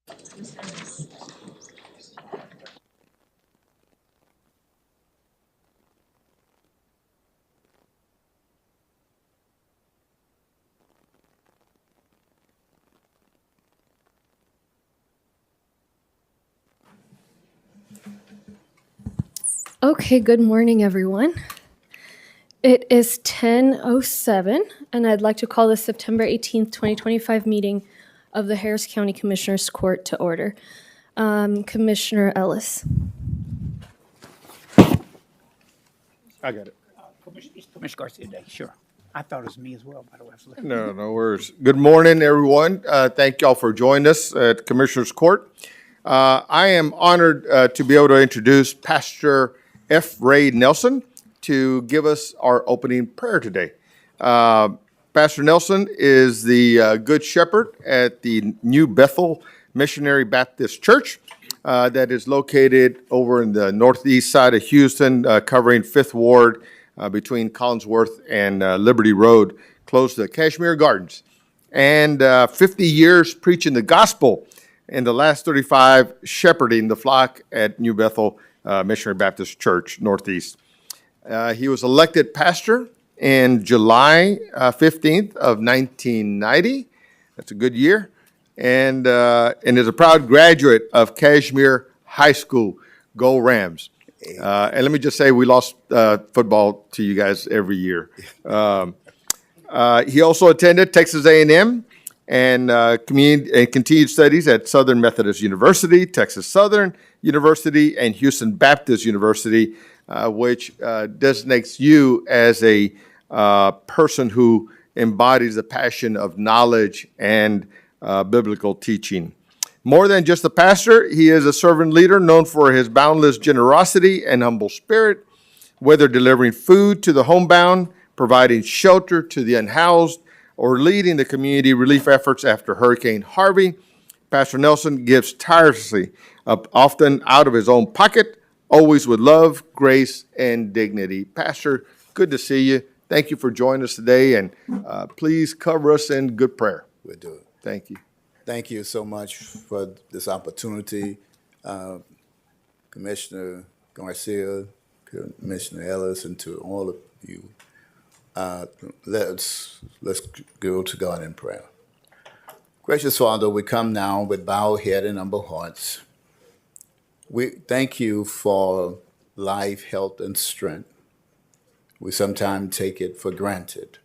Okay, good morning, everyone. It is 10:07, and I'd like to call the September 18th, 2025 meeting of the Harris County Commissioners Court to order. Commissioner Ellis. I got it. Commissioner Garcia Day, sure. I thought it was me as well, by the way. I was looking. No worries. Good morning, everyone. Thank y'all for joining us at Commissioners Court. I am honored to be able to introduce Pastor F. Ray Nelson to give us our opening prayer today. Pastor Nelson is the Good Shepherd at the New Bethel Missionary Baptist Church that is located over in the northeast side of Houston, covering Fifth Ward between Collinsworth and Liberty Road, close to Kashmir Gardens. And 50 years preaching the gospel, and the last 35 shepherding the flock at New Bethel Missionary Baptist Church, Northeast. He was elected pastor in July 15th of 1990. That's a good year. And is a proud graduate of Kashmir High School. Go Rams. And let me just say, we lost football to you guys every year. He also attended Texas A&M and continued studies at Southern Methodist University, Texas Southern University, and Houston Baptist University, which designates you as a person who embodies the passion of knowledge and biblical teaching. More than just a pastor, he is a servant leader known for his boundless generosity and humble spirit, whether delivering food to the homebound, providing shelter to the unhoused, or leading the community relief efforts after Hurricane Harvey. Pastor Nelson gives tirelessly, often out of his own pocket, always with love, grace, and dignity. Pastor, good to see you. Thank you for joining us today, and please cover us in good prayer. We'll do it. Thank you. Thank you so much for this opportunity, Commissioner Garcia, Commissioner Ellis, and to all of you. Let's go to God in prayer. Gracious Father, we come now with bowed head and humble hearts. We thank you for life, health, and strength. We sometimes take it for granted.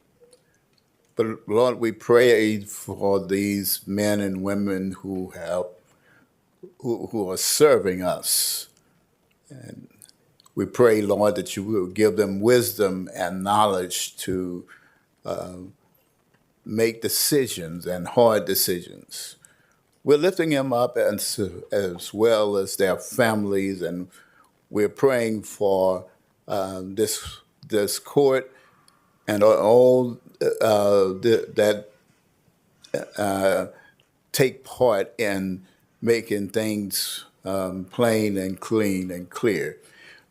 But Lord, we pray for these men and women who are serving us. And we pray, Lord, that you will give them wisdom and knowledge to make decisions and hard decisions. We're lifting them up as well as their families, and we're praying for this court and all that take part in making things plain and clean and clear.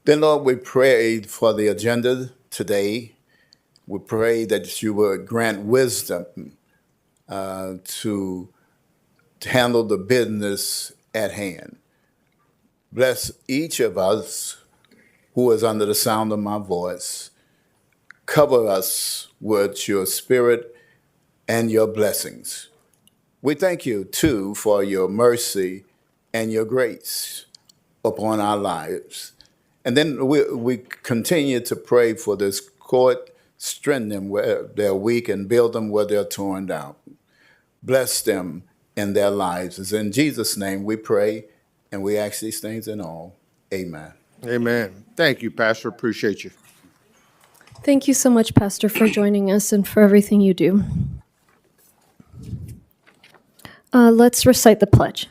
Then, Lord, we pray for the agenda today. We pray that you would grant wisdom to handle the business at hand. Bless each of us who is under the sound of my voice. Cover us with your spirit and your blessings. We thank you, too, for your mercy and your grace upon our lives. And then we continue to pray for this court, strengthen them where they're weak and build them where they're torn down. Bless them in their lives. It's in Jesus' name we pray, and we ask these things in all. Amen. Amen. Thank you, Pastor. Appreciate you. Thank you so much, Pastor, for joining us and for everything you do. Let's recite the pledge.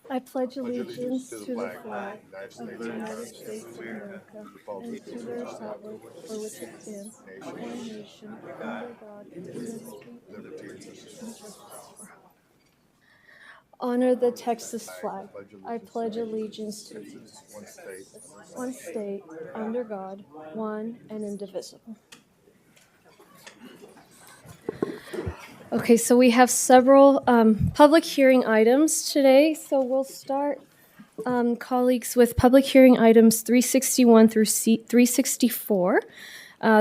I pledge allegiance to the flag of the United States of America and to the republic for which it stands, one nation, under God, indivisible, with liberty and justice for all. Honor the Texas flag. I pledge allegiance to one state, under God, one and indivisible. Okay, so we have several public hearing items today. So we'll start, colleagues, with public hearing items 361 through 364.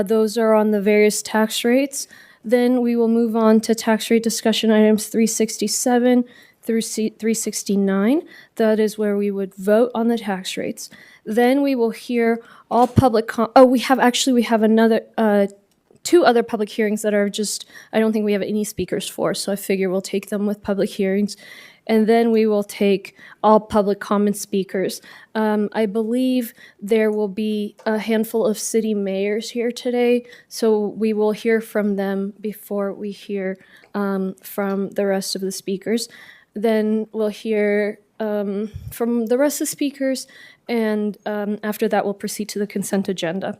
Those are on the various tax rates. Then we will move on to tax rate discussion items 367 through 369. That is where we would vote on the tax rates. Then we will hear all public we have another two other public hearings that are just, I don't think we have any speakers for, so I figure we'll take them with public hearings. And then we will take all public comment speakers. I believe there will be a handful of city mayors here today, so we will hear from them before we hear from the rest of the speakers. Then we'll hear from the rest of the speakers, and after that, we'll proceed to the consent agenda.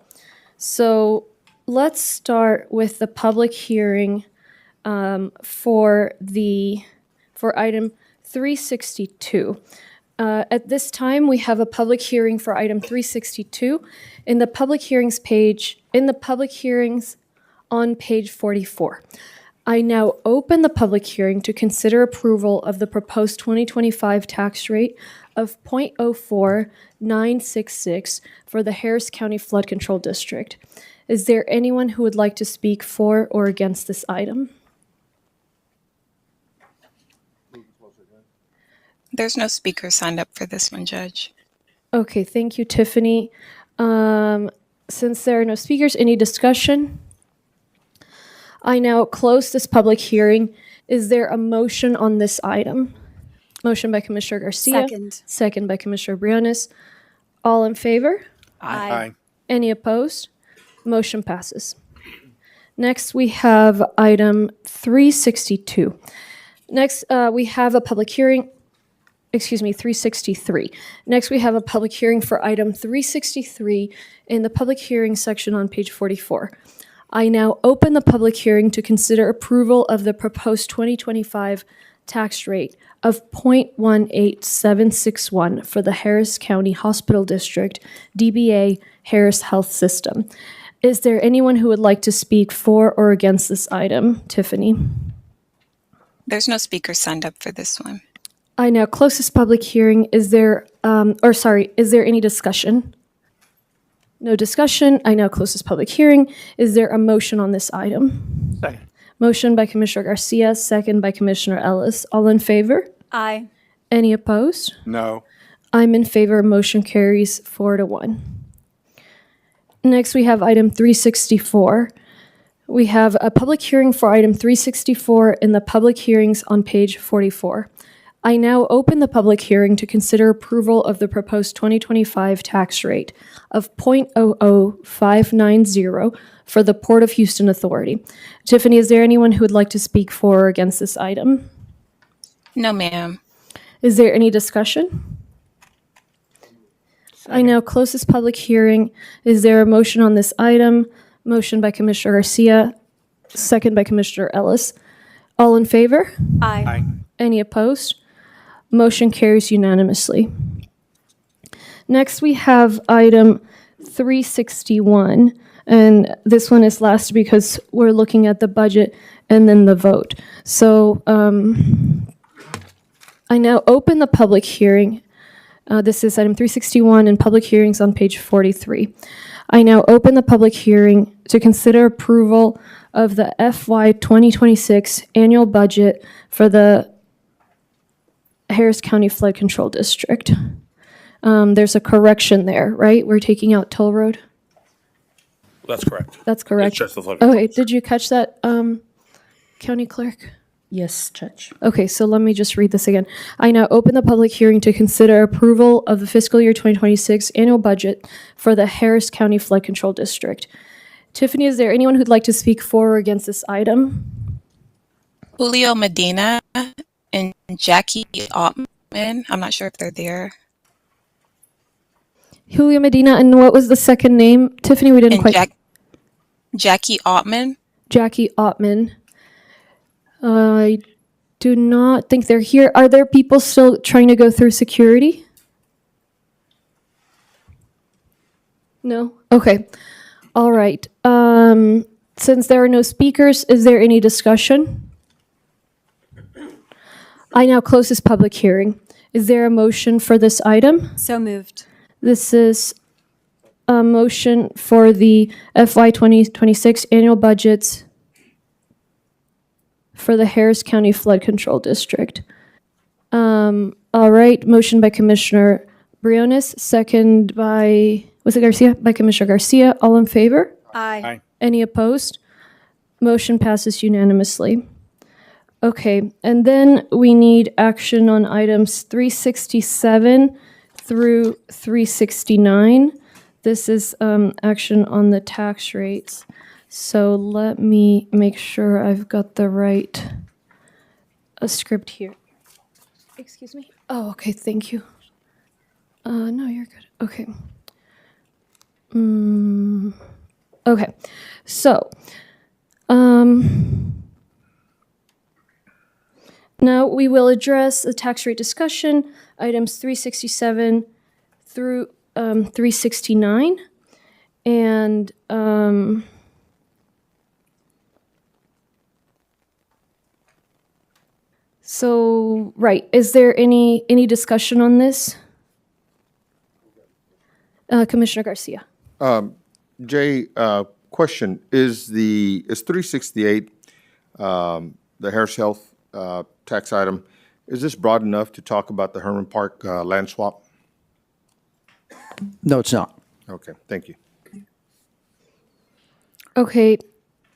So let's start with the public hearing for item 362. At this time, we have a public hearing for item 362 in the public hearings on page 44. I now open the public hearing to consider approval of the proposed 2025 tax rate of .04966 for the Harris County Flood Control District. Is there anyone who would like to speak for or against this item? There's no speaker signed up for this one, Judge. Okay, thank you, Tiffany. Since there are no speakers, any discussion? I now close this public hearing. Is there a motion on this item? Motion by Commissioner Garcia. Second. Second by Commissioner Briones. All in favor? Aye. Any opposed? Motion passes. Next, we have item 362. Next, we have a public hearing, 363. Next, we have a public hearing for item 363 in the public hearing section on page 44. I now open the public hearing to consider approval of the proposed 2025 tax rate of .18761 for the Harris County Hospital District, DBA Harris Health System. Is there anyone who would like to speak for or against this item? Tiffany? There's no speaker signed up for this one. I now close this public hearing. Is there any discussion? No discussion. I now close this public hearing. Is there a motion on this item? Second. Motion by Commissioner Garcia, second by Commissioner Ellis. All in favor? Aye. Any opposed? No. I'm in favor. Motion carries 4-1. Next, we have item 364. We have a public hearing for item 364 in the public hearings on page 44. I now open the public hearing to consider approval of the proposed 2025 tax rate of .00590 for the Port of Houston Authority. Tiffany, is there anyone who would like to speak for or against this item? No, ma'am. Is there any discussion? I now close this public hearing. Is there a motion on this item? Motion by Commissioner Garcia, second by Commissioner Ellis. All in favor? Aye. Any opposed? Motion carries unanimously. Next, we have item 361, and this one is last because we're looking at the budget and then the vote. So I now open the public hearing. This is item 361 and public hearings on page 43. I now open the public hearing to consider approval of the FY 2026 annual budget for the Harris County Flood Control District. There's a correction there, right? We're taking out Toll Road? That's correct. That's correct. It's just the flood Okay, control. did you catch that, County Clerk? Yes, Judge. Okay, so let me just read this again. I now open the public hearing to consider approval of the fiscal year 2026 annual budget for the Harris County Flood Control District. Tiffany, is there anyone who'd like to speak for or against this item? Julio Medina and Jackie Ottman. I'm not sure if they're there. Julio Medina, and what was the second name? Tiffany, we didn't And quite. Jackie Ottman. Jackie Ottman. I do not think they're here. Are there people still trying to go through security? No? Okay. All right. Since there are no speakers, is there any discussion? I now close this public hearing. Is there a motion for this item? So moved. This is a motion for the FY 2026 annual budgets for the Harris County Flood Control District. All right, motion by Commissioner Briones, second by, was it Garcia? By Commissioner Garcia. All in favor? Aye. Any opposed? Motion passes unanimously. Okay, and then we need action on items 367 through 369. This is action on the tax rates. So let me make sure I've got the right script here. Excuse me? Oh, okay, thank you. No, you're good. Okay. Okay, so, now we will address the tax rate discussion, items 367 through 369. And so, right, is there any discussion on this? Commissioner Garcia. Jay, question, is 368, the Harris Health tax item, is this broad enough to talk about the Herman Park land swap? No, it's not. Okay, thank you. Okay,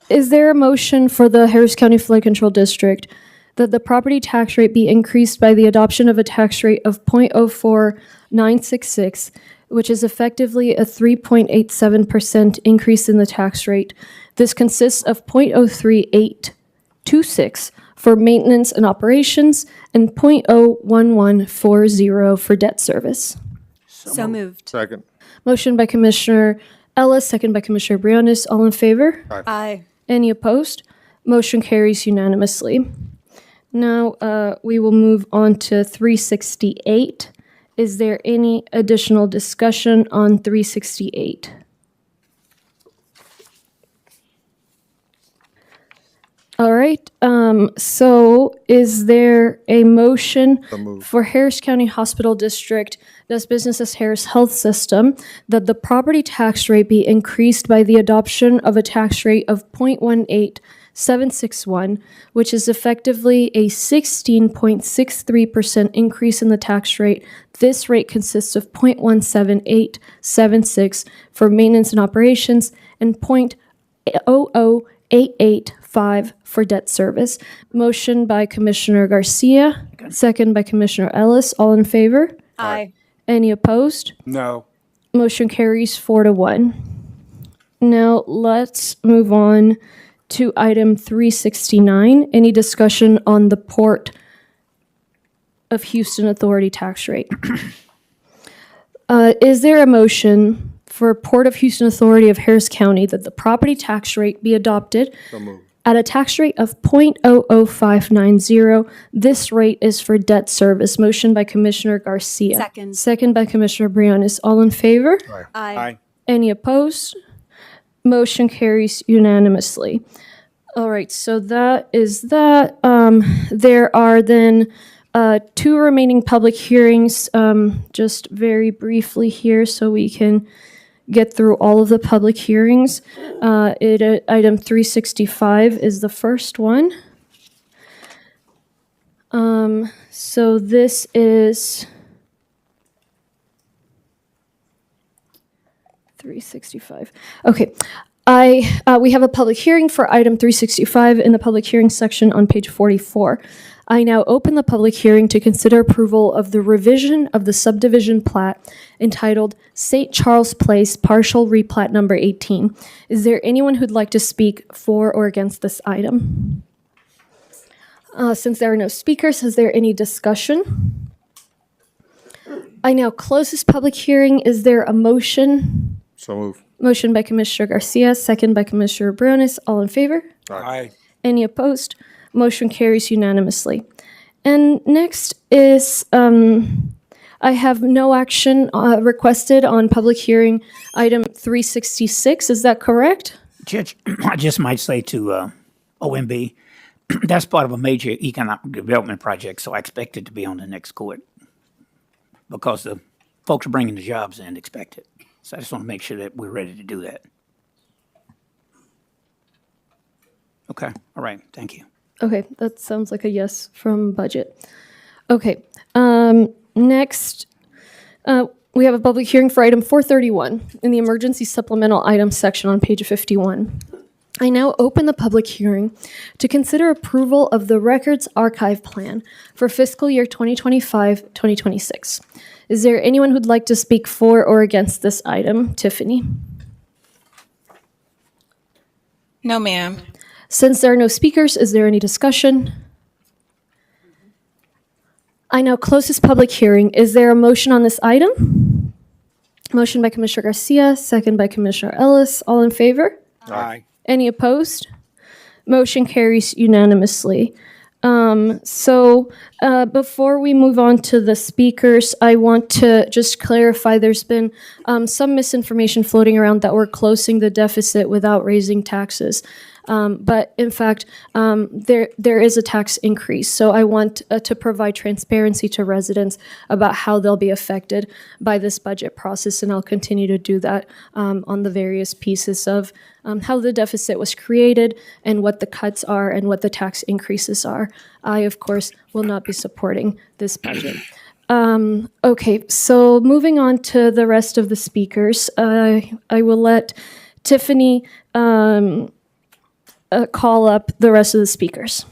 is there a motion for the Harris County Flood Control District that the property tax rate be increased by the adoption of a tax rate of .04966, which is effectively a 3.87% increase in the tax rate? This consists of .03826 for maintenance and operations and .01140 for debt service. So moved. Second. Motion by Commissioner Ellis, second by Commissioner Briones. All in favor? Aye. Any opposed? Motion carries unanimously. Now, we will move on to 368. Is there any additional discussion on 368? All right, so is there a motion for Harris County Hospital District, does business as Harris Health System, that the property tax rate be increased by the adoption of a tax rate of .18761, which is effectively a 16.63% increase in the tax rate? This rate consists of .17876 for maintenance and operations and .00885 for debt service. Motion by Commissioner Garcia, second by Commissioner Ellis. All in favor? Aye. Any opposed? No. Motion carries 4-1. Now let's move on to item 369. Any discussion on the Port of Houston Authority tax rate? Is there a motion for Port of Houston Authority of Harris County that the property tax rate be adopted at a tax rate of .00590? This rate is for debt service. Motion by Commissioner Garcia. Second. Second by Commissioner Briones. All in favor? Aye. Any opposed? Motion carries unanimously. All right, so that is that. There are then 2 remaining public hearings, just very briefly here so we can get through all of the public hearings. Item 365 is the first one. So this is 365. Okay. We have a public hearing for item 365 in the public hearing section on page 44. I now open the public hearing to consider approval of the revision of the subdivision plat entitled St. Charles Place Partial Replat Number 18. Is there anyone who'd like to speak for or against this item? Since there are no speakers, is there any discussion? I now close this public hearing. Is there a motion? So move. Motion by Commissioner Garcia, second by Commissioner Briones. All in favor? Aye. Any opposed? Motion carries unanimously. And next is, I have no action requested on public hearing item 366. Is that correct? Judge, I just might say to OMB, That's part of a major economic development project, so I expect it to be on the next court because the folks are bringing the jobs in, expect it. So I just want to make sure that we're ready to do that. Okay, all right, thank you. Okay, that sounds like a yes from budget. Okay, next, we have a public hearing for item 431 in the emergency supplemental items section on page 51. I now open the public hearing to consider approval of the Records Archive Plan for fiscal year 2025-2026. Is there anyone who'd like to speak for or against this item? Tiffany? No, ma'am. Since there are no speakers, is there any discussion? I now close this public hearing. Is there a motion on this item? Motion by Commissioner Garcia, second by Commissioner Ellis. All in favor? Aye. Any opposed? Motion carries unanimously. Before we move on to the speakers, I want to just clarify there's been some misinformation floating around that we're closing the deficit without raising taxes. But in fact, there is a tax increase. So I want to provide transparency to residents about how they'll be affected by this budget process, and I'll continue to do that on the various pieces of how the deficit was created and what the cuts are and what the tax increases are. I, of course, will not be supporting this budget. Okay, so moving on to the rest of the speakers, I will let Tiffany call up the rest of the speakers.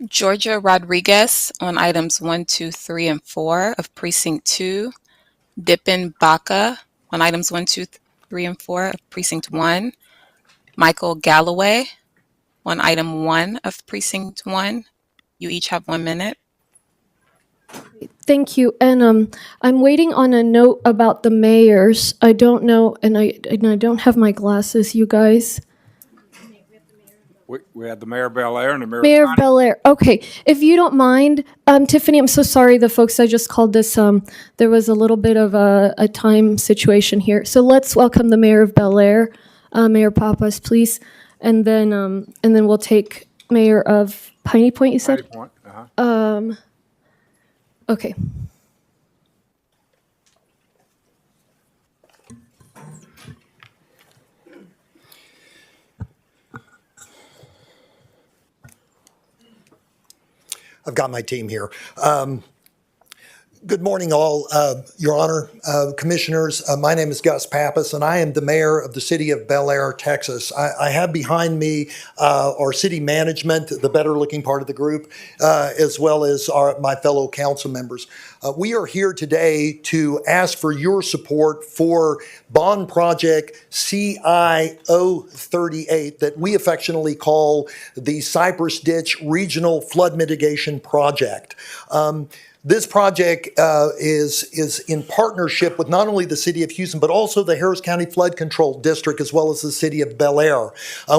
Georgia Rodriguez on items 1, 2, 3, and 4 of Precinct 2. Dipin Baca on items 1, 2, 3, and 4 of Precinct 1. Michael Galloway on item 1 of Precinct 1. You each have 1 minute. Thank you. And I'm waiting on a note about the mayors. I don't know, and I don't have my glasses, you guys. We had the Mayor of Bel Air and the Mayor Mayor of of Bel Air. Okay, if you don't mind, Tiffany, I'm so sorry. The folks I just called this. There was a little bit of a time situation here. So let's welcome the Mayor of Bel Air, Mayor Pappas, please, and then we'll take Mayor of Piney Point. You said. Piney Point. Uh-huh. Okay. I've got my team here. Good morning, all. Your Honor, Commissioners, my name is Gus Pappas, and I am the mayor of the city of Bel Air, Texas. I have behind me our city management, the better-looking part of the group, as well as my fellow council members. We are here today to ask for your support for bond project CI-038 that we affectionately call the Cypress Ditch Regional Flood Mitigation Project. This project is in partnership with not only the City of Houston, but also the Harris County Flood Control District, as well as the City of Bel Air.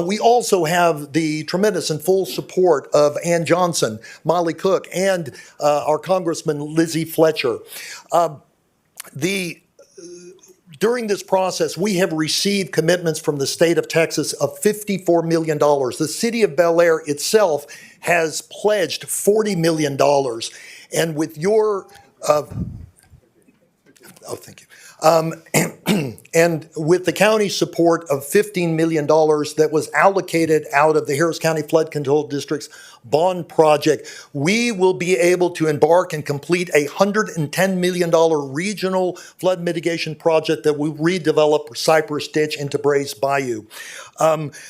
We also have the tremendous and full support of Ann Johnson, Molly Cook, and our Congressman Lizzie Fletcher. During this process, we have received commitments from the state of Texas of $54 million. The City of Bel Air itself has pledged $40 million. And with your, thank you. And with the county support of $15 million that was allocated out of the Harris County Flood Control District's bond project, we will be able to embark and complete a $110 million regional flood mitigation project that will redevelop Cypress Ditch into Brays Bayou.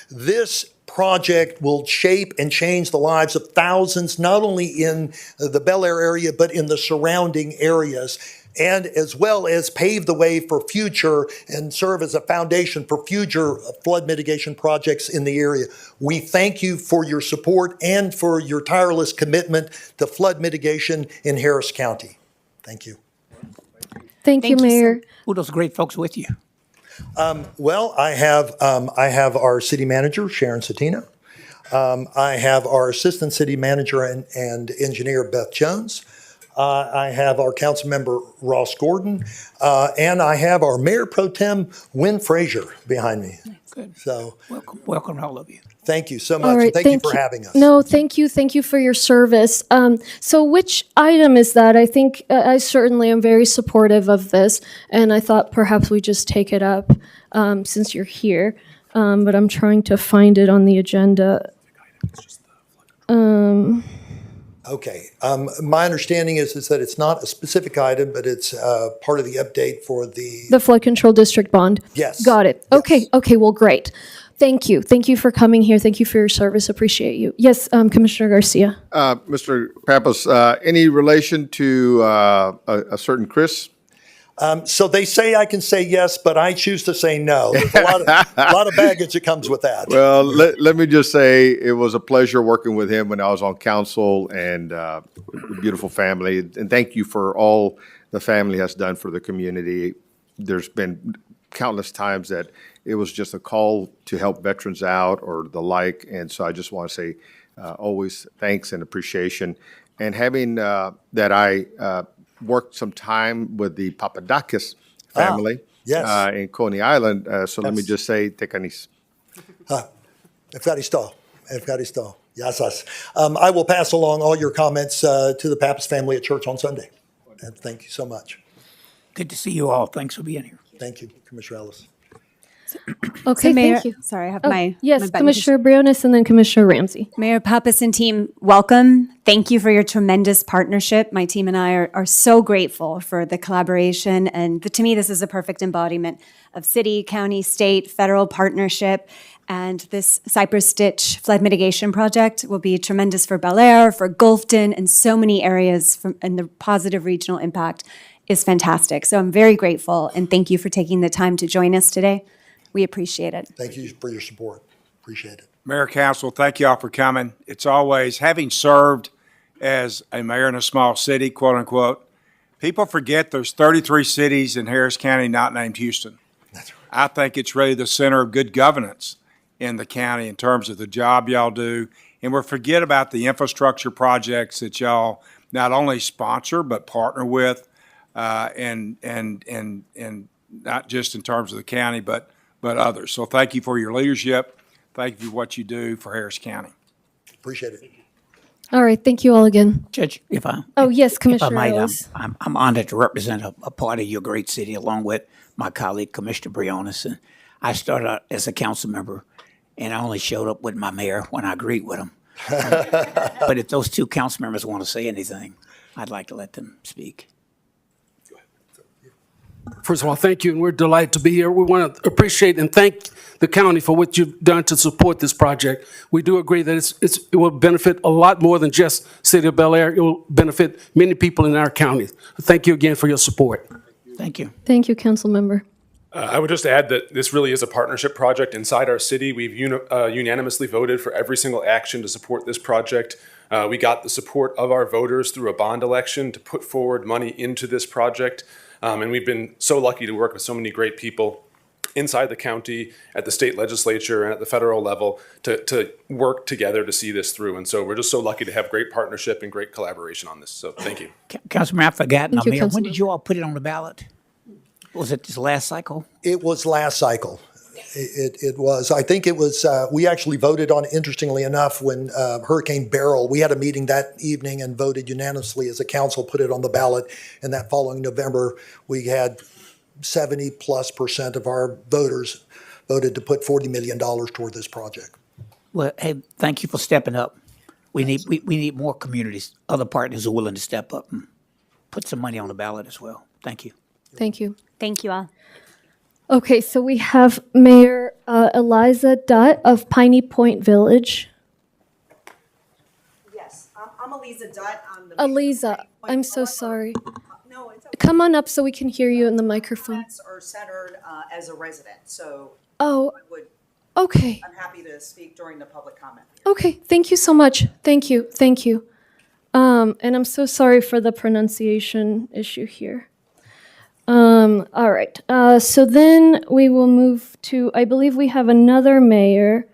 This project will shape and change the lives of thousands, not only in the Bel Air area, but in the surrounding areas, and as well as pave the way for future and serve as a foundation for future flood mitigation projects in the area. We thank you for your support and for your tireless commitment to flood mitigation in Harris County. Thank you. Thank you, Mayor. Who are those great folks with you? Well, I have our city manager, Sharon Satina. I have our assistant city manager and engineer, Beth Jones. I have our council member Ross Gordon, and I have our Mayor Pro Tem Win Frazier behind me. Good. So Welcome to all of you. thank you so All much, and right, thank you for having us. No, thank you. Thank you for your service. So which item is that? I think I certainly am very supportive of this, and I thought perhaps we just take it up since you're here. But I'm trying to find it on the agenda. Okay. My understanding is that it's not a specific item, but it's part of the update for The flood control district bond. Yes. Got it. Yes. Okay. Okay. Well, great. Thank you. Thank you for coming here. Thank you for your service. Appreciate you. Yes, Commissioner Garcia. Mr. Pappas, any relation to a certain Chris? So they say I can say yes, but I choose to say no. There's a lot of baggage that comes with that. Well, let me just say it was a pleasure working with him when I was on council, and beautiful family. And thank you for all the family has done for the community. There's been countless times that it was just a call to help veterans out or the like. And so I just want to say always thanks and appreciation. And having that I worked some time with the Papadakis family yes. in Coney Island. So let me Yes. just say, Tekanis. Efkaristo. Efkaristo. Yasas. I will pass along all your comments to the Pappas family at church on Sunday. And thank you so much. Good to see you all. Thanks for being here. Thank you, Commissioner Ellis. Okay. So Mayor, Thank you. sorry, I have Oh, my yes, my button. Commissioner Briones and then Commissioner Ramsey. Mayor Pappas and team, welcome. Thank you for your tremendous partnership. My team and I are so grateful for the collaboration. And to me, this is a perfect embodiment of city, county, state, federal partnership. And this Cypress Ditch flood mitigation project will be tremendous for Bel Air, for Gulfton, and so many areas and the positive regional impact is fantastic. So I'm very grateful and thank you for taking the time to join us today. We appreciate it. Thank you for your support. Appreciate it. Mayor, council, thank you all for coming. It's always, having served as a mayor in a small city, quote unquote, people forget there's 33 cities in Harris County not named Houston. That's right. I think it's really the center of good governance in the county in terms of the job y'all do. And we forget about the infrastructure projects that y'all not only sponsor, but partner with, and not just in terms of the county, but others. So thank you for your leadership. Thank you for what you do for Harris County. Appreciate it. All right. Thank you all again. Judge, if I Oh, yes, if I Commissioner might, Ellis. I'm honored to represent a part of your great city along with my colleague, Commissioner Briones. And I started out as a council member, and I only showed up with my mayor when I agreed with him. But if those two council members want to say anything, I'd like to let them speak. First of all, thank you, and we're delighted to be here. We want to appreciate and thank the county for what you've done to support this project. We do agree that it will benefit a lot more than just City of Bel Air. It will benefit many people in our county. Thank you again for your support. Thank you. Thank you, Council Member. I would just add that this really is a partnership project inside our city. We've unanimously voted for every single action to support this project. We got the support of our voters through a bond election to put forward money into this project. And we've been so lucky to work with so many great people inside the county, at the state legislature, and at the federal level to work together to see this through. And so we're just so lucky to have great partnership and great collaboration on this. So thank you. Councilman, I've forgotten, Thank you, Mayor, when Councilman. did you all put it on the ballot? Was it this last cycle? It was last cycle. It was, I think it was, we actually voted on, interestingly enough, when Hurricane Beryl, we had a meeting that evening and voted unanimously as a council, put it on the ballot. And that following November, we had 70+% of our voters voted to put $40 million toward this project. Well, hey, thank you for stepping up. We need more communities, other partners who are willing to step up and put some money on the ballot as well. Thank you. Thank you. Thank you all. Okay, so we have Mayor Eliza Dutt of Piney Point Village. Yes, I'm Eliza Dutt. I'm the Eliza, I'm so sorry. No, it's okay. Come on up so we can hear you in the microphone. Comments are centered as a resident, so Oh, I would, okay. I'm happy to speak during the public comment. Okay, thank you so much. Thank you, thank you. And I'm so sorry for the pronunciation issue here. All right, so then we will move to, I believe we have another mayor,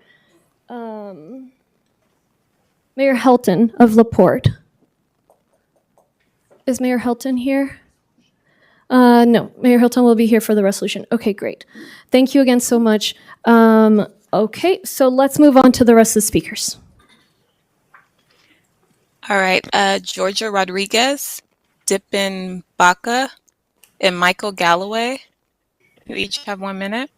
Mayor Helton of LaPorte. Is Mayor Helton here? No, Mayor Hilton will be here for the resolution. Okay, great. Thank you again so much. Okay, so let's move on to the rest of the speakers. All right, Georgia Rodriguez, Dipin Baca, and Michael Galloway. You each have 1 minute.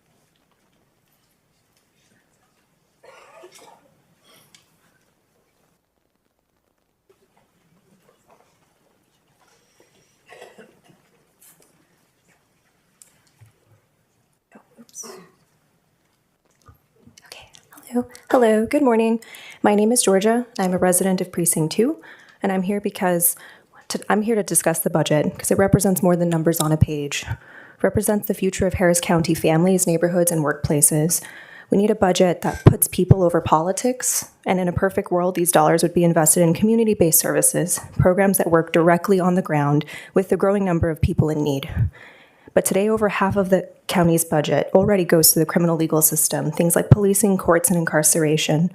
Hello, good morning. My name is Georgia. I'm a resident of Precinct 2, and I'm here because I'm here to discuss the budget because it represents more than numbers on a page. It represents the future of Harris County families, neighborhoods, and workplaces. We need a budget that puts people over politics, and in a perfect world, these dollars would be invested in community-based services, programs that work directly on the ground with the growing number of people in need. But today, over half of the county's budget already goes to the criminal legal system, things like policing, courts, and incarceration.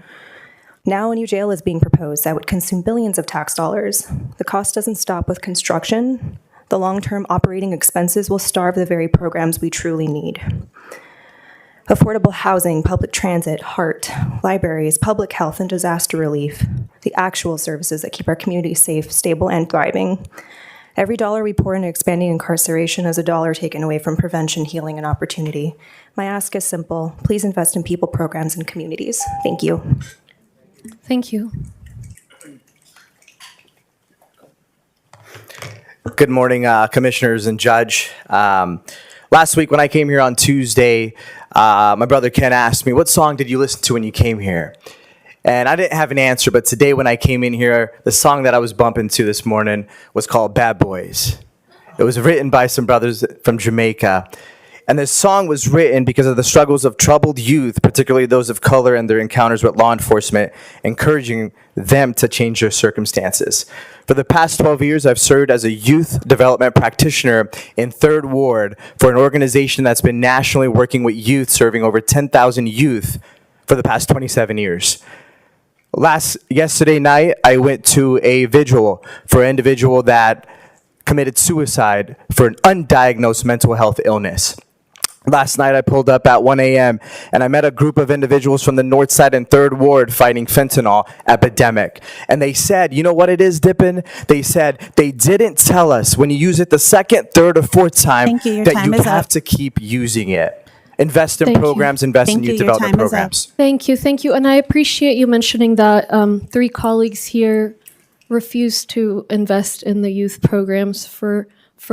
Now a new jail is being proposed that would consume billions of tax dollars. The cost doesn't stop with construction. The long-term operating expenses will starve the very programs we truly need. Affordable housing, public transit, HART, libraries, public health, and disaster relief, the actual services that keep our community safe, stable, and thriving. Every dollar we pour into expanding incarceration is a dollar taken away from prevention, healing, and opportunity. My ask is simple. Please invest in people, programs, and communities. Thank you. Thank you. Good morning, commissioners and judge. Last week when I came here on Tuesday, my brother Ken asked me, what song did you listen to when you came here? And I didn't have an answer, but today when I came in here, the song that I was bumping to this morning was called Bad Boys. It was written by some brothers from Jamaica. And this song was written because of the struggles of troubled youth, particularly those of color and their encounters with law enforcement, encouraging them to change their circumstances. For the past 12 years, I've served as a youth development practitioner in 3rd Ward for an organization that's been nationally working with youth, serving over 10,000 youth for the past 27 years. Yesterday night, I went to a vigil for an individual that committed suicide for an undiagnosed mental health illness. Last night, I pulled up at 1 a.m. and I met a group of individuals from the North Side and 3rd Ward fighting fentanyl epidemic. And they said, you know what it is, Dipin? They said they didn't tell us when you use it the 2nd, 3rd, or 4th time that you have to keep using it. Invest in programs, invest in youth development programs. Thank you. And I appreciate you mentioning that 3 colleagues here refuse to invest in the youth programs for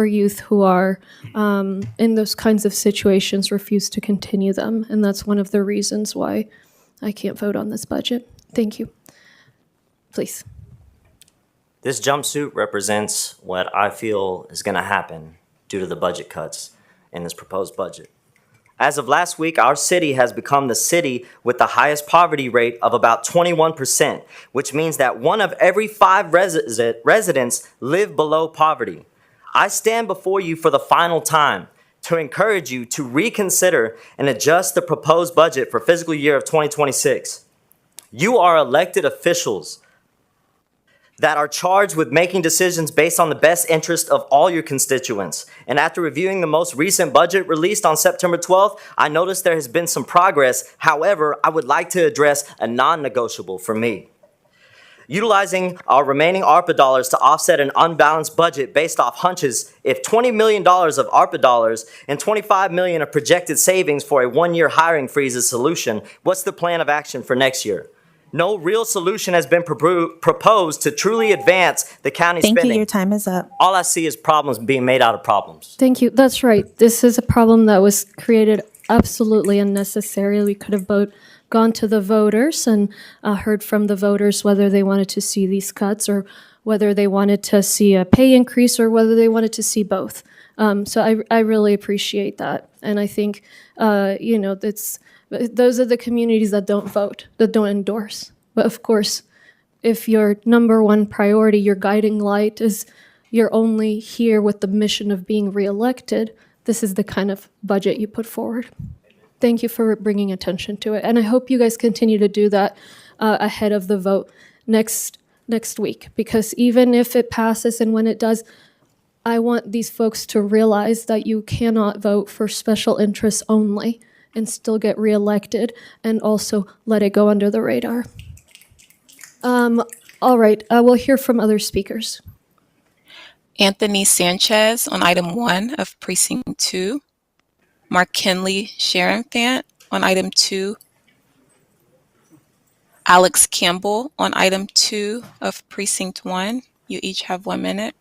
youth who are in those kinds of situations, refuse to continue them. And that's one of the reasons why I can't vote on this budget. Thank you. Please. This jumpsuit represents what I feel is going to happen due to the budget cuts in this proposed budget. As of last week, our city has become the city with the highest poverty rate of about 21%, which means that 1 of every 5 residents live below poverty. I stand before you for the final time to encourage you to reconsider and adjust the proposed budget for fiscal year of 2026. You are elected officials that are charged with making decisions based on the best interest of all your constituents. And after reviewing the most recent budget released on September 12th, I noticed there has been some progress. However, I would like to address a non-negotiable for me. Utilizing our remaining ARPA dollars to offset an unbalanced budget based off hunches, if $20 million of ARPA dollars and $25 million of projected savings for a 1-year hiring freeze is a solution, what's the plan of action for next year? No real solution has been proposed to truly advance the county's spending. Thank you. Your time is up. All I see is problems being made out of problems. Thank you. That's right. This is a problem that was created absolutely unnecessarily. We could have gone to the voters and heard from the voters whether they wanted to see these cuts or whether they wanted to see a pay increase or whether they wanted to see both. So I really appreciate that. And I think, those are the communities that don't vote, that don't endorse. But of course, if your number one priority, your guiding light is you're only here with the mission of being reelected, this is the kind of budget you put forward. Thank you for bringing attention to it. And I hope you guys continue to do that ahead of the vote next week. Because even if it passes and when it does, I want these folks to realize that you cannot vote for special interests only and still get reelected, and also let it go under the radar. All right, we'll hear from other speakers. Anthony Sanchez on item 1 of precinct 2. McKinley Sharonfant on item 2. Alex Campbell on item 2 of precinct 1. You each have 1 minute.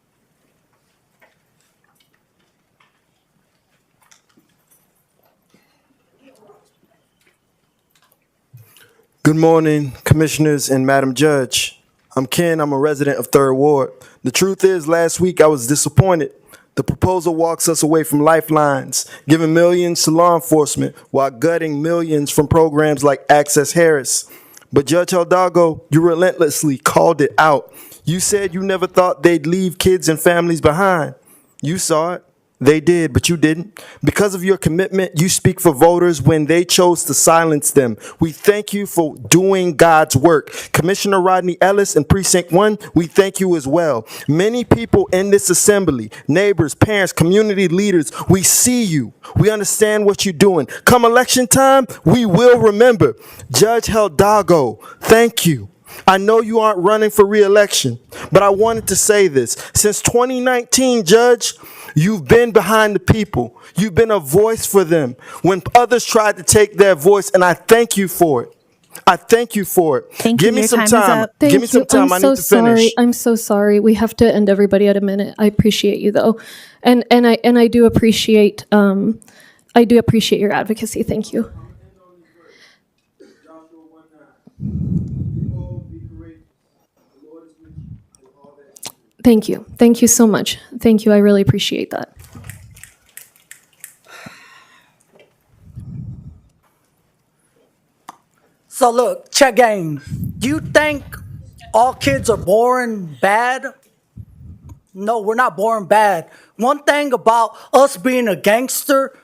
Good morning, Commissioners and Madam Judge. I'm Ken. I'm a resident of 3rd Ward. The truth is, last week I was disappointed. The proposal walks us away from lifelines, giving millions to law enforcement while gutting millions from programs like Access Harris. But Judge Hidalgo, you relentlessly called it out. You said you never thought they'd leave kids and families behind. You saw it. They did, but you didn't. Because of your commitment, you speak for voters when they chose to silence them. We thank you for doing God's work. Commissioner Rodney Ellis in Precinct 1, we thank you as well. Many people in this assembly, neighbors, parents, community leaders, we see you. We understand what you're doing. Come election time, we will remember. Judge Hidalgo, thank you. I know you aren't running for re-election, but I wanted to say this. Since 2019, Judge, you've been behind the people. You've been a voice for them when others tried to take their voice, and I thank you for it. I thank you for it. Give me some time. Give me some time. I need to finish. I'm so sorry. We have to end everybody at a minute. I appreciate you though, and I do appreciate your advocacy. Thank you. Thank you. Thank you so much. Thank you. I really appreciate that. So look, check game. You think all kids are born bad? No, we're not born bad. One thing about us being a gangster,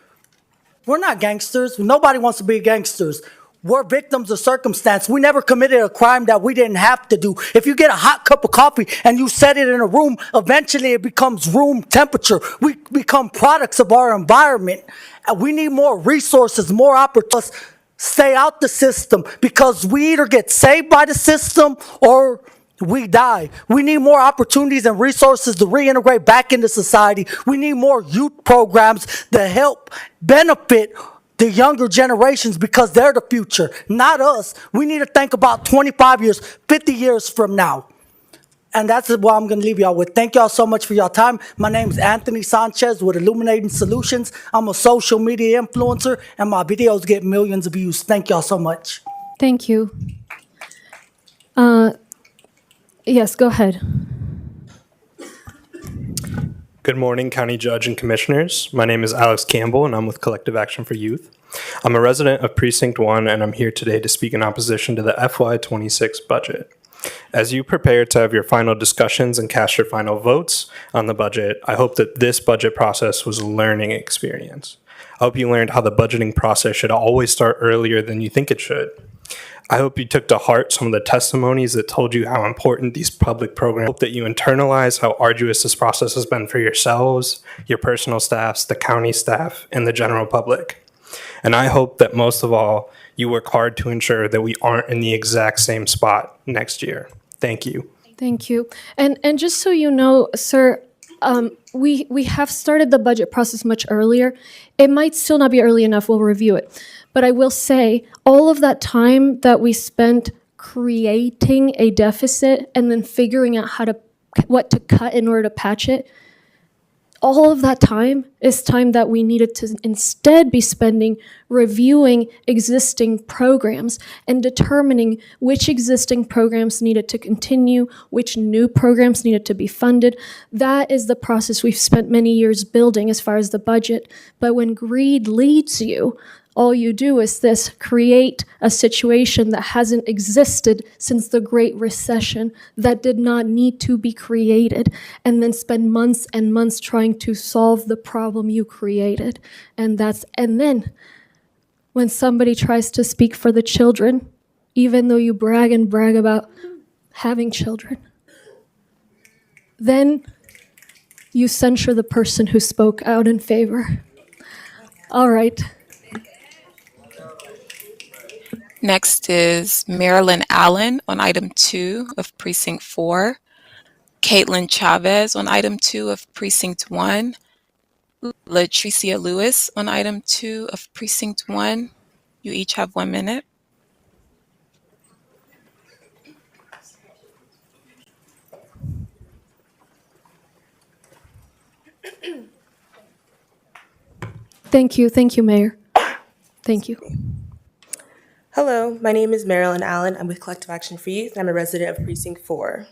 we're not gangsters. Nobody wants to be gangsters. We're victims of circumstance. We never committed a crime that we didn't have to do. If you get a hot cup of coffee and you set it in a room, eventually it becomes room temperature. We become products of our environment. And we need more resources, more opportunities. Stay out the system because we either get saved by the system or we die. We need more opportunities and resources to reintegrate back into society. We need more youth programs to help benefit the younger generations because they're the future, not us. We need to think about 25 years, 50 years from now. And that's what I'm going to leave y'all with. Thank y'all so much for your time. My name is Anthony Sanchez with Illuminating Solutions. I'm a social media influencer, and my videos get millions of views. Thank y'all so much. Thank you. Yes, go ahead. Good morning, County Judge and Commissioners. My name is Alex Campbell, and I'm with Collective Action for Youth. I'm a resident of Precinct 1, and I'm here today to speak in opposition to the FY26 budget. As you prepare to have your final discussions and cast your final votes on the budget, I hope that this budget process was a learning experience. I hope you learned how the budgeting process should always start earlier than you think it should. I hope you took to heart some of the testimonies that told you how important these public programs are. I hope that you internalize how arduous this process has been for yourselves, your personal staffs, the county staff, and the general public. And I hope that most of all, you work hard to ensure that we aren't in the exact same spot next year. Thank you. Thank you. And just so you know, sir, we have started the budget process much earlier. It might still not be early enough. We'll review it. But I will say all of that time that we spent creating a deficit and then figuring out what to cut in order to patch it, all of that time is time that we needed to instead be spending reviewing existing programs and determining which existing programs needed to continue, which new programs needed to be funded. That is the process we've spent many years building as far as the budget. But when greed leads you, all you do is create a situation that hasn't existed since the Great Recession that did not need to be created, and then spend months and months trying to solve the problem you created. And then when somebody tries to speak for the children, even though you brag about having children, then you censure the person who spoke out in favor. All right. Next is Marilyn Allen on item 2 of precinct 4. Caitlin Chavez on item 2 of precinct 1. Latricia Lewis on item 2 of precinct 1. You each have 1 minute. Thank you, Mayor. Thank you. Hello, my name is Marilyn Allen. I'm with Collective Action for Youth, and I'm a resident of Precinct 4.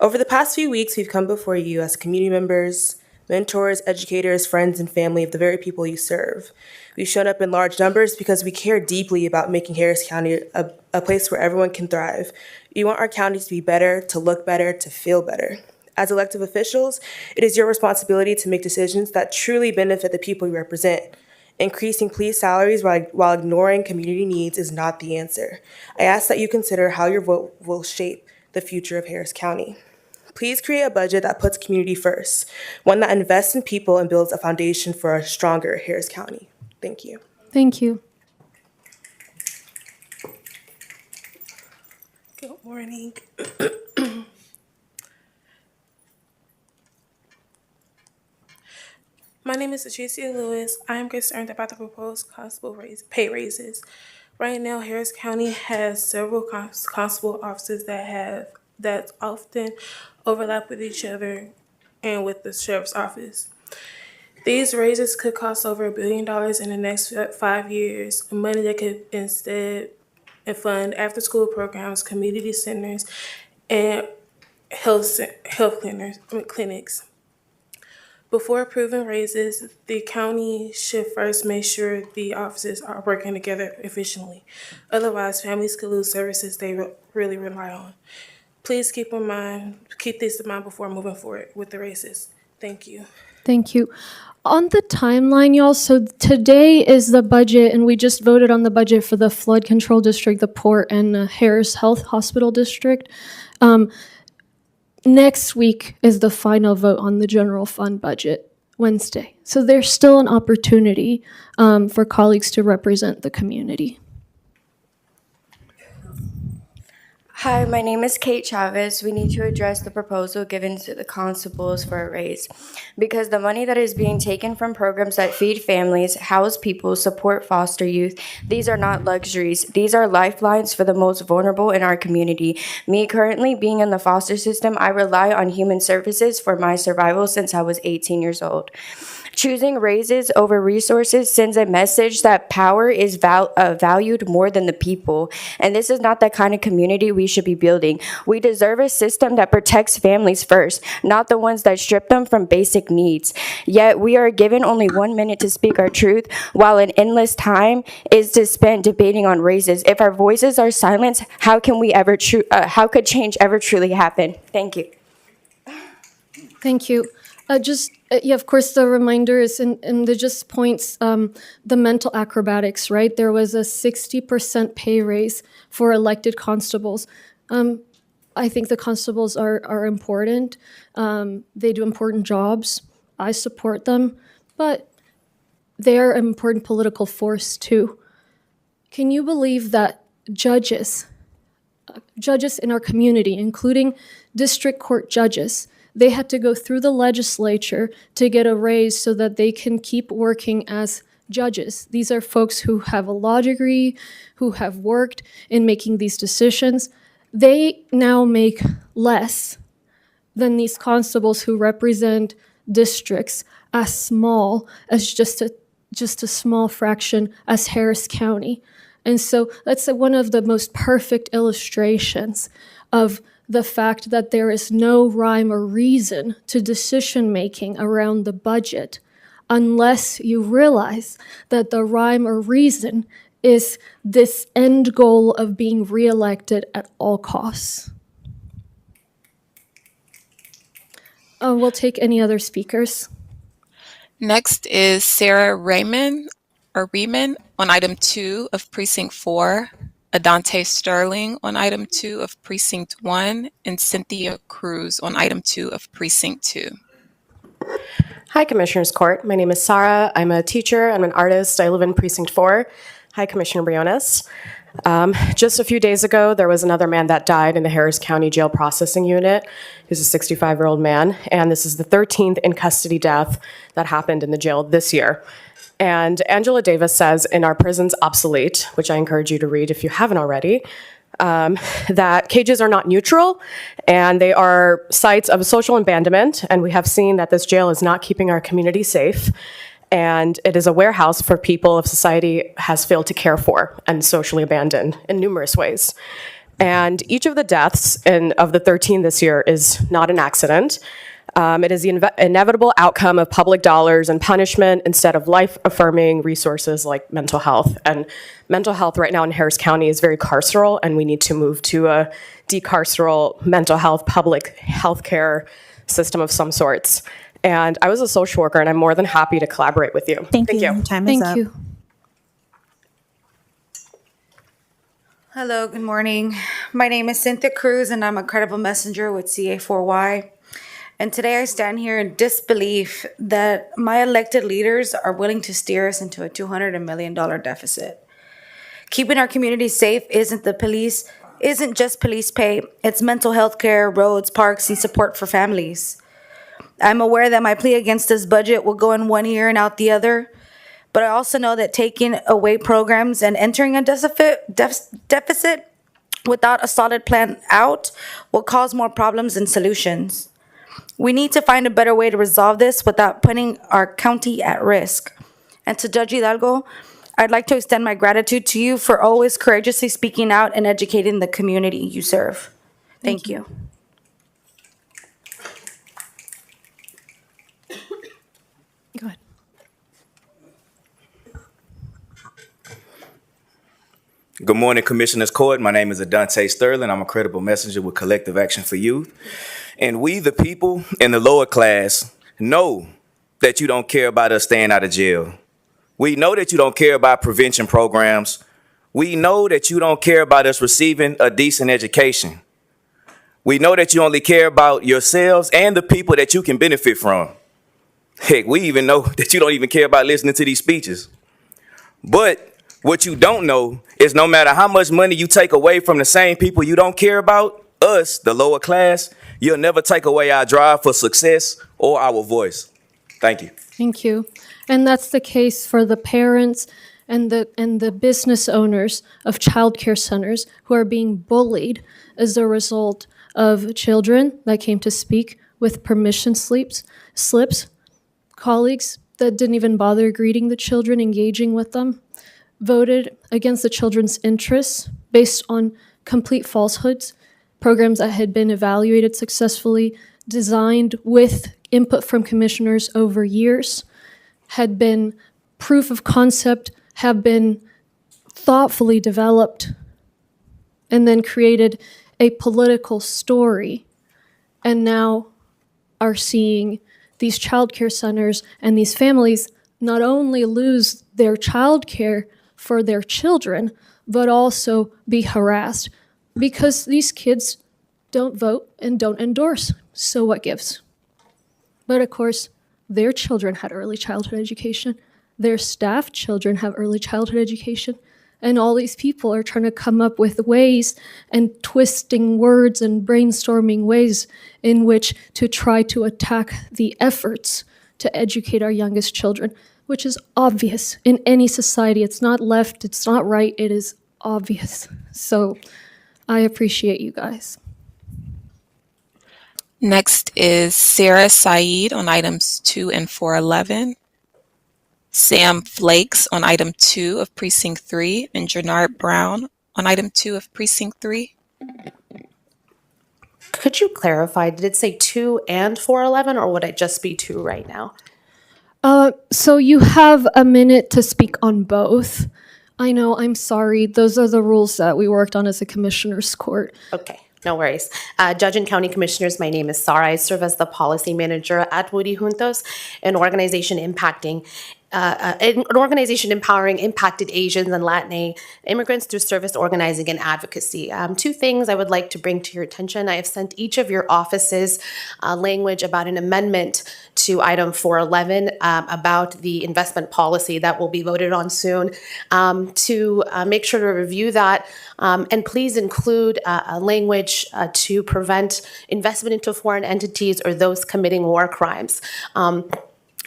Over the past few weeks, we've come before you as community members, mentors, educators, friends, and family of the very people you serve. We've shown up in large numbers because we care deeply about making Harris County a place where everyone can thrive. We want our counties to be better, to look better, to feel better. As elected officials, it is your responsibility to make decisions that truly benefit the people you represent. Increasing police salaries while ignoring community needs is not the answer. I ask that you consider how your vote will shape the future of Harris County. Please create a budget that puts community first, one that invests in people and builds a foundation for a stronger Harris County. Thank you. Thank you. Good morning. My name is Latricia Lewis. I am concerned about the proposed constable pay raises. Right now, Harris County has several constable offices that often overlap with each other and with the sheriff's office. These raises could cost over $1 billion in the next 5 years, money that could instead fund after-school programs, community centers, and health clinics. Before approving raises, the county should first make sure the offices are working together efficiently. Otherwise, families could lose services they really rely on. Please keep this in mind before moving forward with the raises. Thank you. Thank you. On the timeline, y'all, so today is the budget, and we just voted on the budget for the flood control district, the Port, and the Harris Health Hospital District. Next week is the final vote on the general fund budget, Wednesday. So there's still an opportunity for colleagues to represent the community. Hi, my name is Kate Chavez. We need to address the proposal given to the constables for a raise because the money that is being taken from programs that feed families, house people, support foster youth, these are not luxuries. These are lifelines for the most vulnerable in our community. Me currently being in the foster system, I rely on human services for my survival since I was 18 years old. Choosing raises over resources sends a message that power is valued more than the people. And this is not the kind of community we should be building. We deserve a system that protects families first, not the ones that strip them from basic needs. Yet we are given only 1 minute to speak our truth, while an endless time is to spend debating on raises. If our voices are silenced, how could change ever truly happen? Thank you. Thank you. Of course, the reminder is in the just points, the mental acrobatics, right? There was a 60% pay raise for elected constables. I think the constables are important. They do important jobs. I support them, but they're an important political force too. Can you believe that judges in our community, including district court judges, they had to go through the legislature to get a raise so that they can keep working as judges. These are folks who have a law degree, who have worked in making these decisions. They now make less than these constables who represent districts as small as just a small fraction as Harris County. And so that's one of the most perfect illustrations of the fact that there is no rhyme or reason to decision-making around the budget unless you realize that the rhyme or reason is this end goal of being reelected at all costs. We'll take any other speakers. Next is Sarah Riemann on item 2 of precinct 4. Adante Sterling on item 2 of precinct 1, and Cynthia Cruz on item 2 of precinct 2. Hi, Commissioners Court. My name is Sarah. I'm a teacher. I'm an artist. I live in Precinct 4. Hi, Commissioner Briones. Just a few days ago, there was another man that died in the Harris County Jail Processing Unit. He's a 65-year-old man, and this is the 13th in custody death that happened in the jail this year. And Angela Davis says in Our Prisons Obsolete, which I encourage you to read if you haven't already, that cages are not neutral and they are sites of social abandonment. And we have seen that this jail is not keeping our community safe. And it is a warehouse for people if society has failed to care for and socially abandoned in numerous ways. And each of the deaths of the 13 this year is not an accident. It is the inevitable outcome of public dollars and punishment instead of life-affirming resources like mental health. And mental health right now in Harris County is very carceral, and we need to move to a decarceral mental health, public health care system of some sorts. And I was a social worker, and I'm more than happy to collaborate with you. Thank you. Time is up. Thank you. Hello, good morning. My name is Cynthia Cruz, and I'm a credible messenger with CA4Y. And today I stand here in disbelief that my elected leaders are willing to steer us into a $200 million deficit. Keeping our community safe isn't just police pay, it's mental health care, roads, parks, and support for families. I'm aware that my plea against this budget will go in one ear and out the other, but I also know that taking away programs and entering a deficit without a solid plan out will cause more problems than solutions. We need to find a better way to resolve this without putting our county at risk. And to Judge Hidalgo, I'd like to extend my gratitude to you for always courageously speaking out and educating the community you serve. Thank you. Go ahead. Good morning, Commissioners Court. My name is Adante Sterling. I'm a credible messenger with Collective Action for Youth. And we, the people in the lower class, know that you don't care about us staying out of jail. We know that you don't care about prevention programs. We know that you don't care about us receiving a decent education. We know that you only care about yourselves and the people that you can benefit from. Heck, we even know that you don't even care about listening to these speeches. But what you don't know is no matter how much money you take away from the same people you don't care about, us, the lower class, you'll never take away our drive for success or our voice. Thank you. Thank you. And that's the case for the parents and the business owners of childcare centers who are being bullied as a result of children that came to speak with permission slips, colleagues that didn't even bother greeting the children, engaging with them, voted against the children's interests based on complete falsehoods, programs that had been evaluated successfully, designed with input from commissioners over years, had been proof of concept, have been thoughtfully developed, and then created a political story, and now are seeing these childcare centers and these families not only lose their childcare for their children, but also be harassed because these kids don't vote and don't endorse. So what gives? But of course, their children had early childhood education. Their staff children have early childhood education. And all these people are trying to come up with ways and twisting words and brainstorming ways in which to try to attack the efforts to educate our youngest children, which is obvious in any society. It's not left, it's not right, it is obvious. So I appreciate you guys. Next is Sarah Saeed on items 2 and 411. Sam Flakes on item 2 of precinct 3, and Jernard Brown on item 2 of precinct 3. Could you clarify, did it say 2 and 411, or would it just be 2 right now? So you have a minute to speak on both. I know, I'm sorry. Those are the rules that we worked on as a commissioner's court. Okay, no worries. Judge and County Commissioners, my name is Sarah. I serve as the policy manager at Woody Juntos, an organization impacting an organization empowering impacted Asians and Latin immigrants through service organizing and advocacy. Two things I would like to bring to your attention. I have sent each of your offices language about an amendment to item 411 about the investment policy that will be voted on soon, to make sure to review that. And please include a language to prevent investment into foreign entities or those committing war crimes.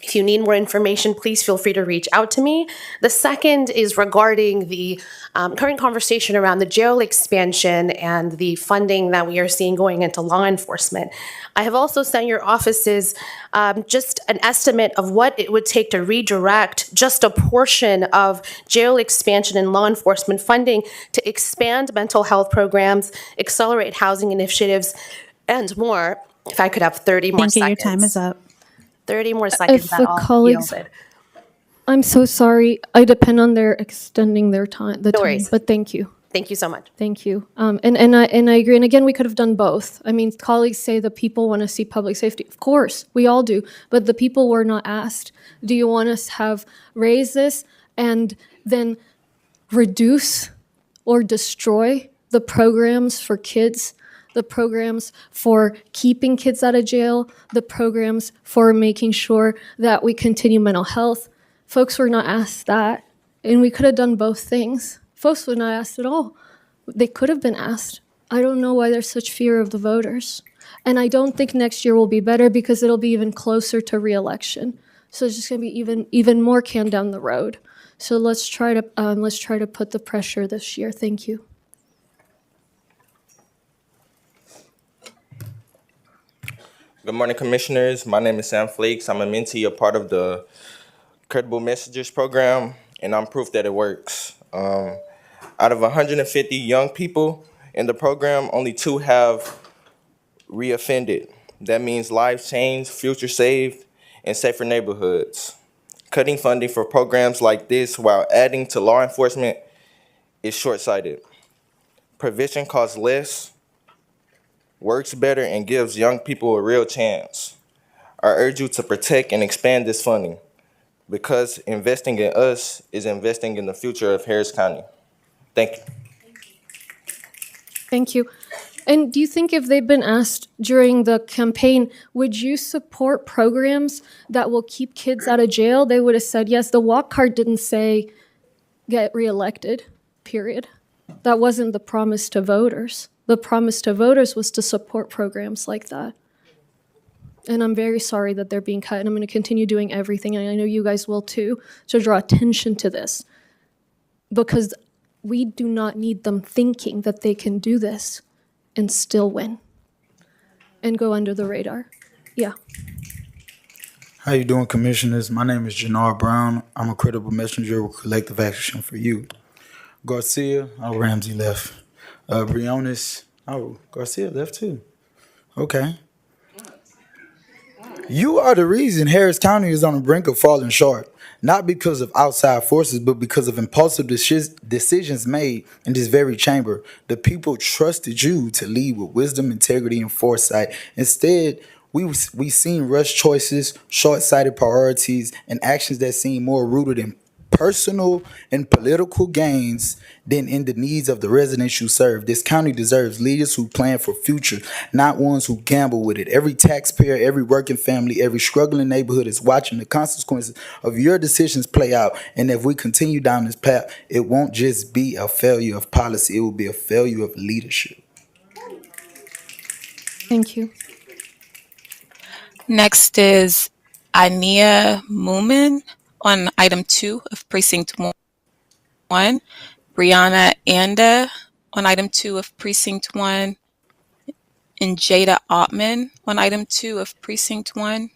If you need more information, please feel free to reach out to me. The second is regarding the current conversation around the jail expansion and the funding that we are seeing going into law enforcement. I have also sent your offices just an estimate of what it would take to redirect just a portion of jail expansion and law enforcement funding to expand mental health programs, accelerate housing initiatives, and more. If I could have 30 more Thank you. Your seconds. time is up. 30 more seconds. If that the all colleagues, yielded. I'm so sorry. I depend on their extending their time. No worries. But thank you. Thank you so much. Thank you. And I agree. And again, we could have done both. I mean, colleagues say the people want to see public safety. Of course, we all do. But the people were not asked. Do you want us to have raise this and then reduce or destroy the programs for kids, the programs for keeping kids out of jail, the programs for making sure that we continue mental health? Folks were not asked that. And we could have done both things. Folks were not asked at all. They could have been asked. I don't know why there's such fear of the voters. And I don't think next year will be better because it'll be even closer to re-election. So it's just going to be even more can down the road. So let's try to put the pressure this year. Thank you. Good morning, Commissioners. My name is Sam Flakes. I'm a mentee, a part of the Credible Messengers program, and I'm proof that it works. Out of 150 young people in the program, only 2 have reoffended. That means lives changed, future saved, and safer neighborhoods. Cutting funding for programs like this while adding to law enforcement is short-sighted. Prevention costs less, works better, and gives young people a real chance. I urge you to protect and expand this funding because investing in us is investing in the future of Harris County. Thank you. Thank you. And do you think if they've been asked during the campaign, would you support programs that will keep kids out of jail? They would have said yes. The walk card didn't say get reelected, period. That wasn't the promise to voters. The promise to voters was to support programs like that. And I'm very sorry that they're being cut, and I'm going to continue doing everything, and I know you guys will too, to draw attention to this. Because we do not need them thinking that they can do this and still win and go under the radar. Yeah. How you doing, Commissioners? My name is Jannar Brown. I'm a credible messenger with Collective Action for Youth. Garcia, Ramsey left. Briones, Garcia left too. Okay. You are the reason Harris County is on the brink of falling short. Not because of outside forces, but because of impulsive decisions made in this very chamber. The people trusted you to lead with wisdom, integrity, and foresight. Instead, we seen rushed choices, short-sighted priorities, and actions that seem more rooted in personal and political gains than in the needs of the residents you serve. This county deserves leaders who plan for future, not ones who gamble with it. Every taxpayer, every working family, every struggling neighborhood is watching the consequences of your decisions play out. And if we continue down this path, it won't just be a failure of policy, it will be a failure of leadership. Thank you. Next is Ania Moomin on item 2 of precinct 1. Brianna Anda on item 2 of precinct 1. And Jada Ottman on item 2 of precinct 1.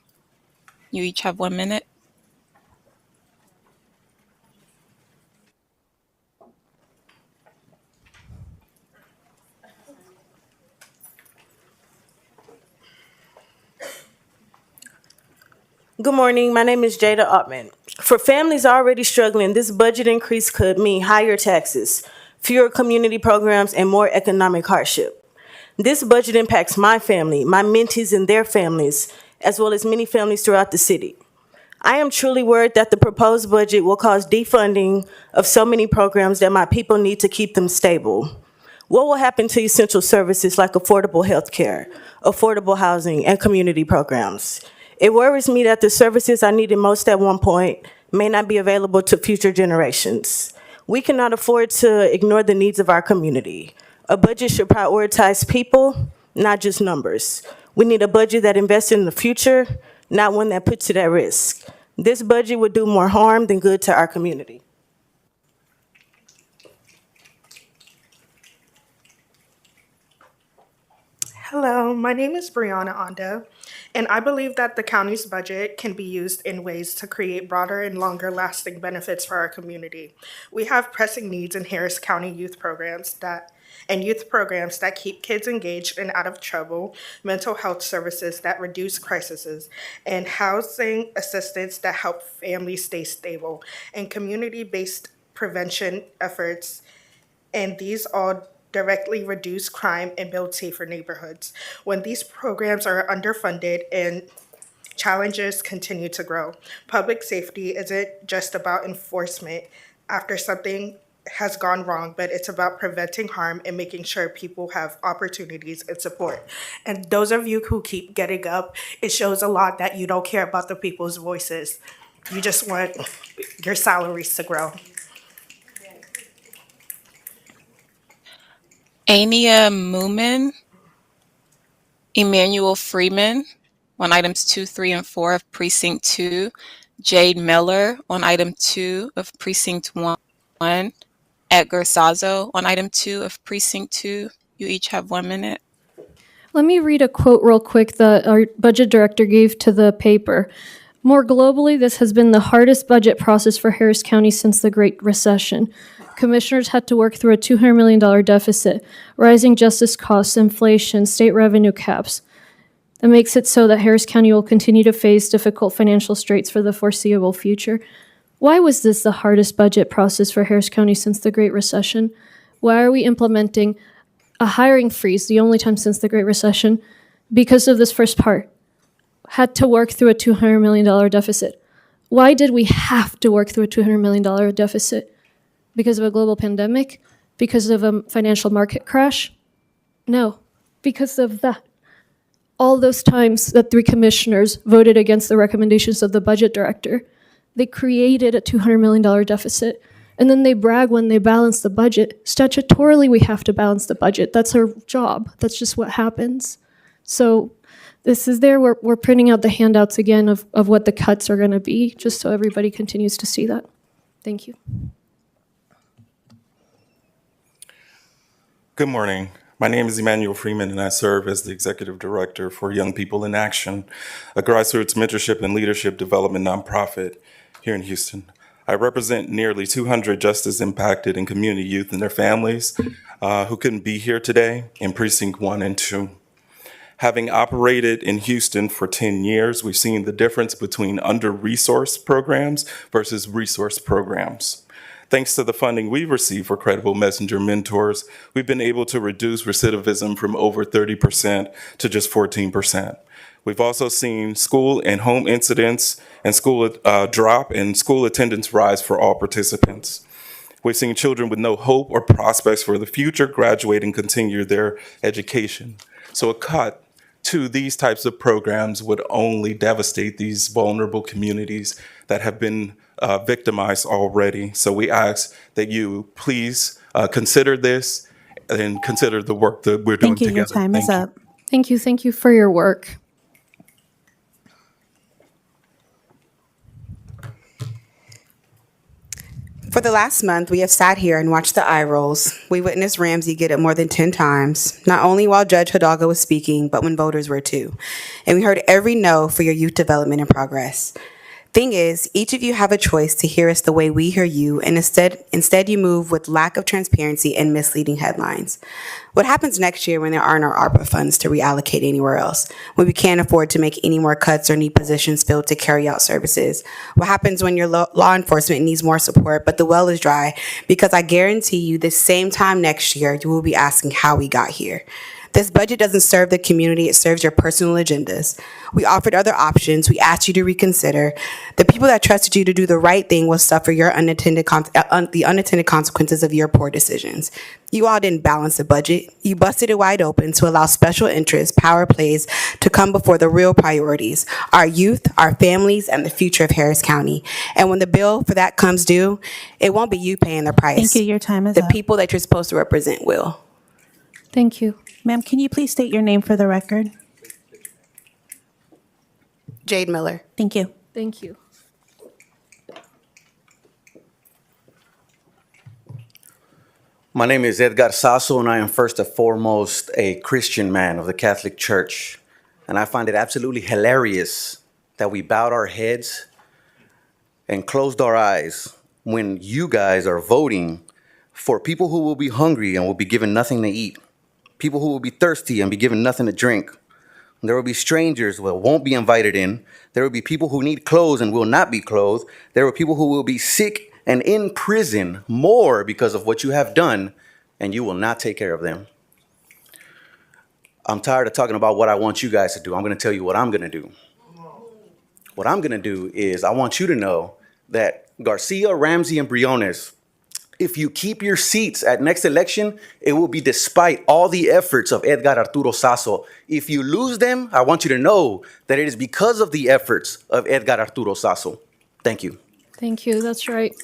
You each have 1 minute. Good morning. My name is Jada Ottman. For families already struggling, this budget increase could mean higher taxes, fewer community programs, and more economic hardship. This budget impacts my family, my mentees and their families, as well as many families throughout the city. I am truly worried that the proposed budget will cause defunding of so many programs that my people need to keep them stable. What will happen to essential services like affordable health care, affordable housing, and community programs? It worries me that the services I needed most at one point may not be available to future generations. We cannot afford to ignore the needs of our community. A budget should prioritize people, not just numbers. We need a budget that invests in the future, not one that puts it at risk. This budget would do more harm than good to our community. Hello, my name is Brianna Onda, and I believe that the county's budget can be used in ways to create broader and longer lasting benefits for our community. We have pressing needs in Harris County youth programs that keep kids engaged and out of trouble, mental health services that reduce crises, and housing assistance that help families stay stable, and community-based prevention efforts, and these all directly reduce crime and build safer neighborhoods. When these programs are underfunded and challenges continue to grow, public safety isn't just about enforcement after something has gone wrong, but it's about preventing harm and making sure people have opportunities and support. And those of you who keep getting up, it shows a lot that you don't care about the people's voices. You just want your salaries to grow. Ania Moomin, Emmanuel Freeman on items 2, 3, and 4 of Precinct 2, Jade Miller on item 2 of Precinct 1, Edgar Sazo on item 2 of Precinct 2. You each have 1 minute. Let me read a quote real quick that our budget director gave to the paper. More globally, this has been the hardest budget process for Harris County since the Great Recession. Commissioners had to work through a $200 million deficit, rising justice costs, inflation, state revenue caps. That makes it so that Harris County will continue to face difficult financial straits for the foreseeable future. Why was this the hardest budget process for Harris County since the Great Recession? Why are we implementing a hiring freeze, the only time since the Great Recession? Because of this first part. Had to work through a $200 million deficit. Why did we have to work through a $200 million deficit? Because of a global pandemic? Because of a financial market crash? No, because of that. All those times that 3 commissioners voted against the recommendations of the budget director, they created a $200 million deficit, and then they brag when they balance the budget. Statutorily, we have to balance the budget. That's our job. That's just what happens. So this is there. We're printing out the handouts again of what the cuts are going to be, just so everybody continues to see that. Thank you. Good morning. My name is Emmanuel Freeman, and I serve as the Executive Director for Young People in Action, a grassroots mentorship and leadership development nonprofit here in Houston. I represent nearly 200 justice-impacted and community youth and their families who couldn't be here today in Precinct 1 and 2. Having operated in Houston for 10 years, we've seen the difference between under-resourced programs versus resource programs. Thanks to the funding we've received for Credible Messenger Mentors, we've been able to reduce recidivism from over 30% to just 14%. We've also seen school and home incidents and school drop and school attendance rise for all participants. We've seen children with no hope or prospects for the future graduate and continue their education. So a cut to these types of programs would only devastate these vulnerable communities that have been victimized already. So we ask that you please consider this and consider the work that we're doing together. Your time is up. Thank you for your work. For the last month, we have sat here and watched the eye rolls. We witnessed Ramsey get it more than 10 times, not only while Judge Hidalgo was speaking, but when voters were too. And we heard every no for your youth development and progress. Thing is, each of you have a choice to hear us the way we hear you, and instead you move with lack of transparency and misleading headlines. What happens next year when there aren't our ARPA funds to reallocate anywhere else? When we can't afford to make any more cuts or need positions filled to carry out services? What happens when your law enforcement needs more support, but the well is dry? Because I guarantee you this same time next year, you will be asking how we got here. This budget doesn't serve the community, it serves your personal agendas. We offered other options. We asked you to reconsider. The people that trusted you to do the right thing will suffer the unintended consequences of your poor decisions. You all didn't balance the budget. You busted it wide open to allow special interests, power plays to come before the real priorities, our youth, our families, and the future of Harris County. And when the bill for that comes due, it won't be you paying the price. Thank you. Your time is The up. people that you're supposed to represent will. Thank you. Ma'am, can you please state your name for the record? Jade Miller. Thank you. Thank you. My name is Edgar Sasso, and I am first and foremost a Christian man of the Catholic Church. And I find it absolutely hilarious that we bowed our heads and closed our eyes when you guys are voting for people who will be hungry and will be given nothing to eat, people who will be thirsty and be given nothing to drink. There will be strangers who won't be invited in. There will be people who need clothes and will not be clothed. There will be people who will be sick and in prison more because of what you have done, and you will not take care of them. I'm tired of talking about what I want you guys to do. I'm going to tell you what I'm going to do. What I'm going to do is I want you to know that Garcia, Ramsey, and Briones, if you keep your seats at next election, it will be despite all the efforts of Edgar Arturo Sasso. If you lose them, I want you to know that it is because of the efforts of Edgar Arturo Sasso. Thank you. Thank you. That's right.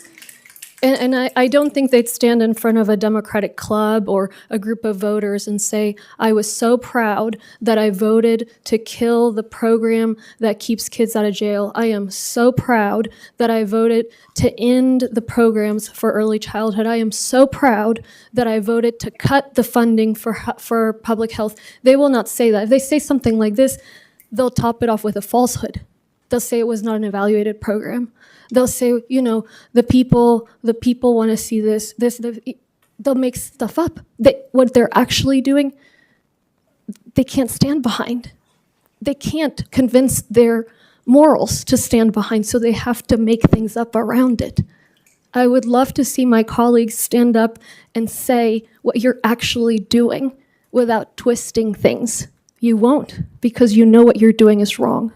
And I don't think they'd stand in front of a Democratic club or a group of voters and say, I was so proud that I voted to kill the program that keeps kids out of jail. I am so proud that I voted to end the programs for early childhood. I am so proud that I voted to cut the funding for public health. They will not say that. If they say something like this, they'll top it off with a falsehood. They'll say it was not an evaluated program. They'll say, you know, the people want to see this. They'll make stuff up. What they're actually doing, they can't stand behind. They can't convince their morals to stand behind, so they have to make things up around it. I would love to see my colleagues stand up and say what you're actually doing without twisting things. You won't, because you know what you're doing is wrong.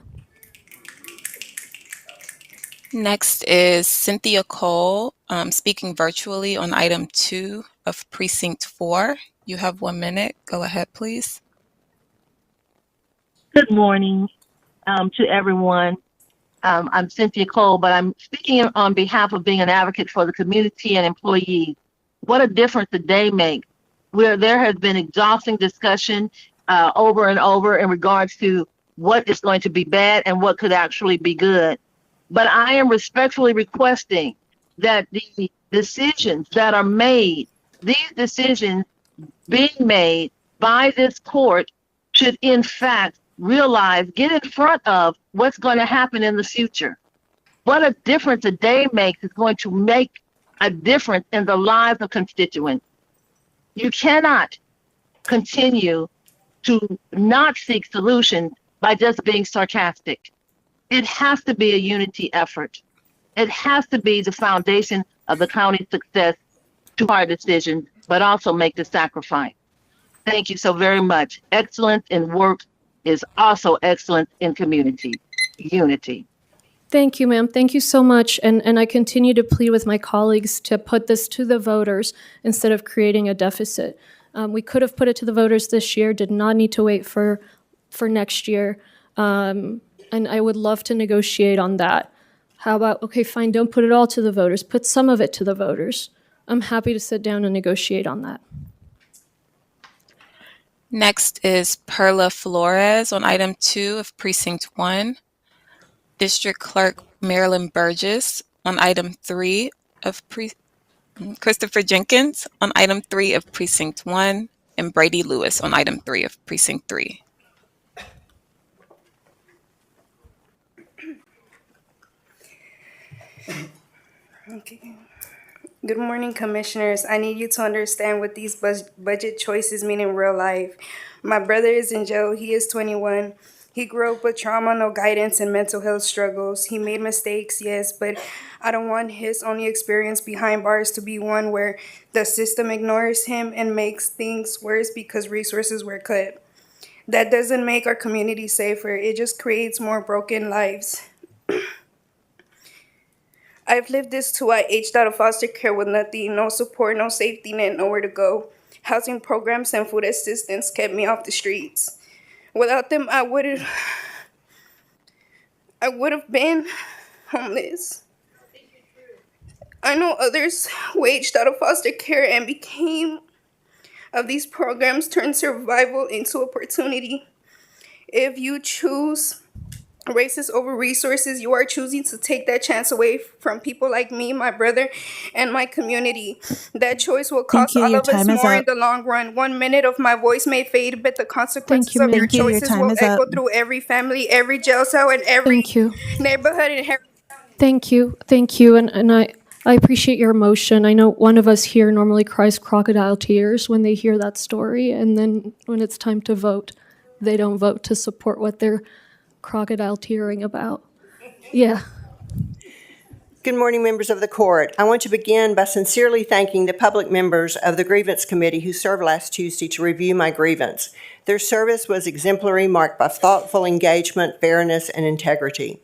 Next is Cynthia Cole, speaking virtually on item 2 of Precinct 4. You have 1 minute. Go ahead, please. Good morning to everyone. I'm Cynthia Cole, but I'm speaking on behalf of being an advocate for the community and employees. What a difference a day makes, where there has been exhausting discussion over and over in regards to what is going to be bad and what could actually be good. But I am respectfully requesting that the decisions that are made, these decisions being made by this court should in fact realize, get in front of what's going to happen in the future. What a difference a day makes is going to make a difference in the lives of constituents. You cannot continue to not seek solutions by just being sarcastic. It has to be a unity effort. It has to be the foundation of the county's success to our decisions, but also make the sacrifice. Thank you so very much. Excellence in work is also excellence in community unity. Thank you, ma'am. Thank you so much. And I continue to plead with my colleagues to put this to the voters instead of creating a deficit. We could have put it to the voters this year, did not need to wait for next year. And I would love to negotiate on that. How about, okay, fine, don't put it all to the voters, put some of it to the voters. I'm happy to sit down and negotiate on that. Next is Perla Flores on item 2 of Precinct 1. District Clerk Marilyn Burgess on item 3 of Christopher Jenkins on item 3 of Precinct 1, and Brady Lewis on item 3 of Precinct 3. Okay. Good morning, commissioners. I need you to understand what these budget choices mean in real life. My brother is in jail. He is 21. He grew up with trauma, no guidance, and mental health struggles. He made mistakes, yes, but I don't want his only experience behind bars to be one where the system ignores him and makes things worse because resources were cut. That doesn't make our community safer, it just creates more broken lives. I've lived this too. I aged out of foster care with nothing, no support, no safety net, nowhere to go. Housing programs and food assistance kept me off the streets. Without them, I would have been homeless. I know others who aged out of foster care and became of these programs turned survival into opportunity. If you choose races over resources, you are choosing to take that chance away from people like me, my brother, and my community. That choice will cost all Your of us time is more in up. the long run. 1 minute of my voice may fade, but the consequences of your Thank you. Your choices time will is echo up. through every family, every jail cell, and every Thank you. neighborhood in Thank you. Thank you. And I appreciate your emotion. I know one of us here normally cries crocodile tears when they hear that story. And then when it's time to vote, they don't vote to support what they're crocodile tearing about. Yeah. Good morning, members of the court. I want to begin by sincerely thanking the public members of the Grievance Committee who served last Tuesday to review my grievance. Their service was exemplary, marked by thoughtful engagement, fairness, and integrity.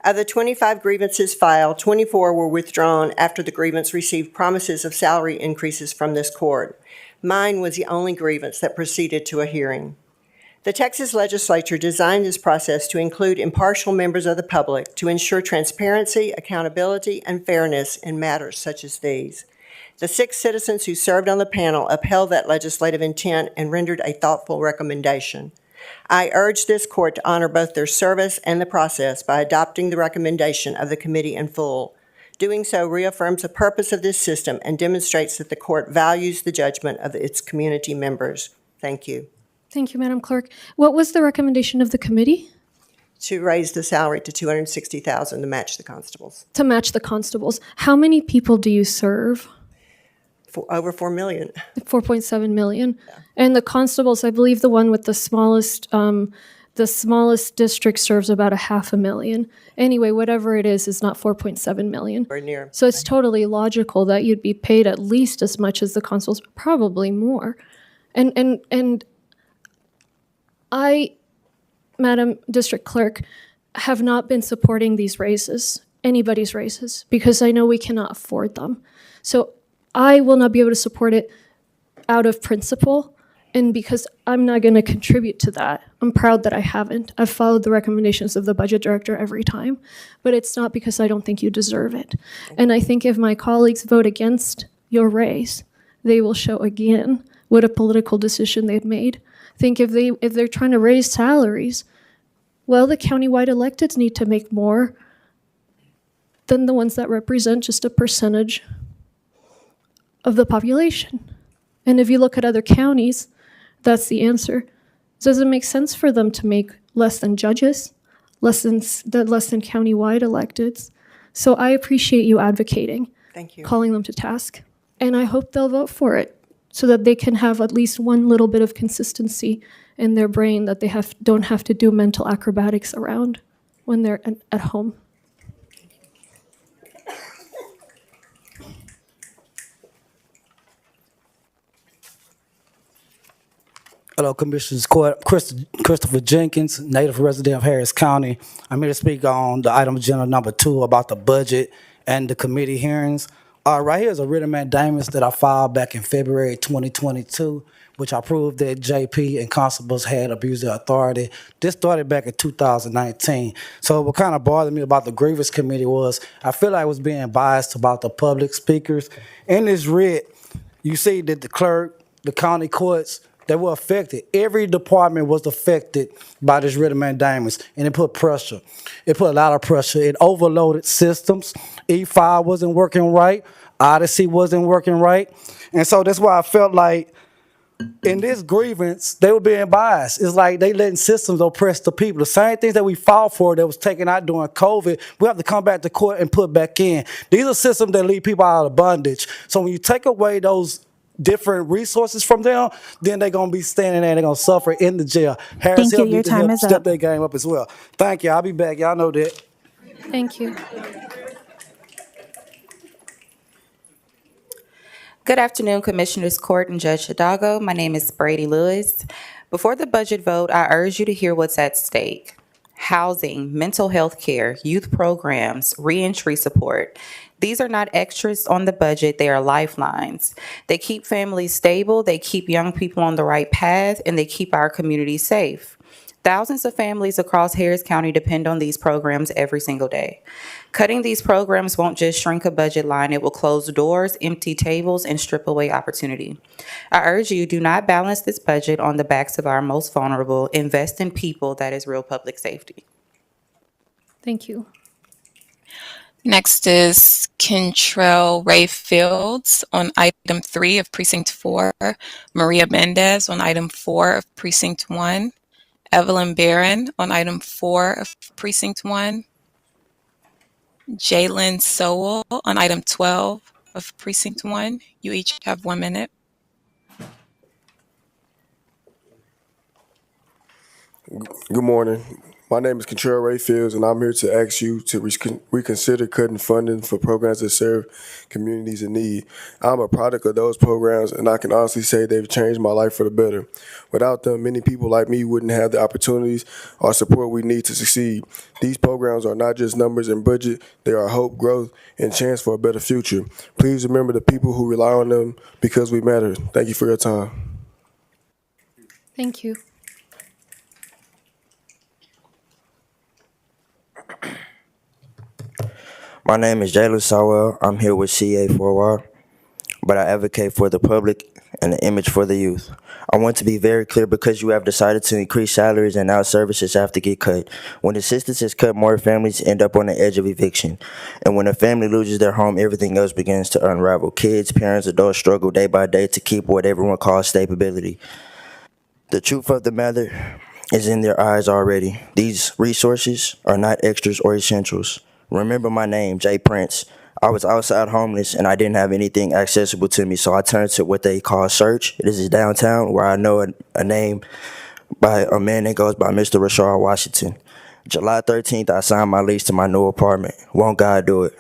Of the 25 grievances filed, 24 were withdrawn after the grievance received promises of salary increases from this court. Mine was the only grievance that proceeded to a hearing. The Texas legislature designed this process to include impartial members of the public to ensure transparency, accountability, and fairness in matters such as these. The 6 citizens who served on the panel upheld that legislative intent and rendered a thoughtful recommendation. I urge this court to honor both their service and the process by adopting the recommendation of the committee in full. Doing so reaffirms the purpose of this system and demonstrates that the court values the judgment of its community members. Thank you. Thank you, Madam Clerk. What was the recommendation of the committee? To raise the salary to $260,000 to match the constables. To match the constables. How many people do you serve? For over 4 million. 4.7 million. Yeah. And the constables, I believe the one with the smallest district serves about 500,000. Anyway, whatever it is not 4.7 million. Very near. So it's totally logical that you'd be paid at least as much as the constables, probably more. And I, Madam District Clerk, have not been supporting these raises, anybody's raises, because I know we cannot afford them. So I will not be able to support it out of principle, and because I'm not going to contribute to that. I'm proud that I haven't. I've followed the recommendations of the budget director every time, but it's not because I don't think you deserve it. And I think if my colleagues vote against your raise, they will show again what a political decision they've made. Think if they're trying to raise salaries, well, the countywide electeds need to make more than the ones that represent just a percentage of the population. And if you look at other counties, that's the answer. Does it make sense for them to make less than judges, less than countywide electeds? So I appreciate you advocating, Thank you. calling them to task, and I hope they'll vote for it so that they can have at least one little bit of consistency in their brain that they don't have to do mental acrobatics around when they're at home. Hello, Commissioners Court. Christopher Jenkins, native resident of Harris County. I'm here to speak on the item agenda number 2 about the budget and the committee hearings. Right here is a written mandamus that I filed back in February 2022, which I proved that JP and constables had abused their authority. This started back in 2019. So what kind of bothered me about the grievance committee was I feel like I was being biased about the public speakers. In this writ, you see that the clerk, the county courts, they were affected. Every department was affected by this writ of mandamus, and it put pressure. It put a lot of pressure. It overloaded systems. E-file wasn't working right. Odyssey wasn't working right. And so that's why I felt like in this grievance, they were being biased. It's like they letting systems oppress the people. The same things that we fought for that was taken out during COVID, we have to come back to court and put back in. These are systems that leave people out of bondage. So when you take away those different resources from them, then they're gonna be standing there and they're gonna suffer in the jail. Harris Thank you. Hill Your need to time help is step up. their game up as well. Thank you. I'll be back. Y'all know that. Thank you. Good afternoon, Commissioners Court and Judge Hidalgo. My name is Brady Lewis. Before the budget vote, I urge you to hear what's at stake. Housing, mental health care, youth programs, reentry support. These are not extras on the budget, they are lifelines. They keep families stable, they keep young people on the right path, and they keep our community safe. Thousands of families across Harris County depend on these programs every single day. Cutting these programs won't just shrink a budget line, it will close doors, empty tables, and strip away opportunity. I urge you, do not balance this budget on the backs of our most vulnerable. Invest in people. That is real public safety. Thank you. Next is Kentrell Ray Fields on item 3 of precinct 4, Maria Mendez on item 4 of precinct 1, Evelyn Barron on item 4 of precinct 1, Jalen Sowell on item 12 of precinct 1. You each have 1 minute. Good morning. My name is Kentrell Ray Fields, and I'm here to ask you to reconsider cutting funding for programs that serve communities in need. I'm a product of those programs, and I can honestly say they've changed my life for the better. Without them, many people like me wouldn't have the opportunities or support we need to succeed. These programs are not just numbers and budget, they are hope, growth, and chance for a better future. Please remember the people who rely on them because we matter. Thank you for your time. Thank you. My name is Jalen Sowell. I'm here with CA4Y, but I advocate for the public and the image for the youth. I want to be very clear because you have decided to increase salaries and now services have to get cut. When assistance is cut, more families end up on the edge of eviction. And when a family loses their home, everything else begins to unravel. Kids, parents, adults struggle day by day to keep what everyone calls stability. The truth of the matter is in their eyes already. These resources are not extras or essentials. Remember my name, Jay Prince. I was outside homeless and I didn't have anything accessible to me, so I turned to what they call search. This is downtown where I know a name by a man that goes by Mr. Rashard Washington. July 13th, I signed my lease to my new apartment. Won't God do it?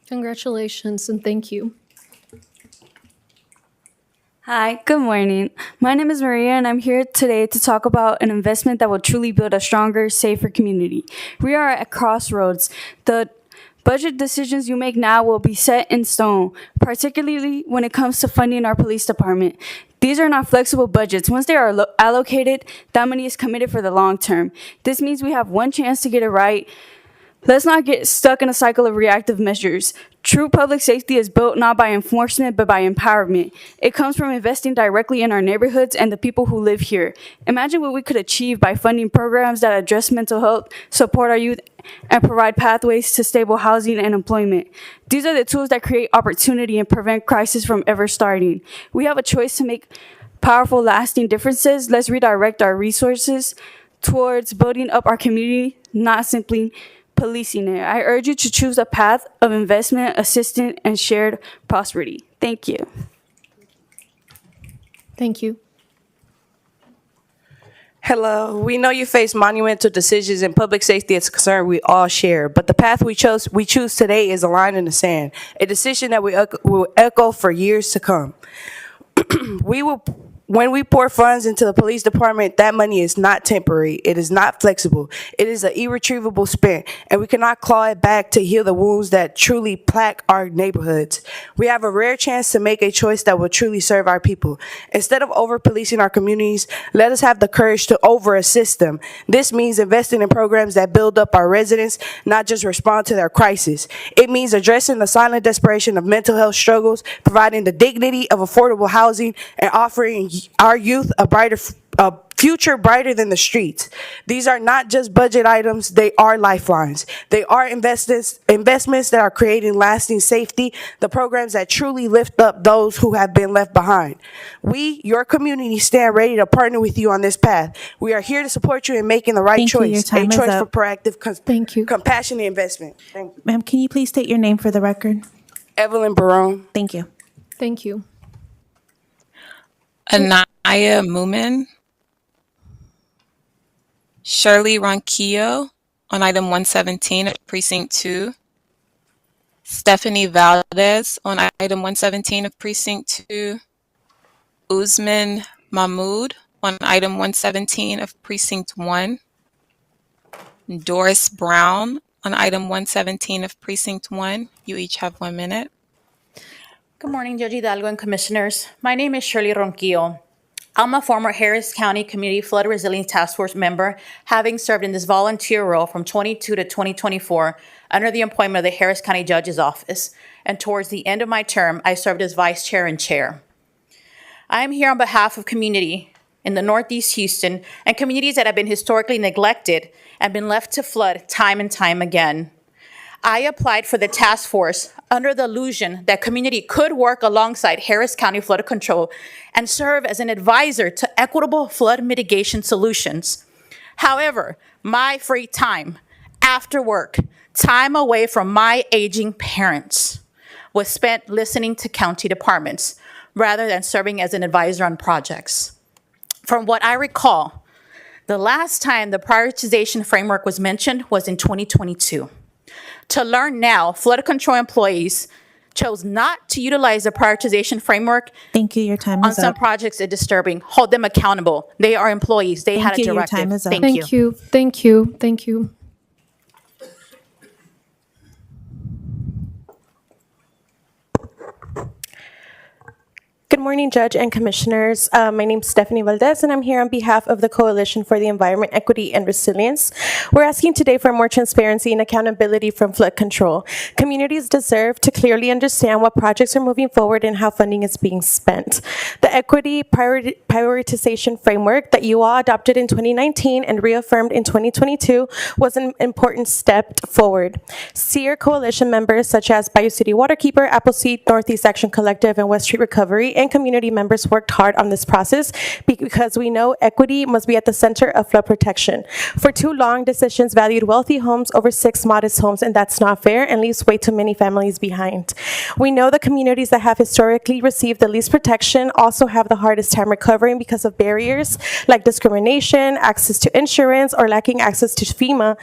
Congratulations and thank you. Hi, good morning. My name is Maria, and I'm here today to talk about an investment that will truly build a stronger, safer community. We are at crossroads. The budget decisions you make now will be set in stone, particularly when it comes to funding our police department. These are not flexible budgets. Once they are allocated, that money is committed for the long term. This means we have one chance to get it right. Let's not get stuck in a cycle of reactive measures. True public safety is built not by enforcement, but by empowerment. It comes from investing directly in our neighborhoods and the people who live here. Imagine what we could achieve by funding programs that address mental health, support our youth, and provide pathways to stable housing and employment. These are the tools that create opportunity and prevent crisis from ever starting. We have a choice to make powerful, lasting differences. Let's redirect our resources towards building up our community, not simply policing it. I urge you to choose a path of investment, assistance, and shared prosperity. Thank you. Thank you. Hello. We know you face monumental decisions and public safety is a concern we all share, but the path we choose today is a line in the sand, a decision that will echo for years to come. When we pour funds into the police department, that money is not temporary. It is not flexible. It is an irretrievable spend, and we cannot claw it back to heal the wounds that truly plague our neighborhoods. We have a rare chance to make a choice that will truly serve our people. Instead of over-policing our communities, let us have the courage to over-assist them. This means investing in programs that build up our residents, not just respond to their crisis. It means addressing the silent desperation of mental health struggles, providing the dignity of affordable housing, and offering our youth a future brighter than the streets. These are not just budget items, they are lifelines. They are investments that are creating lasting safety, the programs that truly lift up those who have been left behind. We, your community, stand ready to partner with you on this path. We are here to support you in making the right Thank you. Your choice, time a is choice up. for proactive, compassionate investment. Thank you. Ma'am, can you please state your name for the record? Evelyn Barone. Thank you. Thank you. Anaya Moomin, Shirley Ronquillo on item 117 of Precinct 2, Stephanie Valdez on item 117 of Precinct 2, Usman Mahmood on item 117 of Precinct 1, Doris Brown on item 117 of Precinct 1. You each have 1 minute. Good morning, Judge Hidalgo and Commissioners. My name is Shirley Ronquillo. I'm a former Harris County Community Flood Resilience Task Force member, having served in this volunteer role from 22 to 2024 under the appointment of the Harris County Judge's Office. And towards the end of my term, I served as Vice Chair and Chair. I am here on behalf of community in the Northeast Houston and communities that have been historically neglected and been left to flood time and time again. I applied for the task force under the illusion that community could work alongside Harris County Flood Control and serve as an advisor to equitable flood mitigation solutions. However, my free time, after work, time away from my aging parents, was spent listening to county departments rather than serving as an advisor on projects. From what I recall, the last time the prioritization framework was mentioned was in 2022. To learn now, flood control employees chose not to utilize the prioritization framework. Thank you. Your time On is some up. projects is disturbing. Hold them accountable. They are employees. They had a Thank you. Your directive. time is up. Thank you. Thank you. Thank you. Good morning, Judge and Commissioners. My name is Stephanie Valdez, and I'm here on behalf of the Coalition for the Environment, Equity, and Resilience. We're asking today for more transparency and accountability from flood control. Communities deserve to clearly understand what projects are moving forward and how funding is being spent. The equity prioritization framework that you all adopted in 2019 and reaffirmed in 2022 was an important step forward. SEER Coalition members such as Bayou City Waterkeeper, Appleseed, Northeast Action Collective, and West Street Recovery and community members worked hard on this process because we know equity must be at the center of flood protection. For too long, decisions valued wealthy homes over 6 modest homes, and that's not fair and leaves way too many families behind. We know the communities that have historically received the least protection also have the hardest time recovering because of barriers like discrimination, access to insurance, or lacking access to FEMA,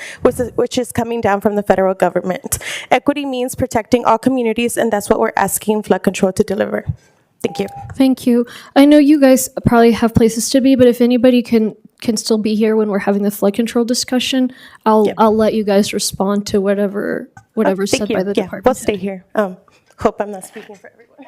which is coming down from the federal government. Equity means protecting all communities, and that's what we're asking flood control to deliver. Thank you. Thank you. I know you guys probably have places to be, but if anybody can still be here when we're having the flood control discussion, I'll let you guys respond to whatever's said by the department. We'll stay here. Hope I'm not speaking for everyone.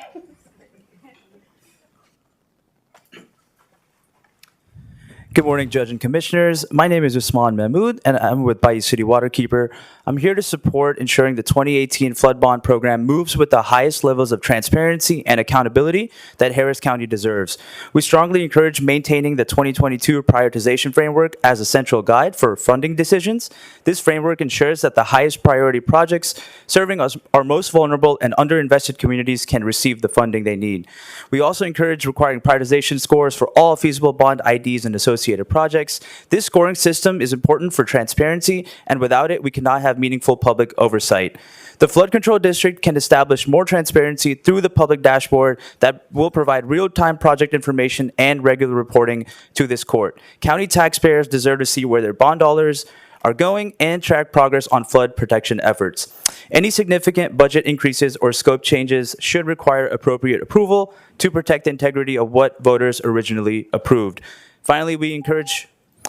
Good morning, Judge and Commissioners. My name is Usman Mahmood, and I'm with Bayou City Waterkeeper. I'm here to support ensuring the 2018 flood bond program moves with the highest levels of transparency and accountability that Harris County deserves. We strongly encourage maintaining the 2022 prioritization framework as a central guide for funding decisions. This framework ensures that the highest priority projects serving us our most vulnerable and underinvested communities can receive the funding they need. We also encourage requiring prioritization scores for all feasible bond IDs and associated projects. This scoring system is important for transparency, and without it, we cannot have meaningful public oversight. The Flood Control District can establish more transparency through the public dashboard that will provide real-time project information and regular reporting to this court. County taxpayers deserve to see where their bond dollars are going and track progress on flood protection efforts. Any significant budget increases or scope changes should require appropriate approval to protect the integrity of what voters originally approved. Finally, we encourage...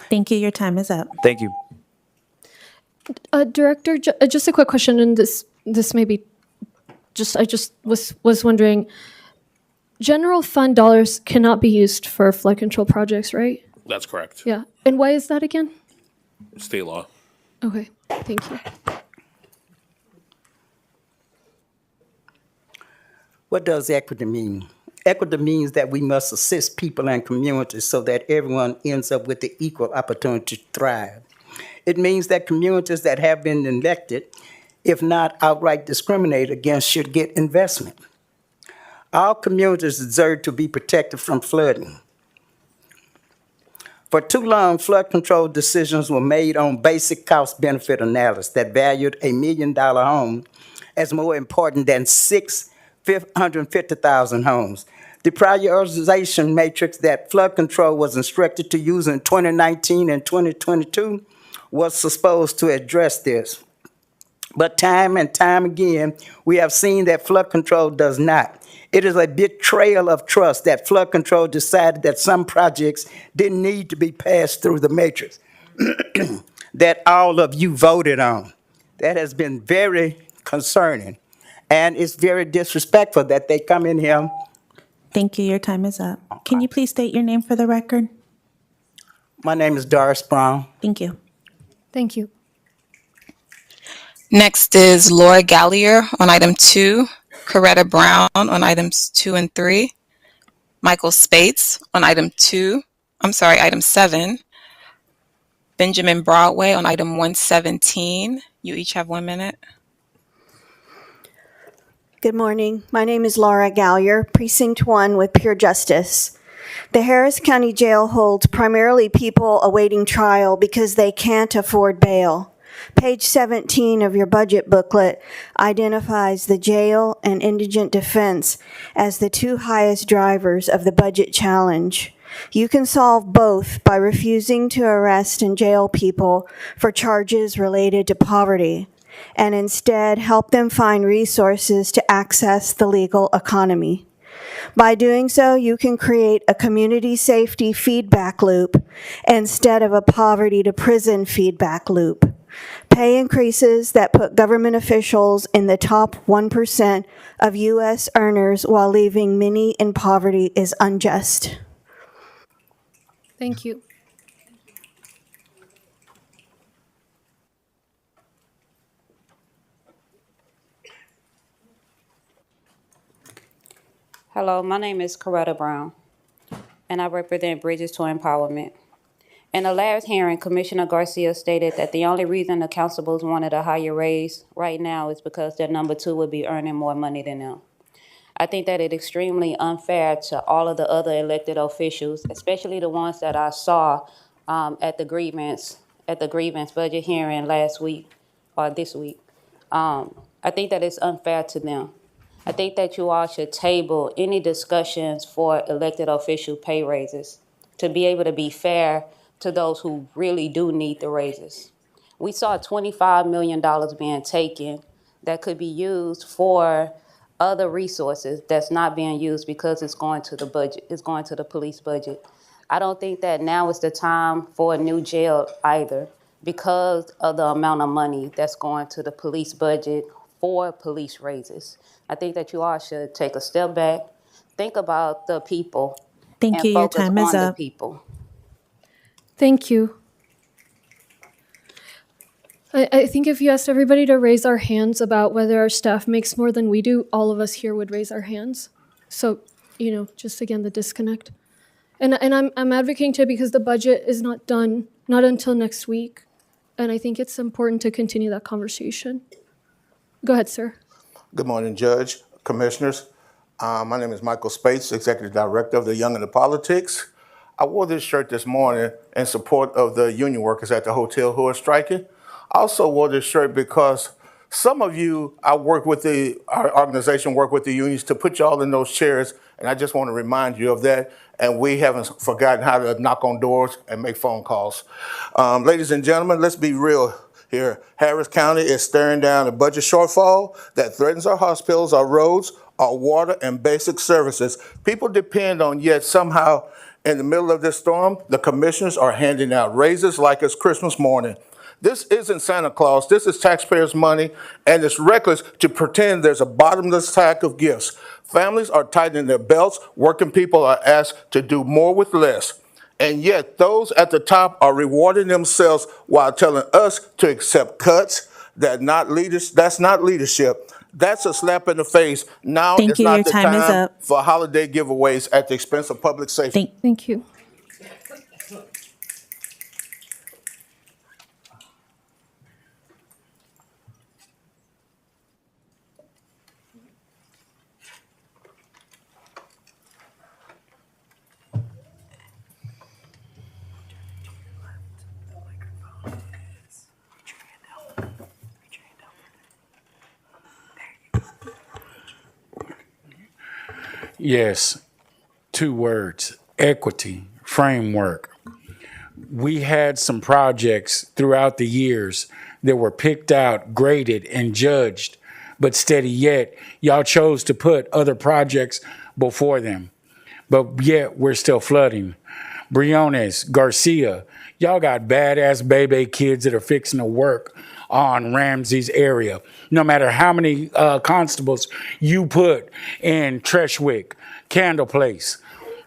Thank you. Your time is up. Thank you. Director, just a quick question, and this may be I just was wondering, general fund dollars cannot be used for flood control projects, right? That's correct. Yeah. And why is that again? State law. Okay. Thank you. What does equity mean? Equity means that we must assist people and communities so that everyone ends up with the equal opportunity to thrive. It means that communities that have been neglected, if not outright discriminated against, should get investment. All communities deserve to be protected from flooding. For too long, flood control decisions were made on basic cost-benefit analysis that valued a $1 million home as more important than 650,000 homes. The prioritization matrix that flood control was instructed to use in 2019 and 2022 was supposed to address this. But time and time again, we have seen that flood control does not. It is a betrayal of trust that flood control decided that some projects didn't need to be passed through the matrix that all of you voted on. That has been very concerning. And it's very disrespectful that they come in here. Thank you. Your time is up. Can you please state your name for the record? My name is Doris Brown. Thank you. Thank you. Next is Laura Gallier on item 2, Coretta Brown on items 2 and 3, Michael Spates on item 7, Benjamin Broadway on item 117. You each have 1 minute. Good morning. My name is Laura Gallier, Precinct 1 with Pure Justice. The Harris County Jail holds primarily people awaiting trial because they can't afford bail. Page 17 of your budget booklet identifies the jail and indigent defense as the two highest drivers of the budget challenge. You can solve both by refusing to arrest and jail people for charges related to poverty, and instead help them find resources to access the legal economy. By doing so, you can create a community safety feedback loop instead of a poverty to prison feedback loop. Pay increases that put government officials in the top 1% of U.S. earners while leaving many in poverty is unjust. Thank you. Hello, my name is Coretta Brown, and I represent Bridges to Empowerment. In the last hearing, Commissioner Garcia stated that the only reason the constables wanted a higher raise right now is because their number 2 would be earning more money than them. I think that it's extremely unfair to all of the other elected officials, especially the ones that I saw at the grievance budget hearing last week or this week. I think that it's unfair to them. I think that you all should table any discussions for elected official pay raises to be able to be fair to those who really do need the raises. We saw $25 million being taken that could be used for other resources that's not being used because it's going to the budget, it's going to the police budget. I don't think that now is the time for a new jail either because of the amount of money that's going to the police budget for police raises. I think that you all should take a step back, think about the people, Thank you. Your time is on the up. people. Thank you. I think if you asked everybody to raise our hands about whether our staff makes more than we do, all of us here would raise our hands. So, just again, the disconnect. And I'm advocating too because the budget is not done, not until next week. And I think it's important to continue that conversation. Go ahead, sir. Good morning, Judge, Commissioners. My name is Michael Spates, Executive Director of the Young into Politics. I wore this shirt this morning in support of the union workers at the hotel who are striking. I also wore this shirt because some of you, our organization work with the unions to put y'all in those chairs, and I just want to remind you of that. And we haven't forgotten how to knock on doors and make phone calls. Ladies and gentlemen, let's be real here. Harris County is staring down a budget shortfall that threatens our hospitals, our roads, our water, and basic services. People depend on, yet somehow in the middle of this storm, the commissioners are handing out raises like it's Christmas morning. This isn't Santa Claus, this is taxpayers' money, and it's reckless to pretend there's a bottomless stack of gifts. Families are tightening their belts, working people are asked to do more with less. And yet those at the top are rewarding themselves while telling us to accept cuts. That's not leadership. That's a slap in the face. Now Thank is you. not Your the time is time up. for holiday giveaways at the expense of public safety. Thank you. Yes. 2 words: equity framework. We had some projects throughout the years that were picked out, graded, and judged, but steady yet, y'all chose to put other projects before them. But yet, we're still flooding. Briones, Garcia, y'all got badass baby kids that are fixing to work on Ramsey's area. No matter how many constables you put in Treshwick, Candle Place,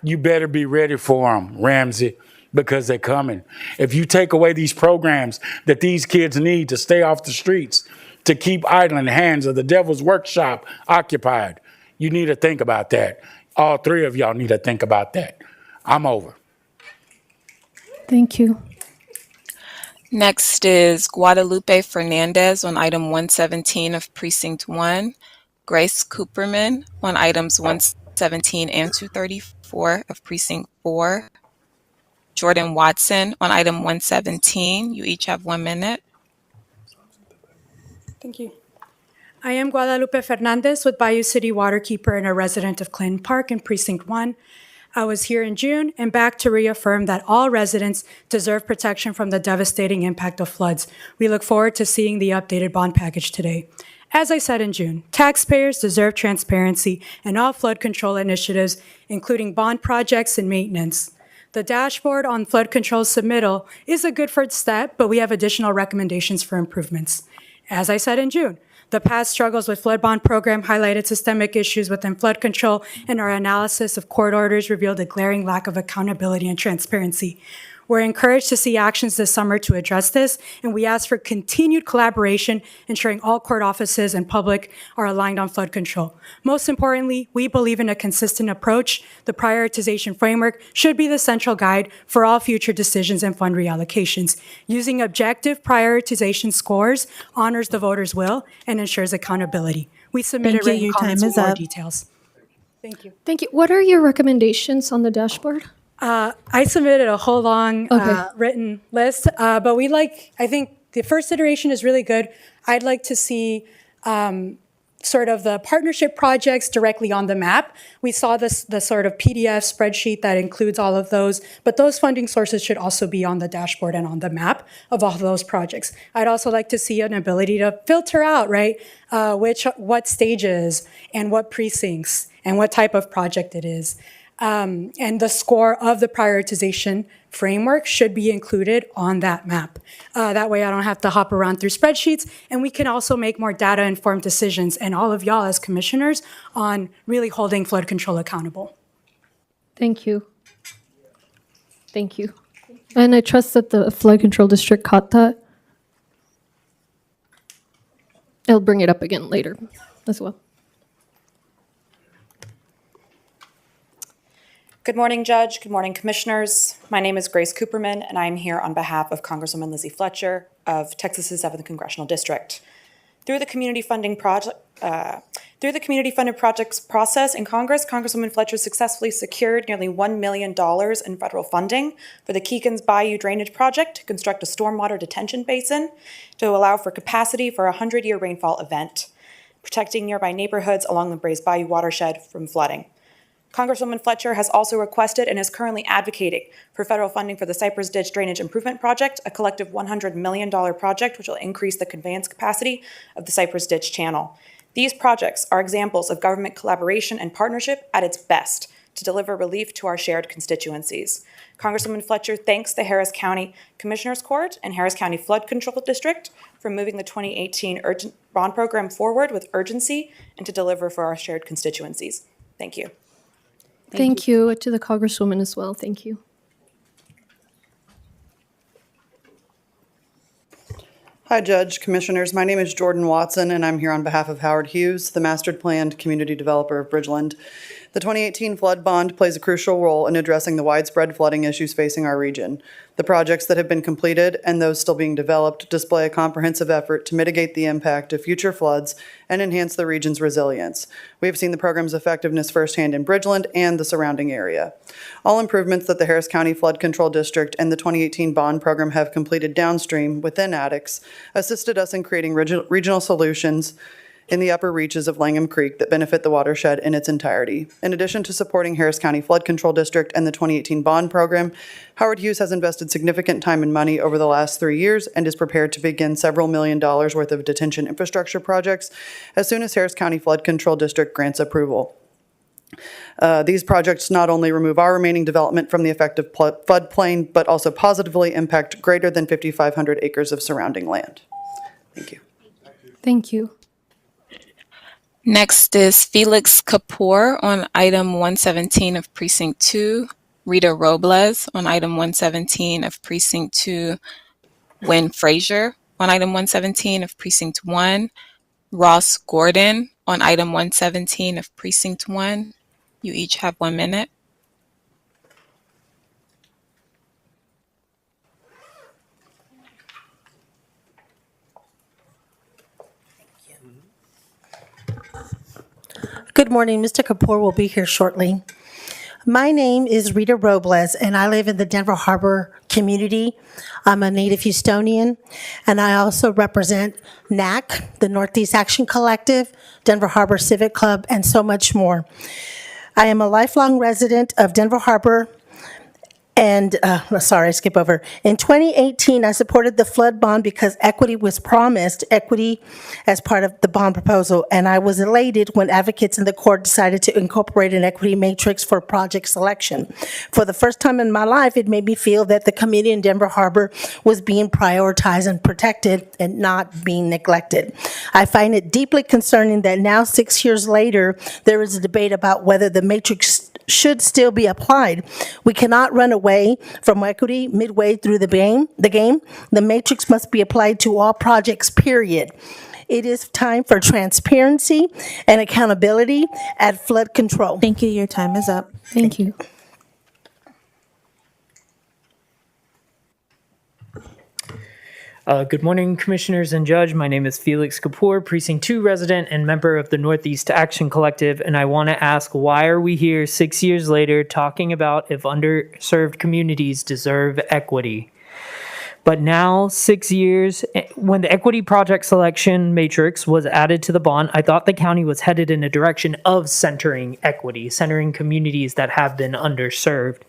you better be ready for them, Ramsey, because they're coming. If you take away these programs that these kids need to stay off the streets, to keep idling hands of the devil's workshop occupied, you need to think about that. All 3 of y'all need to think about that. I'm over. Thank you. Next is Guadalupe Fernandez on item 117 of Precinct 1, Grace Cooperman on items 117 and 234 of Precinct 4, Jordan Watson on item 117. You each have 1 minute. Thank you. I am Guadalupe Fernandez with Bayou City Waterkeeper and a resident of Clinton Park in Precinct 1. I was here in June and back to reaffirm that all residents deserve protection from the devastating impact of floods. We look forward to seeing the updated bond package today. As I said in June, taxpayers deserve transparency in all flood control initiatives, including bond projects and maintenance. The dashboard on flood control submittal is a good first step, but we have additional recommendations for improvements. As I said in June, the past struggles with flood bond program highlighted systemic issues within flood control, and our analysis of court orders revealed a glaring lack of accountability and transparency. We're encouraged to see actions this summer to address this, and we ask for continued collaboration, ensuring all court offices and public are aligned on flood control. Most importantly, we believe in a consistent approach. The prioritization framework should be the central guide for all future decisions and fund reallocations. Using objective prioritization scores honors the voters' will and ensures accountability. We submitted Thank you. written Your comments time with is more up. details. Thank you. Thank you. What are your recommendations on the dashboard? I submitted a whole long Okay. written list, but I think the first iteration is really good. I'd like to see sort of the partnership projects directly on the map. We saw the sort of PDF spreadsheet that includes all of those, but those funding sources should also be on the dashboard and on the map of all of those projects. I'd also like to see an ability to filter out, right, what stages and what precincts and what type of project it is. And the score of the prioritization framework should be included on that map. That way I don't have to hop around through spreadsheets, and we can also make more data-informed decisions, and all of y'all as commissioners, on really holding flood control accountable. Thank you. Thank you. And I trust that the flood control district caught that. I'll bring it up again later as well. Good morning, Judge. Good morning, Commissioners. My name is Grace Cooperman, and I am here on behalf of Congresswoman Lizzie Fletcher of Texas's 7th Congressional District. Through the community funded projects process in Congress, Congresswoman Fletcher successfully secured nearly $1 million in federal funding for the Keekins Bayou Drainage Project to construct a stormwater detention basin to allow for capacity for a 100-year rainfall event, protecting nearby neighborhoods along the Brays Bayou watershed from flooding. Congresswoman Fletcher has also requested and is currently advocating for federal funding for the Cypress Ditch Drainage Improvement Project, a collective $100 million project which will increase the conveyance capacity of the Cypress Ditch Channel. These projects are examples of government collaboration and partnership at its best to deliver relief to our shared constituencies. Congresswoman Fletcher thanks the Harris County Commissioners Court and Harris County Flood Control District for moving the 2018 urgent bond program forward with urgency and to deliver for our shared constituencies. Thank you. Thank you to the Congresswoman as well. Thank you. Hi, Judge, Commissioners. My name is Jordan Watson, and I'm here on behalf of Howard Hughes, the master planned community developer of Bridgeland. The 2018 flood bond plays a crucial role in addressing the widespread flooding issues facing our region. The projects that have been completed and those still being developed display a comprehensive effort to mitigate the impact of future floods and enhance the region's resilience. We have seen the program's effectiveness firsthand in Bridgeland and the surrounding area. All improvements that the Harris County Flood Control District and the 2018 bond program have completed downstream within Addicks assisted us in creating regional solutions in the upper reaches of Langham Creek that benefit the watershed in its entirety. In addition to supporting Harris County Flood Control District and the 2018 bond program, Howard Hughes has invested significant time and money over the last 3 years and is prepared to begin several $1 million worth of detention infrastructure projects as soon as Harris County Flood Control District grants approval. These projects not only remove our remaining development from the effective floodplain, but also positively impact greater than 5,500 acres of surrounding land. Thank you. Thank you. Next is Felix Kapoor on item 117 of Precinct 2, Rita Robles on item 117 of Precinct 2, Wynn Frazier on item 117 of Precinct 1, Ross Gordon on item 117 of Precinct 1. You each have 1 minute. Good morning. Mr. Kapoor will be here shortly. My name is Rita Robles, and I live in the Denver Harbor community. I'm a native Houstonian, and I also represent NAC, the Northeast Action Collective, Denver Harbor Civic Club, and so much more. I am a lifelong resident of Denver Harbor. And, sorry, I skip over. In 2018, I supported the flood bond because equity was promised, equity as part of the bond proposal. And I was elated when advocates in the court decided to incorporate an equity matrix for project selection. For the first time in my life, it made me feel that the community in Denver Harbor was being prioritized and protected and not being neglected. I find it deeply concerning that now, 6 years later, there is a debate about whether the matrix should still be applied. We cannot run away from equity midway through the game. The matrix must be applied to all projects, period. It is time for transparency and accountability at flood control. Thank you. Your time is up. Thank you. Good morning, Commissioners and Judge. My name is Felix Kapoor, Precinct 2 resident and member of the Northeast Action Collective, and I want to ask, why are we here 6 years later talking about if underserved communities deserve equity? But now, 6 years, when the equity project selection matrix was added to the bond, I thought the county was headed in a direction of centering equity, centering communities that have been underserved.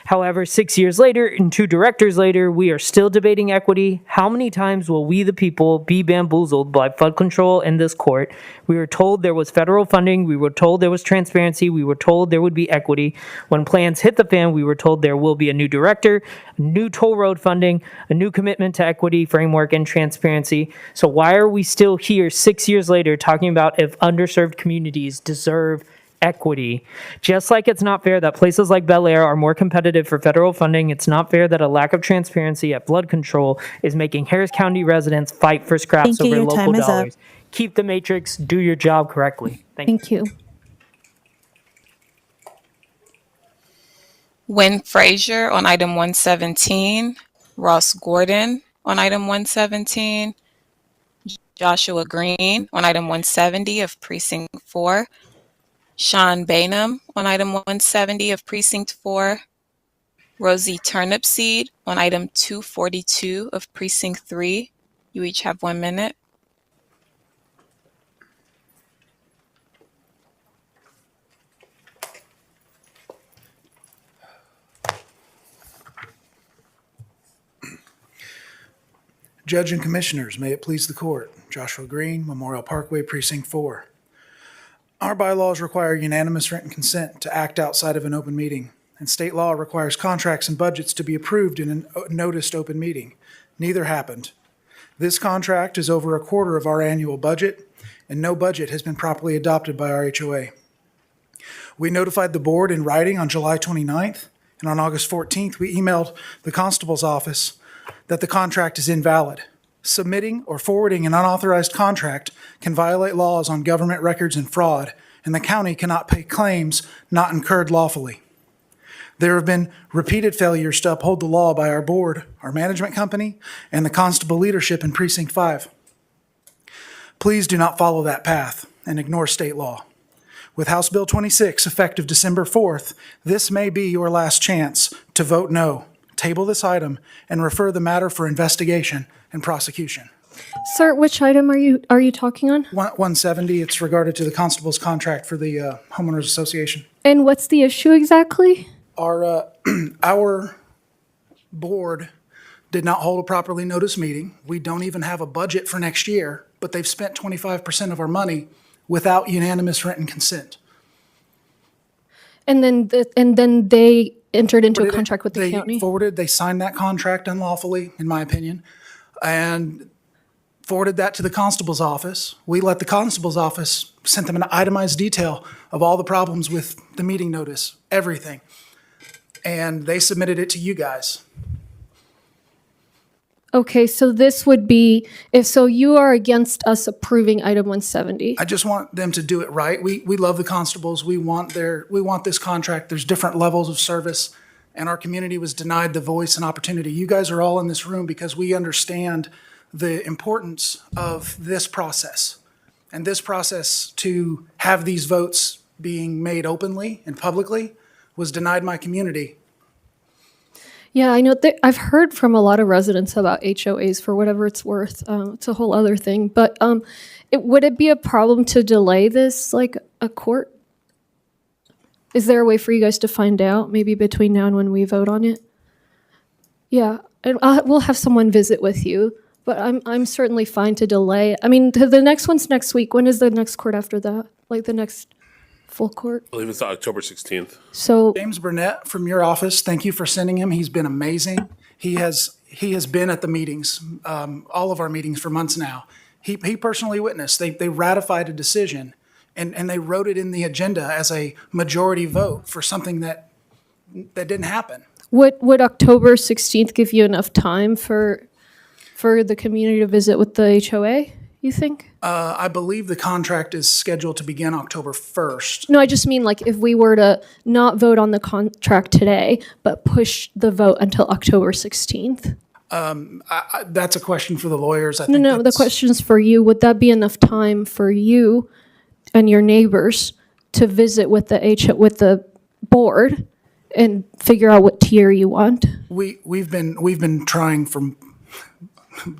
However, 6 years later and 2 directors later, we are still debating equity. How many times will we, the people, be bamboozled by flood control in this court? We were told there was federal funding. We were told there was transparency. We were told there would be equity. When plans hit the fan, we were told there will be a new director, new toll road funding, a new commitment to equity, framework, and transparency. So why are we still here 6 years later talking about if underserved communities deserve equity? Just like it's not fair that places like Bel Air are more competitive for federal funding, it's not fair that a lack of transparency at flood control is making Harris County residents fight for scraps Thank you. over Your local time is up. dollars. Keep the matrix, do your job correctly. Thank you. Wynn Frazier on item 117, Ross Gordon on item 117, Joshua Green on item 170 of Precinct 4, Sean Bainham on item 170 of Precinct 4, Rosie Turnipseed on item 242 of Precinct 3. You each have 1 minute. Judge and Commissioners, may it please the Court. Joshua Green, Memorial Parkway, Precinct 4. Our bylaws require unanimous written consent to act outside of an open meeting, and state law requires contracts and budgets to be approved in a noticed open meeting. Neither happened. This contract is over a quarter of our annual budget, and no budget has been properly adopted by our HOA. We notified the board in writing on July 29th, and on August 14th, we emailed the constable's office that the contract is invalid. Submitting or forwarding an unauthorized contract can violate laws on government records and fraud, and the county cannot pay claims not incurred lawfully. There have been repeated failures to uphold the law by our board, our management company, and the constable leadership in Precinct 5. Please do not follow that path and ignore state law. With House Bill 26 effective December 4th, this may be your last chance to vote no, table this item, and refer the matter for investigation and prosecution. Sir, which item are you talking on? 170, it's regarded to the constable's contract for the homeowners association. And what's the issue exactly? Our board did not hold a properly noticed meeting. We don't even have a budget for next year, but they've spent 25% of our money without unanimous written consent. And then they entered into a contract with the They county? they signed that contract unlawfully, in my opinion, and forwarded that to the constable's office. We let the constable's office, sent them an itemized detail of all the problems with the meeting notice, everything. And they submitted it to you guys. Okay, so this would be, if so you are against us approving item 170. I just want them to do it right. We love the constables. We want this contract. There's different levels of service, and our community was denied the voice and opportunity. You guys are all in this room because we understand the importance of this process. And this process to have these votes being made openly and publicly was denied my community. Yeah, I know. I've heard from a lot of residents about HOAs for whatever it's worth. It's a whole other thing. But would it be a problem to delay this like a court? Is there a way for you guys to find out maybe between now and when we vote on it? Yeah, and we'll have someone visit with you. But I'm certainly fine to delay. I mean, the next one's next week. When is the next court after that? Like the next full court? I believe it's October 16th. So James Burnett from your office, thank you for sending him. He's been amazing. He has been at the meetings, all of our meetings for months now. He personally witnessed. They ratified a decision, and they wrote it in the agenda as a majority vote for something that didn't happen. would October 16th give you enough time for the community to visit with the HOA, you think? I believe the contract is scheduled to begin October 1st. No, I just mean like if we were to not vote on the contract today, but push the vote until October 16th. That's a question for the lawyers. I No, think no, the that's- question is for you. Would that be enough time for you and your neighbors to visit with the board and figure out what tier you want? We've been trying for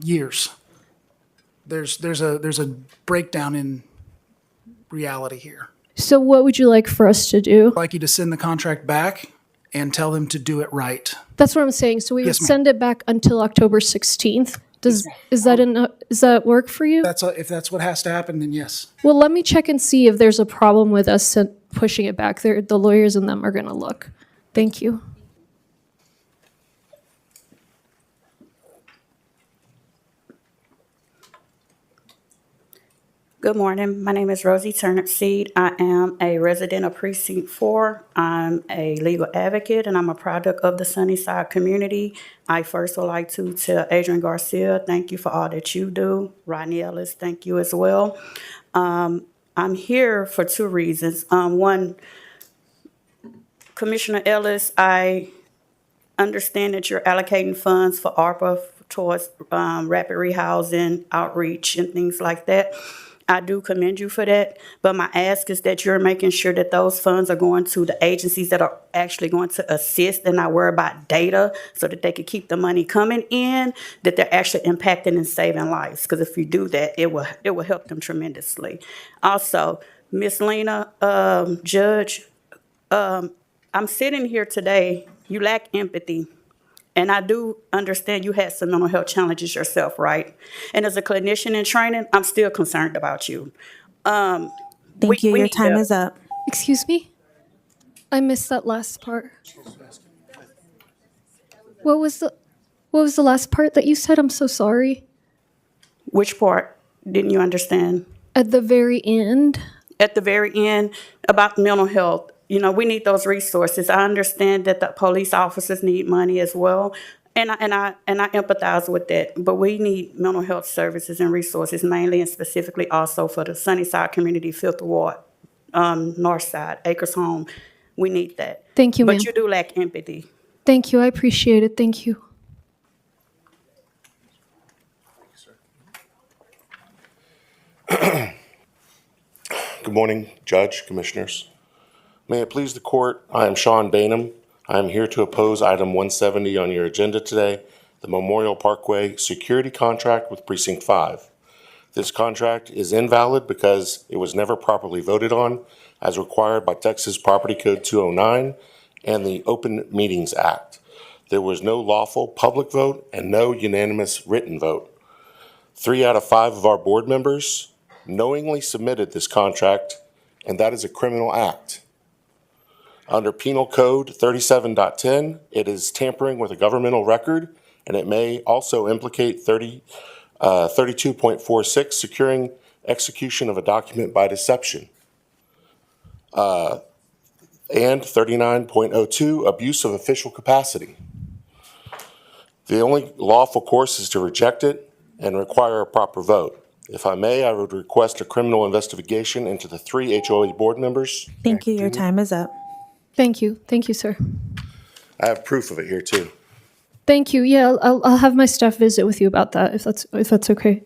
years. There's a breakdown in reality here. So what would you like for us to do? I'd like you to send the contract back and tell them to do it right. That's what I'm saying. So we would Yes, ma'am. send it back until October 16th. Is that enough? Does that work for you? If that's what has to happen, then yes. Well, let me check and see if there's a problem with us pushing it back. The lawyers and them are going to look. Thank you. Good morning. My name is Rosie Turnipseed. I am a resident of Precinct 4. I'm a legal advocate, and I'm a product of the Sunnyside community. I first would like to tell Adrian Garcia, thank you for all that you do. Rodney Ellis, thank you as well. I'm here for two reasons. One, Commissioner Ellis, I understand that you're allocating funds for ARPA towards rapid rehousing, outreach, and things like that. I do commend you for that, but my ask is that you're making sure that those funds are going to the agencies that are actually going to assist and not worry about data so that they can keep the money coming in, that they're actually impacting and saving lives. Because if you do that, it will help them tremendously. Also, Miss Lena, Judge, I'm sitting here today, you lack empathy. And I do understand you had some mental health challenges yourself, right? And as a clinician in training, I'm still concerned about you. Thank you. Your time is up. Excuse me? I missed that last part. What was the last part that you said? I'm so sorry. Which part didn't you understand? At the very end. At the very end, about mental health. You know, we need those resources. I understand that the police officers need money as well, and I empathize with that. But we need mental health services and resources mainly and specifically also for the Sunnyside community, 5th Ward, North Side, Acres Home. We need that. Thank you, ma'am. But you do lack empathy. Thank you. I appreciate it. Thank you. Good morning, Judge, Commissioners. May it please the Court, I am Sean Bainham. I am here to oppose item 170 on your agenda today, the Memorial Parkway security contract with Precinct 5. This contract is invalid because it was never properly voted on as required by Texas Property Code 209 and the Open Meetings Act. There was no lawful public vote and no unanimous written vote. 3 out of 5 of our board members knowingly submitted this contract, and that is a criminal act. Under Penal Code 37.10, it is tampering with a governmental record, and it may also implicate 32.46, securing execution of a document by deception. And 39.02, abuse of official capacity. The only lawful course is to reject it and require a proper vote. If I may, I would request a criminal investigation into the 3 HOA board members. Thank you. Your time is up. Thank you. Thank you, sir. I have proof of it here too. Thank you. Yeah, I'll have my staff visit with you about that if that's okay.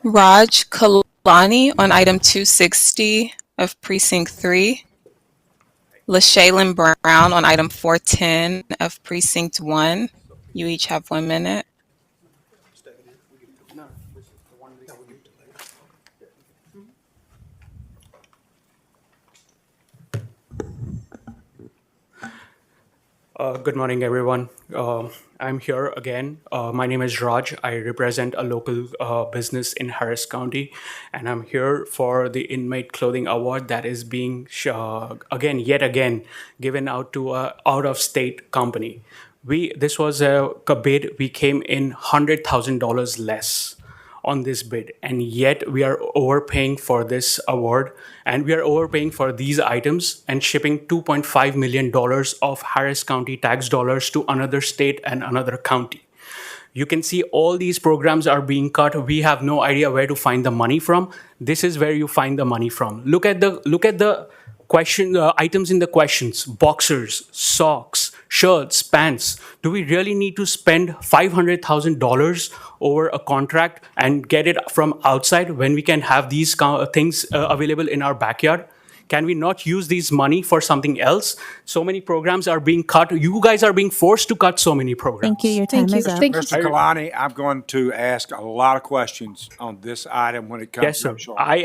Raj Kalani on item 260 of Precinct 3. LaShaylin Brown on item 410 of Precinct 1. You each have 1 minute. Good morning, everyone. I'm here again. My name is Raj. I represent a local business in Harris County, and I'm here for the Inmate Clothing Award that is being yet again given out to a out-of-state company. This was a bid. We came in $100,000 less on this bid, and yet we are overpaying for this award, and we are overpaying for these items and shipping $2.5 million of Harris County tax dollars to another state and another county. You can see all these programs are being cut. We have no idea where to find the money from. This is where you find the money from. Look at the question items in the questions: boxers, socks, shirts, pants. Do we really need to spend $500,000 over a contract and get it from outside when we can have these things available in our backyard? Can we not use these money for something else? So many programs are being cut. You guys are being forced to cut so many programs. Thank you. Your time is up. Mr. Kalani, I'm going to ask a lot of questions on this item when it comes Yes, sir. up shortly.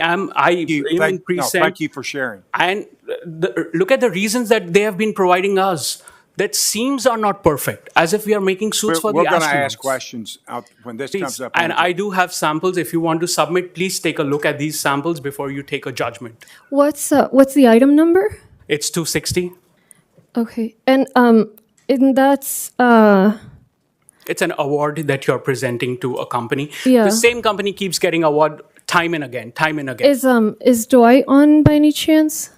Thank Thank you for sharing. And look at the reasons that they have been providing us. That seams are not perfect, as if we are making suits for the astronauts. We're going to ask questions when this comes up. And I do have samples. If you want to submit, please take a look at these samples before you take a judgment. What's the item number? It's 260. Okay, and that's It's an award that you're presenting to a company. Yeah. The same company keeps getting award time and again. Is Dwight on by any chance?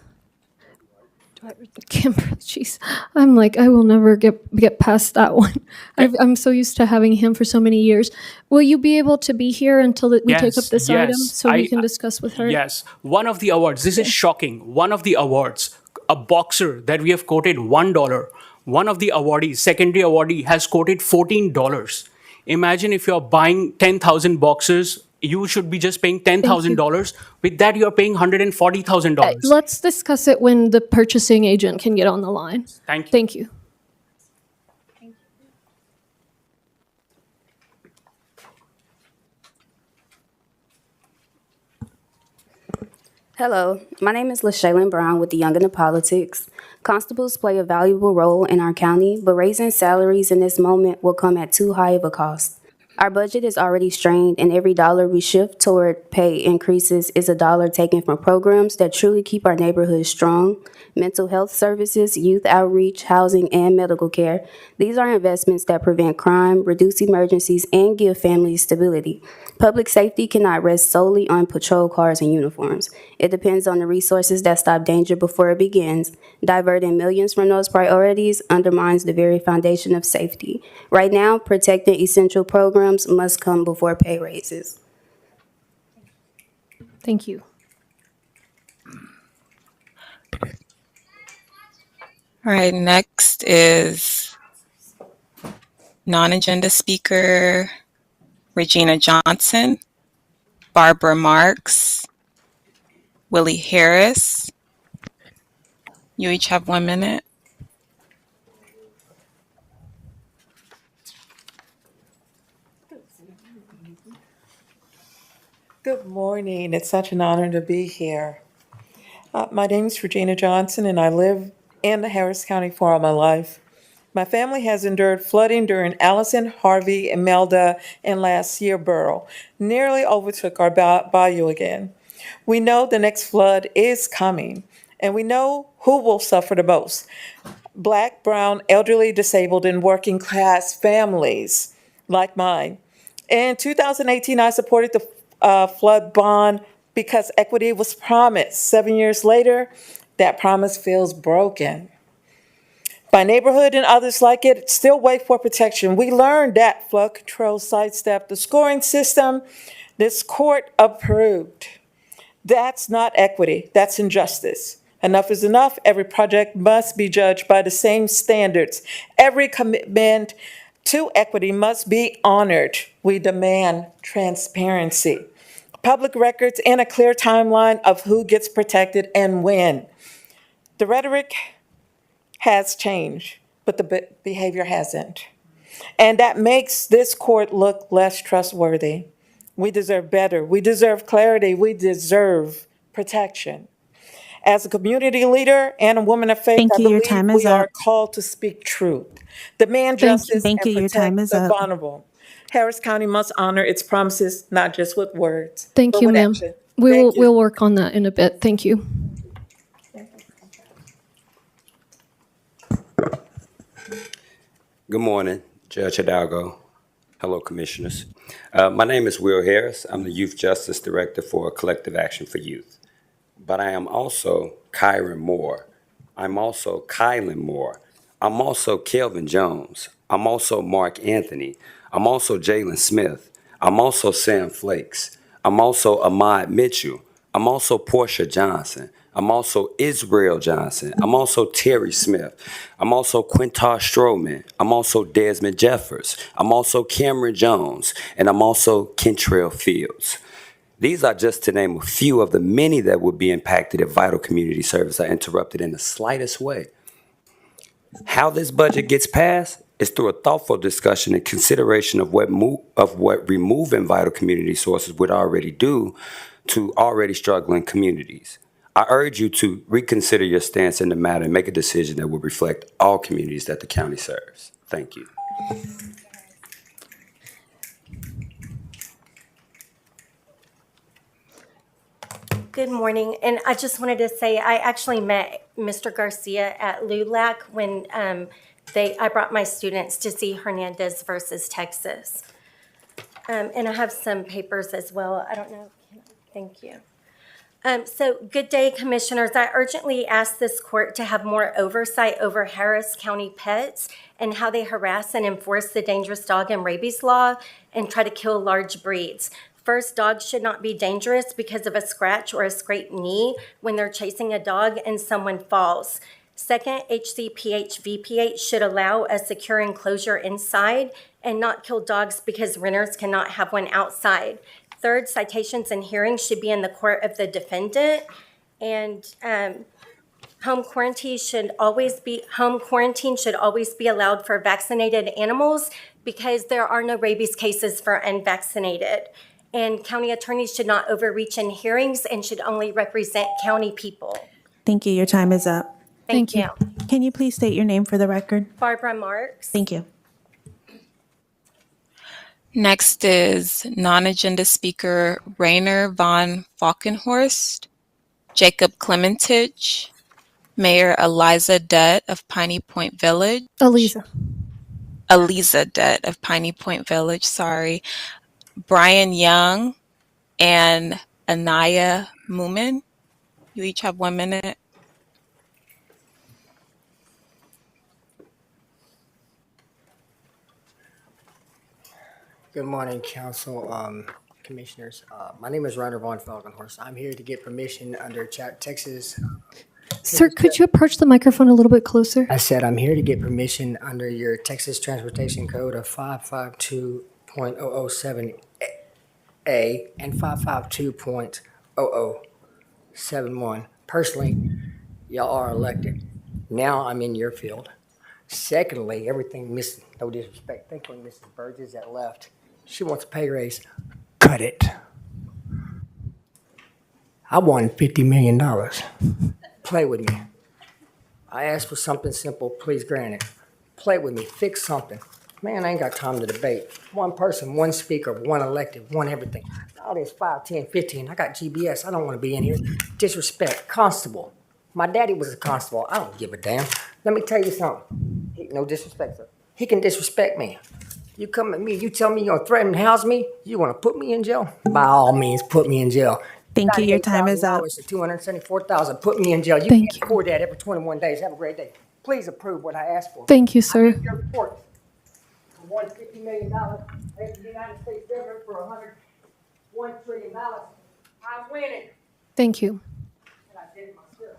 Kimberly, jeez, I'm like, I will never get past that one. I'm so used to having him for so many years. Will you be able to be here until we take up this item so we can discuss with her? Yes. One of the awards, this is shocking. One of the awards, a boxer that we have quoted $1. One of the awardees, secondary awardee, has quoted $14. Imagine if you're buying 10,000 boxers, you should be just paying $10,000. With that, you're paying $140,000. Let's discuss it when the purchasing agent can get on the line. Thank you. Thank you. Hello, my name is LaShaylin Brown with the Young into Politics. Constables play a valuable role in our county, but raising salaries in this moment will come at too high of a cost. Our budget is already strained, and every dollar we shift toward pay increases is a dollar taken from programs that truly keep our neighborhoods strong: mental health services, youth outreach, housing, and medical care. These are investments that prevent crime, reduce emergencies, and give families stability. Public safety cannot rest solely on patrol cars and uniforms. It depends on the resources that stop danger before it begins. Diverting millions from those priorities undermines the very foundation of safety. Right now, protecting essential programs must come before pay raises. Thank you. All right, next is non-agenda speaker Regina Johnson, Barbara Marks, Willie Harris. You each have 1 minute. Good morning. It's such an honor to be here. My name is Regina Johnson, and I live in the Harris County for all my life. My family has endured flooding during Allison, Harvey, Imelda, and last year Beryl. Nearly overtook our bayou again. We know the next flood is coming, and we know who will suffer the most. Black, brown, elderly, disabled, and working class families like mine. In 2018, I supported the flood bond because equity was promised. 7 years later, that promise feels broken. My neighborhood and others like it still wait for protection. We learned that flood control sidestepped the scoring system this court approved. That's not equity, that's injustice. Enough is enough. Every project must be judged by the same standards. Every commitment to equity must be honored. We demand transparency, public records, and a clear timeline of who gets protected and when. The rhetoric has changed, but the behavior hasn't. And that makes this court look less trustworthy. We deserve better. We deserve clarity. We deserve protection. As a community leader and a woman of faith, Thank I you. Your believe time is we are up. called to speak truth, demand Thank justice, you. and Your time protect is the up. vulnerable. Harris County must honor its promises, not just with words, Thank but you, with ma'am. action. We'll work on that in a bit. Thank you. Good morning, Judge Hidalgo. Hello, Commissioners. My name is Will Harris. I'm the Youth Justice Director for Collective Action for Youth. But I am also Kyron Moore. I'm also Kylan Moore. I'm also Kelvin Jones. I'm also Mark Anthony. I'm also Jalen Smith. I'm also Sam Flakes. I'm also Ahmad Mitchell. I'm also Portia Johnson. I'm also Israel Johnson. I'm also Terry Smith. I'm also Quintar Stroman. I'm also Desmond Jeffers. I'm also Cameron Jones. And I'm also Kentrell Fields. These are just to name a few of the many that would be impacted if vital community service are interrupted in the slightest way. How this budget gets passed is through a thoughtful discussion and consideration of what removing vital community sources would already do to already struggling communities. I urge you to reconsider your stance in the matter and make a decision that will reflect all communities that the county serves. Thank you. Good morning, and I just wanted to say I actually met Mr. Garcia at LULAC when I brought my students to see Hernandez versus Texas. And I have some papers as well. I don't know. Thank you. So good day, Commissioners. I urgently ask this court to have more oversight over Harris County pets and how they harass and enforce the dangerous dog and rabies law and try to kill large breeds. First, dogs should not be dangerous because of a scratch or a scraped knee when they're chasing a dog and someone falls. Second, HCPH VPH should allow a secure enclosure inside and not kill dogs because renters cannot have one outside. Third, citations and hearings should be in the court of the defendant. And home quarantine should always be allowed for vaccinated animals because there are no rabies cases for unvaccinated. And county attorneys should not overreach in hearings and should only represent county people. Thank you. Your time is up. Thank you. Can you please state your name for the record? Barbara Marks. Thank you. Next is non-agenda speaker Rainer von Falkenhorst, Jacob Clementich, Mayor Eliza Dutt of Piney Point Village. Eliza Dutt of Piney Point Village, sorry. Brian Young and Anaya Moomin. You each have 1 minute. Good morning, Council, Commissioners. My name is Ryder Von Falkenhorst. I'm here to get permission under Texas. Sir, could you approach the microphone a little bit closer? I said I'm here to get permission under your Texas Transportation Code of 552.007A and 552.0071. Personally, y'all are elected. Now I'm in your field. Secondly, everything, no disrespect, thank you, Mrs. Burgess that left. She wants a pay raise. Cut it. I won $50 million. Play with me. I asked for something simple, please grant it. Play with me, fix something. Man, I ain't got time to debate. One person, one speaker, one elected, one everything. All this 5, 10, 15. I got GBS. I don't want to be in here. Disrespect. Constable. My daddy was a constable. I don't give a damn. Let me tell you something. No disrespect, sir. He can disrespect me. You come at me, you tell me you're going to threaten and house me, you want to put me in jail? By all means, put me in jail. Thank you. Your time is up. $274,000. Put me in jail. You Thank can't afford that every 21 days. Have a great day. Please approve what I asked for. Thank you, sir. Your report. I won $50 million. Paid the United States government for $1 trillion. I'm winning. Thank you. And I did it myself.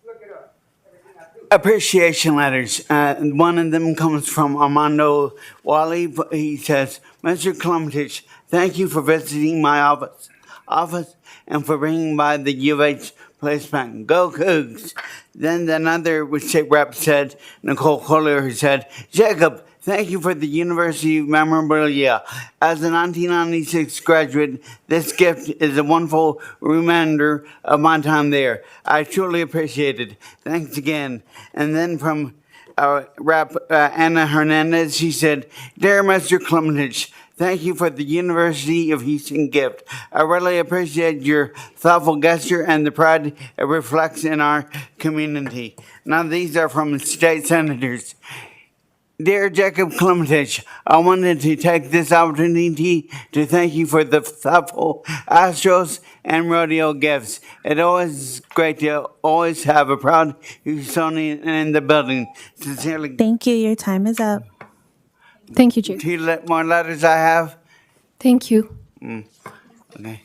Look it up. Everything I do. Appreciation letters. One of them comes from Armando Wally. He says, Mr. Klumtich, thank you for visiting my office and for bringing by the U of H placement. Go Cougs. Then another state rep said, Nicole Collier, who said, Jacob, thank you for the University memorabilia. As a 1996 graduate, this gift is a wonderful reminder of my time there. I truly appreciate it. Thanks again. And then from Rep. Anna Hernandez, she said, Dear Mr. Klumtich, thank you for the University of Houston gift. I really appreciate your thoughtful gesture and the pride it reflects in our community. Now these are from state senators. Dear Jacob Klumtich, I wanted to take this opportunity to thank you for the thoughtful Astros and rodeo gifts. It's always great to always have a proud Houstonian in the building. Sincerely. Thank you. Your time is up. Thank you, Jake. 2 more letters I have. Thank you. Okay.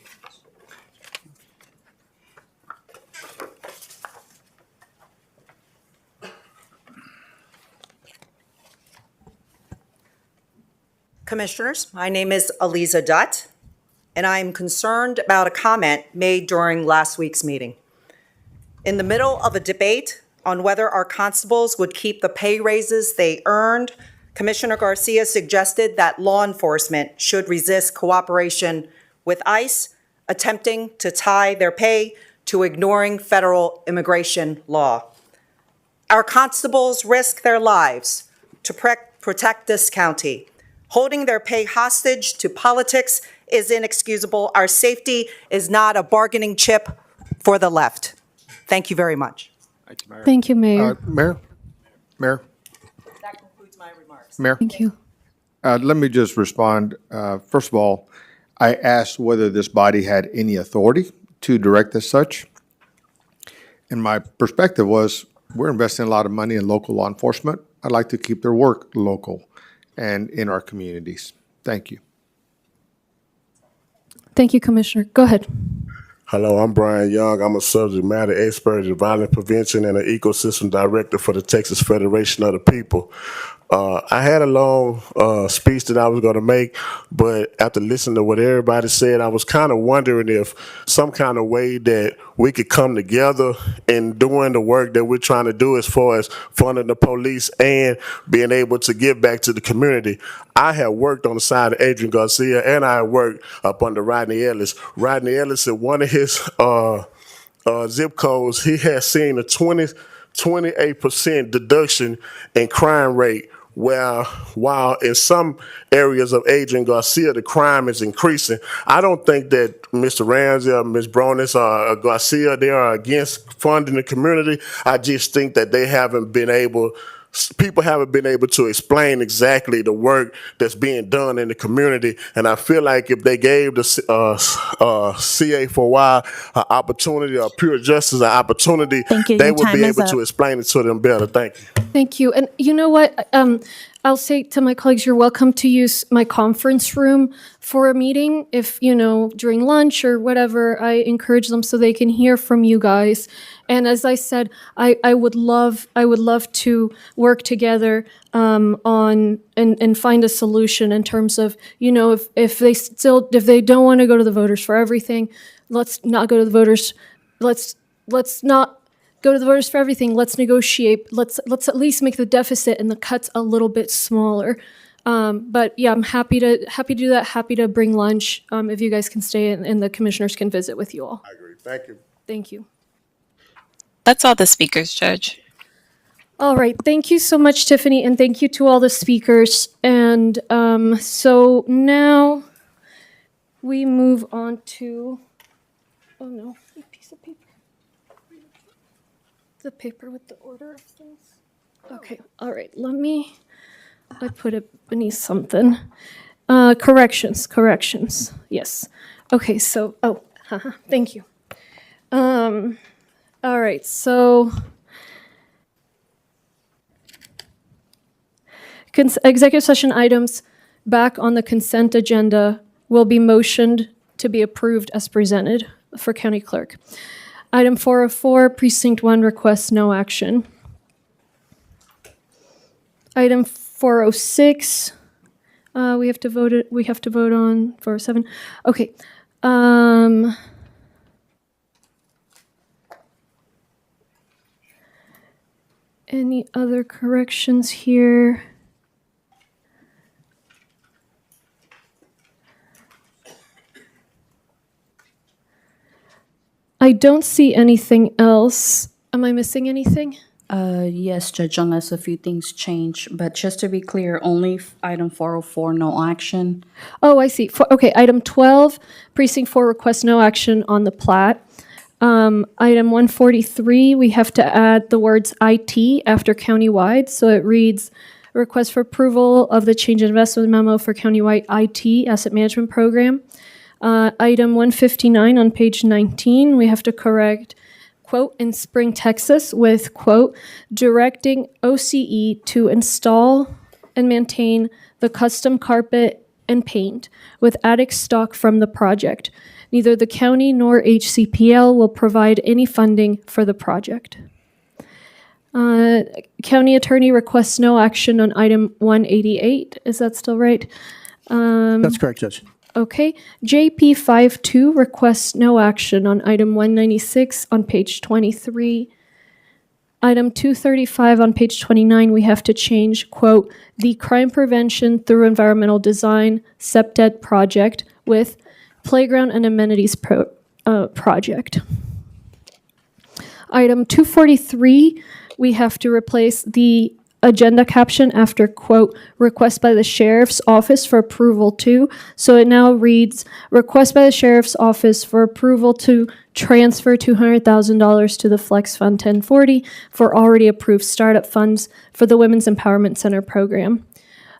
Commissioners, my name is Aliza Dutt, and I am concerned about a comment made during last week's meeting. In the middle of a debate on whether our constables would keep the pay raises they earned, Commissioner Garcia suggested that law enforcement should resist cooperation with ICE, attempting to tie their pay to ignoring federal immigration law. Our constables risk their lives to protect this county. Holding their pay hostage to politics is inexcusable. Our safety is not a bargaining chip for the left. Thank you very much. Thank you, Mayor. Mayor? That concludes my remarks. Mayor? Thank you. Let me just respond. First of all, I asked whether this body had any authority to direct as such. And my perspective was, we're investing a lot of money in local law enforcement. I'd like to keep their work local and in our communities. Thank you. Thank you, Commissioner. Go ahead. Hello, I'm Brian Young. I'm a subject matter expert in violence prevention and an ecosystem director for the Texas Federation of the People. I had a long speech that I was going to make, but after listening to what everybody said, I was kind of wondering if some kind of way that we could come together in doing the work that we're trying to do as far as funding the police and being able to give back to the community. I have worked on the side of Adrian Garcia, and I worked up under Rodney Ellis. Rodney Ellis, at one of his zip codes, he has seen a 28% deduction in crime rate, while in some areas of Adrian Garcia, the crime is increasing. I don't think that Mr. Ramsey or Ms. Bronis or Garcia, they are against funding the community. I just think that people haven't been able to explain exactly the work that's being done in the community. And I feel like if they gave the CA for a while an opportunity, or Pure Justice an opportunity, they would be able to explain it to them better. Thank you. Thank you. And you know what? I'll say to my colleagues, you're welcome to use my conference room for a meeting. If, during lunch or whatever, I encourage them so they can hear from you guys. And as I said, I would love to work together on and find a solution in terms of, if they don't want to go to the voters for everything, let's not go to the voters. Let's not go to the voters for everything. Let's negotiate. Let's at least make the deficit and the cuts a little bit smaller. But yeah, I'm happy to do that. Happy to bring lunch if you guys can stay and the commissioners can visit with you all. I agree. Thank you. Thank you. That's all the speakers, Judge. All right. Thank you so much, Tiffany, and thank you to all the speakers. And so now we move on to, oh no, a piece of paper. The paper with the order of things. Okay. All right. I put it beneath something. Corrections. Yes. Okay. So, thank you. All right. So, executive session items back on the consent agenda will be motioned to be approved as presented for county clerk. Item 404, precinct 1 requests no action. Item 406, we have to vote on 407. Okay. Any other corrections here? I don't see anything else. Am I missing anything? Yes, Judge, unless a few things change. But just to be clear, only item 404, no action. Oh, I see. Okay, item 12, precinct 4 requests no action on the plat. Item 143, we have to add the words IT after countywide. So it reads, request for approval of the change in investment memo for countywide IT asset management program. Item 159 on page 19, we have to correct, quote, in Spring, Texas with, quote, directing OCE to install and maintain the custom carpet and paint with attic stock from the project. Neither the county nor HCPL will provide any funding for the project. County attorney requests no action on item 188. Is that still right? That's correct, Judge. Okay. JP 52 requests no action on item 196 on page 23. Item 235 on page 29, we have to change, quote, the crime prevention through environmental design SEPTED project with playground and amenities project. Item 243, we have to replace the agenda caption after, quote, request by the sheriff's office for approval to. So it now reads, request by the sheriff's office for approval to transfer $200,000 to the Flex Fund 1040 for already approved startup funds for the Women's Empowerment Center program.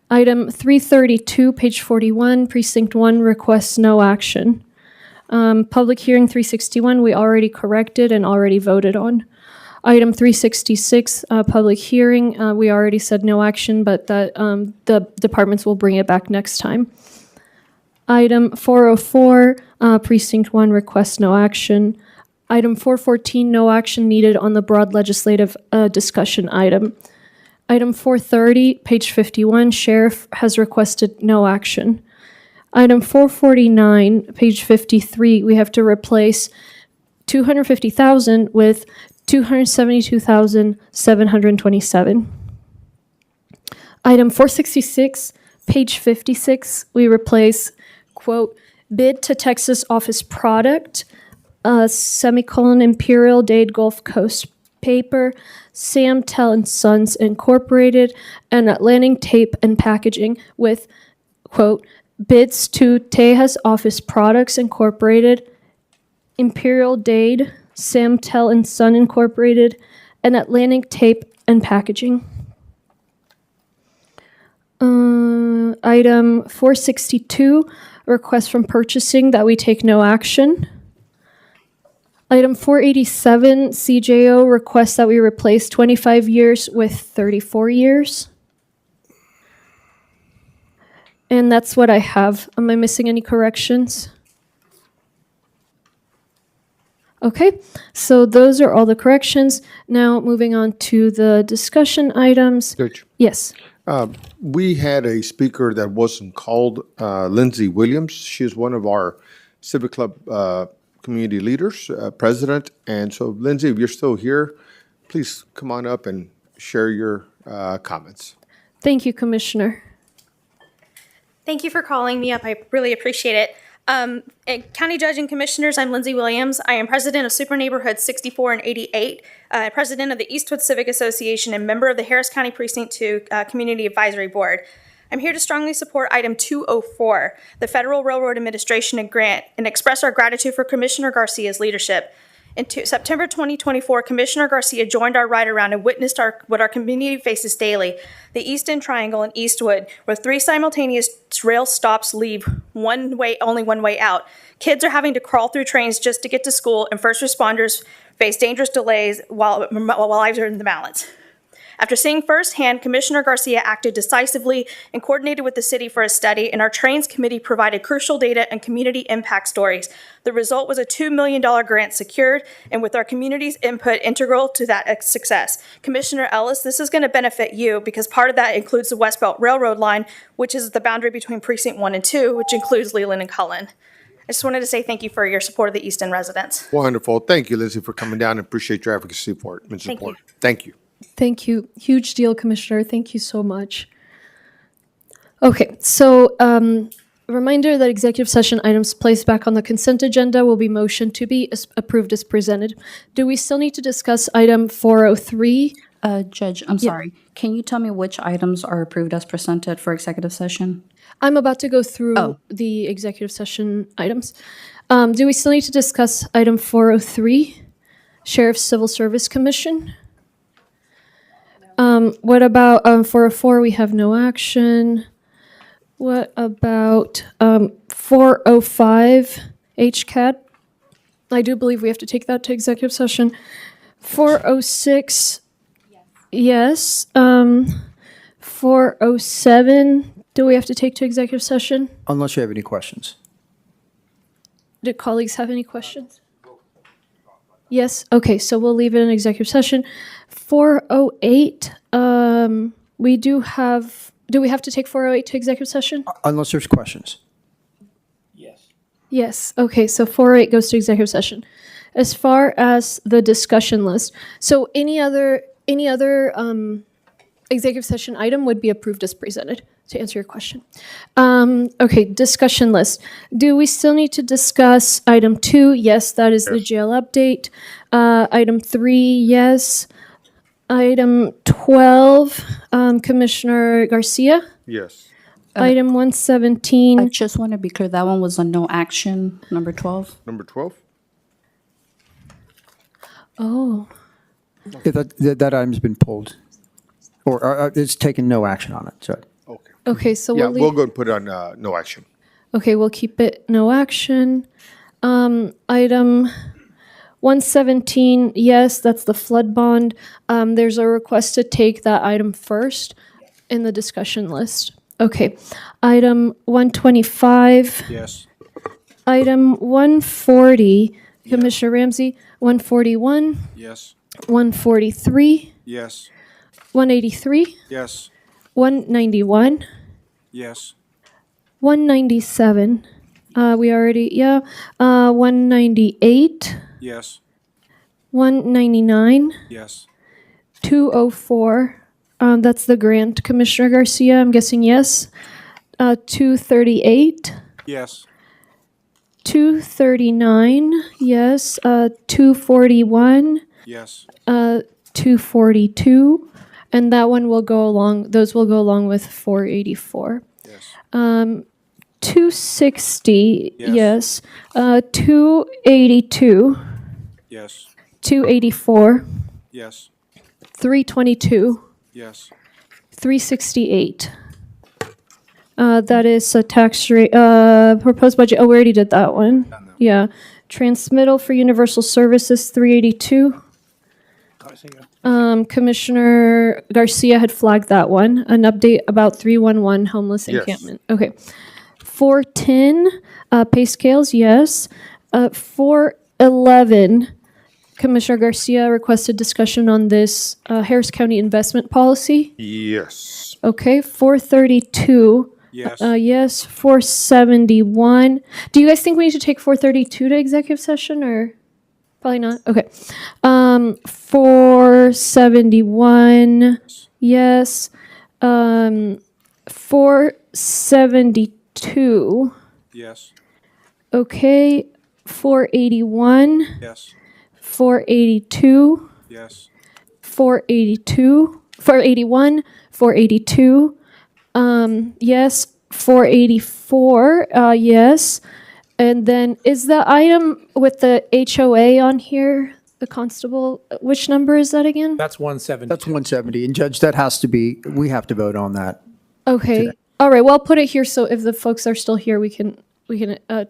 Item 332, page 41, precinct 1 requests no action. Public hearing 361, we already corrected and already voted on. Item 366, public hearing, we already said no action, but that the departments will bring it back next time. Item 404, precinct 1 requests no action. Item 414, no action needed on the broad legislative discussion item. Item 430, page 51, sheriff has requested no action. Item 449, page 53, we have to replace $250,000 with $272,727. Item 466, page 56, we replace, quote, bid to Texas office product, semicolon, Imperial Dade Gulf Coast paper, Sam Tell and Sons Incorporated, and Atlantic Tape and Packaging with, quote, bids to Tejas Office Products Incorporated, Imperial Dade, Sam Tell and Son Incorporated, and Atlantic Tape and Packaging. Item 462, request from purchasing that we take no action. Item 487, CJO requests that we replace 25 years with 34 years. And that's what I have. Am I missing any corrections? Okay, so those are all the corrections. Now moving on to the discussion items. Judge, Yes. we had a speaker that wasn't called, Lindsay Williams. She is one of our Civic Club community leaders, president. And so, Lindsay, if you're still here, please come on up and share your comments. Thank you, Commissioner. Thank you for calling me up. I really appreciate it. County Judge and Commissioners, I'm Lindsay Williams. I am president of Super Neighborhoods 64 and 88, president of the Eastwood Civic Association, and member of the Harris County Precinct 2 Community Advisory Board. I'm here to strongly support item 204, the Federal Railroad Administration and grant, and express our gratitude for Commissioner Garcia's leadership. In September 2024, Commissioner Garcia joined our ride around and witnessed what our community faces daily. The East End Triangle in Eastwood, where 3 simultaneous rail stops leave only one way out. Kids are having to crawl through trains just to get to school, and first responders face dangerous delays while lives are in the balance. After seeing firsthand, Commissioner Garcia acted decisively and coordinated with the city for a study, and our Trains Committee provided crucial data and community impact stories. The result was a $2 million grant secured, and with our community's input integral to that success. Commissioner Ellis, this is going to benefit you because part of that includes the West Belt Railroad line, which is the boundary between Precinct 1 and 2, which includes Leland and Cullen. I just wanted to say thank you for your support of the East End residents. Wonderful. Thank you, Lizzie, for coming down and appreciate your advocacy for it and Thank support. you. Thank you. Thank you. Huge deal, Commissioner. Thank you so much. Okay, so reminder that executive session items placed back on the consent agenda will be motioned to be approved as presented. Do we still need to discuss item 403? Judge, I'm sorry. Can you tell me which items are approved as presented for executive session? I'm about to go through the executive session items. Do we still need to discuss item 403, Sheriff's Civil Service Commission? What about 404? We have no action. What about 405, HCAT? I do believe we have to take that to executive session. 406, yes. 407, do we have to take to executive session? Unless you have any questions. Do colleagues have any questions? Yes, okay, so we'll leave it in executive session. 408, do we have to take 408 to executive session? Unless there's questions. Yes, okay, so 408 goes to executive session. As far as the discussion list, so any other executive session item would be approved as presented, to answer your question. Okay, discussion list. Do we still need to discuss item 2? Yes, that is the jail update. Item 3, yes. Item 12, Commissioner Garcia. Yes. Item 117. I just want to be clear, that one was a no action, number 12? Number 12? Oh, Yeah, that item's been pulled. Or it's taken no action on it, so. okay, so Yeah, we'll leave. we'll go and put it on no action. Okay, we'll keep it no action. Item 117, yes, that's the flood bond. There's a request to take that item first in the discussion list. Okay, item 125. Yes. Item 140, Commissioner Ramsey, 141, Yes. 143, Yes. 183, Yes. 191, Yes. 197. 198, Yes. 199, Yes. 204. That's the grant. Commissioner Garcia, I'm guessing yes. 238, Yes. 239, yes. 241, Yes. 242, and that one will go along. Those will go along with 484. Yes. 260, Yes. yes. 282, Yes. 284, Yes. 322, Yes. 368. That is a tax rate, proposed budget. Oh, we already did that one. Yeah. Transmittal for universal services, 382. Commissioner Garcia had flagged that one. An update about 311 homeless Yes. encampment. Okay. 410, pay scales, yes. 411, Commissioner Garcia requested discussion on this Harris County investment policy. Yes. Okay, 432. Yes. Yes, 471. Do you guys think we need to take 432 to executive session or probably not? Okay. 471. Yes. 472. 482. Yes. Okay. 481. Yes. 482. Yes. 482. 481. 482. Yes. 484. Yes. And then is the item with the HOA on here, the constable, which number is that again? That's 170. That's 170. And Judge, that has to be, we have to vote on that. Okay. All right. Well, I'll put it here so if the folks are still here, we can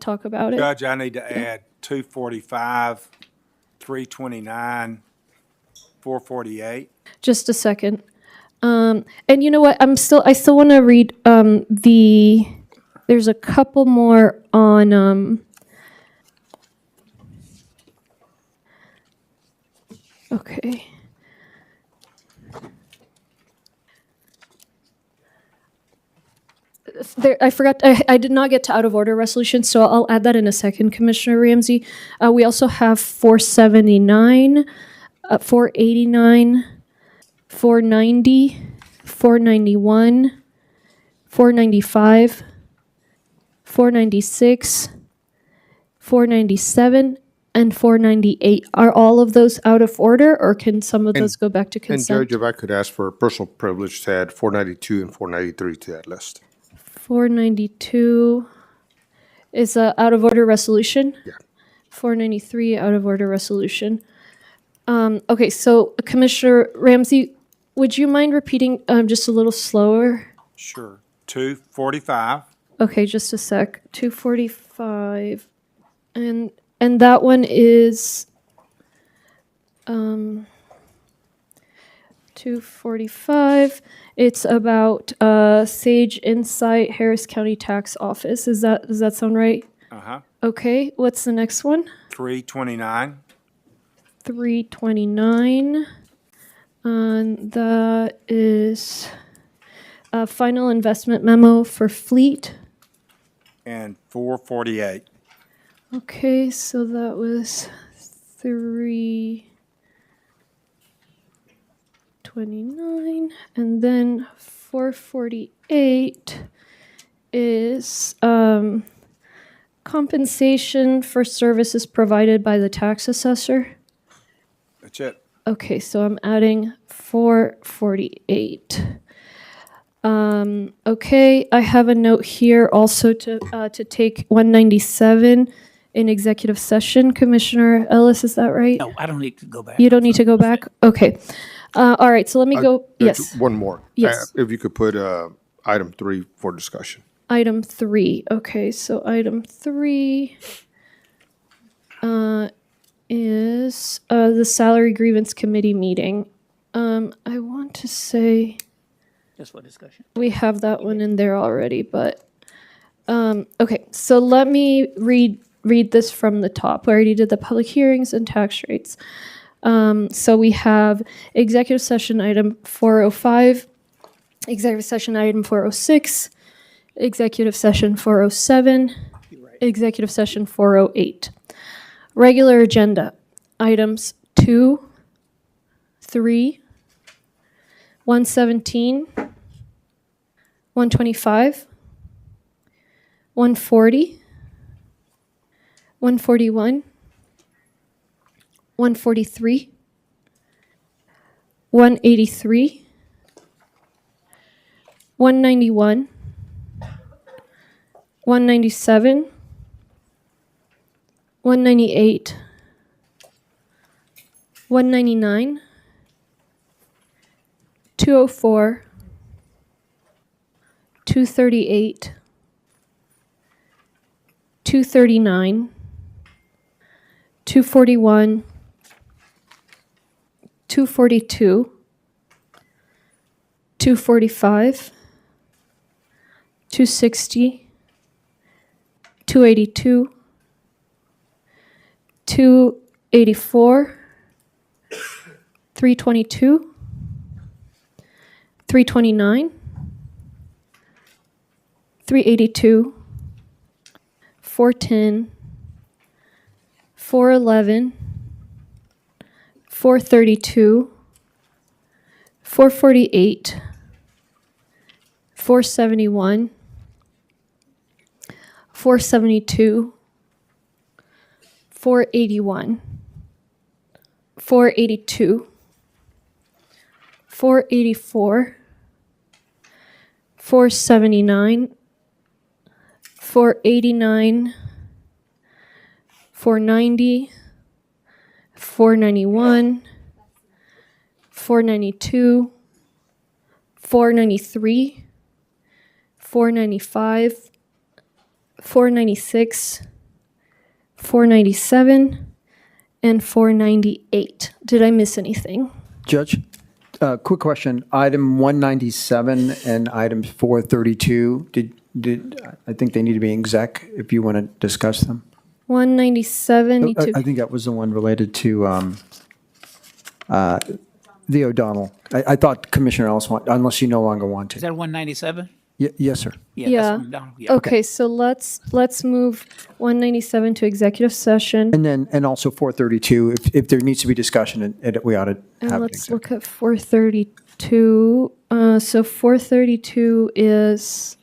talk about it. Judge, I need to add 245, 329, 448. Just a second. And you know what? I still want to read there's a couple more on okay. I forgot, I did not get to out of order resolution, so I'll add that in a second, Commissioner Ramsey. We also have 479, 489, 490, 491, 495, 496, 497, and 498. Are all of those out of order, or can some of those go back to And consent? Judge, if I could ask for a personal privilege to add 492 and 493 to that list. 492 is a out of order resolution? Yeah. 493 out of order resolution. Okay, so Commissioner Ramsey, would you mind repeating just a little slower? Sure. 245. Okay, just a sec. 245. And that one is 245. It's about Sage Insight Harris County Tax Office. Does that sound right? Uh-huh. Okay, what's the next one? 329. 329. And that is a final investment memo for fleet. And 448. Okay, so that was 329. And then 448 is compensation for services provided by the tax assessor. That's it. Okay, so I'm adding 448. Okay, I have a note here also to take 197 in executive session. Commissioner Ellis, is that right? No, I don't need to go back. You don't need to go back? Okay. All right, so let me go. Judge, Yes. One more. Yes. If you could put item 3 for discussion. Item 3. Okay, so item 3 is the Salary Grievance Committee meeting. I want to say Just for discussion. we have that one in there already, but okay. So let me read this from the top. We already did the public hearings and tax rates. So we have executive session item 405, executive session item 406, executive session 407, executive session 408. Regular agenda items 2, 3, 117, 125, 140, 141, 143, 183, 191, 197, 198, 199, 204, 238, 239, 241, 242, 245, 260, 282, 284, 322, 329, 382, 410, 411, 432, 448, 471, 472, 481, 482, 484, 479, 489, 490, 491, 492, 493, 495, 496, 497, and 498. Did I miss anything? Judge, quick question. Item 197 and item 432, I think they need to be exec if you want to discuss them. 197 need to I think that was the one related to the O'Donnell. I thought Commissioner Ellis unless you no longer want Is to. that 197? Yes, sir. Yeah. Okay, so let's move 197 to executive session. And also 432, if there needs to be discussion, we ought to And have it. let's look at 432. So 432 is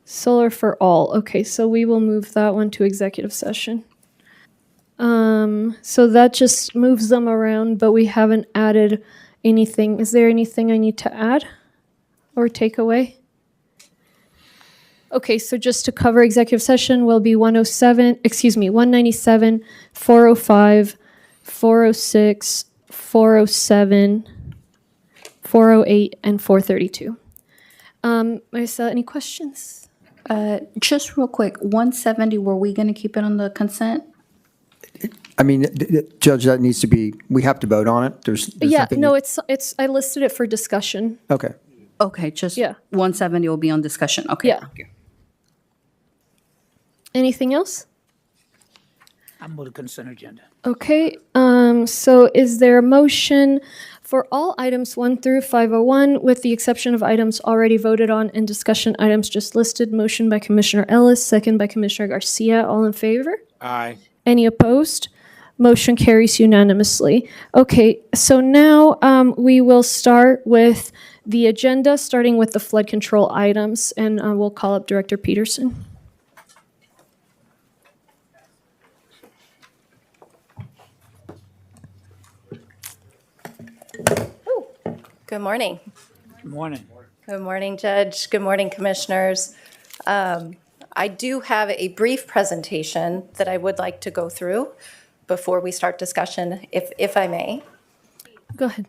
solar for all. Okay, so we will move that one to executive session. So that just moves them around, but we haven't added anything. Is there anything I need to add or take away? Okay, so just to cover executive session will be 197, 405, 406, 407, 408, and 432. Marissa, any questions? Just real quick, 170, were we going to keep it on the consent? I mean, Judge, that needs to be, we have to vote on it. There's Yeah, nothing- no, it's, I listed it for discussion. Okay. Okay, just Yeah. 170 will be on discussion. Okay. Yeah. Anything else? I'm with the consent agenda. Okay, so is there a motion for all items 1 through 501, with the exception of items already voted on and discussion items just listed? Motion by Commissioner Ellis, second by Commissioner Garcia. All in favor? Aye. Any opposed? Motion carries unanimously. Okay, so now we will start with the agenda, starting with the flood control items, and we'll call up Director Peterson. Good morning. Good morning. Good morning, Judge. Good morning, Commissioners. I do have a brief presentation that I would like to go through before we start discussion, if I may. Go ahead.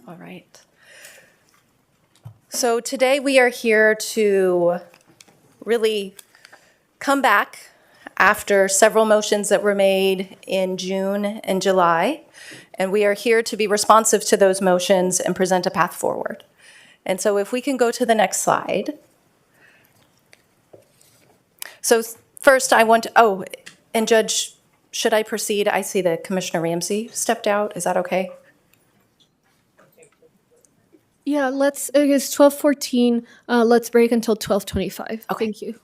All right. So today we are here to really come back after several motions that were made in June and July. And we are here to be responsive to those motions and present a path forward. And so if we can go to the next slide. So first I want to, and Judge, should I proceed? I see that Commissioner Ramsey stepped out. Is that okay? Yeah, it's 12:14. Let's break until 12:25. Okay. Thank you.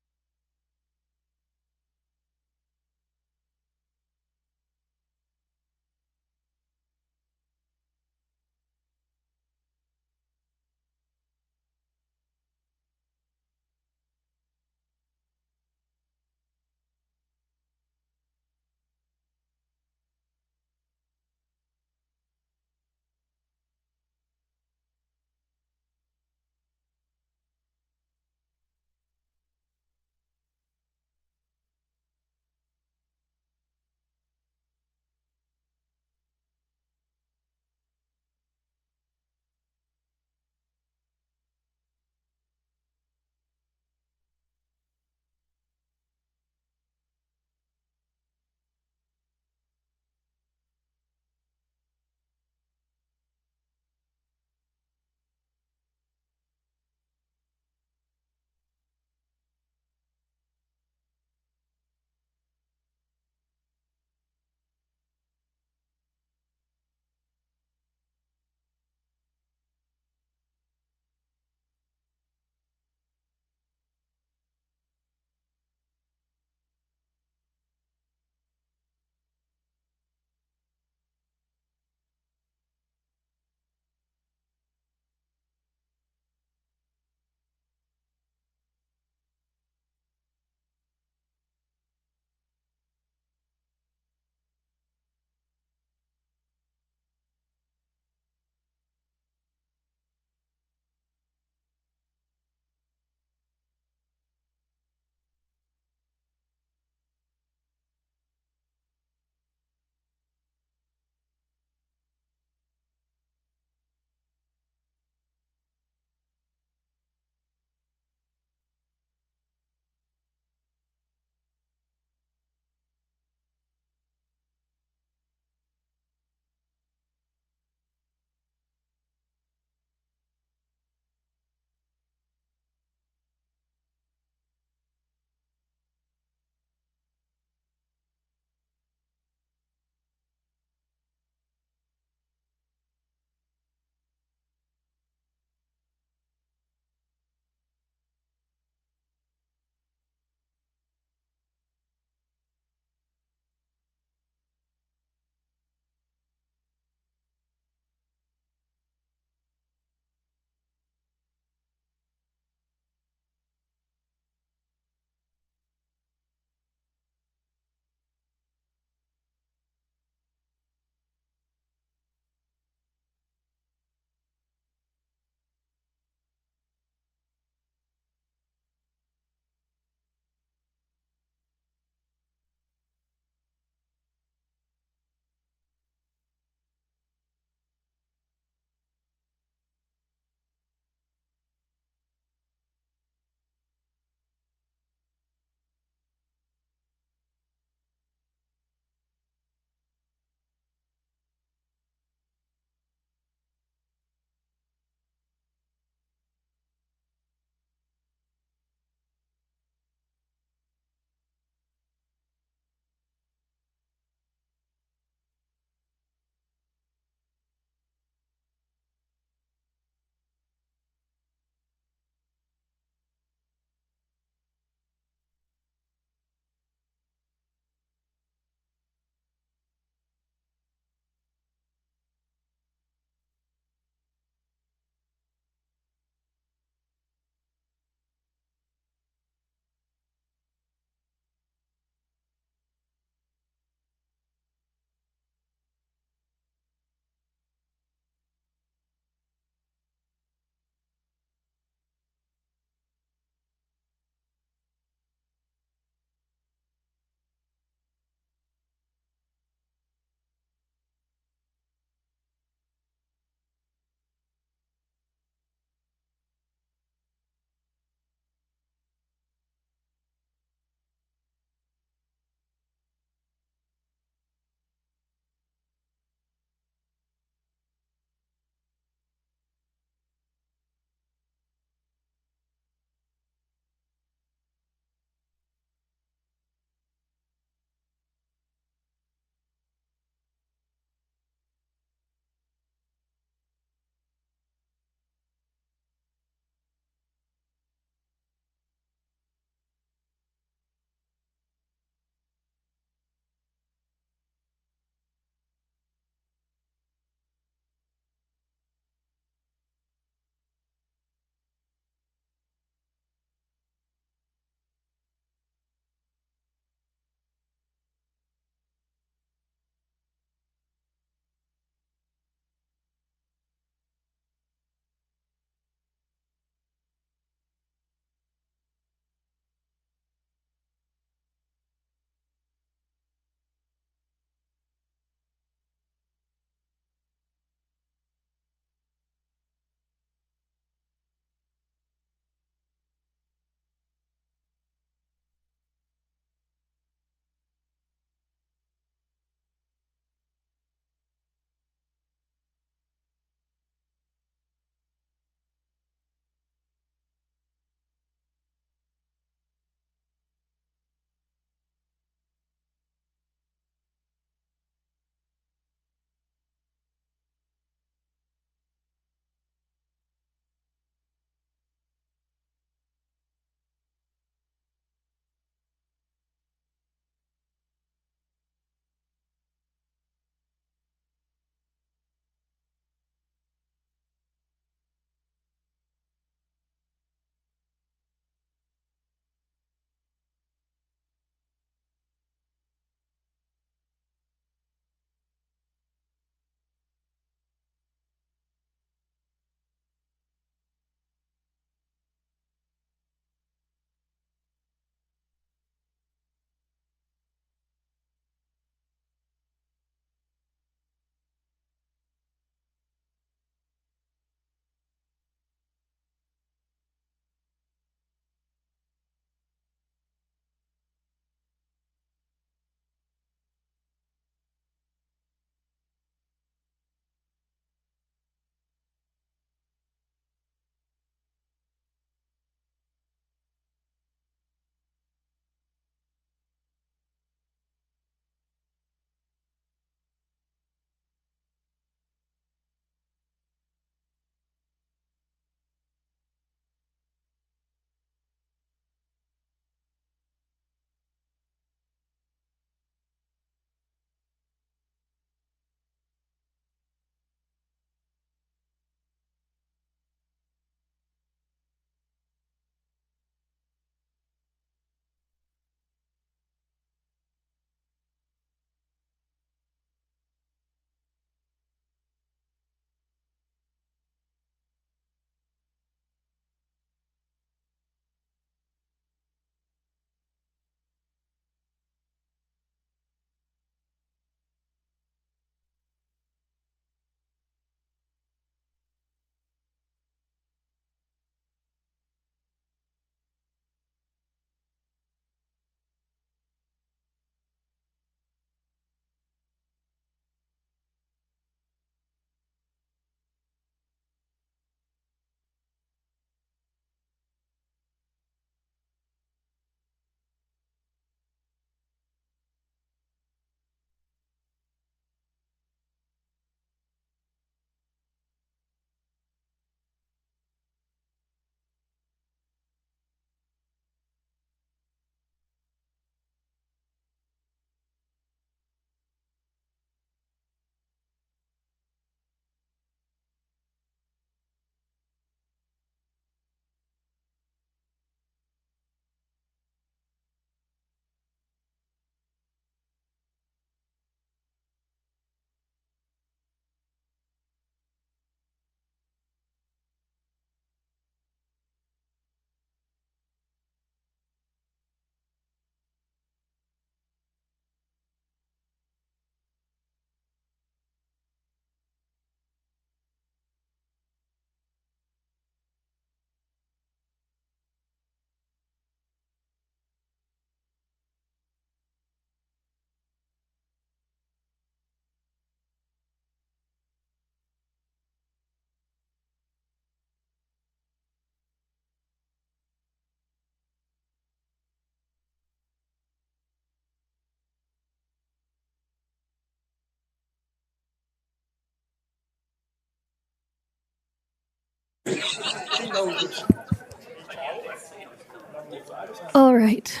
All right.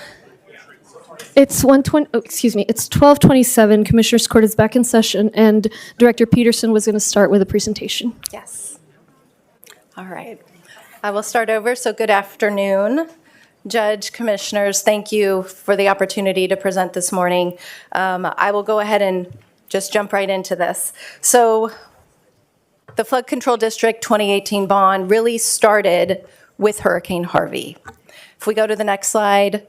It's 1:20, oh, excuse me, it's 12:27. Commissioners Court is back in session, and Director Peterson was going to start with a presentation. Yes. All right. I will start over. So good afternoon, Judge, Commissioners. Thank you for the opportunity to present this morning. I will go ahead and just jump right into this. So the Flood Control District 2018 bond really started with Hurricane Harvey. If we go to the next slide,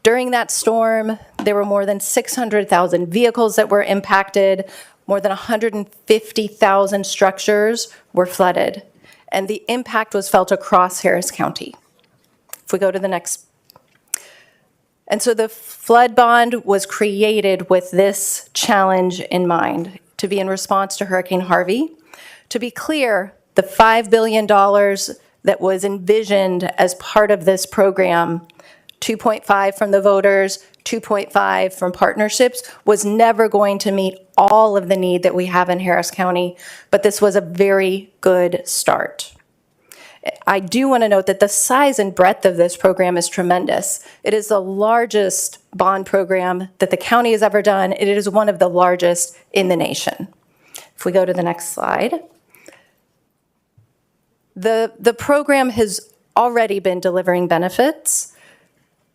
during that storm, there were more than 600,000 vehicles that were impacted, more than 150,000 structures were flooded, and the impact was felt across Harris County. If we go to the next. And so the flood bond was created with this challenge in mind, to be in response to Hurricane Harvey. To be clear, the $5 billion that was envisioned as part of this program, 2.5 from the voters, 2.5 from partnerships, was never going to meet all of the need that we have in Harris County, but this was a very good start. I do want to note that the size and breadth of this program is tremendous. It is the largest bond program that the county has ever done. It is one of the largest in the nation. If we go to the next slide. The program has already been delivering benefits.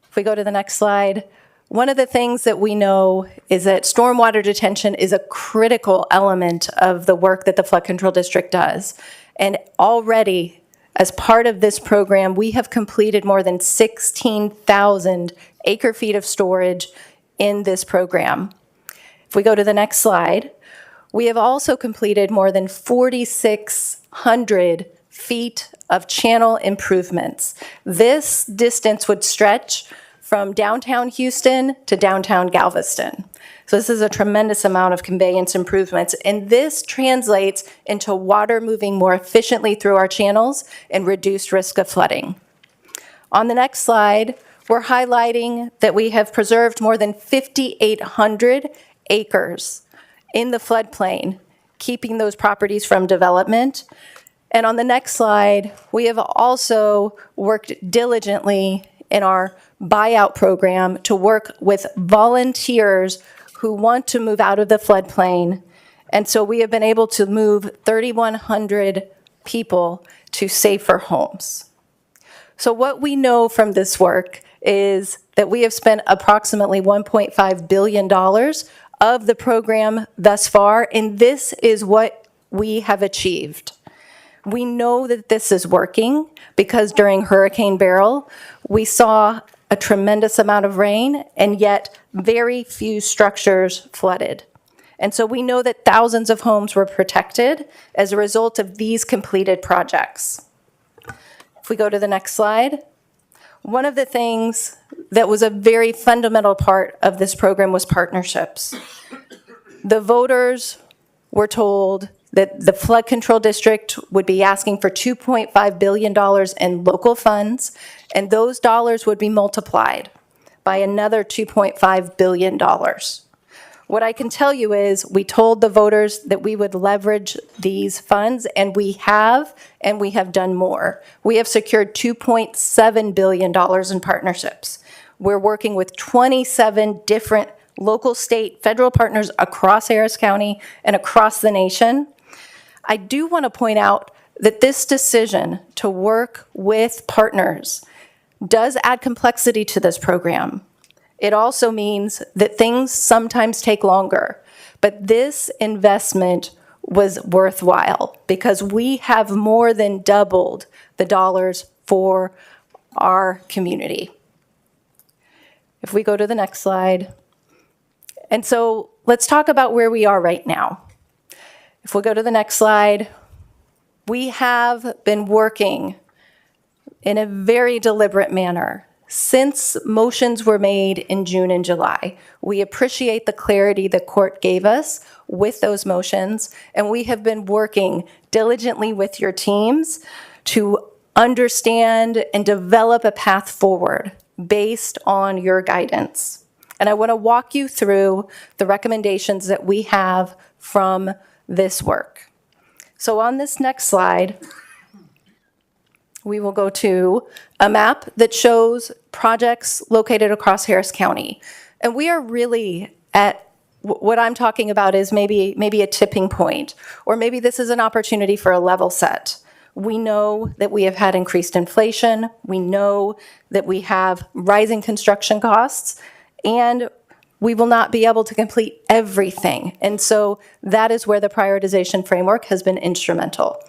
If we go to the next slide, one of the things that we know is that stormwater detention is a critical element of the work that the Flood Control District does. And already, as part of this program, we have completed more than 16,000 acre-feet of storage in this program. If we go to the next slide, we have also completed more than 4,600 feet of channel improvements. This distance would stretch from downtown Houston to downtown Galveston. So this is a tremendous amount of conveyance improvements, and this translates into water moving more efficiently through our channels and reduced risk of flooding. On the next slide, we're highlighting that we have preserved more than 5,800 acres in the floodplain, keeping those properties from development. And on the next slide, we have also worked diligently in our buyout program to work with volunteers who want to move out of the floodplain. And so we have been able to move 3,100 people to safer homes. So what we know from this work is that we have spent approximately $1.5 billion of the program thus far, and this is what we have achieved. We know that this is working because during Hurricane Beryl, we saw a tremendous amount of rain, and yet very few structures flooded. And so we know that thousands of homes were protected as a result of these completed projects. If we go to the next slide, one of the things that was a very fundamental part of this program was partnerships. The voters were told that the Flood Control District would be asking for $2.5 billion in local funds, and those dollars would be multiplied by another $2.5 billion. What I can tell you is we told the voters that we would leverage these funds, and we have done more. We have secured $2.7 billion in partnerships. We're working with 27 different local, state, federal partners across Harris County and across the nation. I do want to point out that this decision to work with partners does add complexity to this program. It also means that things sometimes take longer, but this investment was worthwhile because we have more than doubled the dollars for our community. If we go to the next slide. And so let's talk about where we are right now. If we go to the next slide, we have been working in a very deliberate manner since motions were made in June and July. We appreciate the clarity the court gave us with those motions, and we have been working diligently with your teams to understand and develop a path forward based on your guidance. And I want to walk you through the recommendations that we have from this work. So on this next slide, we will go to a map that shows projects located across Harris County. And we are really at what I'm talking about is maybe a tipping point, or maybe this is an opportunity for a level set. We know that we have had increased inflation. We know that we have rising construction costs, and we will not be able to complete everything. And so that is where the prioritization framework has been instrumental.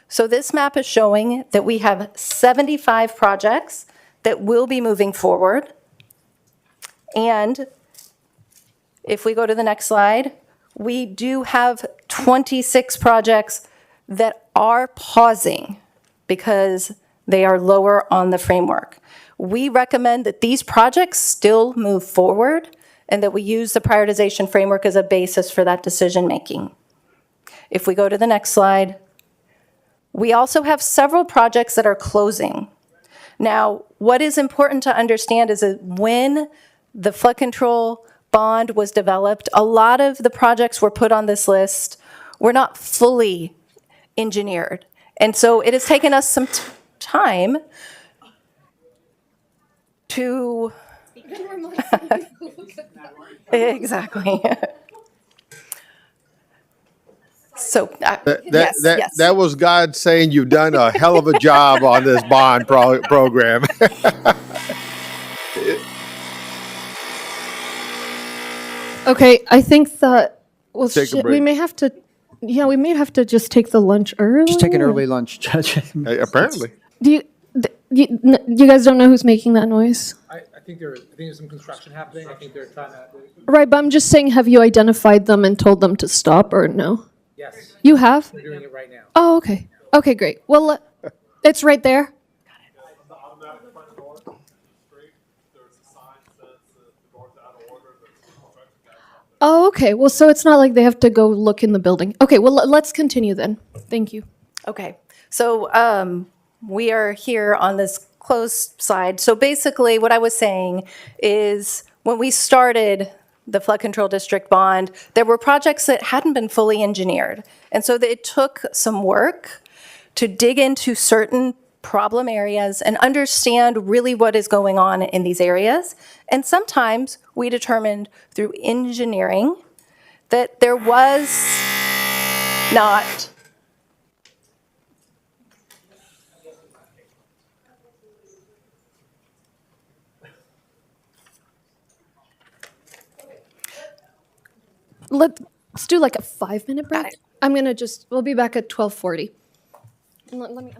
So this map is showing that we have 75 projects that will be moving forward. And if we go to the next slide, we do have 26 projects that are pausing because they are lower on the framework. We recommend that these projects still move forward and that we use the prioritization framework as a basis for that decision making. If we go to the next slide, we also have several projects that are closing. Now, what is important to understand is that when the flood control bond was developed, a lot of the projects were put on this list were not fully engineered. And so it has taken us some time to... Exactly. So, yes. That was God saying you've done a hell of a job on this bond program. Okay, I think that, well, Take a shit, break. we may have to, yeah, we may have to just take the lunch early. Just take an early lunch, Judge. Apparently. Do you guys don't know who's making that noise? I think there's some construction happening. I think they're trying to. Right, but I'm just saying, have you identified them and told them to stop or no? Yes. You have? They're doing it right now. Oh, okay. Okay, great. Well, it's right there. Oh, okay. Well, so it's not like they have to go look in the building. Okay, well, let's continue then. Thank you. Okay, so we are here on this closed side. So basically, what I was saying is when we started the flood control district bond, there were projects that hadn't been fully engineered. And so it took some work to dig into certain problem areas and understand really what is going on in these areas. And sometimes we determined through engineering that there was not Let's do like a 5-minute break. We'll be back at 12:40. Let me.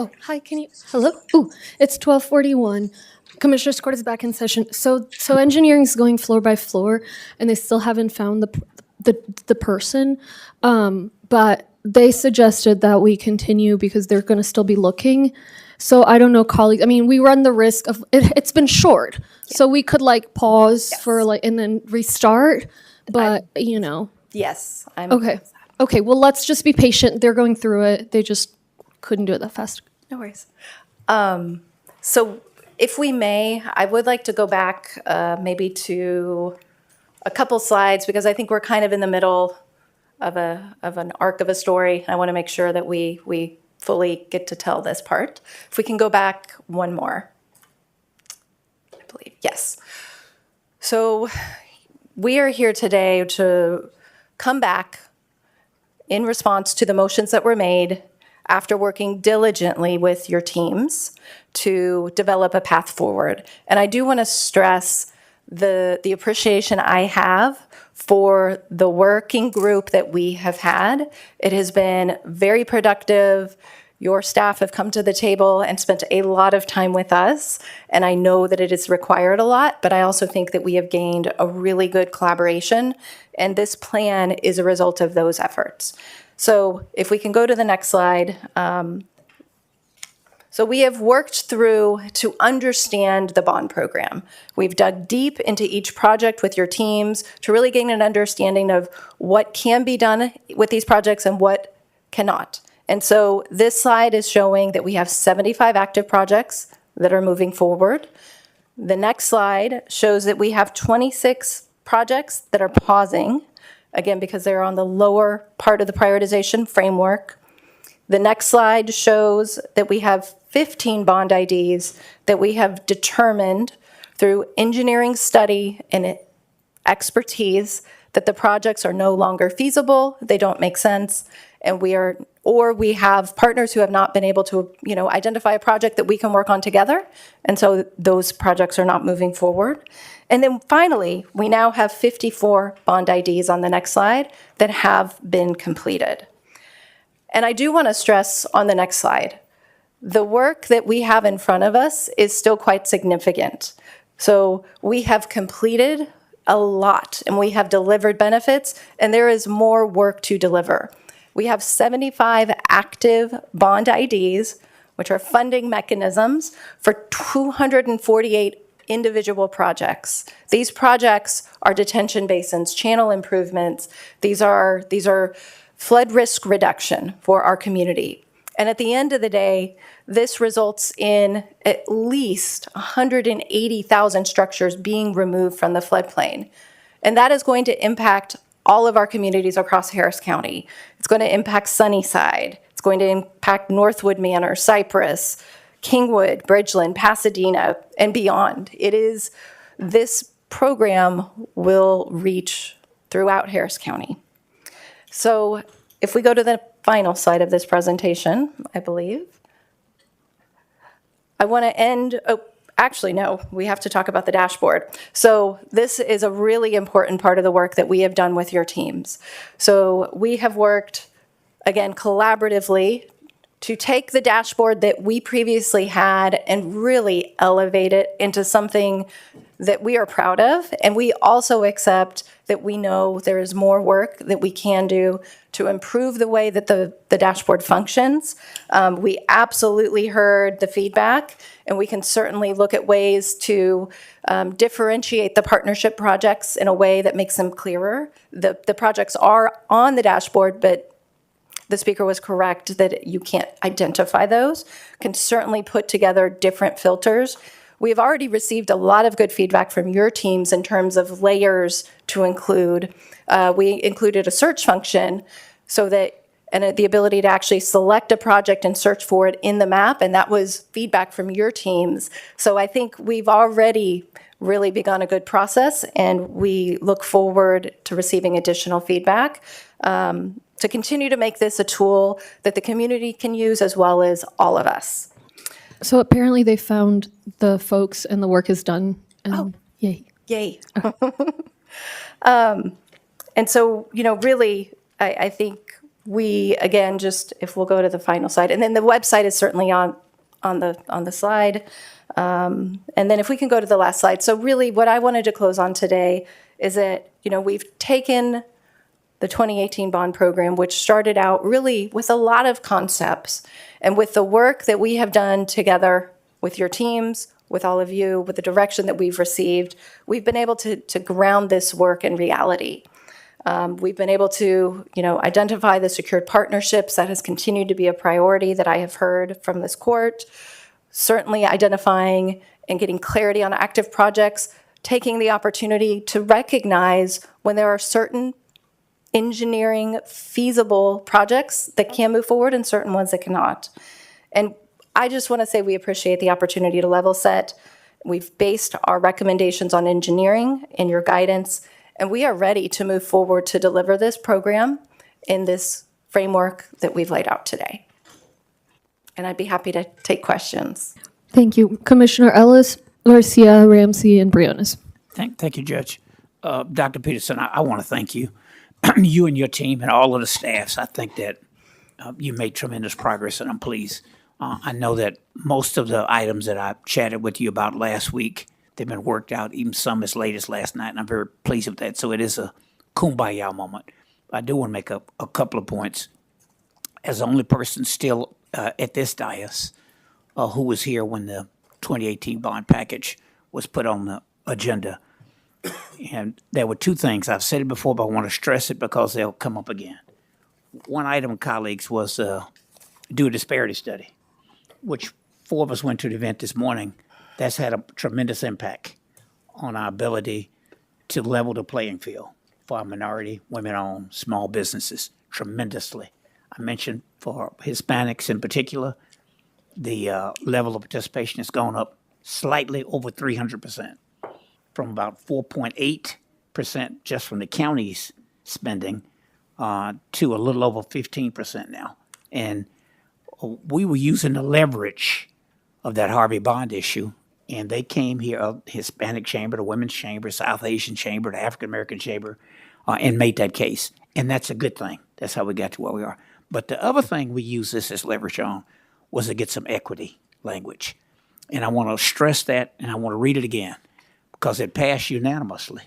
Oh, hi, can you, hello? Ooh, it's 12:41. Commissioners Court is back in session. So engineering is going floor by floor, and they still haven't found the person. But they suggested that we continue because they're gonna still be looking. So I don't know, colleagues, I mean, we run the risk of, it's been short. So we could like pause for like, and then restart, but you know. Yes, I'm. Okay, okay, well, let's just be patient. They're going through it. They just couldn't do it that fast. No worries. So if we may, I would like to go back maybe to a couple slides because I think we're kind of in the middle of an arc of a story. I want to make sure that we fully get to tell this part. If we can go back one more, I believe, yes. So we are here today to come back in response to the motions that were made after working diligently with your teams to develop a path forward. And I do want to stress the appreciation I have for the working group that we have had. It has been very productive. Your staff have come to the table and spent a lot of time with us, and I know that it has required a lot, but I also think that we have gained a really good collaboration, and this plan is a result of those efforts. So if we can go to the next slide. So we have worked through to understand the bond program. We've dug deep into each project with your teams to really gain an understanding of what can be done with these projects and what cannot. And so this slide is showing that we have 75 active projects that are moving forward. The next slide shows that we have 26 projects that are pausing, again, because they're on the lower part of the prioritization framework. The next slide shows that we have 15 bond IDs that we have determined through engineering study and expertise that the projects are no longer feasible, they don't make sense, and we have partners who have not been able to, identify a project that we can work on together, and so those projects are not moving forward. And then finally, we now have 54 bond IDs on the next slide that have been completed. And I do want to stress on the next slide, the work that we have in front of us is still quite significant. So we have completed a lot and we have delivered benefits, and there is more work to deliver. We have 75 active bond IDs, which are funding mechanisms for 248 individual projects. These projects are detention basins, channel improvements. These are flood risk reduction for our community. And at the end of the day, this results in at least 180,000 structures being removed from the floodplain. And that is going to impact all of our communities across Harris County. It's going to impact Sunnyside. It's going to impact Northwood Manor, Cypress, Kingwood, Bridgeland, Pasadena, and beyond. This program will reach throughout Harris County. So if we go to the final slide of this presentation, I believe, I want to end, actually, no, we have to talk about the dashboard. So this is a really important part of the work that we have done with your teams. So we have worked, again, collaboratively to take the dashboard that we previously had and really elevate it into something that we are proud of. And we also accept that we know there is more work that we can do to improve the way that the dashboard functions. We absolutely heard the feedback, and we can certainly look at ways to differentiate the partnership projects in a way that makes them clearer. The projects are on the dashboard, but the speaker was correct that you can't identify those. Can certainly put together different filters. We have already received a lot of good feedback from your teams in terms of layers to include. We included a search function so that, and the ability to actually select a project and search for it in the map, and that was feedback from your teams. So I think we've already really begun a good process, and we look forward to receiving additional feedback to continue to make this a tool that the community can use as well as all of us. So apparently they found the folks and the work is done. And yay. Yay. And so, really, I think we, again, just if we'll go to the final slide, and then the website is certainly on the slide. And then if we can go to the last slide. So really what I wanted to close on today is that, we've taken the 2018 bond program, which started out really with a lot of concepts, and with the work that we have done together with your teams, with all of you, with the direction that we've received, we've been able to ground this work in reality. We've been able to, identify the secured partnerships. That has continued to be a priority that I have heard from this court. Certainly identifying and getting clarity on active projects, taking the opportunity to recognize when there are certain engineering feasible projects that can move forward and certain ones that cannot. And I just want to say we appreciate the opportunity to level set. We've based our recommendations on engineering and your guidance, and we are ready to move forward to deliver this program in this framework that we've laid out today. And I'd be happy to take questions. Thank you. Commissioner Ellis, Garcia, Ramsey, and Briones. Thank you, Judge. Dr. Peterson, I want to thank you, you and your team and all of the staffs. I think that you made tremendous progress, and I'm pleased. I know that most of the items that I chatted with you about last week, they've been worked out, even some as late as last night, and I'm very pleased with that. So it is a kumbaya moment. I do want to make a couple of points. As the only person still at this dais who was here when the 2018 bond package was put on the agenda, and there were two things. I've said it before, but I want to stress it because they'll come up again. One item, colleagues, was do a disparity study, which 4 of us went to the event this morning. That's had a tremendous impact on our ability to level the playing field for our minority, women-owned, small businesses tremendously. I mentioned for Hispanics in particular, the level of participation has gone up slightly over 300%, from about 4.8% just from the county's spending to a little over 15% now. And we were using the leverage of that Harvey bond issue, and they came here, Hispanic Chamber, the Women's Chamber, South Asian Chamber, the African American Chamber, and made that case. And that's a good thing. That's how we got to where we are. But the other thing we used this as leverage on was to get some equity language. And I want to stress that, and I want to read it again, because it passed unanimously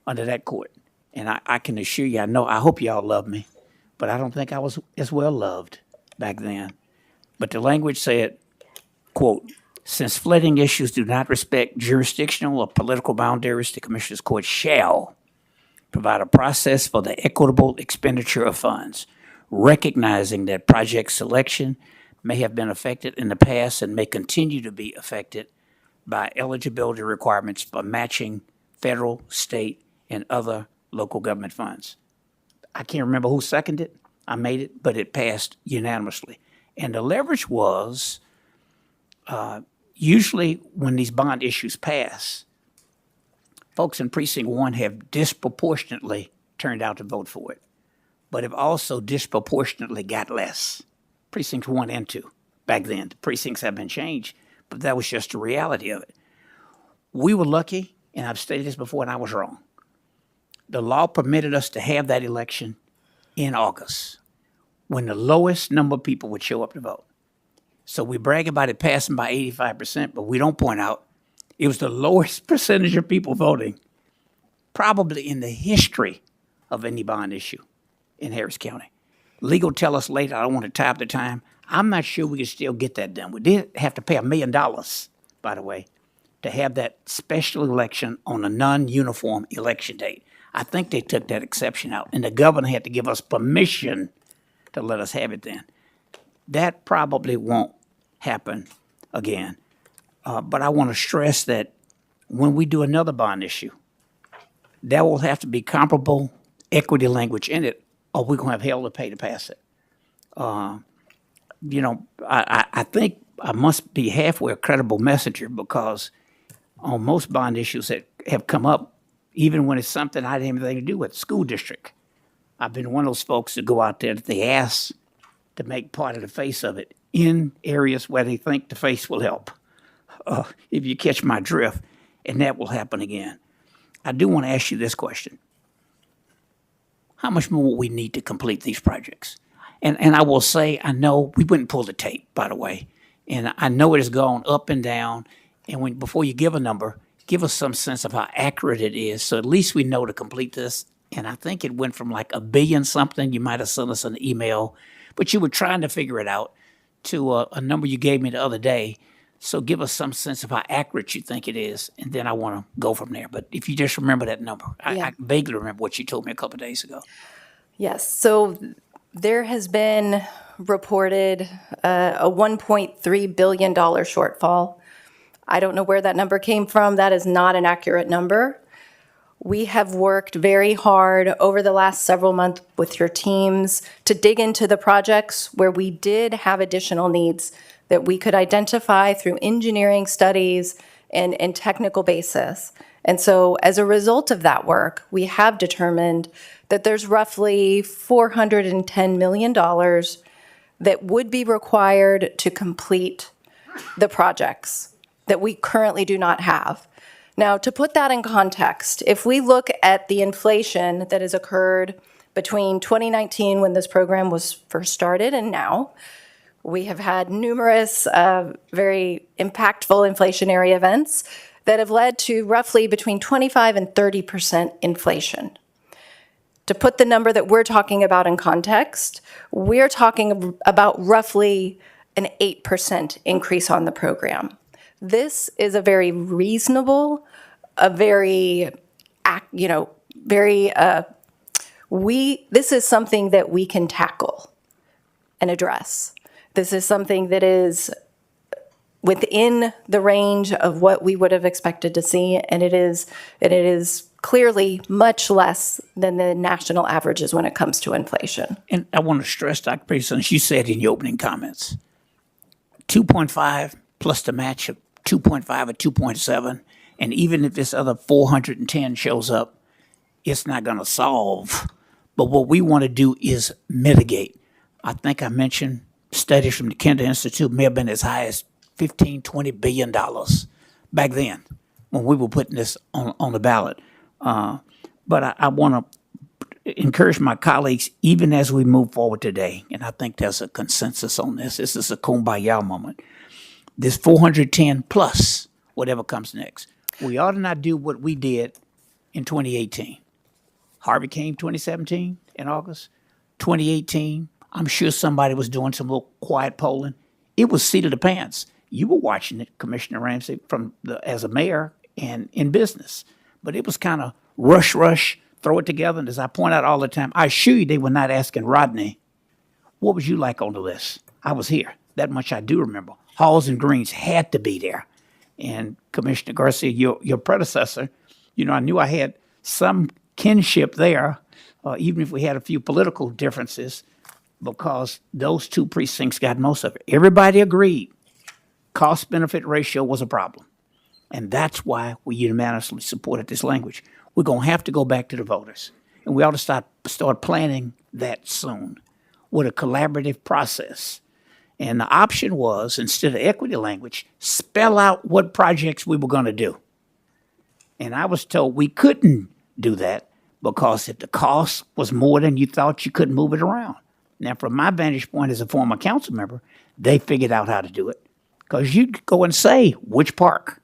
under that court. And I can assure you, I hope y'all love me, but I don't think I was as well loved back then. But the language said, quote, since flooding issues do not respect jurisdictional or political boundaries, the Commissioners Court shall provide a process for the equitable expenditure of funds, recognizing that project selection may have been affected in the past and may continue to be affected by eligibility requirements for matching federal, state, and other local government funds. I can't remember who seconded it. I made it, but it passed unanimously. And the leverage was usually when these bond issues pass, folks in Precinct 1 have disproportionately turned out to vote for it, but have also disproportionately got less. Precincts 1 and 2 back then. The precincts have been changed, but that was just the reality of it. We were lucky, and I've stated this before, and I was wrong. The law permitted us to have that election in August, when the lowest number of people would show up to vote. So we brag about it passing by 85%, but we don't point out it was the lowest percentage of people voting probably in the history of any bond issue in Harris County. Legal tell us later, I don't want to tie up the time, I'm not sure we can still get that done. We did have to pay $1 million, by the way, to have that special election on a non-uniform election date. I think they took that exception out, and the governor had to give us permission to let us have it then. That probably won't happen again. But I want to stress that when we do another bond issue, there will have to be comparable equity language in it, or we're going to have hell to pay to pass it. I think I must be halfway a credible messenger, because on most bond issues that have come up, even when it's something I didn't have anything to do with, school district, I've been one of those folks that go out there that they ask to make part of the face of it in areas where they think the face will help, if you catch my drift, and that will happen again. I do want to ask you this question. How much more will we need to complete these projects? And I will say, I know, we wouldn't pull the tape, by the way. And I know it has gone up and down. And when, before you give a number, give us some sense of how accurate it is. So at least we know to complete this. And I think it went from like 1 billion something. You might have sent us an email, but you were trying to figure it out to a number you gave me the other day. So give us some sense of how accurate you think it is. And then I want to go from there. But if you just remember that number, I vaguely remember what you told me a couple of days ago. Yes, so there has been reported a $1.3 billion shortfall. I don't know where that number came from. That is not an accurate number. We have worked very hard over the last several months with your teams to dig into the projects where we did have additional needs that we could identify through engineering studies and technical basis. And so as a result of that work, we have determined that there's roughly $410 million that would be required to complete the projects that we currently do not have. Now, to put that in context, if we look at the inflation that has occurred between 2019, when this program was first started, and now, we have had numerous very impactful inflationary events that have led to roughly between 25 and 30% inflation. To put the number that we're talking about in context, we're talking about roughly an 8% increase on the program. This is a very reasonable, this is something that we can tackle and address. This is something that is within the range of what we would have expected to see, and it is clearly much less than the national averages when it comes to inflation. And I want to stress, Dr. Peterson, as you said in your opening comments, 2.5 plus the match of 2.5 or 2.7, and even if this other 410 shows up, it's not going to solve. But what we want to do is mitigate. I think I mentioned studies from the Kinder Institute may have been as high as $15-20 billion back then when we were putting this on the ballot. But I want to encourage my colleagues, even as we move forward today, and I think there's a consensus on this. This is a kumbaya moment. This 410 plus whatever comes next. We ought to not do what we did in 2018. Harvey came 2017 in August. 2018, I'm sure somebody was doing some little quiet polling. It was seat of the pants. You were watching it, Commissioner Ramsey, as a mayor and in business. But it was kind of rush, throw it together. And as I point out all the time, I assure you they were not asking Rodney, what would you like on the list? I was here. That much I do remember. Halls and Greens had to be there. And Commissioner Garcia, your predecessor, I knew I had some kinship there, even if we had a few political differences, because those two precincts got most of it. Everybody agreed cost-benefit ratio was a problem. And that's why we unanimously supported this language. We're going to have to go back to the voters. And we ought to start planning that soon with a collaborative process. And the option was, instead of equity language, spell out what projects we were going to do. And I was told we couldn't do that because if the cost was more than you thought, you couldn't move it around. Now, from my vantage point as a former council member, they figured out how to do it. Because you'd go and say which park,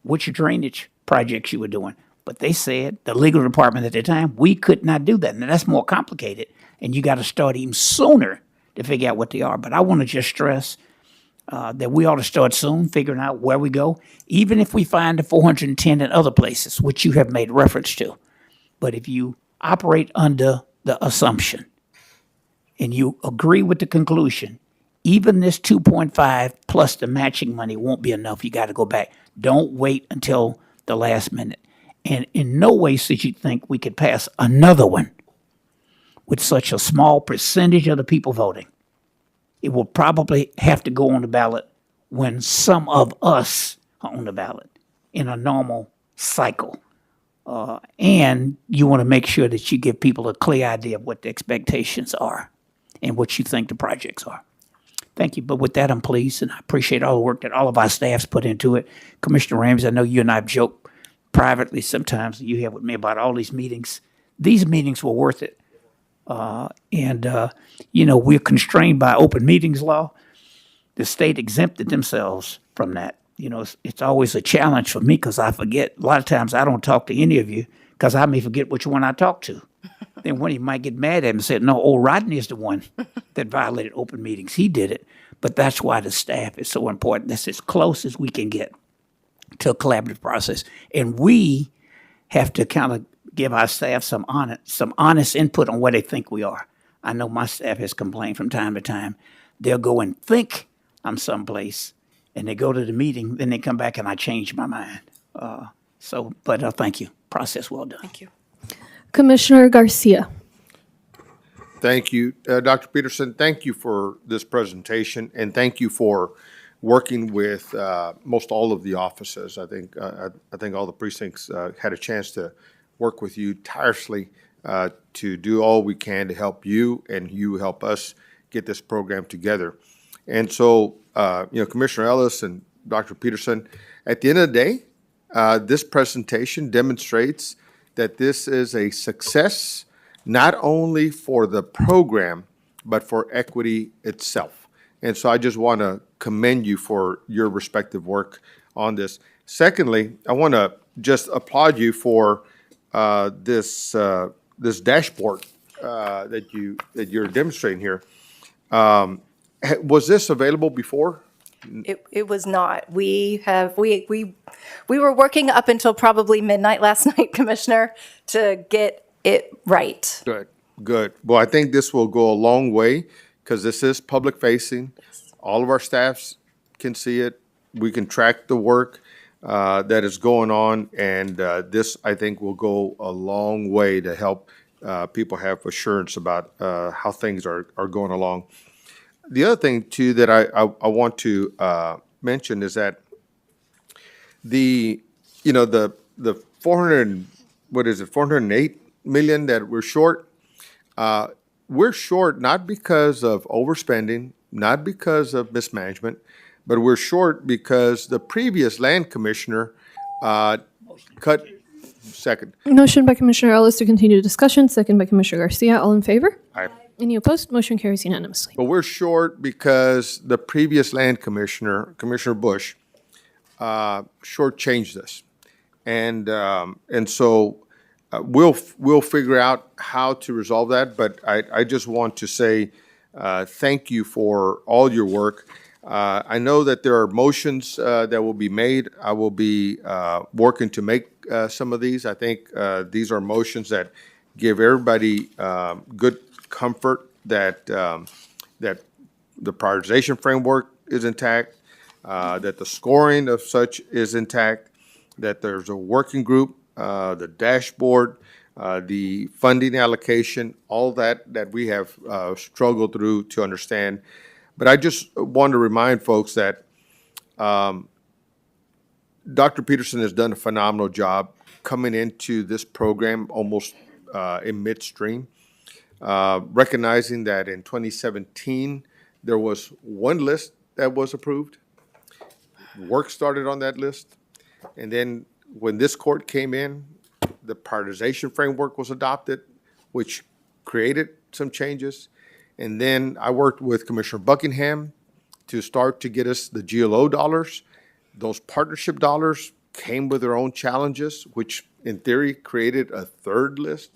which drainage projects you were doing. But they said, the legal department at the time, we could not do that. Now, that's more complicated, and you got to start even sooner to figure out what they are. But I want to just stress that we ought to start soon, figuring out where we go, even if we find the 410 in other places, which you have made reference to. But if you operate under the assumption and you agree with the conclusion, even this 2.5 plus the matching money won't be enough. You got to go back. Don't wait until the last minute. And in no way should you think we could pass another one with such a small percentage of the people voting. It will probably have to go on the ballot when some of us are on the ballot in a normal cycle. And you want to make sure that you give people a clear idea of what the expectations are and what you think the projects are. Thank you. But with that, I'm pleased, and I appreciate all the work that all of our staffs put into it. Commissioner Ramsey, I know you and I have joked privately sometimes that you have with me about all these meetings. These meetings were worth it. We're constrained by open meetings law. The state exempted themselves from that. It's always a challenge for me because I forget. A lot of times I don't talk to any of you because I may forget which one I talked to. Then one of you might get mad at me and say, no, old Rodney is the one that violated open meetings. He did it. But that's why the staff is so important. That's as close as we can get to a collaborative process. And we have to kind of give our staff some honest input on where they think we are. I know my staff has complained from time to time. They'll go and think I'm someplace, and they go to the meeting, then they come back and I change my mind. But thank you. Process well done. Thank you. Commissioner Garcia. Thank you, Dr. Peterson. Thank you for this presentation, and thank you for working with most all of the offices. I think all the precincts had a chance to work with you tirelessly to do all we can to help you, and you help us get this program together. And so, Commissioner Ellis and Dr. Peterson, at the end of the day, this presentation demonstrates that this is a success not only for the program, but for equity itself. And so I just want to commend you for your respective work on this. Secondly, I want to just applaud you for this dashboard that you're demonstrating here. Was this available before? It was not. We were working up until probably midnight last night, Commissioner, to get it right. Good. Well, I think this will go a long way because this is public facing. All of our staffs can see it. We can track the work that is going on, and this, I think, will go a long way to help people have assurance about how things are going along. The other thing, too, that I want to mention is that the 408 million that we're short not because of overspending, not because of mismanagement, but we're short because the previous land commissioner cut. Second. Motion by Commissioner Ellis to continue discussion, second by Commissioner Garcia. All in favor? Aye. Any opposed? Motion carries unanimously. But we're short because the previous land commissioner, Commissioner Bush, shortchanged us. And so we'll figure out how to resolve that. But I just want to say thank you for all your work. I know that there are motions that will be made. I will be working to make some of these. I think these are motions that give everybody good comfort that that the prioritization framework is intact, that the scoring of such is intact, that there's a working group, the dashboard, the funding allocation, all that we have struggled through to understand. But I just want to remind folks that Dr. Peterson has done a phenomenal job coming into this program almost in midstream, recognizing that in 2017, there was one list that was approved. Work started on that list. And then when this court came in, the prioritization framework was adopted, which created some changes. And then I worked with Commissioner Buckingham to start to get us the GLO dollars. Those partnership dollars came with their own challenges, which in theory created a third list.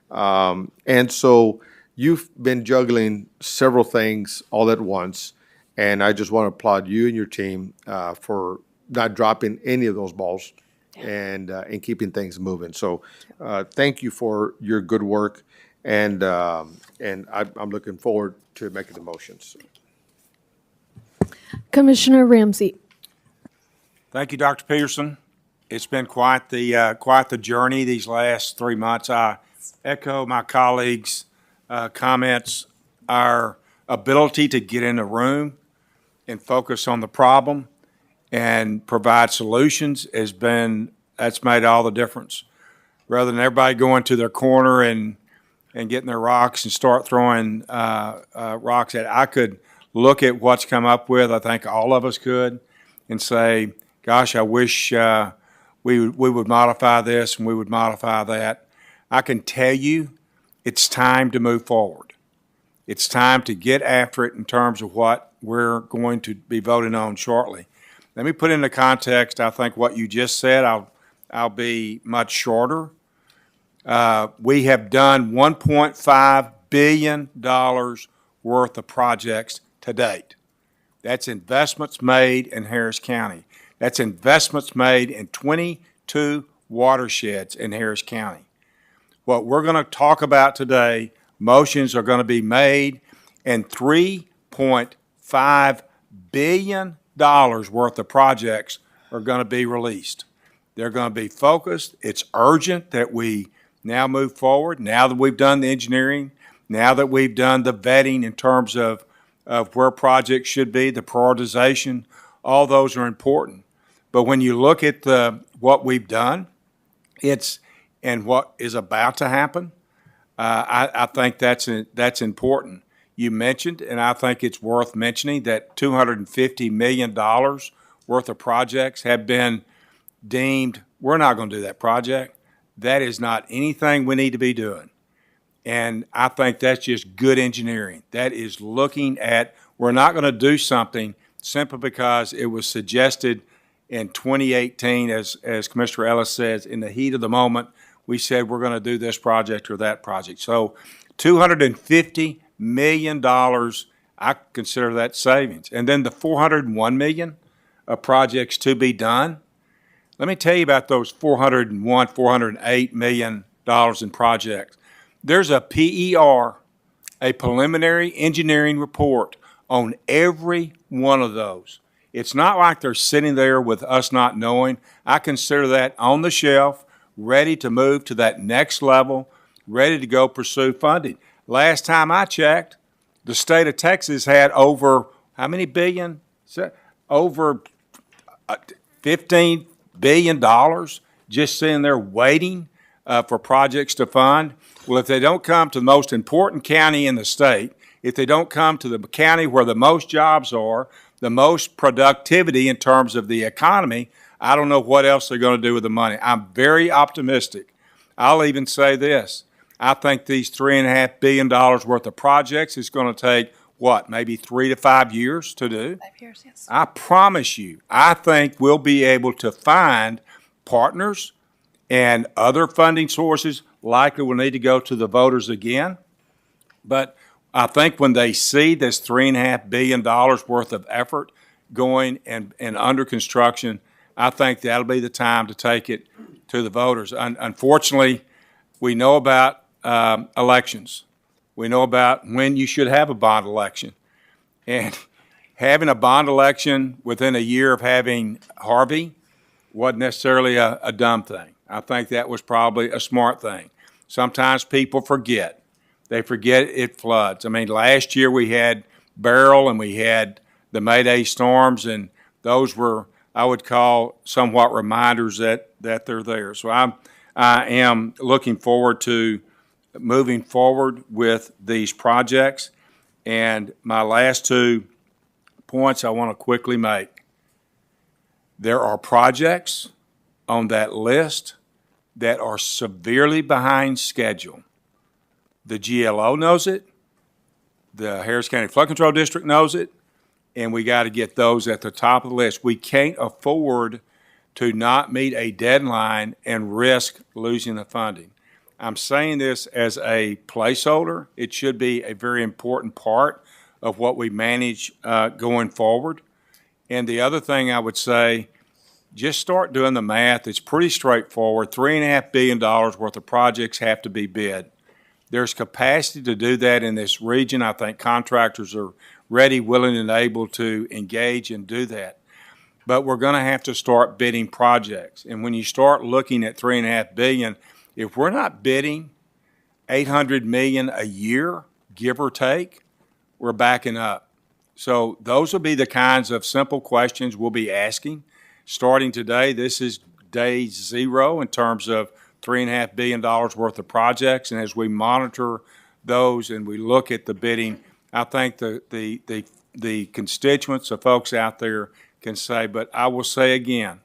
And so you've been juggling several things all at once. And I just want to applaud you and your team for not dropping any of those balls and keeping things moving. So thank you for your good work. And I'm looking forward to making the motions. Commissioner Ramsey. Thank you, Dr. Peterson. It's been quite the journey these last 3 months. I echo my colleagues' comments. Our ability to get in a room and focus on the problem and provide solutions that's made all the difference. Rather than everybody going to their corner and getting their rocks and start throwing rocks at it, I could look at what's come up with. I think all of us could, and say, gosh, I wish we would modify this and we would modify that. I can tell you it's time to move forward. It's time to get after it in terms of what we're going to be voting on shortly. Let me put into context, I think, what you just said. I'll be much shorter. We have done $1.5 billion worth of projects to date. That's investments made in Harris County. That's investments made in 22 watersheds in Harris County. What we're going to talk about today, motions are going to be made, and $3.5 billion worth of projects are going to be released. They're going to be focused. It's urgent that we now move forward, now that we've done the engineering, now that we've done the vetting in terms of where projects should be, the prioritization, all those are important. But when you look at what we've done, and what is about to happen, I think that's important. You mentioned, and I think it's worth mentioning, that $250 million worth of projects have been deemed, we're not going to do that project. That is not anything we need to be doing. And I think that's just good engineering. That is looking at, we're not going to do something simply because it was suggested in 2018, as Commissioner Ellis says, in the heat of the moment, we said we're going to do this project or that project. So $250 million, I consider that savings. And then the $401 million of projects to be done. Let me tell you about those $408 million in projects. There's a PER, a preliminary engineering report, on every one of those. It's not like they're sitting there with us not knowing. I consider that on the shelf, ready to move to that next level, ready to go pursue funding. Last time I checked, the state of Texas had over, how many billion? Over $15 billion just sitting there waiting for projects to fund. Well, if they don't come to the most important county in the state, if they don't come to the county where the most jobs are, the most productivity in terms of the economy, I don't know what else they're going to do with the money. I'm very optimistic. I'll even say this. I think these $3.5 billion worth of projects is going to take, what, maybe 3 to 5 years to do? 5 years, yes. I promise you, I think we'll be able to find partners and other funding sources. Likely we'll need to go to the voters again. But I think when they see this $3.5 billion worth of effort going and under construction, I think that'll be the time to take it to the voters. Unfortunately, we know about elections. We know about when you should have a bond election. And having a bond election within a year of having Harvey wasn't necessarily a dumb thing. I think that was probably a smart thing. Sometimes people forget. They forget it floods. I mean, last year we had Beryl and we had the Mayday storms, and those were, I would call, somewhat reminders that they're there. So I am looking forward to moving forward with these projects. And my last 2 points I want to quickly make. There are projects on that list that are severely behind schedule. The GLO knows it, the Harris County Flood Control District knows it, and we got to get those at the top of the list. We can't afford to not meet a deadline and risk losing the funding. I'm saying this as a placeholder. It should be a very important part of what we manage going forward. And the other thing I would say, just start doing the math. It's pretty straightforward. $3.5 billion worth of projects have to be bid. There's capacity to do that in this region. I think contractors are ready, willing, and able to engage and do that. But we're going to have to start bidding projects. And when you start looking at $3.5 billion, if we're not bidding $800 million a year, give or take, we're backing up. So those will be the kinds of simple questions we'll be asking. Starting today, this is day 0 in terms of $3.5 billion worth of projects. And as we monitor those and we look at the bidding, I think the constituents, the folks out there can say, but I will say again,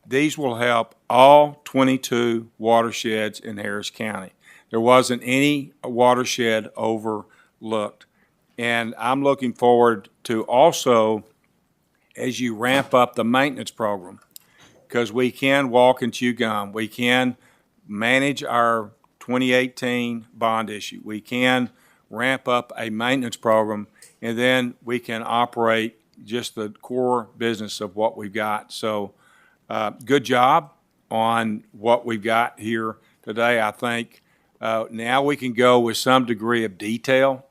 these will help all 22 watersheds in Harris County. There wasn't any watershed overlooked. And I'm looking forward to also, as you ramp up the maintenance program, because we can walk and chew gum. We can manage our 2018 bond issue. We can ramp up a maintenance program, and then we can operate just the core business of what we've got. So good job on what we've got here today. I think now we can go with some degree of detail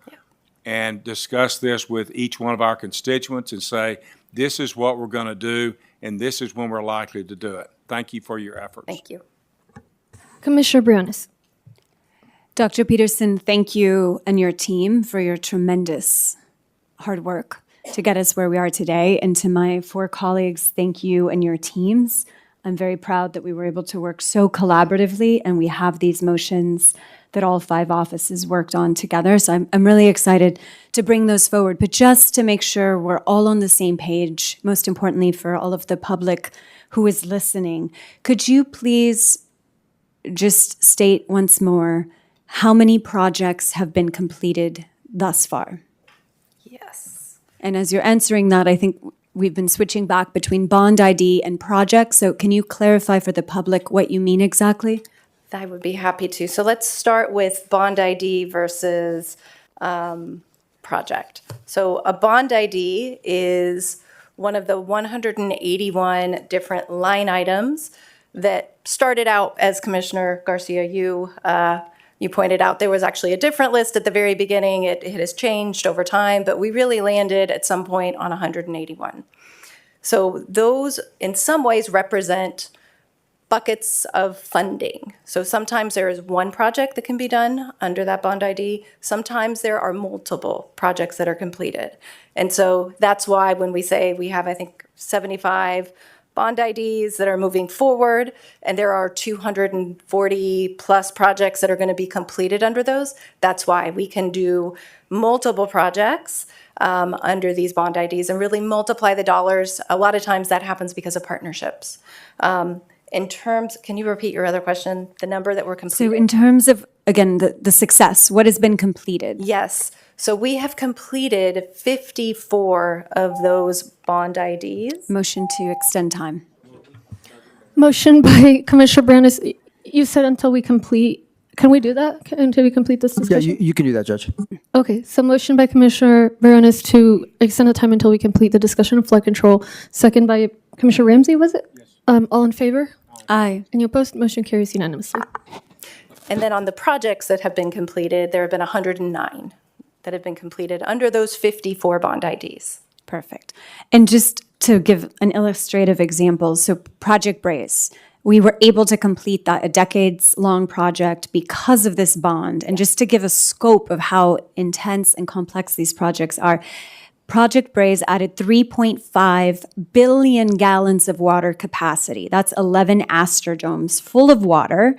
and discuss this with each one of our constituents and say, this is what we're going to do, and this is when we're likely to do it. Thank you for your efforts. Thank you. Commissioner Briones. Dr. Peterson, thank you and your team for your tremendous hard work to get us where we are today. And to my 4 colleagues, thank you and your teams. I'm very proud that we were able to work so collaboratively, and we have these motions that all 5 offices worked on together. So I'm really excited to bring those forward. But just to make sure we're all on the same page, most importantly for all of the public who is listening, could you please just state once more how many projects have been completed thus far? Yes. And as you're answering that, I think we've been switching back between bond ID and projects. So can you clarify for the public what you mean exactly? I would be happy to. So let's start with bond ID versus project. So a bond ID is one of the 181 different line items that started out, as Commissioner Garcia, you pointed out, there was actually a different list at the very beginning. It has changed over time, but we really landed at some point on 181. So those, in some ways, represent buckets of funding. So sometimes there is one project that can be done under that bond ID. Sometimes there are multiple projects that are completed. And so that's why when we say we have, I think, 75 bond IDs that are moving forward, and there are 240 plus projects that are going to be completed under those, that's why we can do multiple projects under these bond IDs and really multiply the dollars. A lot of times that happens because of partnerships. In terms, can you repeat your other question? The number that were completed? So in terms of, again, the success, what has been completed? Yes. So we have completed 54 of those bond IDs. Motion to extend time. Motion by Commissioner Briones. You said until we complete. Can we do that? Until we complete this Yeah, discussion? you can do that, Judge. Okay, so motion by Commissioner Briones to extend the time until we complete the discussion of flood control. Second by Commissioner Ramsey, was it? Yes. All in favor? Aye. Any opposed? Motion carries unanimously. And then on the projects that have been completed, there have been 109 that have been completed under those 54 bond IDs. Perfect. And just to give an illustrative example, so Project Braze, we were able to complete that, a decades-long project, because of this bond. And just to give a scope of how intense and complex these projects are, Project Braze added 3.5 billion gallons of water capacity. That's 11 Astrodomes full of water.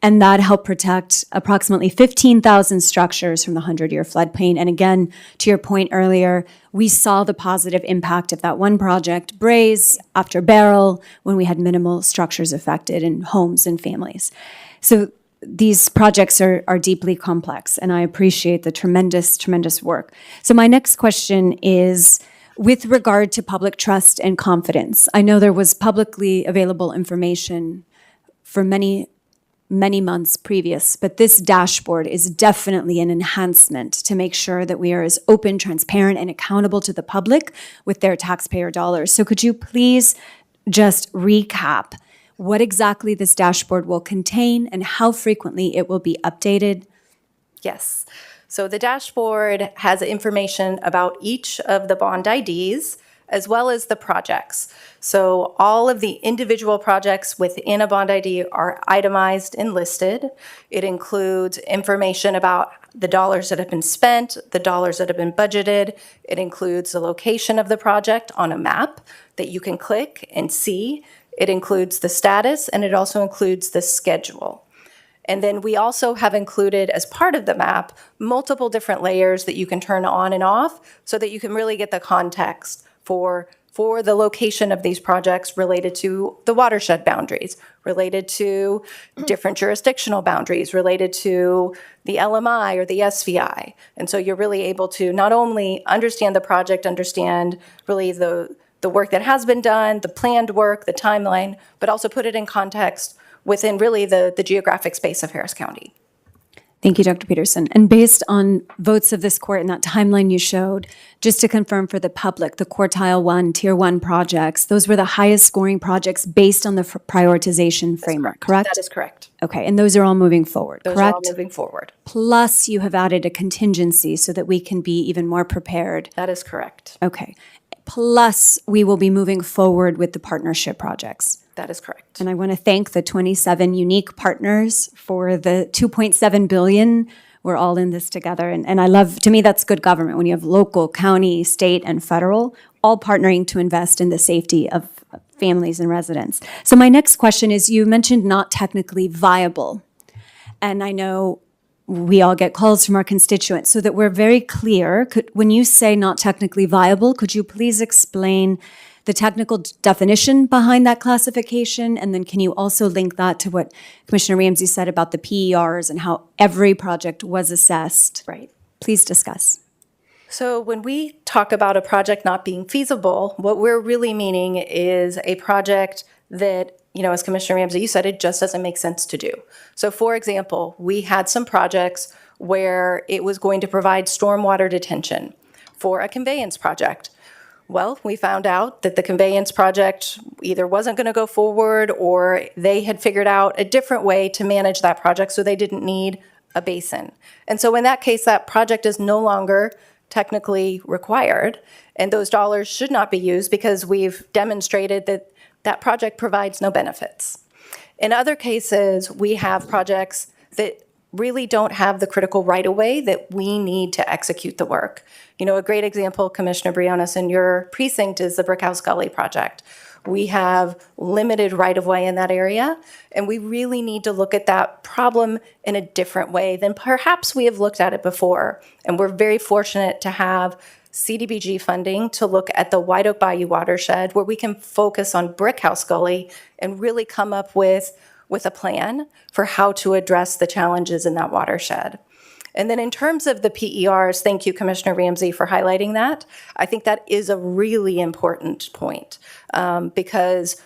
And that helped protect approximately 15,000 structures from the 100-year floodplain. And again, to your point earlier, we saw the positive impact of that one project, Braze, after Beryl, when we had minimal structures affected in homes and families. So these projects are deeply complex, and I appreciate the tremendous, tremendous work. So my next question is, with regard to public trust and confidence, I know there was publicly available information for many months previous, but this dashboard is definitely an enhancement to make sure that we are as open, transparent, and accountable to the public with their taxpayer dollars. So could you please just recap what exactly this dashboard will contain and how frequently it will be updated? Yes. So the dashboard has information about each of the bond IDs as well as the projects. So all of the individual projects within a bond ID are itemized and listed. It includes information about the dollars that have been spent, the dollars that have been budgeted. It includes the location of the project on a map that you can click and see. It includes the status, and it also includes the schedule. And then we also have included, as part of the map, multiple different layers that you can turn on and off so that you can really get the context for for the location of these projects related to the watershed boundaries, related to different jurisdictional boundaries, related to the LMI or the SVI. And so you're really able to not only understand the project, understand really the work that has been done, the planned work, the timeline, but also put it in context within really the geographic space of Harris County. Thank you, Dr. Peterson. And based on votes of this court and that timeline you showed, just to confirm for the public, the quartile 1, tier 1 projects, those were the highest scoring projects based on the prioritization framework, correct? That is correct. Okay, and those are all moving forward, Those correct? are all moving forward. Plus, you have added a contingency so that we can be even more prepared. That is correct. Okay. Plus, we will be moving forward with the partnership projects. That is correct. And I want to thank the 27 unique partners for the $2.7 billion. We're all in this together. And I love, to me, that's good government when you have local, county, state, and federal all partnering to invest in the safety of families and residents. So my next question is, you mentioned not technically viable. And I know we all get calls from our constituents, so that we're very clear, when you say not technically viable, could you please explain the technical definition behind that classification? And then can you also link that to what Commissioner Ramsey said about the PERs and how every project was assessed? Right. Please discuss. So when we talk about a project not being feasible, what we're really meaning is a project that, as Commissioner Ramsey, you said, it just doesn't make sense to do. So for example, we had some projects where it was going to provide stormwater detention for a conveyance project. Well, we found out that the conveyance project either wasn't going to go forward or they had figured out a different way to manage that project, so they didn't need a basin. And so in that case, that project is no longer technically required, and those dollars should not be used because we've demonstrated that that project provides no benefits. In other cases, we have projects that really don't have the critical right-of-way that we need to execute the work. A great example, Commissioner Briones, in your precinct is the Brickhouse Gully project. We have limited right-of-way in that area, and we really need to look at that problem in a different way than perhaps we have looked at it before. And we're very fortunate to have CDBG funding to look at the White Oak Bayou watershed, where we can focus on Brickhouse Gully and really come up with a plan for how to address the challenges in that watershed. And then in terms of the PERs, thank you, Commissioner Ramsey, for highlighting that. I think that is a really important point because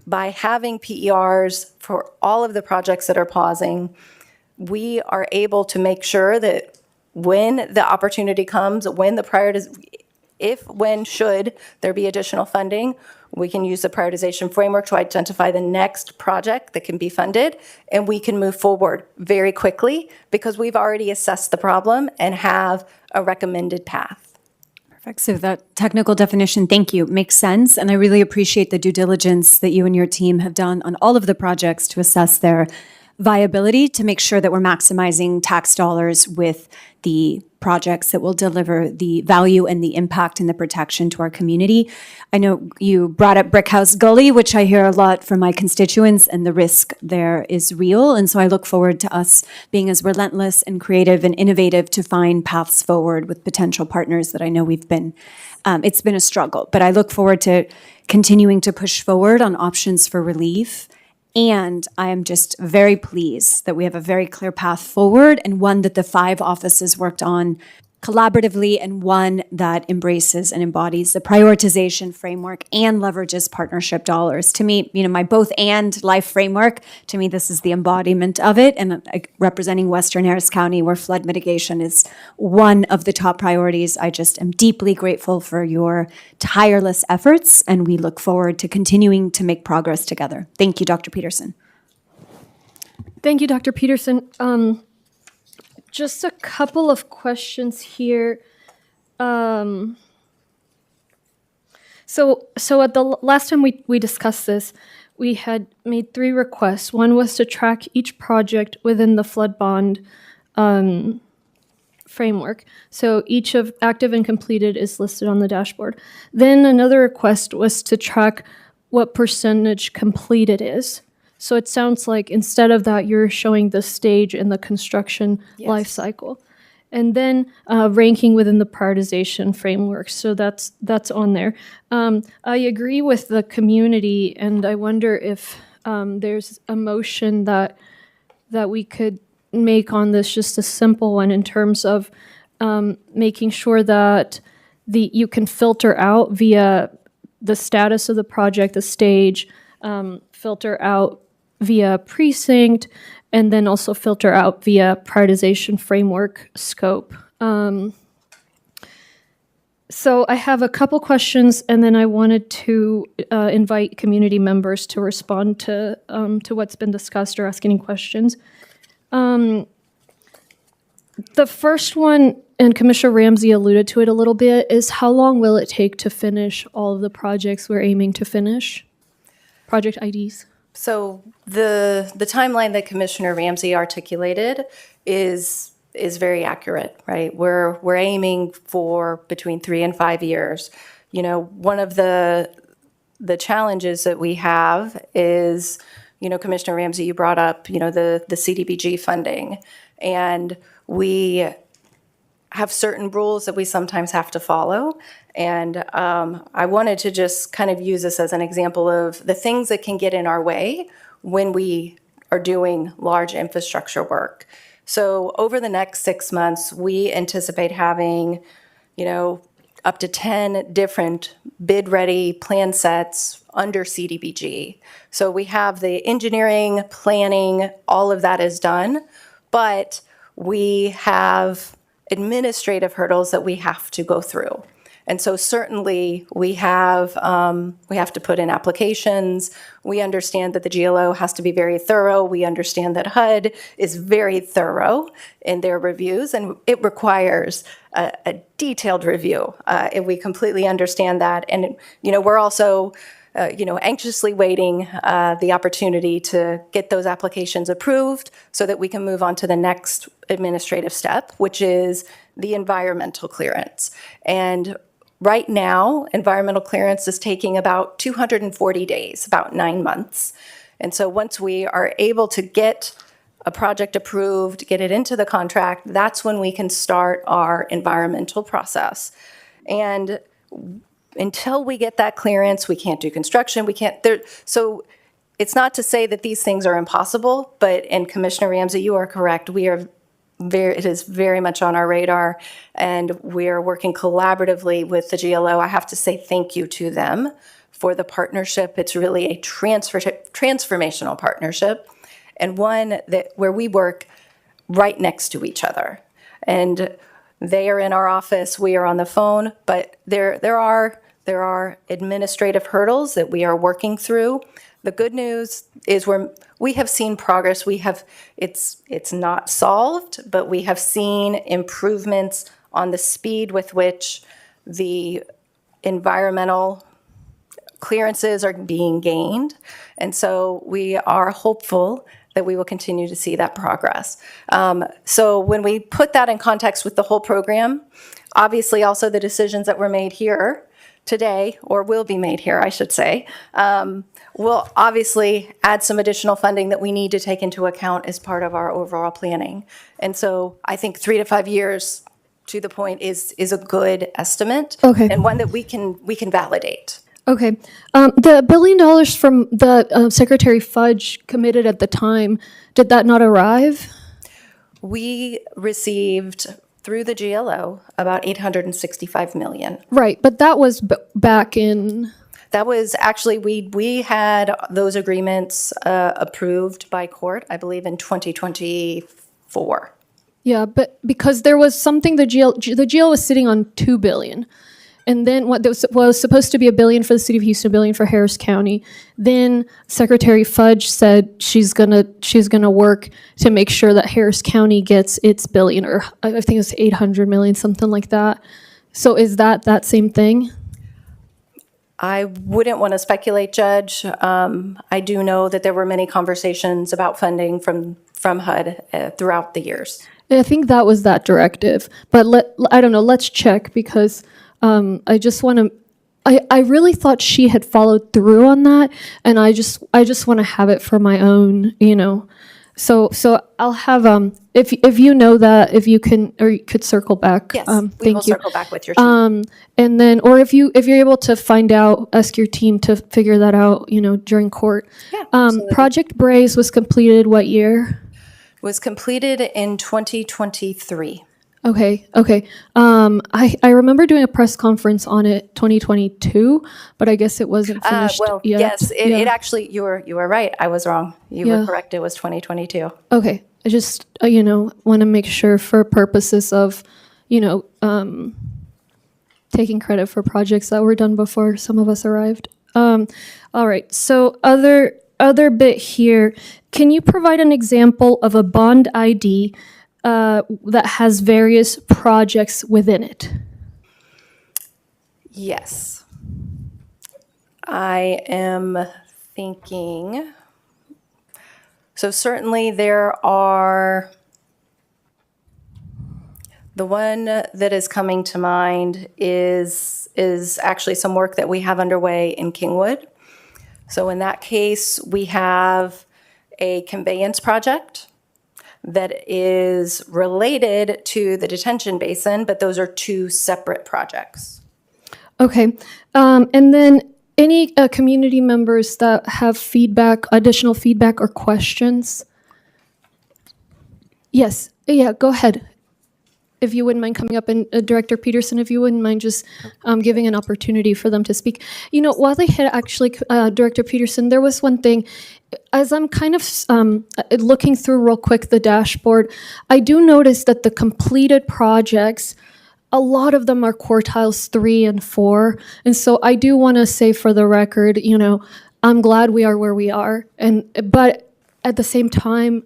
by having PERs for all of the projects that are pausing, we are able to make sure that when the opportunity comes, should there be additional funding, we can use the prioritization framework to identify the next project that can be funded, and we can move forward very quickly because we've already assessed the problem and have a recommended path. Perfect. So that technical definition, thank you, makes sense. And I really appreciate the due diligence that you and your team have done on all of the projects to assess their viability, to make sure that we're maximizing tax dollars with the projects that will deliver the value and the impact and the protection to our community. I know you brought up Brickhouse Gully, which I hear a lot from my constituents, and the risk there is real. And so I look forward to us being as relentless and creative and innovative to find paths forward with potential partners that I know we've been. It's been a struggle, but I look forward to continuing to push forward on options for relief. And I am just very pleased that we have a very clear path forward, and one that the 5 offices worked on collaboratively, and one that embraces and embodies the prioritization framework and leverages partnership dollars. To me, my both and life framework, to me, this is the embodiment of it. And representing Western Harris County, where flood mitigation is one of the top priorities, I just am deeply grateful for your tireless efforts, and we look forward to continuing to make progress together. Thank you, Dr. Peterson. Thank you, Dr. Peterson. Just a couple of questions here. So at the last time we discussed this, we had made 3 requests. One was to track each project within the flood bond framework. So each of active and completed is listed on the dashboard. Then another request was to track what percentage completed is. So it sounds like instead of that, you're showing the stage in the construction life cycle. And then ranking within the prioritization framework. So that's on there. I agree with the community, and I wonder if there's a motion that we could make on this, just a simple one, in terms of making sure that you can filter out via the status of the project, the stage, filter out via precinct, and then also filter out via prioritization framework scope. So I have a couple questions, and then I wanted to invite community members to respond to what's been discussed or ask any questions. The first one, and Commissioner Ramsey alluded to it a little bit, is how long will it take to finish all of the projects we're aiming to finish? Project IDs. So the timeline that Commissioner Ramsey articulated is very accurate, right? We're aiming for between 3 and 5 years. You know, one of the challenges that we have is, you know, Commissioner Ramsey, you brought up, you know, the CDBG funding, and we have certain rules that we sometimes have to follow. And I wanted to just kind of use this as an example of the things that can get in our way when we are doing large infrastructure work. So over the next 6 months, we anticipate having, you know, up to 10 different bid-ready plan sets under CDBG. So we have the engineering, planning, all of that is done, but we have administrative hurdles that we have to go through. And so certainly we have to put in applications. We understand that the GLO has to be very thorough. We understand that HUD is very thorough in their reviews, and it requires a detailed review. And we completely understand that. And, you know, we're also, anxiously waiting the opportunity to get those applications approved so that we can move on to the next administrative step, which is the environmental clearance. And right now, environmental clearance is taking about 240 days, about 9 months. And so once we are able to get a project approved, get it into the contract, that's when we can start our environmental process. And until we get that clearance, we can't do construction, so it's not to say that these things are impossible, but, and Commissioner Ramsey, you are correct, it is very much on our radar, and we're working collaboratively with the GLO. I have to say thank you to them for the partnership. It's really a transformational partnership, and one where we work right next to each other. And they are in our office, we are on the phone, but there are administrative hurdles that we are working through. The good news is we have seen progress. It's not solved, but we have seen improvements on the speed with which the environmental clearances are being gained. And so we are hopeful that we will continue to see that progress. So when we put that in context with the whole program, obviously also the decisions that were made here today, or will be made here, I should say, will obviously add some additional funding that we need to take into account as part of our overall planning. And so I think 3 to 5 years, to the point, is a good estimate. Okay. And one that we can validate. Okay. The $1 billion from the Secretary Fudge committed at the time, did that not arrive? We received, through the GLO, about $865 million. Right, but that was back in... That was actually, we had those agreements approved by court, I believe, in 2024. Yeah, but because there was something, the GL was sitting on $2 billion. And then what was supposed to be $1 billion for the city of Houston, $1 billion for Harris County. Then Secretary Fudge said she's gonna work to make sure that Harris County gets its $1 billion, or I think it's $800 million, something like that. So is that same thing? I wouldn't want to speculate, Judge. I do know that there were many conversations about funding from HUD throughout the years. I think that was that directive, but I don't know. Let's check, because I just want to. I really thought she had followed through on that, and I just want to have it for my own, So I'll have, if you know that, if you can, or you could circle back. Yes, Thank we will you. circle back with your team. And then, or if you're able to find out, ask your team to figure that out, during court. Yeah, Project Braze was completed what year? Was completed in 2023. Okay. I remember doing a press conference on it 2022, but I guess it wasn't finished yet. Yes, it Yeah. actually, you were right. I was wrong. You Yeah. were correct. It was 2022. Okay. I just, want to make sure for purposes of, taking credit for projects that were done before some of us arrived. All right. So other bit here, can you provide an example of a bond ID that has various projects within it? Yes. I am thinking, so certainly there are, the one that is coming to mind is actually some work that we have underway in Kingwood. So in that case, we have a conveyance project that is related to the detention basin, but those are two separate projects. Okay. And then any community members that have additional feedback or questions? Yes. Yeah, go ahead. If you wouldn't mind coming up, and Director Peterson, if you wouldn't mind just giving an opportunity for them to speak. While they had actually, Director Peterson, there was one thing, as I'm kind of looking through real quick the dashboard, I do notice that the completed projects, a lot of them are quartiles 3 and 4. And so I do want to say for the record, I'm glad we are where we are. But at the same time,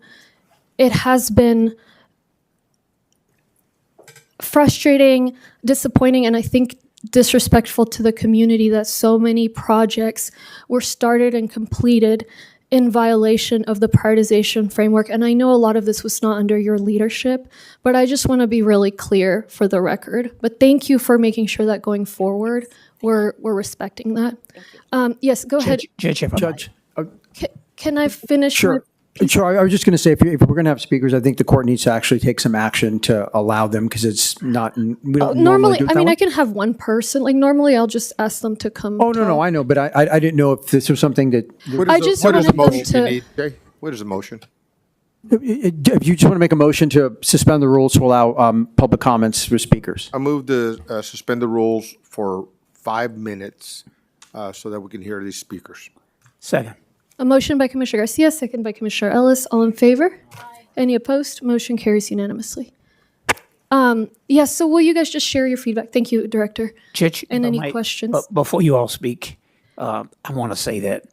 it has been frustrating, disappointing, and I think disrespectful to the community that so many projects were started and completed in violation of the prioritization framework. And I know a lot of this was not under your leadership, but I just want to be really clear for the record. But thank you for making sure that going forward, we're respecting that. Yes, go ahead. Judge. Can I finish? Sure. Sure. I was just going to say, if we're going to have speakers, I think the court needs to actually take some action to allow them, because it's not. We don't normally do it that way. I can have one person. Like normally, I'll just ask them to come. Oh no, I know, but I didn't know if this was something that. What I is just the wanted them motion to- you need, Jay? What is the motion? If you just want to make a motion to suspend the rules to allow public comments for speakers. I move to suspend the rules for 5 minutes so that we can hear these speakers. Second. A motion by Commissioner Garcia, second by Commissioner Ellis. All in favor? Any opposed? Motion carries unanimously. Yes, so will you guys just share your feedback? Thank you, Director. Judge, And if I any might, questions? but before you all speak, I want to say that,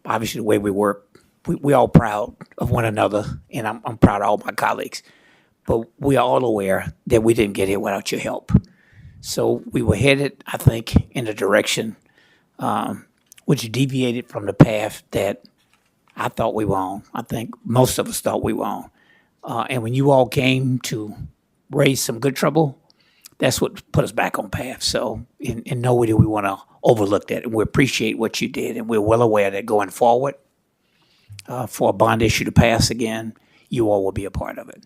obviously the way we work, we all proud of one another, and I'm proud of all my colleagues. But we are all aware that we didn't get here without your help. So we were headed, I think, in a direction which deviated from the path that I thought we were on. I think most of us thought we were on. And when you all came to raise some good trouble, that's what put us back on path. So in no way do we want to overlook that. And we appreciate what you did. And we're well aware that going forward, for a bond issue to pass again, you all will be a part of it.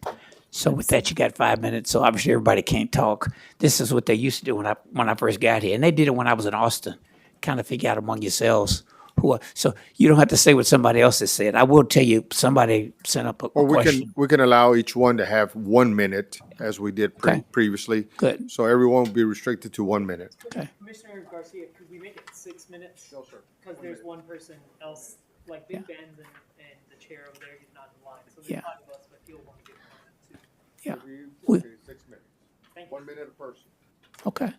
So with that, you got 5 minutes. So obviously everybody can't talk. This is what they used to do when I first got here. And they did it when I was in Austin. Kind of figure out among yourselves who are, so you don't have to say what somebody else has said. I will tell you, somebody sent up a question. We can allow each one to have 1 minute, as we did previously. Good. So everyone will be restricted to 1 minute. Okay. Commissioner Garcia, could we make it 6 minutes? No, sir. Because there's one person else, like Big Ben and the chair over there, he's not in line. So there's 5 of us, but he'll want to get a comment too. Yeah. 6 minutes. 1 minute a person. Okay.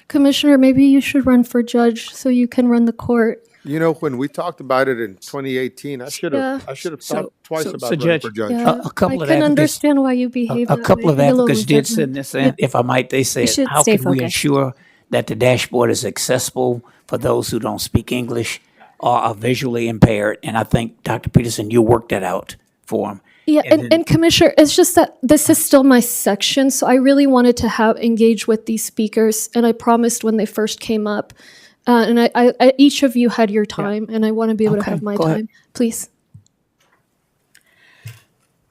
Commissioner, maybe you should run for judge so you can run the court. When we talked about it in 2018, I should have thought twice about running Judge, for judge. Yeah, a couple I of can advocates- understand why you behave A that couple way. of Be a little advocates did resentful. say this, and if I might, they said, should how stay can we focused. ensure that the dashboard is accessible for those who don't speak English or are visually impaired? And I think, Dr. Peterson, you worked that out for them. Yeah, and Commissioner, it's just that this is still my section, so I really wanted to engage with these speakers, and I promised when they first came up, and I each of you had your time, and I want to be able to Okay, have my go ahead. time. Please.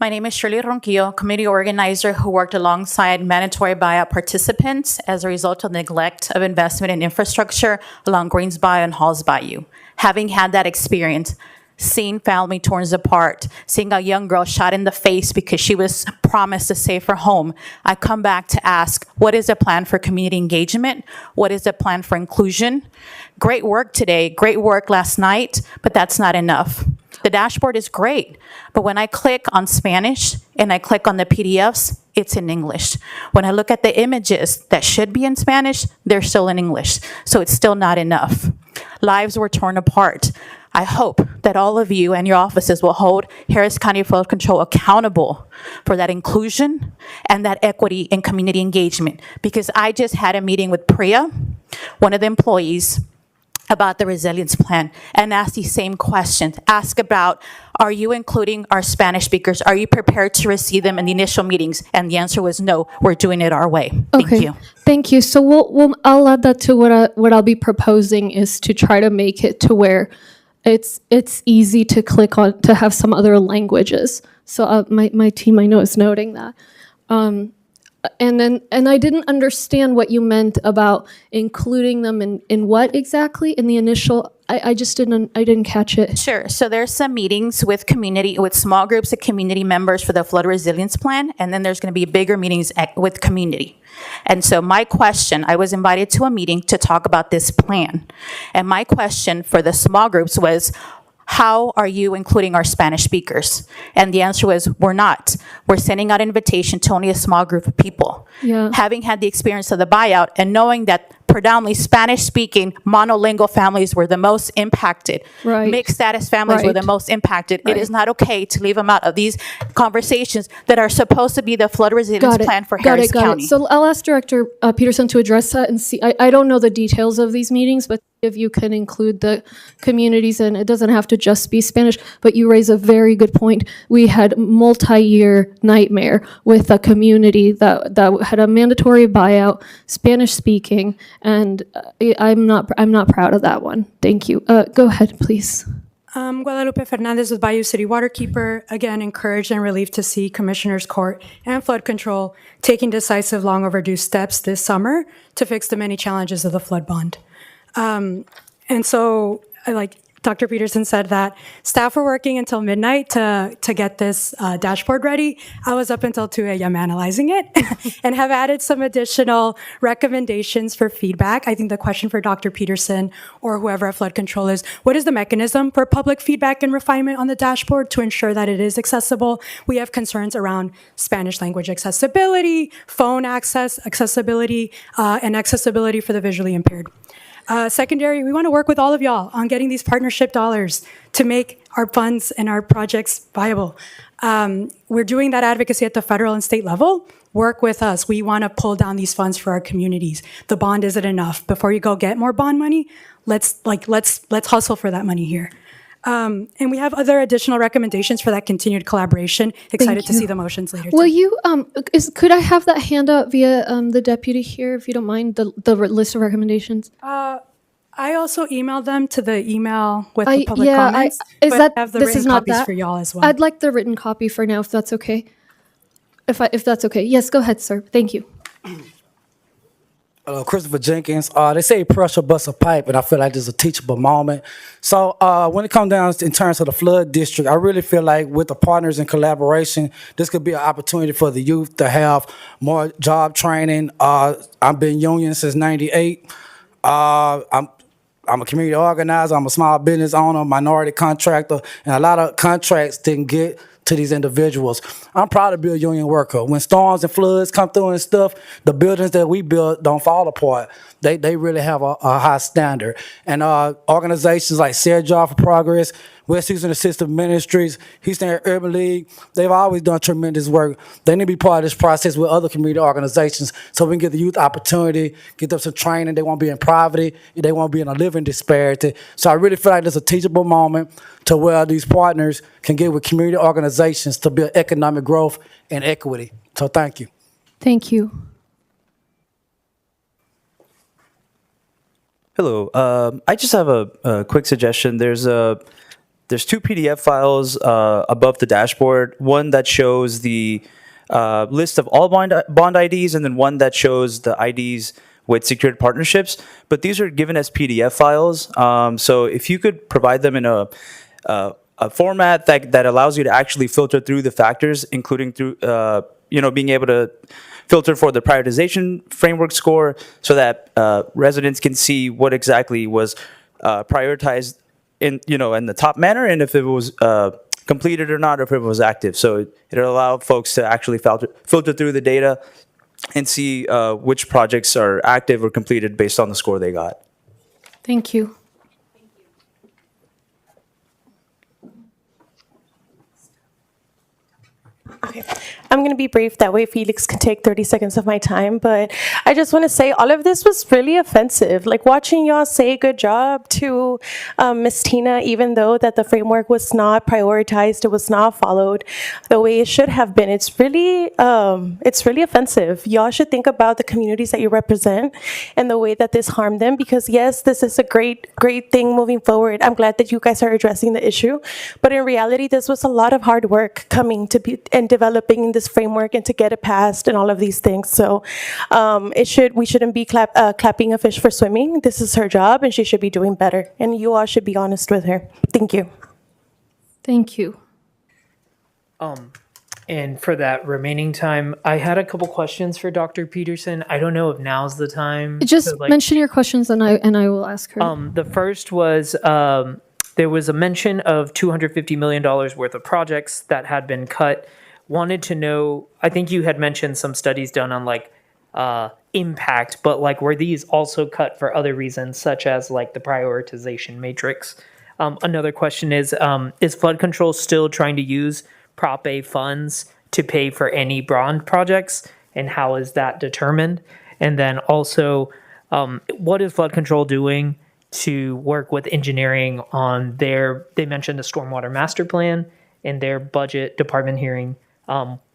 My name is Shirley Ronquillo, committee organizer who worked alongside mandatory buyout participants as a result of neglect of investment in infrastructure along Greens Bayou and Halls Bayou. Having had that experience, seeing family torn apart, seeing a young girl shot in the face because she was promised to save her home, I come back to ask, what is the plan for community engagement? What is the plan for inclusion? Great work today, great work last night, but that's not enough. The dashboard is great, but when I click on Spanish and I click on the PDFs, it's in English. When I look at the images that should be in Spanish, they're still in English. So it's still not enough. Lives were torn apart. I hope that all of you and your offices will hold Harris County Flood Control accountable for that inclusion and that equity and community engagement. Because I just had a meeting with Priya, one of the employees, about the resilience plan and asked these same questions. Ask about, are you including our Spanish speakers? Are you prepared to receive them in the initial meetings? And the answer was no, we're doing it our way. Thank you. Thank you. So I'll add that to what I'll be proposing is to try to make it to where it's easy to click on, to have some other languages. So my team I know is noting that. And I didn't understand what you meant about including them in what exactly in the initial. I just didn't catch it. Sure. So there's some meetings with small groups of community members for the flood resilience plan, and then there's going to be bigger meetings with community. And so my question, I was invited to a meeting to talk about this plan, and my question for the small groups was, how are you including our Spanish speakers? And the answer was, we're not. We're sending out an invitation to only a small group of people. Yeah. Having had the experience of the buyout and knowing that predominantly Spanish-speaking monolingual families were the most impacted, Right. mixed status families were the Right. most impacted. Right. It is not okay to leave them out of these conversations that are supposed to be the flood resilience plan for Harris County. So I'll ask Director Peterson to address that and see. I don't know the details of these meetings, but if you can include the communities, and it doesn't have to just be Spanish, but you raise a very good point. We had multi-year nightmare with a community that had a mandatory buyout, Spanish speaking, and I'm not proud of that one. Thank you. Go ahead, please. Guadalupe Fernandez with Bayou City Waterkeeper. Again, encouraged and relieved to see Commissioners Court and Flood Control taking decisive, long overdue steps this summer to fix the many challenges of the flood bond. And so, like Dr. Peterson said, that staff were working until midnight to get this dashboard ready. I was up until 2 a.m. analyzing it and have added some additional recommendations for feedback. I think the question for Dr. Peterson or whoever at Flood Control is, what is the mechanism for public feedback and refinement on the dashboard to ensure that it is accessible? We have concerns around Spanish language accessibility, phone accessibility, and accessibility for the visually impaired. Secondary, we want to work with all of y'all on getting these partnership dollars to make our funds and our projects viable. We're doing that advocacy at the federal and state level. Work with us. We want to pull down these funds for our communities. The bond isn't enough. Before you go get more bond money, let's hustle for that money here. And we have other additional recommendations for that continued collaboration. Excited to see the motions later. Will you could I have that handout via the deputy here, if you don't mind, the list of recommendations? I also emailed them to the email with the public comments. Is but that I have the this written is not copies that for y'all as well. I'd like the written copy for now, if that's okay. If that's okay. Yes, go ahead, sir. Thank you. Hello, Christopher Jenkins. They say pressure busts a pipe, and I feel like there's a teachable moment. So when it comes down in terms of the flood district, I really feel like with the partners in collaboration, this could be an opportunity for the youth to have more job training. I've been union since '98. I'm a community organizer. I'm a small business owner, minority contractor, and a lot of contracts didn't get to these individuals. I'm proud to be a union worker. When storms and floods come through and stuff, the buildings that we build don't fall apart. They really have a high standard. And organizations like Share Job for Progress, West Houston Assistive Ministries, Houston Urban League, they've always done tremendous work. They need to be part of this process with other community organizations so we can give the youth opportunity, get them some training. They won't be in poverty. They won't be in a living disparity. So I really feel like there's a teachable moment to where these partners can get with community organizations to build economic growth and equity. So thank you. Thank you. Hello. I just have a quick suggestion. There's a there's two PDF files above the dashboard. One that shows the list of all bond IDs, and then one that shows the IDs with secured partnerships. But these are given as PDF files. So if you could provide them in a format that allows you to actually filter through the factors, including through being able to filter for the prioritization framework score, so that residents can see what exactly was prioritized in the top manner, and if it was completed or not, or if it was active. So it'll allow folks to actually filter through the data and see which projects are active or completed based on the score they got. Thank you. Okay. I'm going to be brief. That way Felix can take 30 seconds of my time. But I just want to say all of this was really offensive. Like watching y'all say good job to Ms. Tina, even though that the framework was not prioritized, it was not followed the way it should have been. It's really offensive. Y'all should think about the communities that you represent and the way that this harmed them. Because yes, this is a great thing moving forward. I'm glad that you guys are addressing the issue. But in reality, this was a lot of hard work coming to be and developing this framework and to get it passed and all of these things. So we shouldn't be clapping a fish for swimming. This is her job and she should be doing better. And you all should be honest with her. Thank you. Thank you. And for that remaining time, I had a couple questions for Dr. Peterson. I don't know if now's the time. Just to, mention your questions and I will ask her. The first was there was a mention of $250 million worth of projects that had been cut. Wanted to know, I think you had mentioned some studies done on like impact, but like were these also cut for other reasons, such as like the prioritization matrix? Another question is flood control still trying to use Prop A funds to pay for any bond projects, and how is that determined? And then also, what is flood control doing to work with engineering on they mentioned the stormwater master plan in their budget department hearing.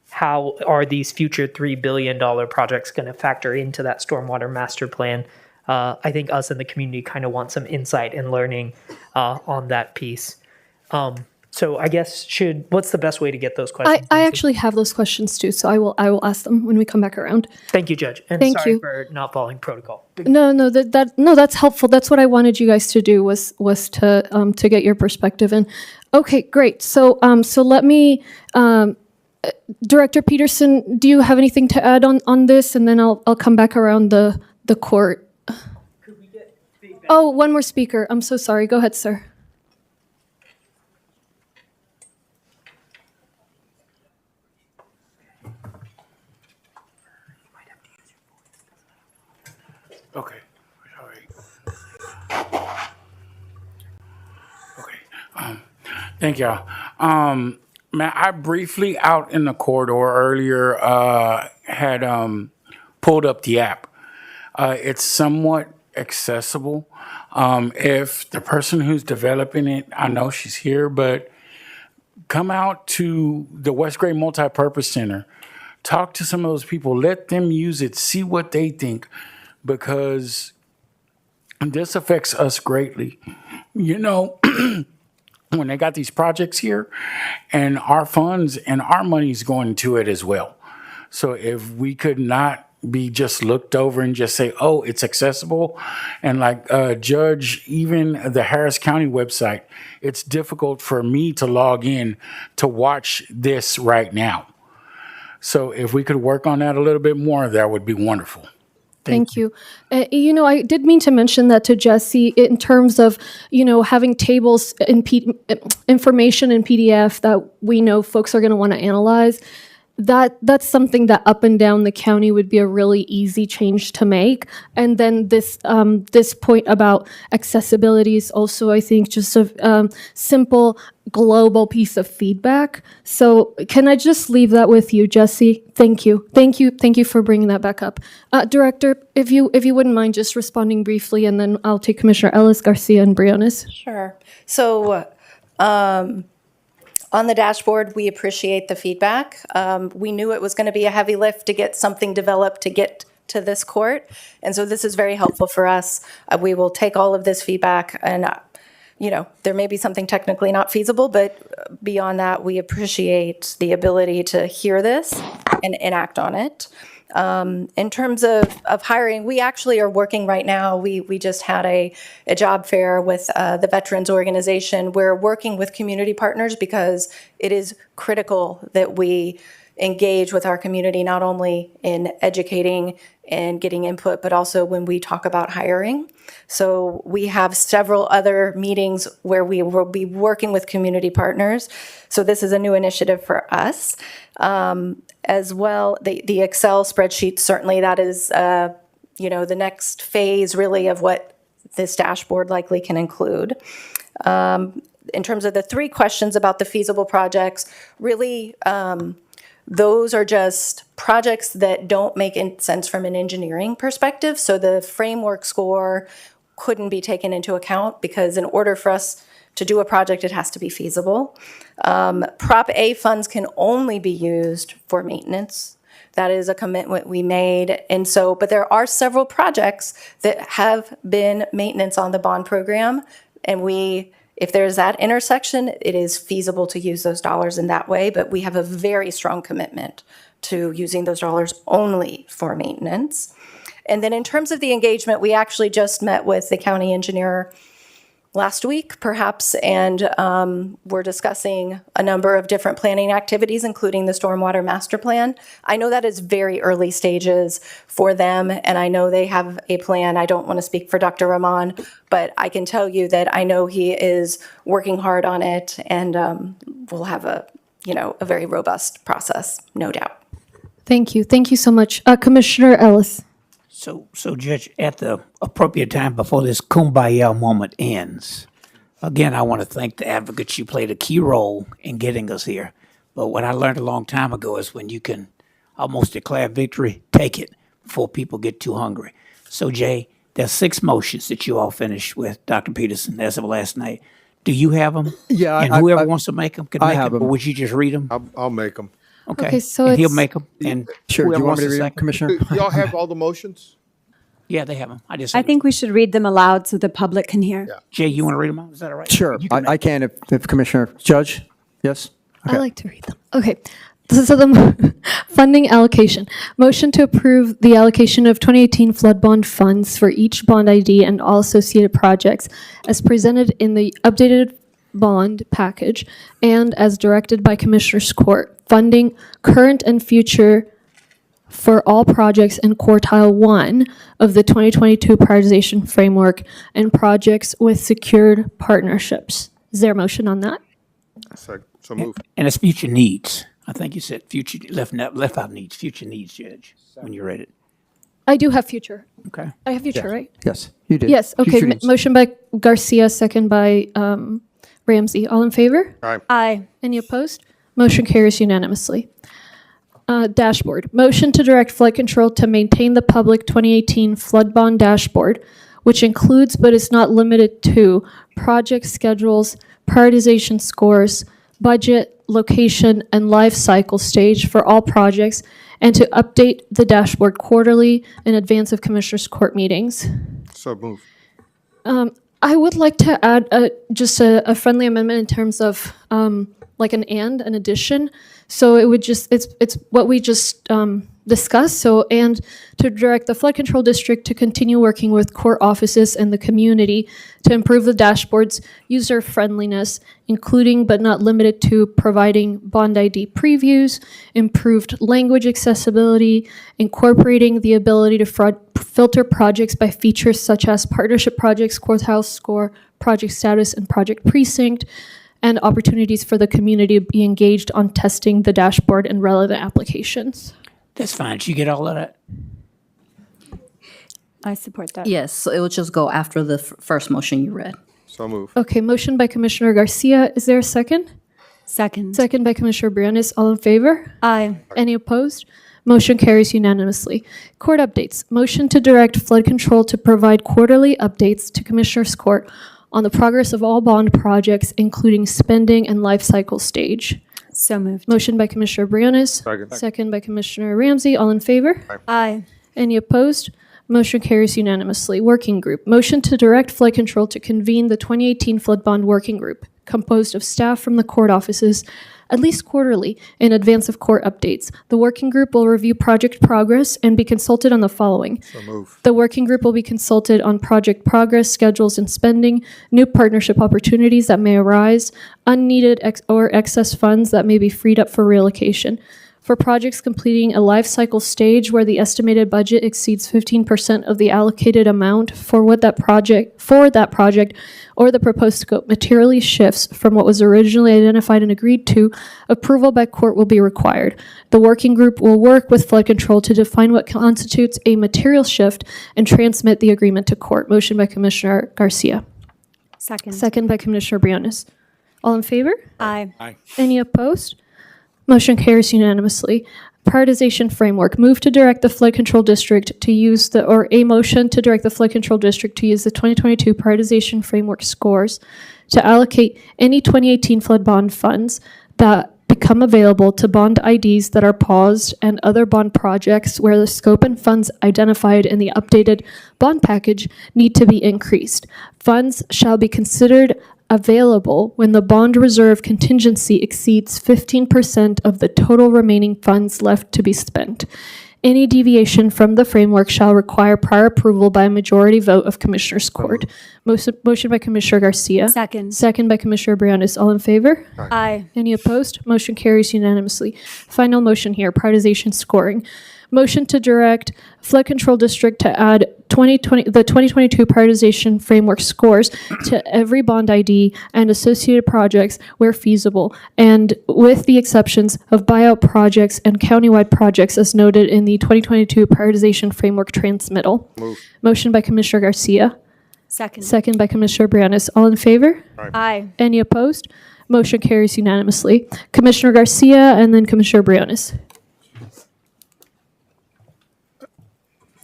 How are these future $3 billion projects going to factor into that stormwater master plan? I think us in the community kind of want some insight and learning on that piece. So I guess what's the best way to get those questions? I actually have those questions too, so I will ask them when we come back around. Thank you, Judge. And Thank sorry you. for not following protocol. No, that's helpful. That's what I wanted you guys to do was to get your perspective. And okay, great. So let me. Director Peterson, do you have anything to add on this? And then I'll come back around the court. Could we get feedback? Oh, one more speaker. I'm so sorry. Go ahead, sir. Okay. All right. Okay. Thank y'all. Man, I briefly out in the corridor earlier had pulled up the app. It's somewhat accessible. If the person who's developing it, I know she's here, but come out to the West Gray Multipurpose Center, talk to some of those people, let them use it, see what they think, because this affects us greatly. When they got these projects here, and our funds and our money's going to it as well. So if we could not be just looked over and just say, oh, it's accessible, and like Judge, even the Harris County website, it's difficult for me to log in to watch this right now. So if we could work on that a little bit more, that would be wonderful. Thank you. I did mean to mention that to Jesse in terms of, having tables and information in PDF that we know folks are going to want to analyze. That's something that up and down the county would be a really easy change to make. And then this point about accessibility is also, I think, just a simple global piece of feedback. So can I just leave that with you, Jesse? Thank you. Thank you for bringing that back up. Director, if you wouldn't mind just responding briefly, and then I'll take Commissioner Ellis, Garcia, and Briones. Sure. So on the dashboard, we appreciate the feedback. We knew it was going to be a heavy lift to get something developed to get to this court. And so this is very helpful for us. We will take all of this feedback and there may be something technically not feasible, but beyond that, we appreciate the ability to hear this and enact on it. In terms of hiring, we actually are working right now. We just had a job fair with the Veterans Organization. We're working with community partners because it is critical that we engage with our community, not only in educating and getting input, but also when we talk about hiring. So we have several other meetings where we will be working with community partners. So this is a new initiative for us. As well, the Excel spreadsheet, certainly that is, the next phase really of what this dashboard likely can include. In terms of the 3 questions about the feasible projects, really, those are just projects that don't make sense from an engineering perspective. So the framework score couldn't be taken into account because in order for us to do a project, it has to be feasible. Prop A funds can only be used for maintenance. That is a commitment we made. And so, but there are several projects that have been maintenance on the bond program. And if there's that intersection, it is feasible to use those dollars in that way. But we have a very strong commitment to using those dollars only for maintenance. And then in terms of the engagement, we actually just met with the county engineer last week, perhaps, and we're discussing a number of different planning activities, including the Stormwater Master Plan. I know that is very early stages for them, and I know they have a plan. I don't want to speak for Dr. Rahman, but I can tell you that I know he is working hard on it, and we'll have a very robust process, no doubt. Thank you. Thank you so much. Commissioner Ellis. So Judge, at the appropriate time before this kumbaya moment ends, again, I want to thank the advocates. You played a key role in getting us here. But what I learned a long time ago is when you can almost declare victory, take it before people get too hungry. So Jay, there's 6 motions that you all finished with, Dr. Peterson, as of last night. Do you have them? Yeah. And whoever wants to make them can I make have them. Or them. would you just read them? I'll make them. Okay. So and he'll it's- make them. And Sure. Do whoever you want wants me to read them, second. Commissioner? Y'all have all the motions? Yeah, they have them. I think we should read them aloud so the public can hear. Jay, you want to read them out? Is that all right? Sure. You can I can if Commissioner, Judge, yes? I like to read them. Okay. So the funding allocation. Motion to approve the allocation of 2018 flood bond funds for each bond ID and all associated projects as presented in the updated bond package and as directed by Commissioners Court, funding current and future for all projects in quartile 1 of the 2022 prioritization framework and projects with secured partnerships. Is there a motion on that? So move. And it's future needs. I think you said future, left out needs, future needs, Judge, when you read it. I do have future. Okay. I have future, right? Yes, you did. Yes, okay. Future needs. Motion by Garcia, second by Ramsey. All in favor? Aye. Aye. Any opposed? Motion carries unanimously. Dashboard. Motion to direct flood control to maintain the public 2018 flood bond dashboard, which includes but is not limited to project schedules, prioritization scores, budget, location, and life cycle stage for all projects, and to update the dashboard quarterly in advance of Commissioners Court meetings. So move. I would like to add just a friendly amendment in terms of like an addition. So it would just, it's what we just discussed. So, and to direct the flood control district to continue working with court offices and the community to improve the dashboard's user friendliness, including but not limited to providing bond ID previews, improved language accessibility, incorporating the ability to filter projects by features such as partnership projects, courthouse score, project status, and project precinct, and opportunities for the community to be engaged on testing the dashboard and relevant applications. That's fine. Did you get all of that? I support that. Yes, so it will just go after the first motion you read. So move. Okay, motion by Commissioner Garcia. Is there a second? Second. Second by Commissioner Briones. All in favor? Aye. Any opposed? Motion carries unanimously. Court updates. Motion to direct flood control to provide quarterly updates to Commissioners Court on the progress of all bond projects, including spending and life cycle stage. So moved. Motion by Commissioner Briones. Second. Second by Commissioner Ramsey. All in favor? Aye. Any opposed? Motion carries unanimously. Working Group. Motion to direct Flood Control to convene the 2018 Flood Bond Working Group, composed of staff from the court offices, at least quarterly, in advance of court updates. The working group will review project progress and be consulted on the following. So move. The working group will be consulted on project progress, schedules and spending, new partnership opportunities that may arise, unneeded or excess funds that may be freed up for reallocation. For projects completing a life cycle stage where the estimated budget exceeds 15% of the allocated amount for that project, or the proposed scope materially shifts from what was originally identified and agreed to, approval by court will be required. The working group will work with flood control to define what constitutes a material shift and transmit the agreement to court. Motion by Commissioner Garcia. Second. Second by Commissioner Briones. All in favor? Aye. Aye. Any opposed? Motion carries unanimously. Prioritization framework. Move to direct the Flood Control District to use a motion to direct the Flood Control District to use the 2022 prioritization framework scores to allocate any 2018 flood bond funds that become available to bond IDs that are paused and other bond projects where the scope and funds identified in the updated bond package need to be increased. Funds shall be considered available when the bond reserve contingency exceeds 15% of the total remaining funds left to be spent. Any deviation from the framework shall require prior approval by a majority vote of Commissioners Court. Motion by Commissioner Garcia. Second. Second by Commissioner Briones. All in favor? Aye. Any opposed? Motion carries unanimously. Final motion here, prioritization scoring. Motion to direct Flood Control District to add the 2022 prioritization framework scores to every bond ID and associated projects where feasible, and with the exceptions of buyout projects and countywide projects as noted in the 2022 prioritization framework transmittal. Move. Motion by Commissioner Garcia. Second. Second by Commissioner Briones. All in favor? Aye. Any opposed? Motion carries unanimously. Commissioner Garcia and then Commissioner Briones.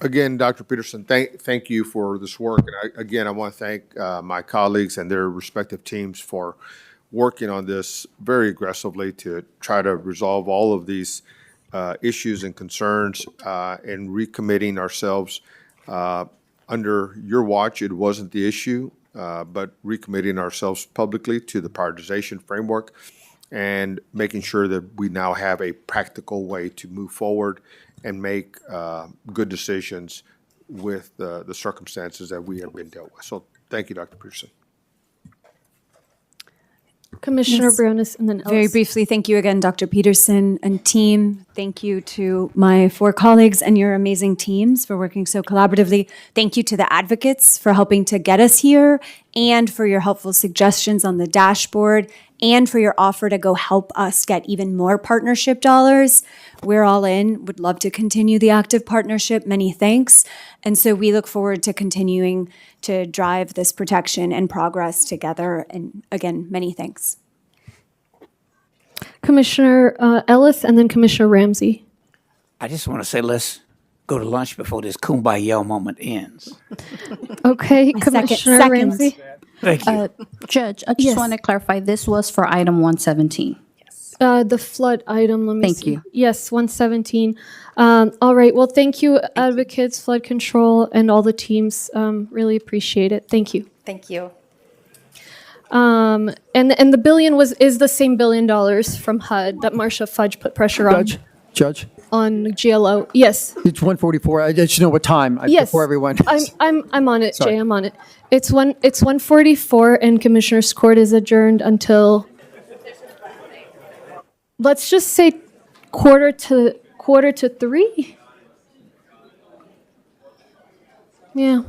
Again, Dr. Peterson, thank you for this work. And I want to thank my colleagues and their respective teams for working on this very aggressively to try to resolve all of these issues and concerns and recommitting ourselves. Under your watch, it wasn't the issue, but recommitting ourselves publicly to the prioritization framework and making sure that we now have a practical way to move forward and make good decisions with the circumstances that we have been dealt with. So thank you, Dr. Peterson. Commissioner Yes. Briones and then Ellis. Very briefly, thank you again, Dr. Peterson and team. Thank you to my 4 colleagues and your amazing teams for working so collaboratively. Thank you to the advocates for helping to get us here and for your helpful suggestions on the dashboard and for your offer to go help us get even more partnership dollars. We're all in, would love to continue the active partnership. Many thanks. And so we look forward to continuing to drive this protection and progress together. And again, many thanks. Commissioner Ellis and then Commissioner Ramsey. I just want to say let's go to lunch before this kumbaya moment ends. Okay, Commissioner second. Ramsey. Thank you. Judge, I just Yes. want to clarify, this was for item 117. The flood item, let me Thank see. you. Yes, 117. All right, well, thank you, advocates, flood control, and all the teams. Really appreciate it. Thank you. Thank you. And the billion is the same $1 billion from HUD that Marcia Fudge put pressure on. Judge, On GLO. Yes. it's 1:44. I just know what time Yes. before everyone. I'm on it, Sorry. Jay. I'm on it. It's 1:44 and Commissioner's Court is adjourned until, let's just say quarter to 3. Yeah.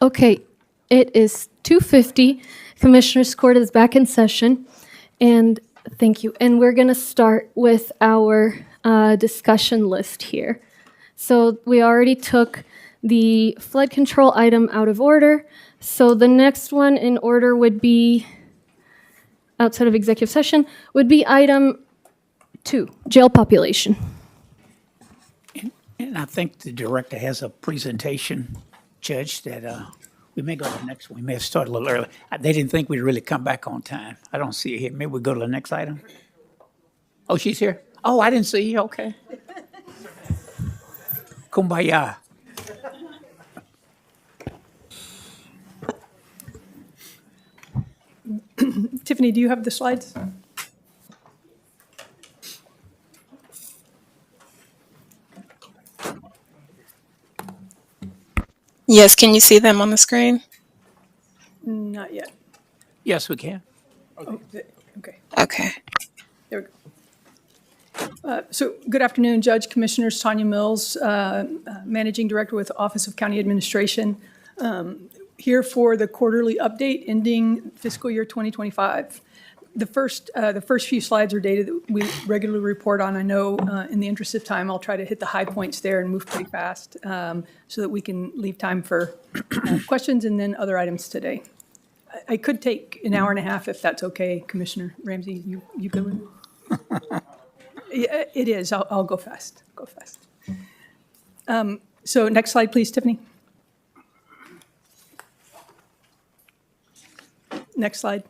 Okay, it is 2:50. Commissioners Court is back in session, and thank you. And we're going to start with our discussion list here. So we already took the flood control item out of order. So the next one in order would be, outside of executive session, would be item 2, jail population. And I think the director has a presentation, Judge, that we may go to the next one. We may have started a little early. They didn't think we'd really come back on time. I don't see it here. Maybe we go to the next item. Oh, she's here? Oh, I didn't see you. Okay. Kumbaya. Tiffany, do you have the slides? Yes, can you see them on the screen? Not yet. Yes, we can. Okay. Okay. There we go. So good afternoon, Judge, Commissioners. Tanya Mills, Managing Director with Office of County Administration, here for the quarterly update ending fiscal year 2025. The first few slides are data that we regularly report on. I know in the interest of time, I'll try to hit the high points there and move pretty fast so that we can leave time for questions and then other items today. I could take an hour and a half if that's okay, Commissioner Ramsey. You good with it? Yeah, it is. I'll go fast. Go fast. So next slide, please, Tiffany. Next slide.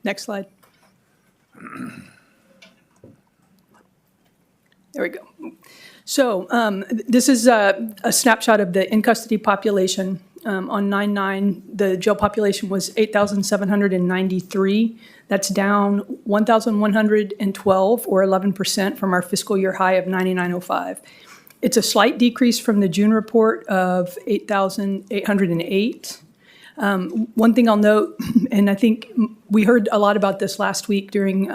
Next slide. There we go. So this is a snapshot of the in-custody population. On 9/9, the jail population was 8,793. That's down 1,112, or 11%, from our fiscal year high of 9,905. It's a slight decrease from the June report of 8,808. One thing I'll note, and I think we heard a lot about this last week during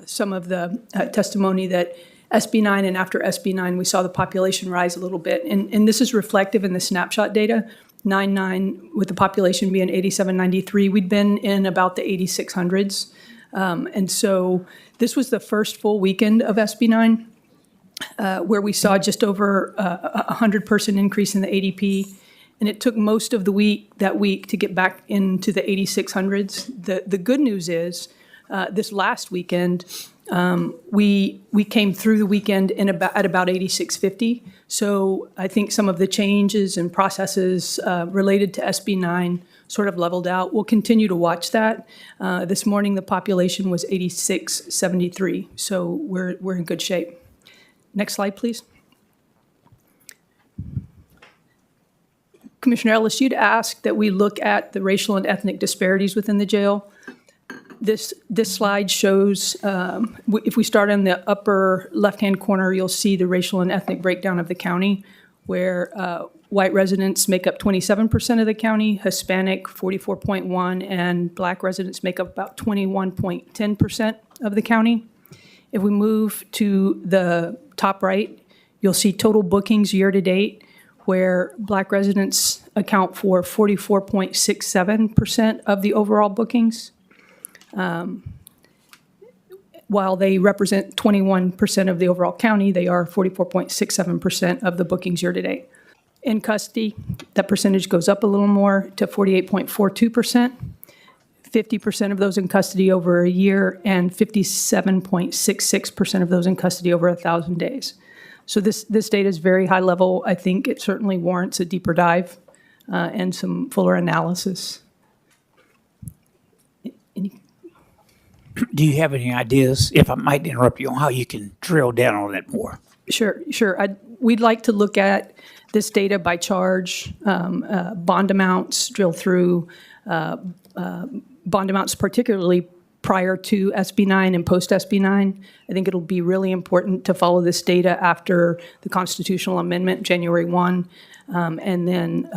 some of the testimony, that SB 9 and after SB 9, we saw the population rise a little bit. And this is reflective in the snapshot data. 9/9, with the population being 8,793, we'd been in about the 8,600s. And so this was the first full weekend of SB 9, where we saw just over a 100-person increase in the ADP. And it took most of that week to get back into the 8,600s. The good news is this last weekend, we came through the weekend at about 8,650. So I think some of the changes and processes related to SB 9 sort of leveled out. We'll continue to watch that. This morning, the population was 8,673. So we're in good shape. Next slide, please. Commissioner Ellis, you'd asked that we look at the racial and ethnic disparities within the jail. This slide shows, if we start in the upper left-hand corner, you'll see the racial and ethnic breakdown of the county, where white residents make up 27% of the county, Hispanic 44.1%, and Black residents make up about 21.10% of the county. If we move to the top right, you'll see total bookings year-to-date, where Black residents account for 44.67% of the overall bookings. While they represent 21% of the overall county, they are 44.67% of the bookings year-to-date. In custody, that percentage goes up a little more to 48.42%. 50% of those in custody over a year, and 57.66% of those in custody over 1,000 days. So this data is very high level. I think it certainly warrants a deeper dive and some fuller analysis. Do you have any ideas, if I might interrupt you, on how you can drill down on that more? Sure. We'd like to look at this data by charge, bond amounts, drill through bond amounts, particularly prior to SB 9 and post SB 9. I think it'll be really important to follow this data after the constitutional amendment, January 1, and then,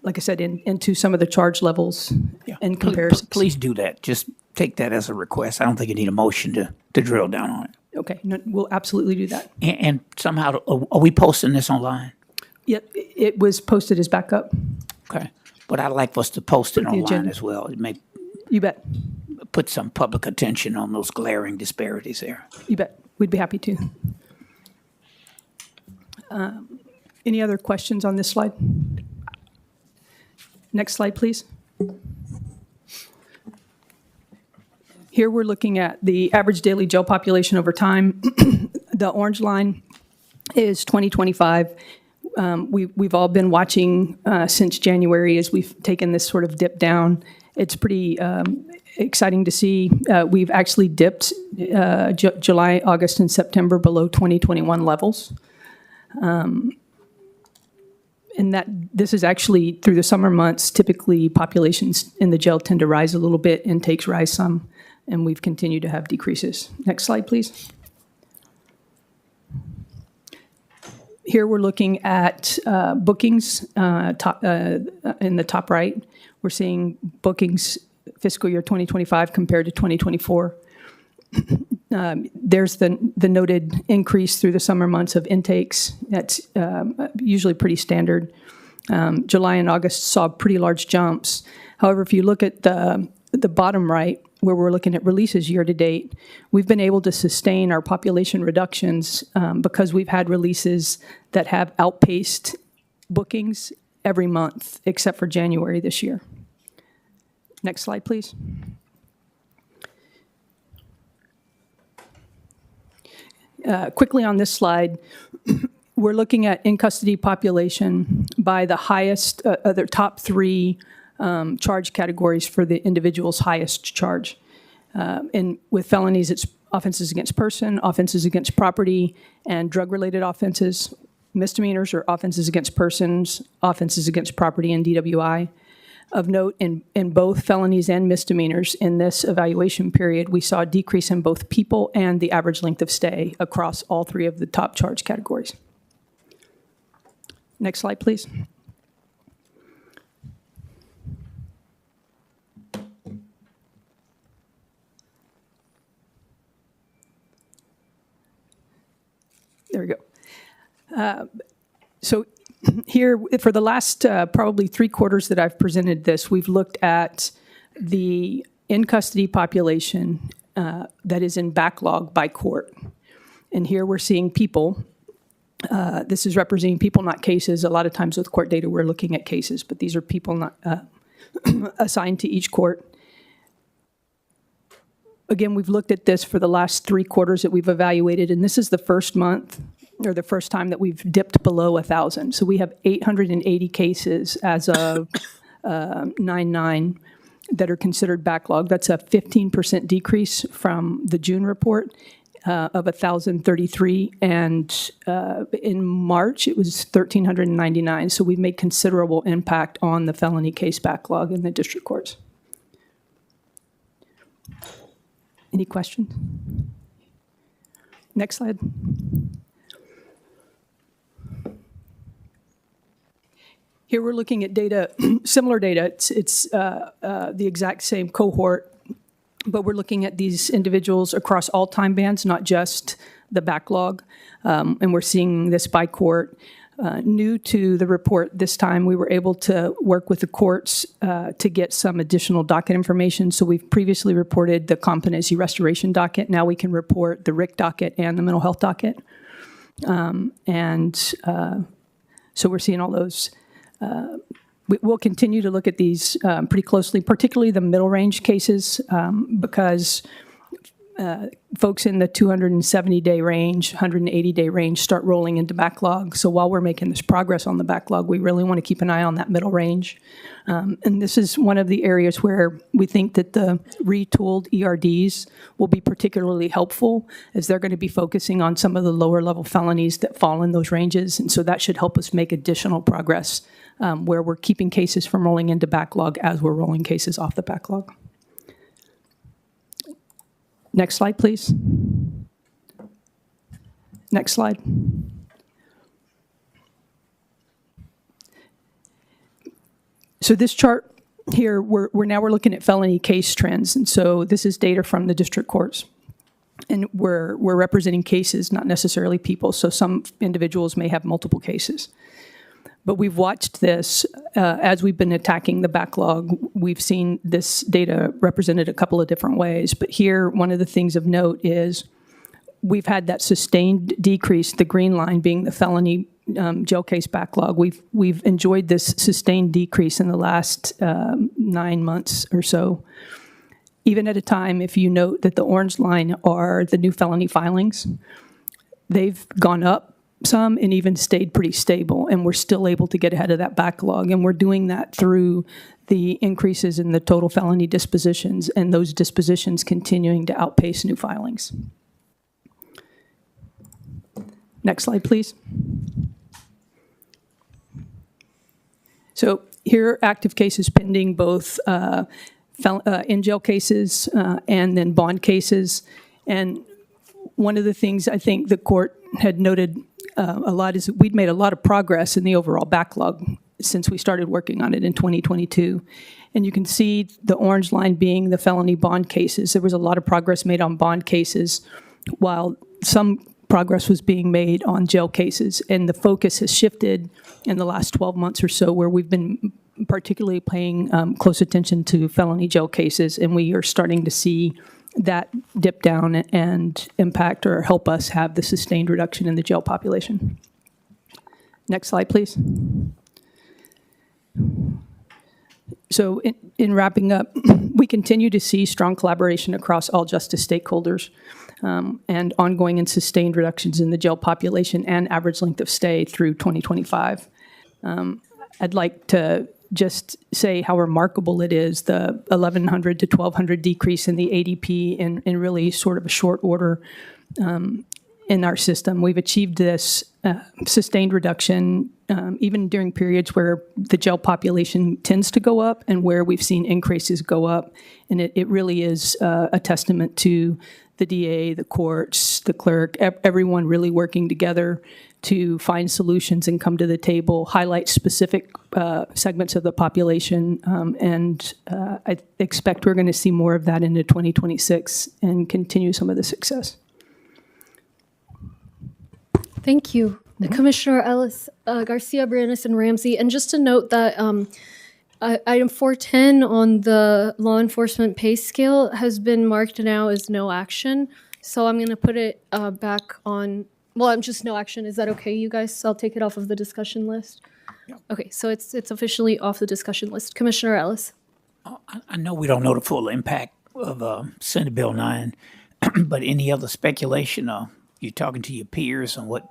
like I said, into some of the charge levels and comparisons. Please do that. Just take that as a request. I don't think you need a motion to drill down on it. Okay, no, we'll absolutely do that. And somehow, are we posting this online? Yep, it was posted as backup. Okay. But I'd like for us to post it The online agenda. as well. It may You bet. put some public attention on those glaring disparities there. You bet. We'd be happy to. Any other questions on this slide? Next slide, please. Here we're looking at the average daily jail population over time. The orange line is 2025. We've all been watching since January as we've taken this sort of dip down. It's pretty exciting to see. We've actually dipped July, August, and September below 2021 levels. And that this is actually through the summer months, typically populations in the jail tend to rise a little bit, intakes rise some, and we've continued to have decreases. Next slide, please. Here we're looking at bookings in the top right. We're seeing bookings fiscal year 2025 compared to 2024. There's the noted increase through the summer months of intakes. That's usually pretty standard. July and August saw pretty large jumps. However, if you look at the bottom right, where we're looking at releases year to date, we've been able to sustain our population reductions because we've had releases that have outpaced bookings every month, except for January this year. Next slide, please. Quickly on this slide, we're looking at in-custody population by the highest, the top three charge categories for the individual's highest charge. And with felonies, it's offenses against person, offenses against property, and drug-related offenses. Misdemeanors are offenses against persons, offenses against property, and DWI. Of note, in both felonies and misdemeanors in this evaluation period, we saw a decrease in both people and the average length of stay across all three of the top charge categories. Next slide, please. There we go. So here, for the last probably 3 quarters that I've presented this, we've looked at the in-custody population that is in backlog by court. And here we're seeing people. This is representing people, not cases. A lot of times with court data, we're looking at cases, but these are people not assigned to each court. Again, we've looked at this for the last 3 quarters that we've evaluated, and this is the first month or the first time that we've dipped below 1,000. So we have 880 cases as of 9/9 that are considered backlog. That's a 15% decrease from the June report of 1,033. And in March, it was 1,399. So we've made considerable impact on the felony case backlog in the district courts. Any questions? Next slide. Here we're looking at data, similar data. It's the exact same cohort, but we're looking at these individuals across all time bands, not just the backlog. And we're seeing this by court. New to the report this time, we were able to work with the courts to get some additional docket information. So we've previously reported the competency restoration docket. Now we can report the RIC docket and the mental health docket. So we're seeing all those. We'll continue to look at these pretty closely, particularly the middle range cases, because folks in the 270-day range, 180-day range start rolling into backlog. So while we're making this progress on the backlog, we really want to keep an eye on that middle range. And this is one of the areas where we think that the retooled ERDs will be particularly helpful, as they're going to be focusing on some of the lower level felonies that fall in those ranges. And so that should help us make additional progress where we're keeping cases from rolling into backlog as we're rolling cases off the backlog. Next slide, please. Next slide. So this chart here, we're looking at felony case trends. And so this is data from the district courts. And we're representing cases, not necessarily people. So some individuals may have multiple cases. But we've watched this as we've been attacking the backlog. We've seen this data represented a couple of different ways. But here, one of the things of note is we've had that sustained decrease, the green line being the felony jail case backlog. We've enjoyed this sustained decrease in the last 9 months or so. Even at a time, if you note that the orange line are the new felony filings, they've gone up some and even stayed pretty stable, and we're still able to get ahead of that backlog. And we're doing that through the increases in the total felony dispositions and those dispositions continuing to outpace new filings. Next slide, please. So here are active cases pending, both in-jail cases and then bond cases. And one of the things I think the court had noted a lot is that we'd made a lot of progress in the overall backlog since we started working on it in 2022. And you can see the orange line being the felony bond cases. There was a lot of progress made on bond cases, while some progress was being made on jail cases. And the focus has shifted in the last 12 months or so, where we've been particularly paying close attention to felony jail cases, and we are starting to see that dip down and impact or help us have the sustained reduction in the jail population. Next slide, please. So in wrapping up, we continue to see strong collaboration across all justice stakeholders and ongoing and sustained reductions in the jail population and average length of stay through 2025. I'd like to just say how remarkable it is, the 1,100 to 1,200 decrease in the ADP in really sort of a short order in our system. We've achieved this sustained reduction even during periods where the jail population tends to go up and where we've seen increases go up. And it really is a testament to the DA, the courts, the clerk, everyone really working together to find solutions and come to the table, highlight specific segments of the population, and I expect we're going to see more of that into 2026 and continue some of the success. Thank you. Commissioner Ellis, Garcia, Brenes, and Ramsey. And just to note that item 410 on the law enforcement pay scale has been marked now as no action. So I'm going to put it back on, well, I'm just no action. Is that okay, you guys? I'll take it off of the discussion list. Yeah. Okay, so it's officially off the discussion list. Commissioner Ellis. I know we don't know the full impact of Senate Bill 9, but any other speculation, you're talking to your peers on what,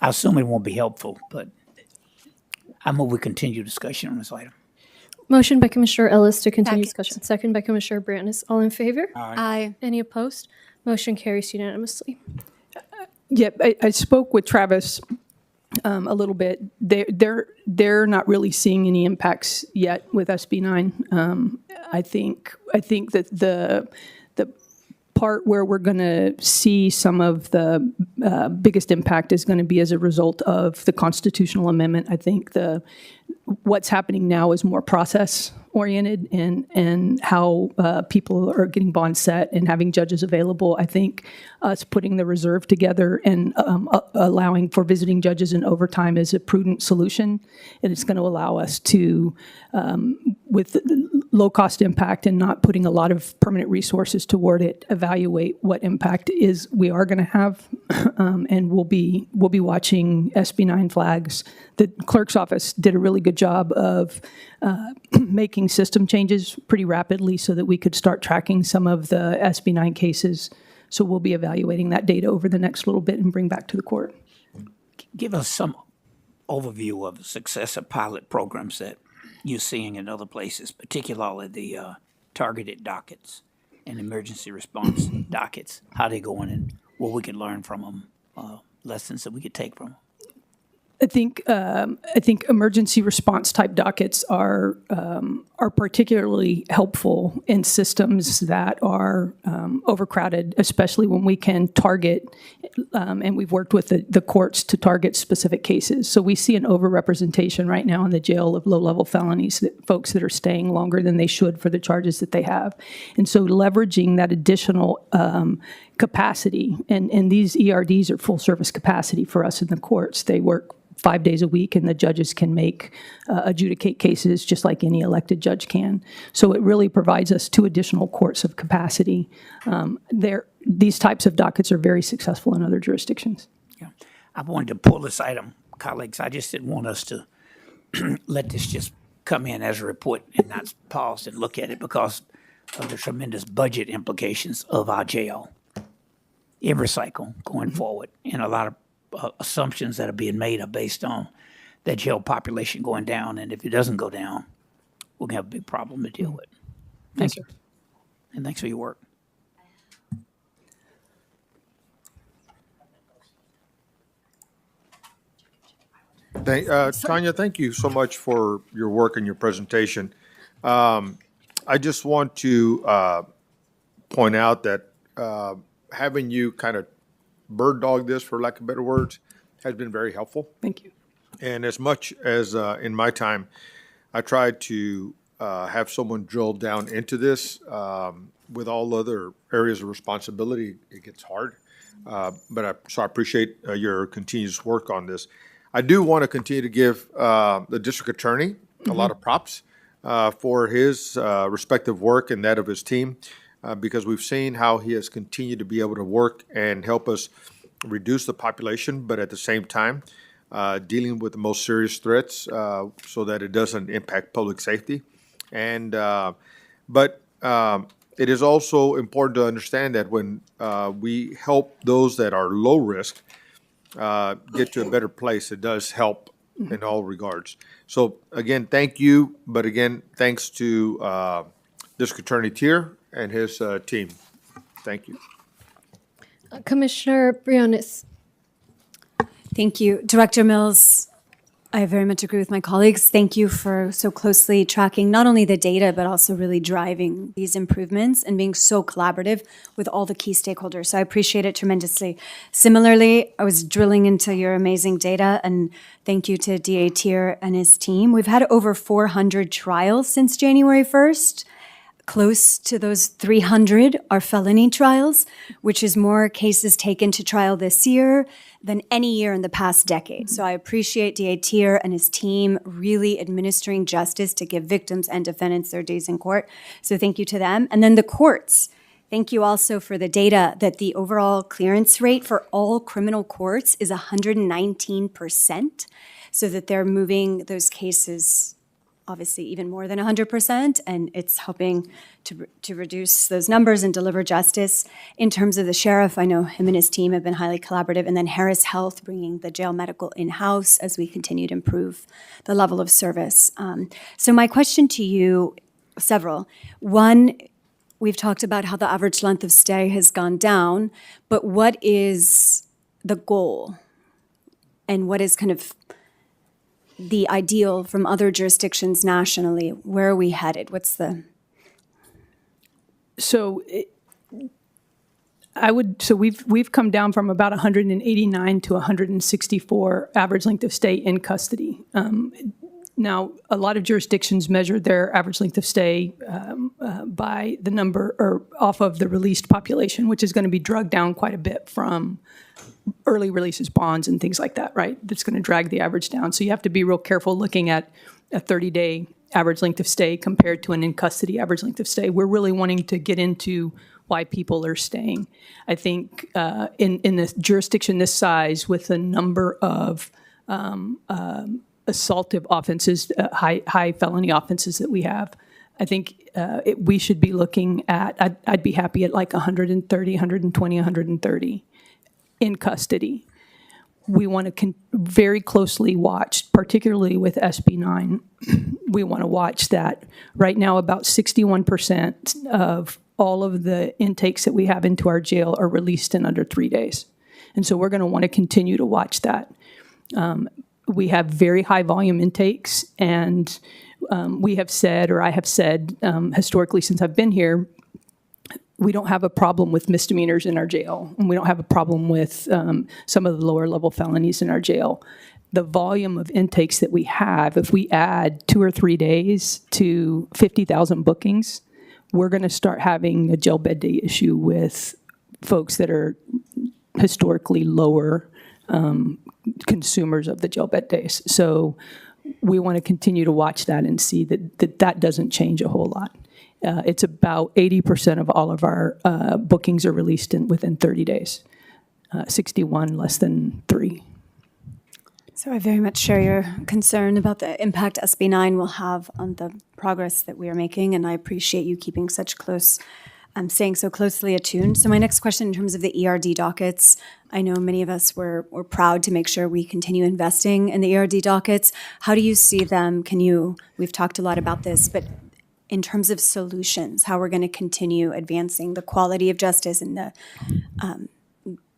I assume it won't be helpful, but I move we continue discussion on this item. Motion by Commissioner Ellis to continue discussion. Second by Commissioner Brandes. All in favor? Aye. Any opposed? Motion carries unanimously. Yeah, I spoke with Travis a little bit. They're not really seeing any impacts yet with SB 9. I think that the part where we're going to see some of the biggest impact is going to be as a result of the constitutional amendment. I think what's happening now is more process oriented and how people are getting bonds set and having judges available. I think us putting the reserve together and allowing for visiting judges in overtime is a prudent solution. And it's going to allow us to, with low cost impact and not putting a lot of permanent resources toward it, evaluate what impact is we are going to have. And we'll be watching SB 9 flags. The clerk's office did a really good job of making system changes pretty rapidly so that we could start tracking some of the SB 9 cases. So we'll be evaluating that data over the next little bit and bring back to the court. Give us some overview of the success of pilot programs that you're seeing in other places, particularly the targeted dockets and emergency response dockets, how they going and what we could learn from them, lessons that we could take from them. I think emergency response type dockets are particularly helpful in systems that are overcrowded, especially when we can target, and we've worked with the courts to target specific cases. So we see an overrepresentation right now in the jail of low-level felonies, that folks that are staying longer than they should for the charges that they have. And so leveraging that additional capacity, and these ERDs are full-service capacity for us in the courts. They work 5 days a week, and the judges can adjudicate cases just like any elected judge can. So it really provides us 2 additional courts of capacity. These types of dockets are very successful in other jurisdictions. I wanted to pull this item, colleagues. I just didn't want us to let this just come in as a report and not pause and look at it because of the tremendous budget implications of our jail every cycle going forward, and a lot of assumptions that are being made are based on that jail population going down, and if it doesn't go down, we're going to have a big problem to deal with. Thank you. And thanks for your work. Tanya, thank you so much for your work and your presentation. I just want to point out that having you kind of bird dog this, for lack of better words, has been very helpful. Thank you. And as much as in my time, I tried to have someone drill down into this, with all other areas of responsibility, it gets hard. So I appreciate your continuous work on this. I do want to continue to give the district attorney a lot of props for his respective work and that of his team, because we've seen how he has continued to be able to work and help us reduce the population, but at the same time, dealing with the most serious threats so that it doesn't impact public safety. And but it is also important to understand that when we help those that are low risk get to a better place, it does help in all regards. So again, thank you, but again, thanks to District Attorney Tier and his team. Thank you. Commissioner Briones. Thank you. Director Mills, I very much agree with my colleagues. Thank you for so closely tracking not only the data, but also really driving these improvements and being so collaborative with all the key stakeholders. So I appreciate it tremendously. Similarly, I was drilling into your amazing data, and thank you to DA Tier and his team. We've had over 400 trials since January 1st. Close to those 300 are felony trials, which is more cases taken to trial this year than any year in the past decade. So I appreciate DA Tier and his team really administering justice to give victims and defendants their days in court. So thank you to them. And then the courts. Thank you also for the data that the overall clearance rate for all criminal courts is 119%, so that they're moving those cases obviously even more than 100%, and it's helping to reduce those numbers and deliver justice. In terms of the sheriff, I know him and his team have been highly collaborative, and then Harris Health bringing the jail medical in-house as we continue to improve the level of service. So my question to you, several. One, we've talked about how the average length of stay has gone down, but what is the goal? And what is kind of the ideal from other jurisdictions nationally? Where are we headed? What's the... So we've come down from about 189 to 164 average length of stay in custody. Now, a lot of jurisdictions measure their average length of stay by the number or off of the released population, which is going to be drugged down quite a bit from early releases, bonds, and things like that, right? That's going to drag the average down. So you have to be real careful looking at a 30-day average length of stay compared to an in-custody average length of stay. We're really wanting to get into why people are staying. I think in the jurisdiction this size, with a number of assaultive offenses, high felony offenses that we have, I think we should be looking at, I'd be happy at like 130, 120, 130 in custody. We want to very closely watch, particularly with SB 9. We want to watch that. Right now, about 61% of all of the intakes that we have into our jail are released in under 3 days. And so we're going to want to continue to watch that. we have very high volume intakes, and we have said, or I have said historically since I've been here, we don't have a problem with misdemeanors in our jail, and we don't have a problem with some of the lower level felonies in our jail. The volume of intakes that we have, if we add 2 or 3 days to 50,000 bookings, we're going to start having a jail bed day issue with folks that are historically lower consumers of the jail bed days. So we want to continue to watch that and see that doesn't change a whole lot. It's about 80% of all of our bookings are released within 30 days, 61 less than 3. So I very much share your concern about the impact SB 9 will have on the progress that we are making, and I appreciate you keeping such close, staying so closely attuned. So my next question in terms of the ERD dockets, I know many of us were proud to make sure we continue investing in the ERD dockets. How do you see them? We've talked a lot about this, but in terms of solutions, how we're going to continue advancing the quality of justice and the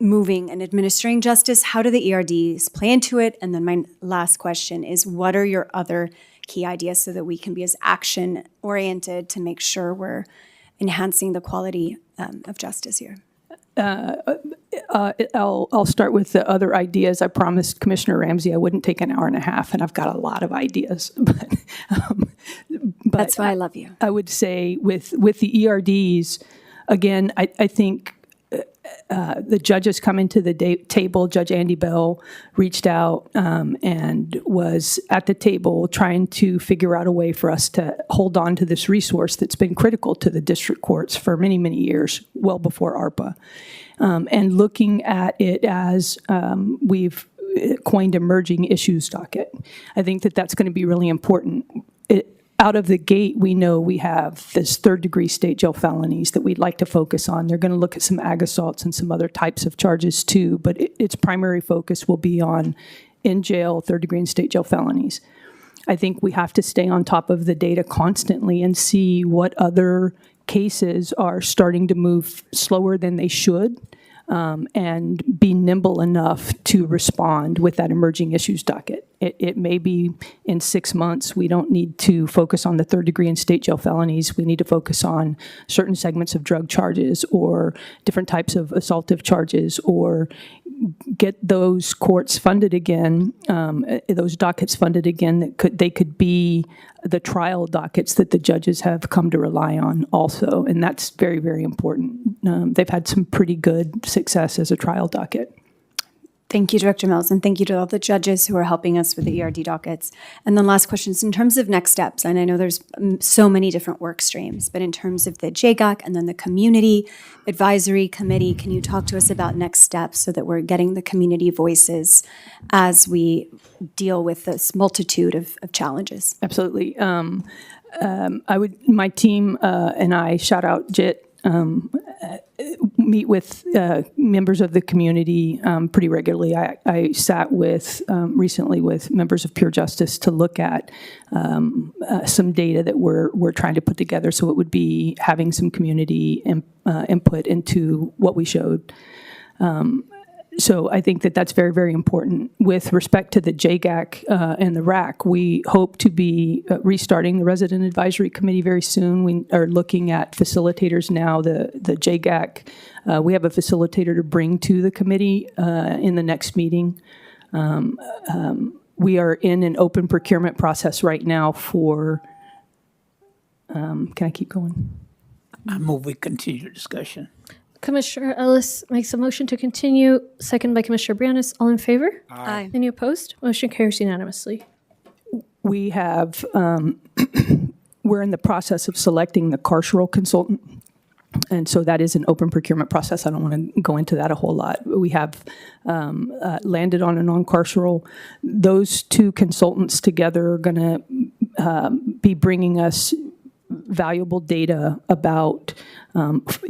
moving and administering justice, how do the ERDs play into it? And then my last question is, what are your other key ideas so that we can be as action-oriented to make sure we're enhancing the quality of justice here? I'll start with the other ideas. I promised Commissioner Ramsey I wouldn't take an hour and a half, and I've got a lot of ideas. But that's why I love you. I would say with the ERDs, again, I think the judges coming to the table. Judge Andy Bell reached out and was at the table trying to figure out a way for us to hold on to this resource that's been critical to the district courts for many, many years, well before ARPA. And looking at it as we've coined emerging issues docket. I think that's going to be really important. Out of the gate, we know we have this third-degree state jail felonies that we'd like to focus on. They're going to look at some ag assaults and some other types of charges too, but its primary focus will be on in-jail, third-degree and state jail felonies. I think we have to stay on top of the data constantly and see what other cases are starting to move slower than they should, and be nimble enough to respond with that emerging issues docket. It may be in 6 months, we don't need to focus on the third degree and state jail felonies. We need to focus on certain segments of drug charges or different types of assaultive charges, or get those courts funded again, those dockets funded again, they could be the trial dockets that the judges have come to rely on also. And that's very, very important. They've had some pretty good success as a trial docket. Thank you, Director Mills, and thank you to all the judges who are helping us with the ERD dockets. And then last question is in terms of next steps, and I know there's so many different work streams, but in terms of the JGAC and then the Community Advisory Committee, can you talk to us about next steps so that we're getting the community voices as we deal with this multitude of challenges? Absolutely. My team and I, shout out JIT, meet with members of the community pretty regularly. I sat with recently with members of Pure Justice to look at some data that we're trying to put together. So it would be having some community input into what we showed. So I think that's very, very important. With respect to the JGAC and the RAC, we hope to be restarting the Resident Advisory Committee very soon. We are looking at facilitators now. The JGAC, we have a facilitator to bring to the committee in the next meeting. We are in an open procurement process right now for, can I keep going? I move we continue the discussion. Commissioner Ellis makes a motion to continue, second by Commissioner Brianis. All in favor? Aye. Any opposed? Motion carries unanimously. We have, we're in the process of selecting the carceral consultant. And so that is an open procurement process. I don't want to go into that a whole lot. We have landed on a non-carceral. Those two consultants together are going to be bringing us valuable data about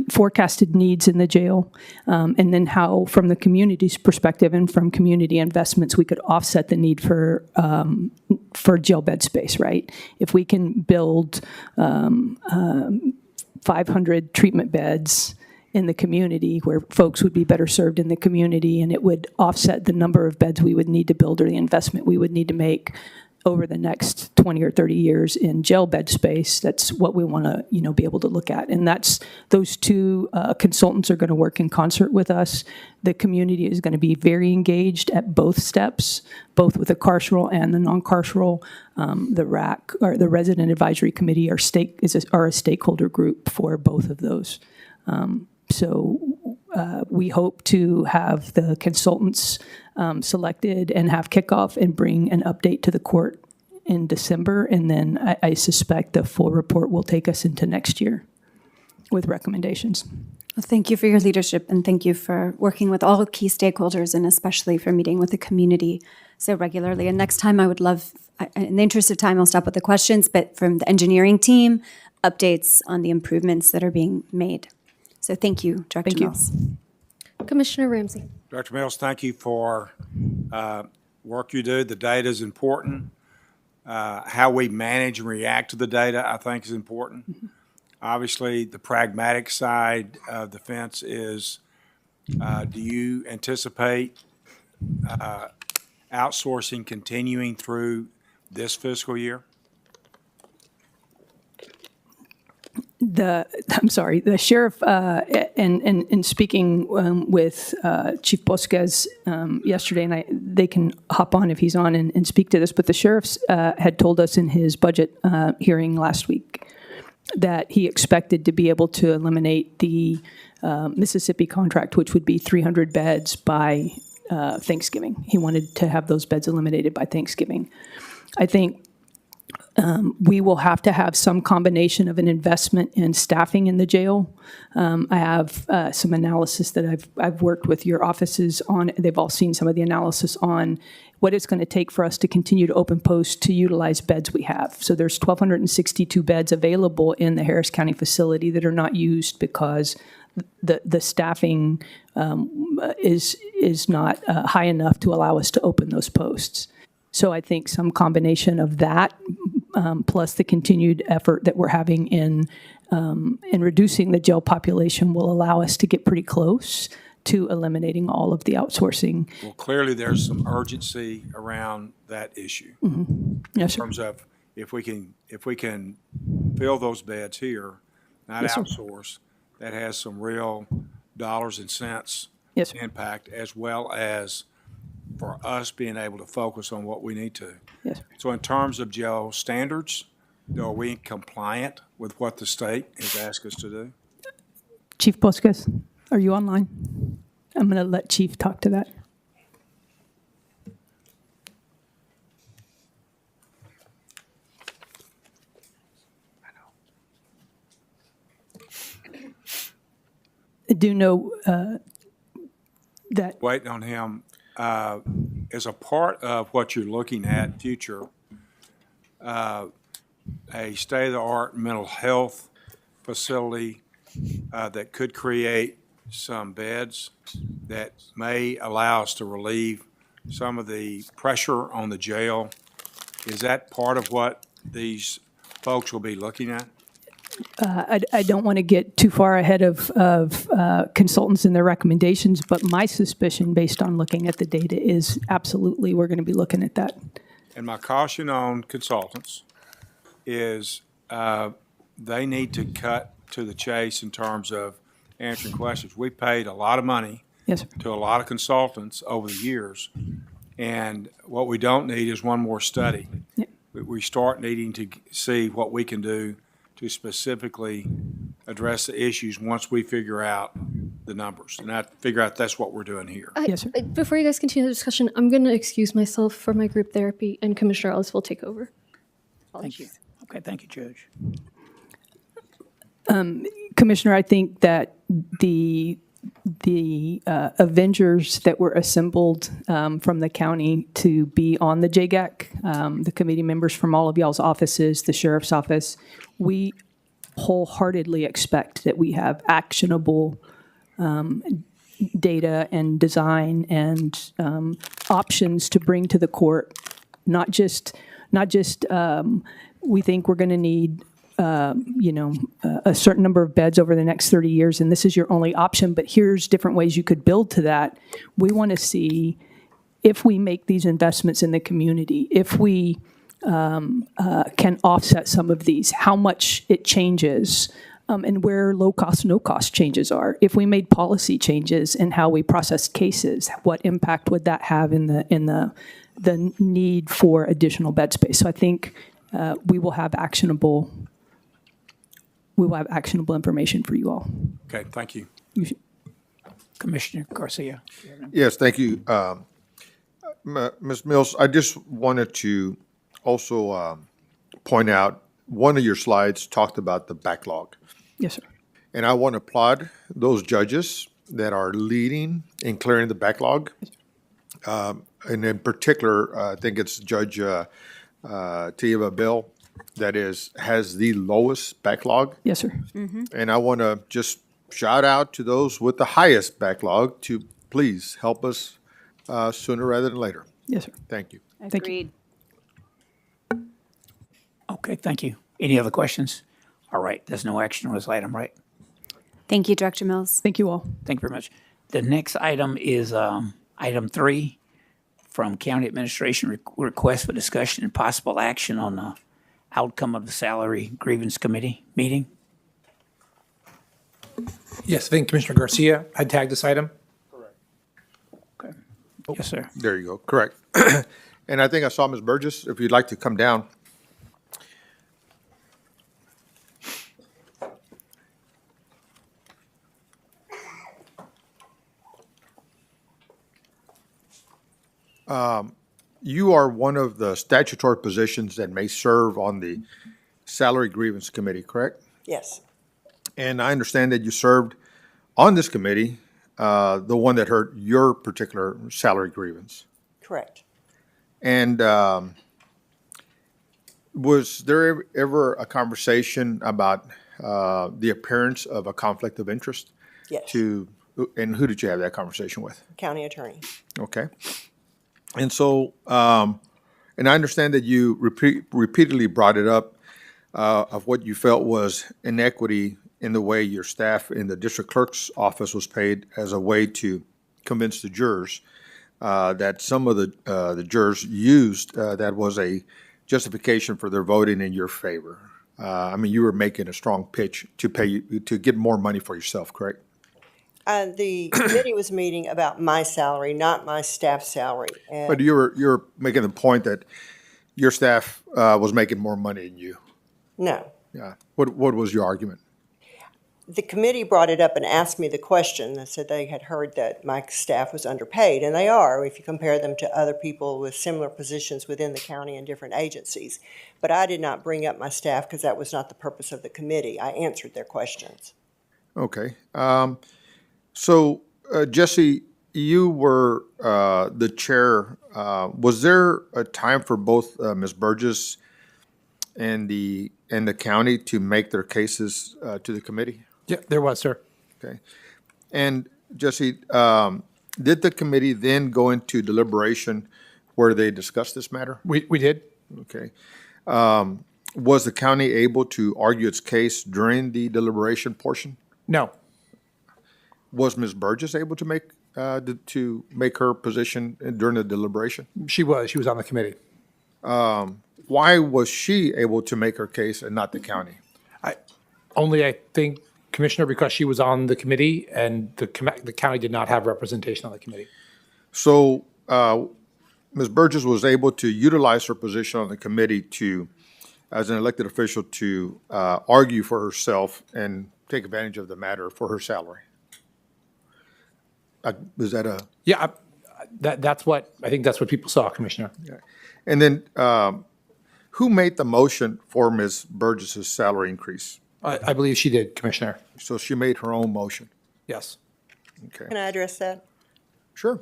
forecasted needs in the jail, and then how, from the community's perspective and from community investments, we could offset the need for jail bed space, right? If we can build 500 treatment beds in the community, where folks would be better served in the community, and it would offset the number of beds we would need to build or the investment we would need to make over the next 20 or 30 years in jail bed space. That's what we want to, be able to look at. And those two consultants are going to work in concert with us. The community is going to be very engaged at both steps, both with the carceral and the non-carceral. The RAC, or the Resident Advisory Committee, are a stakeholder group for both of those. We hope to have the consultants selected and have kickoff and bring an update to the court in December. And then I suspect the full report will take us into next year with recommendations. Well, thank you for your leadership, and thank you for working with all key stakeholders, and especially for meeting with the community so regularly. And next time, I would love, in the interest of time, I'll stop with the questions, but from the engineering team, updates on the improvements that are being made. So thank you, Director Mills. Commissioner Ramsey. Dr. Mills, thank you for work you do. The data is important. How we manage and react to the data, I think, is important. Mm-hmm. Obviously, the pragmatic side of the fence is, do you anticipate outsourcing continuing through this fiscal year? The sheriff, and speaking with Chief Bosquez yesterday, and they can hop on if he's on and speak to this, but the sheriff had told us in his budget hearing last week that he expected to be able to eliminate the Mississippi contract, which would be 300 beds by Thanksgiving. He wanted to have those beds eliminated by Thanksgiving. I think we will have to have some combination of an investment in staffing in the jail. I have some analysis that I've worked with your offices on. They've all seen some of the analysis on what it's going to take for us to continue to open posts to utilize beds we have. So there's 1,262 beds available in the Harris County facility that are not used because the staffing is not high enough to allow us to open those posts. So I think some combination of that, plus the continued effort that we're having in reducing the jail population, will allow us to get pretty close to eliminating all of the outsourcing. Well, clearly there's some urgency around that issue. Mm-hmm. Yes, sir. In terms of if we can fill those beds here, not Yes, sir. outsource, that has some real dollars and cents Yes, sir. impact, as well as for us being able to focus on what we need to. Yes. So in terms of jail standards, are we compliant with what the state has asked us to do? Chief Bosquez, are you online? I'm going to let Chief talk to that. I do know that. Waiting on him. As a part of what you're looking at future, a state-of-the-art mental health facility that could create some beds that may allow us to relieve some of the pressure on the jail. Is that part of what these folks will be looking at? I don't want to get too far ahead of consultants and their recommendations, but my suspicion, based on looking at the data, is absolutely we're going to be looking at that. And my caution on consultants is they need to cut to the chase in terms of answering questions. We paid a lot of money Yes, to a lot of consultants over the years, and what we don't need is one more study. Yeah. We start needing to see what we can do to specifically address the issues once we figure out the numbers. And I figure out that's what we're doing here. Yes, sir. Before you guys continue the discussion, I'm going to excuse myself for my group therapy, and Commissioner Ellis will take over. Thank you. Okay, thank you, Judge. Commissioner, I think that the Avengers that were assembled from the county to be on the JGAC, the committee members from all of y'all's offices, the sheriff's office, we wholeheartedly expect that we have actionable data and design and options to bring to the court. Not just we think we're going to need a certain number of beds over the next 30 years, and this is your only option, but here's different ways you could build to that. We want to see if we make these investments in the community, if we can offset some of these, how much it changes, and where low cost, no cost changes are. If we made policy changes in how we process cases, what impact would that have in the need for additional bed space? So I think we will have actionable information for you all. Okay, thank you. Commissioner Garcia. Yes, thank you. Ms. Mills, I just wanted to also point out, one of your slides talked about the backlog. Yes, sir. And I want to applaud those judges that are leading in clearing the backlog. And in particular, I think it's Judge Teiva Bell that has the lowest backlog. Yes, sir. And I want to just shout out to those with the highest backlog to please help us sooner rather than later. Yes, sir. Thank you. Agreed. Okay, thank you. Any other questions? All right, there's no action on this item, right? Thank you, Director Mills. Thank you all. Thank you very much. The next item is item 3 from County Administration, request for discussion and possible action on the outcome of the Salary Grievance Committee meeting. Yes, I think Commissioner Garcia had tagged this item. Okay. Yes, sir. There you go, correct. And I think I saw Ms. Burgess, if you'd like to come down. You are one of the statutory positions that may serve on the Salary Grievance Committee, correct? Yes. And I understand that you served on this committee, the one that heard your particular salary grievance. Correct. And was there ever a conversation about the appearance of a conflict of interest? Yes. And who did you have that conversation with? County attorney. Okay. And so, and I understand that you repeatedly brought it up of what you felt was inequity in the way your staff in the district clerk's office was paid as a way to convince the jurors that some of the jurors used that was a justification for their voting in your favor. I mean, you were making a strong pitch to pay you to get more money for yourself, correct? The committee was meeting about my salary, not my staff's salary. And But you're making the point that your staff was making more money than you. no. Yeah. What was your argument? The committee brought it up and asked me the question. They said they had heard that my staff was underpaid, and they are if you compare them to other people with similar positions within the county and different agencies. But I did not bring up my staff because that was not the purpose of the committee. I answered their questions. Okay. So, Jesse, you were the chair. Was there a time for both Ms. Burgess and the county to make their cases to the committee? Yeah, there was, sir. Okay. And Jesse, did the committee then go into deliberation where they discussed this matter? We did. Okay. Was the county able to argue its case during the deliberation portion? No. Was Ms. Burgess able to make her position during the deliberation? She was on the committee. Why was she able to make her case and not the county? I think, Commissioner, because she was on the committee and the county did not have representation on the committee. So Ms. Burgess was able to utilize her position on the committee as an elected official to argue for herself and take advantage of the matter for her salary. Is that a? Yeah, that's what, I think that's what people saw, Commissioner. And then who made the motion for Ms. Burgess's salary increase? I believe she did, Commissioner. So she made her own motion? Yes. Okay. Can I address that? Sure.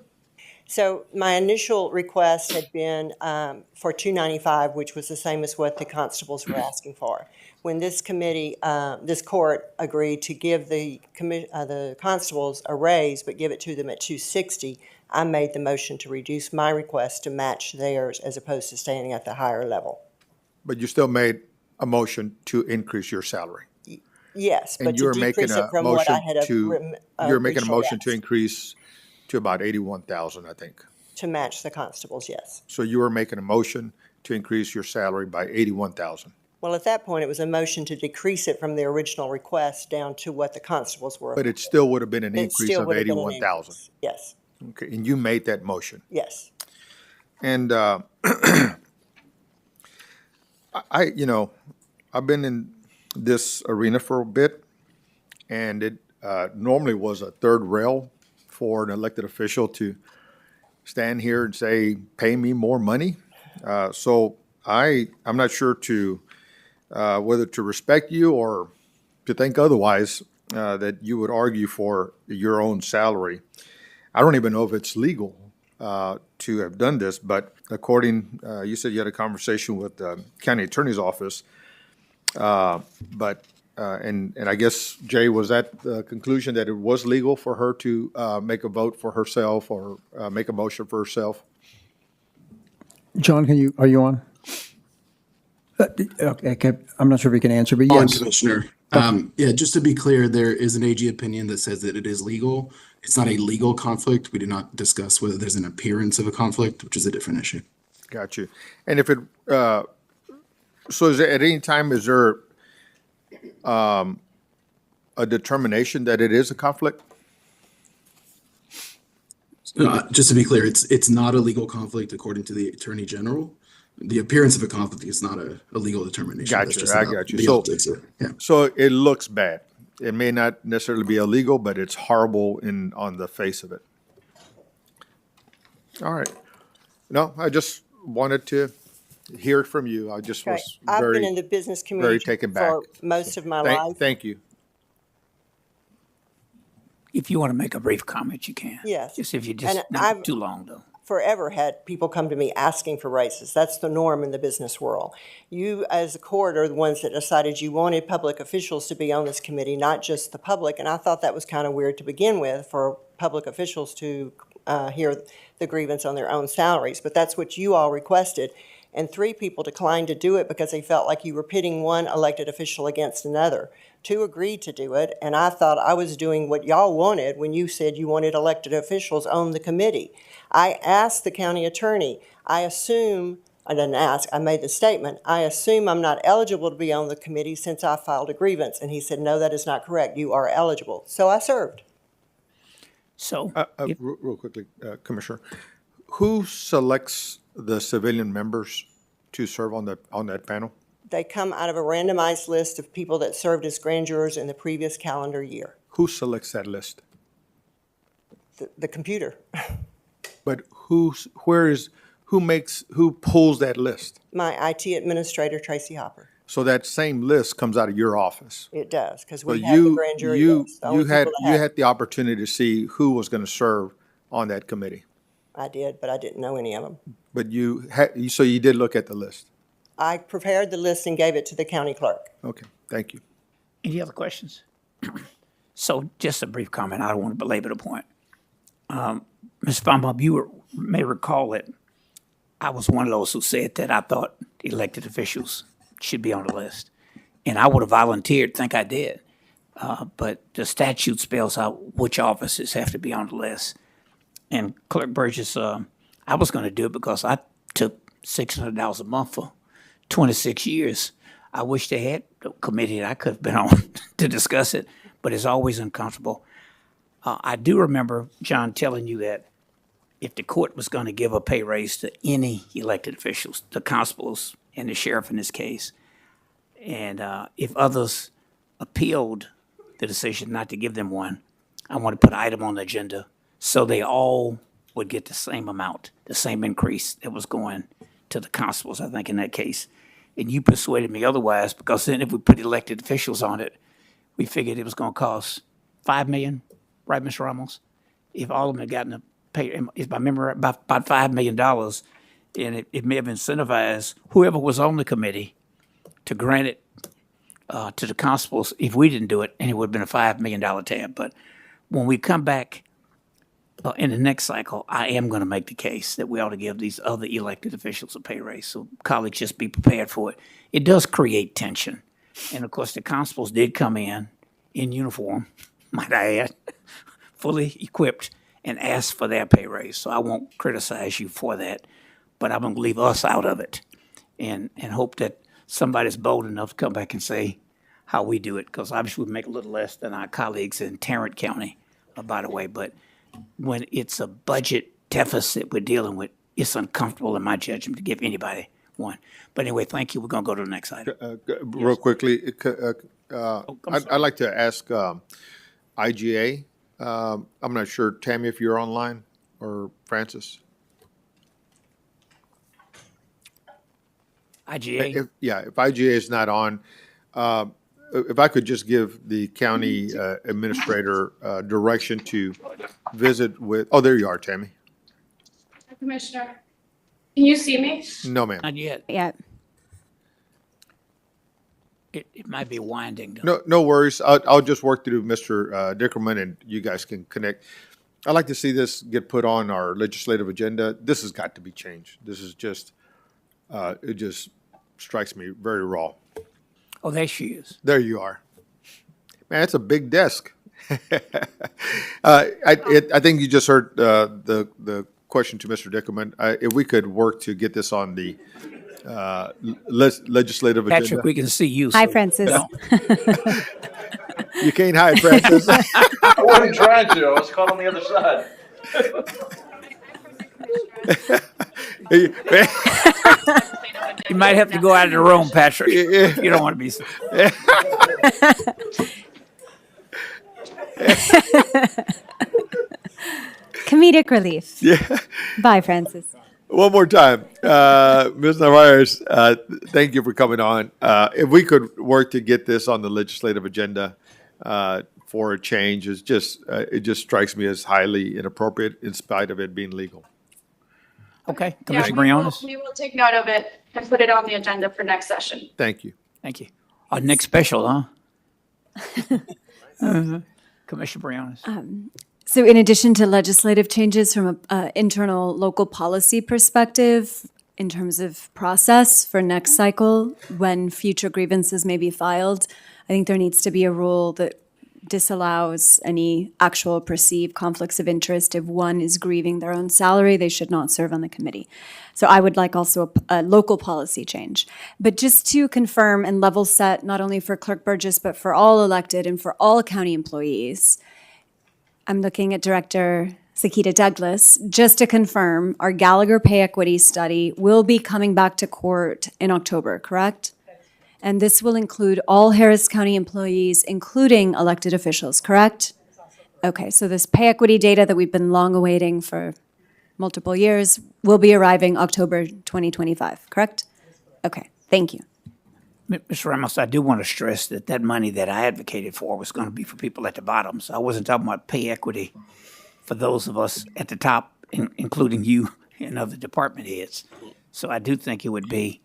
So my initial request had been for $295, which was the same as what the constables were asking for. When this committee, this court agreed to give the constables a raise, but give it to them at $260, I made the motion to reduce my request to match theirs as opposed to standing at the higher level. But you still made a motion to increase your salary. Yes, but And to you're making decrease it a from what I motion had to, you're making a originally motion to asked. increase to about 81,000, I think. To match the constables, yes. So you were making a motion to increase your salary by 81,000. Well, at that point, it was a motion to decrease it from the original request down to what the constables were. But it still would have been an It increase still of would have been an 81,000. increase. Yes, Okay, and you made that motion. yes. And I've been in this arena for a bit, and it normally was a third rail for an elected official to stand here and say, pay me more money. So I'm not sure whether to respect you or to think otherwise, that you would argue for your own salary. I don't even know if it's legal to have done this, but according, you said you had a conversation with the county attorney's office. And I guess, Jay, was that the conclusion that it was legal for her to make a vote for herself or make a motion for herself? John, are you on? Okay, I'm not sure if you can answer, but yes. Commissioner. Yeah, just to be clear, there is an AG opinion that says that it is legal. It's not a legal conflict. We did not discuss whether there's an appearance of a conflict, which is a different issue. Got you. And if it, so is there, at any time, is there a determination that it is a conflict? Just to be clear, it's not a legal conflict according to the Attorney General. The appearance of a conflict is not a legal determination. That's Gotcha, just I how got you. the So, optics are. Yeah. so it looks bad. It may not necessarily be illegal, but it's horrible on the face of it. All right. No, I just wanted to hear it from you. I just Okay. was I've been in very, the business very community taken back. for most of my life. Thank you. If you want to make a brief comment, you can. Yes. Just if you just, And not I've- too long, though. Forever had people come to me asking for raises. That's the norm in the business world. You, as a court, are the ones that decided you wanted public officials to be on this committee, not just the public. And I thought that was kind of weird to begin with, for public officials to hear the grievance on their own salaries. But that's what you all requested. And 3 people declined to do it because they felt like you were pitting one elected official against another. 2 agreed to do it, and I thought I was doing what y'all wanted when you said you wanted elected officials on the committee. I asked the county attorney, I didn't ask, I made the statement, I assume I'm not eligible to be on the committee since I filed a grievance. And he said, no, that is not correct. You are eligible. So I served. So, Real quickly, Commissioner, who selects the civilian members to serve on that panel? They come out of a randomized list of people that served as grand jurors in the previous calendar year. Who selects that list? The computer. But who pulls that list? My IT administrator, Tracy Hopper. So that same list comes out of your office. It does, because So we have the grand jury list. The only you had people that the opportunity to see who was going to serve on that committee. I did, but I didn't know any of them. But so you did look at the list. I prepared the list and gave it to the county clerk. Okay, thank you. Any other questions? So just a brief comment. I don't want to belabor the point. Ms. Feinbaum, may recall that I was one of those who said that I thought elected officials should be on the list. And I would have volunteered, think I did. But the statute spells out which offices have to be on the list. And Clerk Burgess, I was going to do it because I took $600 a month for 26 years. I wish they had a committee that I could have been on to discuss it, but it's always uncomfortable. I do remember, John, telling you that if the court was going to give a pay raise to any elected officials, the constables and the sheriff in this case, and if others appealed the decision not to give them one, I want to put an item on the agenda so they all would get the same amount, the same increase that was going to the constables, I think, in that case. And you persuaded me otherwise, because then if we put elected officials on it, we figured it was going to cost $5 million, right, Mr. Ramos? If all of them had gotten a pay, if I remember, about $5 million, and it may have incentivized whoever was on the committee to grant it to the constables if we didn't do it, and it would have been a $5 million tab. But when we come back in the next cycle, I am going to make the case that we ought to give these other elected officials a pay raise. So colleagues, just be prepared for it. It does create tension. And of course, the constables did come in uniform, might I add, fully equipped, and ask for their pay raise. So I won't criticize you for that, but I'm going to leave us out of it and hope that somebody's bold enough to come back and say how we do it, because obviously we make a little less than our colleagues in Tarrant County, by the way. But when it's a budget deficit we're dealing with, it's uncomfortable in my judgment to give anybody one. But anyway, thank you. We're going to go to the next item. Real quickly, I'd like to ask IGA. I'm not sure, Tammy, if you're online, or Francis. IGA? If IGA is not on, if I could just give the county administrator direction to visit with, oh, there you are, Tammy. Commissioner, can you see me? No, ma'am. Not yet. Yeah. It might be winding. Though. No worries. I'll just work through Mr. Dickerman and you guys can connect. I'd like to see this get put on our legislative agenda. This has got to be changed. This is just, it just strikes me very raw. Oh, there she is. There you are. Man, it's a big desk. I think you just heard the question to Mr. Dickerman. If we could work to get this on the legislative agenda. Patrick, we can see you. Hi, so- Francis. You can't hide, Francis. I wasn't trying to. I was caught on the other side. You might have to go out of the room, Patrick. You don't want to be. Comedic relief. Yeah. Bye, Francis. One more time, Ms. Narvaez, thank you for coming on. If we could work to get this on the legislative agenda for a change, it just strikes me as highly inappropriate in spite of it being legal. Okay, Yeah, Commissioner Briones. we will take note of it and put it on the agenda for next session. Thank you. Thank you. Our next special, huh? Commissioner Briones. So in addition to legislative changes from an internal local policy perspective, in terms of process for next cycle, when future grievances may be filed, I think there needs to be a rule that disallows any actual perceived conflicts of interest. If one is grieving their own salary, they should not serve on the committee. So I would like also a local policy change. But just to confirm and level set, not only for Clerk Burgess, but for all elected and for all county employees, I'm looking at Director Sakita Douglas. Just to confirm, our Gallagher pay equity study will be coming back to court in October, correct? And this will include all Harris County employees, including elected officials, correct? Okay, so this pay equity data that we've been long awaiting for multiple years will be arriving October 2025, correct? Okay, thank you. Mr. Ramos, I do want to stress that that money that I advocated for was going to be for people at the bottom. So I wasn't talking about pay equity for those of us at the top, including you and other department heads. So I do think it would be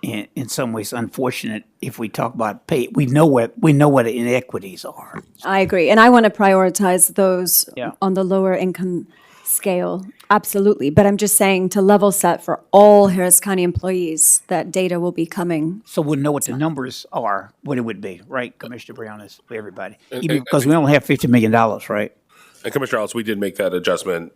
in some ways unfortunate if we talk about pay. We know what the inequities are. I agree, and I want to prioritize those Yeah. on the lower income scale, absolutely. But I'm just saying to level set for all Harris County employees, that data will be coming. So we'll know what the numbers are, what it would be, right, Commissioner Briones, for everybody? And- Even and- because we only have $50 million, right? And Commissioner Ellis, we did make that adjustment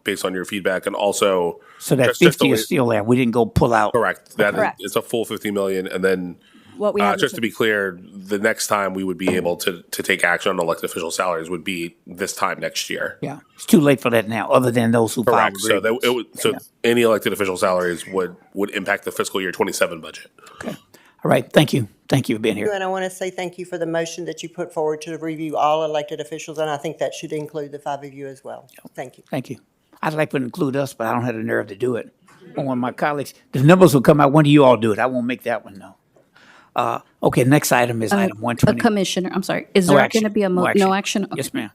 based on your feedback, and also So that just 50 to is still there. We didn't go pull out. correct. That Correct. it's a full 50 million, and then What we have just to be clear, the next time we would be able to take action on elected official salaries would be this time next year. Yeah, it's too late for that now, other than those who filed Correct. So that agreements. it would, so any elected official salaries would impact the fiscal year 27 budget. All right, thank you. Thank you for being here. And I want to say thank you for the motion that you put forward to review all elected officials, and I think that should include the 5 of you as well. Thank you. Thank you. I'd like to include us, but I don't have the nerve to do it. One of my colleagues, the numbers will come out. When do you all do it? I won't make that one, no. Okay, next item is item 120. Commissioner, I'm sorry. Is No there action. going to be a no action? Okay. Yes, ma'am.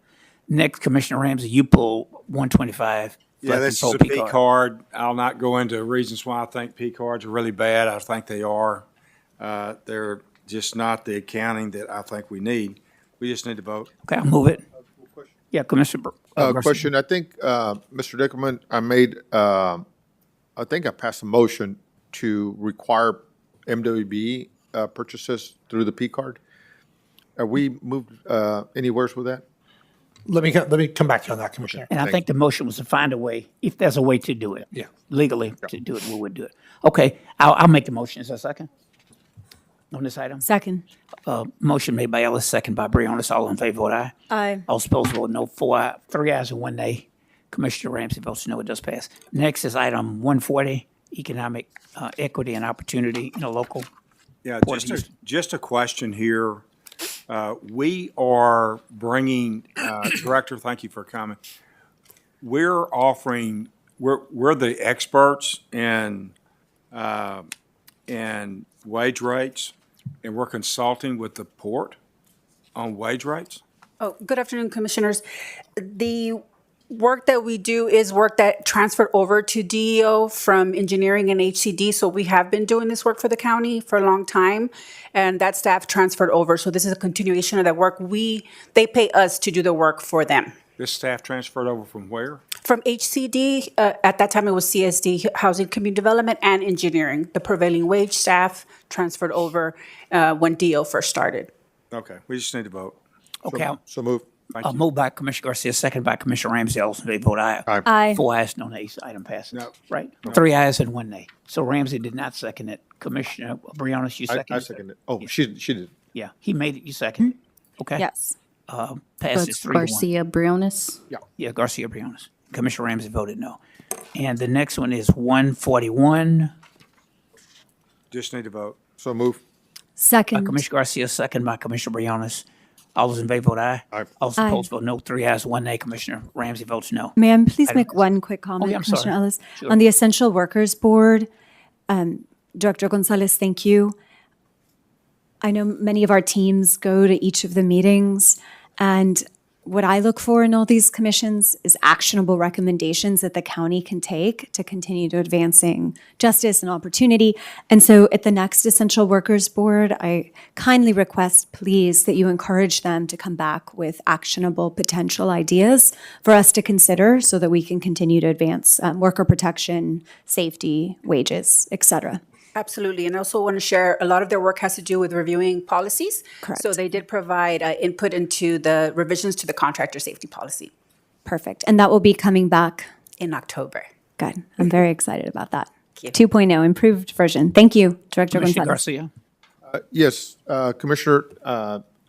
Next, Commissioner Ramsey, you pull 125. Yeah, flood this is control a P card. I'll not go into reasons why I think P cards are really bad. I think they are. They're just not the accounting that I think we need. We just need to vote. Okay, I'll move it. Yeah, Commissioner. Garcia. Question, I think, Mr. Dickerman, I think I passed a motion to require MWB purchases through the P card. Have we moved anywhere with that? Let me come back to you on that, Commissioner. And I think the motion was to find a way, if there's a way to do it. Yeah. Legally, to do it, we would do it. Okay, I'll make the motion. Is there a second? On this item? Second. Motion made by Ellis, second by Briones. All in favor, vote aye. Aye. All opposed, vote no. 3 ayes and 1 nay. Commissioner Ramsey votes no. It does pass. Next is item 140, economic equity and opportunity in a local. Yeah, Port of Houston. just a question here. We are bringing, Director, thank you for coming. We're offering, we're the experts in wage rates, and we're consulting with the port on wage rates. Oh, good afternoon, Commissioners. The work that we do is work that transferred over to DEO from engineering and HCD. So we have been doing this work for the county for a long time, and that staff transferred over. So this is a continuation of that work. They pay us to do the work for them. This staff transferred over from where? From HCD, at that time it was CSD, Housing Community Development, and Engineering. The prevailing wage staff transferred over when DEO first started. Okay, we just need to vote. Okay, So move. Thank you. moved by Commissioner Garcia, second by Commissioner Ramsey. All in favor, vote aye. Aye. Aye. 4 ayes, no nays. Item passes. No. Right? 3 ayes and 1 nay. So Ramsey did not second it. Commissioner Briones, you seconded it? I second it. Oh, she did. Yeah, he made it, you seconded it. Okay? Yes. Passes That's 3-1. Garcia Briones. Yeah, Garcia Briones. Commissioner Ramsey voted no. And the next one is 141. Just need to vote. So move. Second. Commissioner Garcia, second by Commissioner Briones. All those in favor vote aye. Aye. All Aye. opposed vote no. 3 ayes, 1 nay. Commissioner Ramsey votes no. May I please Item make passes. one quick comment, yeah, I'm Commissioner sorry. Ellis? Sure. On the Essential Workers Board, Director Gonzalez, thank you. I know many of our teams go to each of the meetings, and what I look for in all these commissions is actionable recommendations that the county can take to continue to advancing justice and opportunity. And so at the next Essential Workers Board, I kindly request, please, that you encourage them to come back with actionable potential ideas for us to consider so that we can continue to advance worker protection, safety, wages, et cetera. Absolutely. And I also want to share, a lot of their work has to do with reviewing policies. Correct. So they did provide input into the revisions to the contractor safety policy Perfect. And that will be coming back. in October. Good. I'm very excited about that. Thank you. 2.0, improved version. Thank you, Director Commissioner Gonzalez. Garcia. Yes, Commissioner,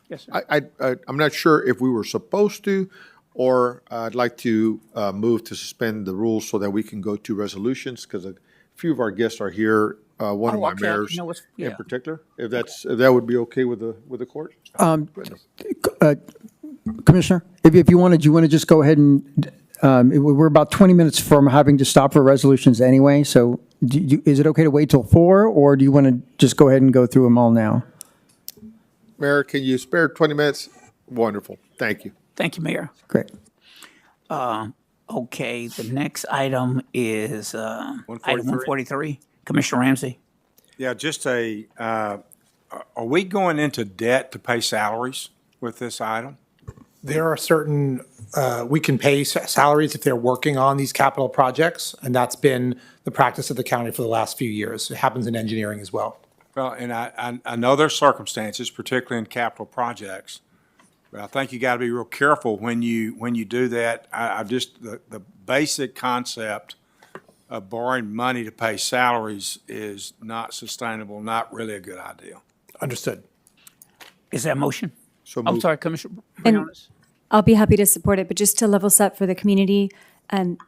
Yes, sir. I'm not sure if we were supposed to, or I'd like to move to suspend the rules so that we can go to resolutions, because a few of our guests are here, one of Oh, my okay. mayors No, it's- in yeah. particular, if that would be okay with the court? Commissioner, if you wanted, you want to just go ahead and, we're about 20 minutes from having to stop for resolutions anyway, so is it okay to wait till 4, or do you want to just go ahead and go through them all now? Mayor, can you spare 20 minutes? Wonderful, thank you. Thank you, Mayor. Great. Okay, the next item is item 143. 143. Commissioner Ramsey. Yeah, just are we going into debt to pay salaries with this item? There are certain, we can pay salaries if they're working on these capital projects, and that's been the practice of the county for the last few years. It happens in engineering as well. Well, and I know there's circumstances, particularly in capital projects, but I think you got to be real careful when you do that. I just, the basic concept of borrowing money to pay salaries is not sustainable, not really a good idea. Understood. Is that a motion? So I'm moved. sorry, Commissioner And Briones. I'll be happy to support it, but just to level set for the community, Mr.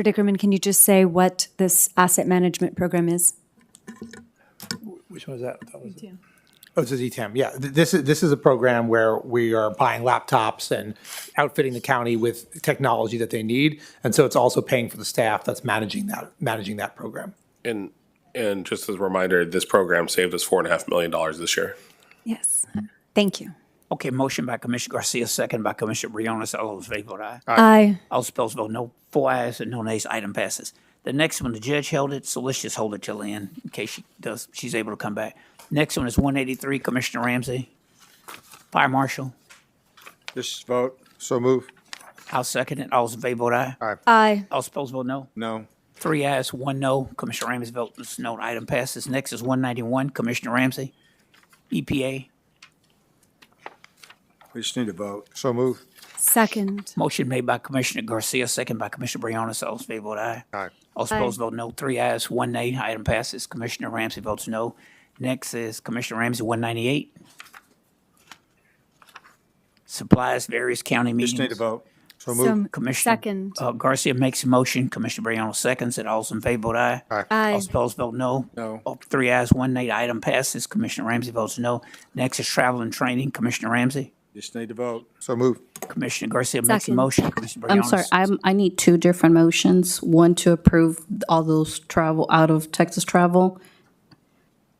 Dickerman, can you just say what this asset management program is? Which one was that? That was Oh, it's a ZTAM. Yeah, this is a program where we are buying laptops and outfitting the county with technology that they need, and so it's also paying for the staff that's managing that program. And just as a reminder, this program saved us $4.5 million this year. Yes. Thank you. Okay, motion by Commissioner Garcia, second by Commissioner Briones. All those in favor vote aye. Aye. All opposed vote no. 4 ayes and no nays. Item passes. The next one, the judge held it, so let's just hold it till the end in case she's able to come back. Next one is 183, Commissioner Ramsey. Fire Marshal. Just vote. So move. I'll second it. All those in favor vote aye. Aye. All opposed vote no. No. 3 ayes, 1 no. Commissioner Ramsey votes no. Item passes. Next is 191. Commissioner Ramsey, EPA. We just need a vote. So move. Second. Motion made by Commissioner Garcia, second by Commissioner Briones. All those in favor vote aye. Aye. All opposed vote no. 3 ayes, 1 nay. Item passes. Commissioner Ramsey votes no. Next is Commissioner Ramsey, 198. Supplies various county meetings. Just need a vote. So move. Commissioner Second. Garcia makes a motion. Commissioner Briones seconds it. All those in favor vote aye. Aye. Aye. All opposed vote no. No. 3 ayes, 1 nay. Item passes. Commissioner Ramsey votes no. Next is travel and training. Commissioner Ramsey. Just need to vote. So move. Commissioner Garcia makes a Second. motion. Commissioner I'm Briones. sorry, I need two different motions. One to approve all those travel, out of Texas travel.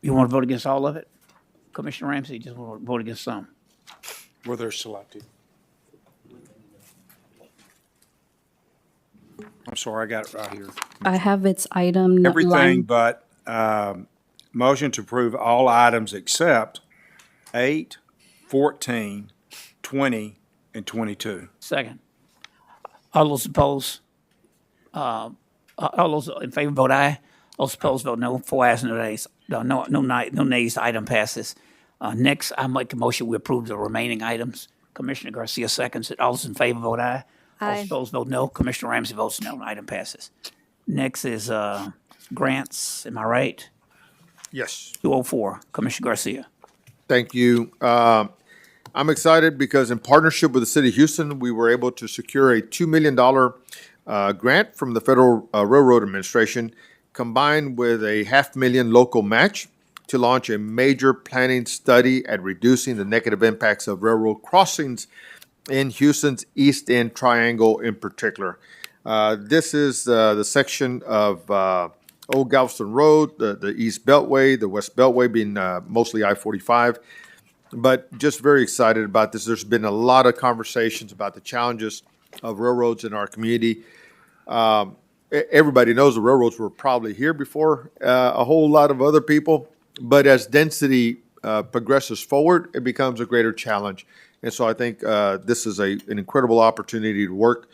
You want to vote against all of it? Commissioner Ramsey, just want to vote against some. Where they're selected. I'm sorry, I got it right here. I have its item. Everything line- but, motion to approve all items except 8, 14, 20, and 22. Second. All those opposed? All those in favor vote aye. All those opposed vote no. 4 ayes, no nays. No nays. Item passes. Next, I make a motion we approve the remaining items. Commissioner Garcia seconds it. All those in favor vote aye. All Aye. opposed vote no. Commissioner Ramsey votes no. Item passes. Next is grants. Am I right? Yes. 204. Commissioner Garcia. Thank you. I'm excited because in partnership with the City of Houston, we were able to secure a $2 million grant from the Federal Railroad Administration, combined with a $500,000 local match to launch a major planning study at reducing the negative impacts of railroad crossings in Houston's East End Triangle in particular. This is the section of Old Galveston Road, the East Beltway, the West Beltway being mostly I-45. But just very excited about this. There's been a lot of conversations about the challenges of railroads in our community. Everybody knows the railroads were probably here before a whole lot of other people. But as density progresses forward, it becomes a greater challenge. And so I think this is an incredible opportunity to work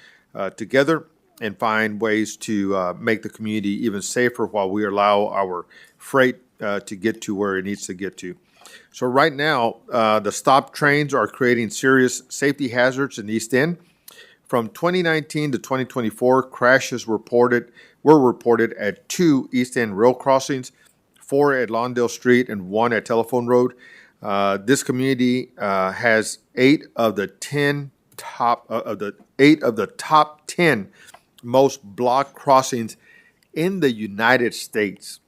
together and find ways to make the community even safer while we allow our freight to get to where it needs to get to. So right now, the stop trains are creating serious safety hazards in the East End. From 2019 to 2024, crashes were reported at 2 East End rail crossings, 4 at Lawndale Street and 1 at Telephone Road. This community has 8 of the top 10 most blocked crossings in the United States.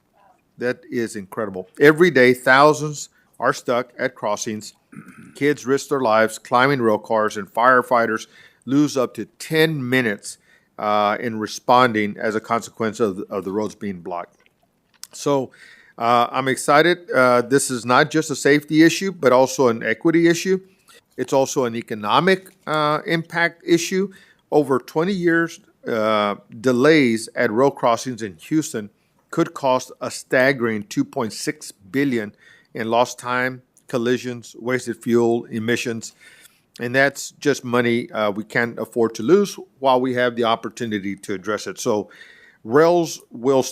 That is incredible. Every day, thousands are stuck at crossings. Kids risk their lives climbing rail cars, and firefighters lose up to 10 minutes in responding as a consequence of the roads being blocked. So I'm excited. This is not just a safety issue, but also an equity issue. It's also an economic impact issue. Over 20 years, delays at rail crossings in Houston could cost a staggering $2.6 billion in lost time, collisions, wasted fuel, emissions. And that's just money we can't afford to lose while we have the opportunity to address it. So rails will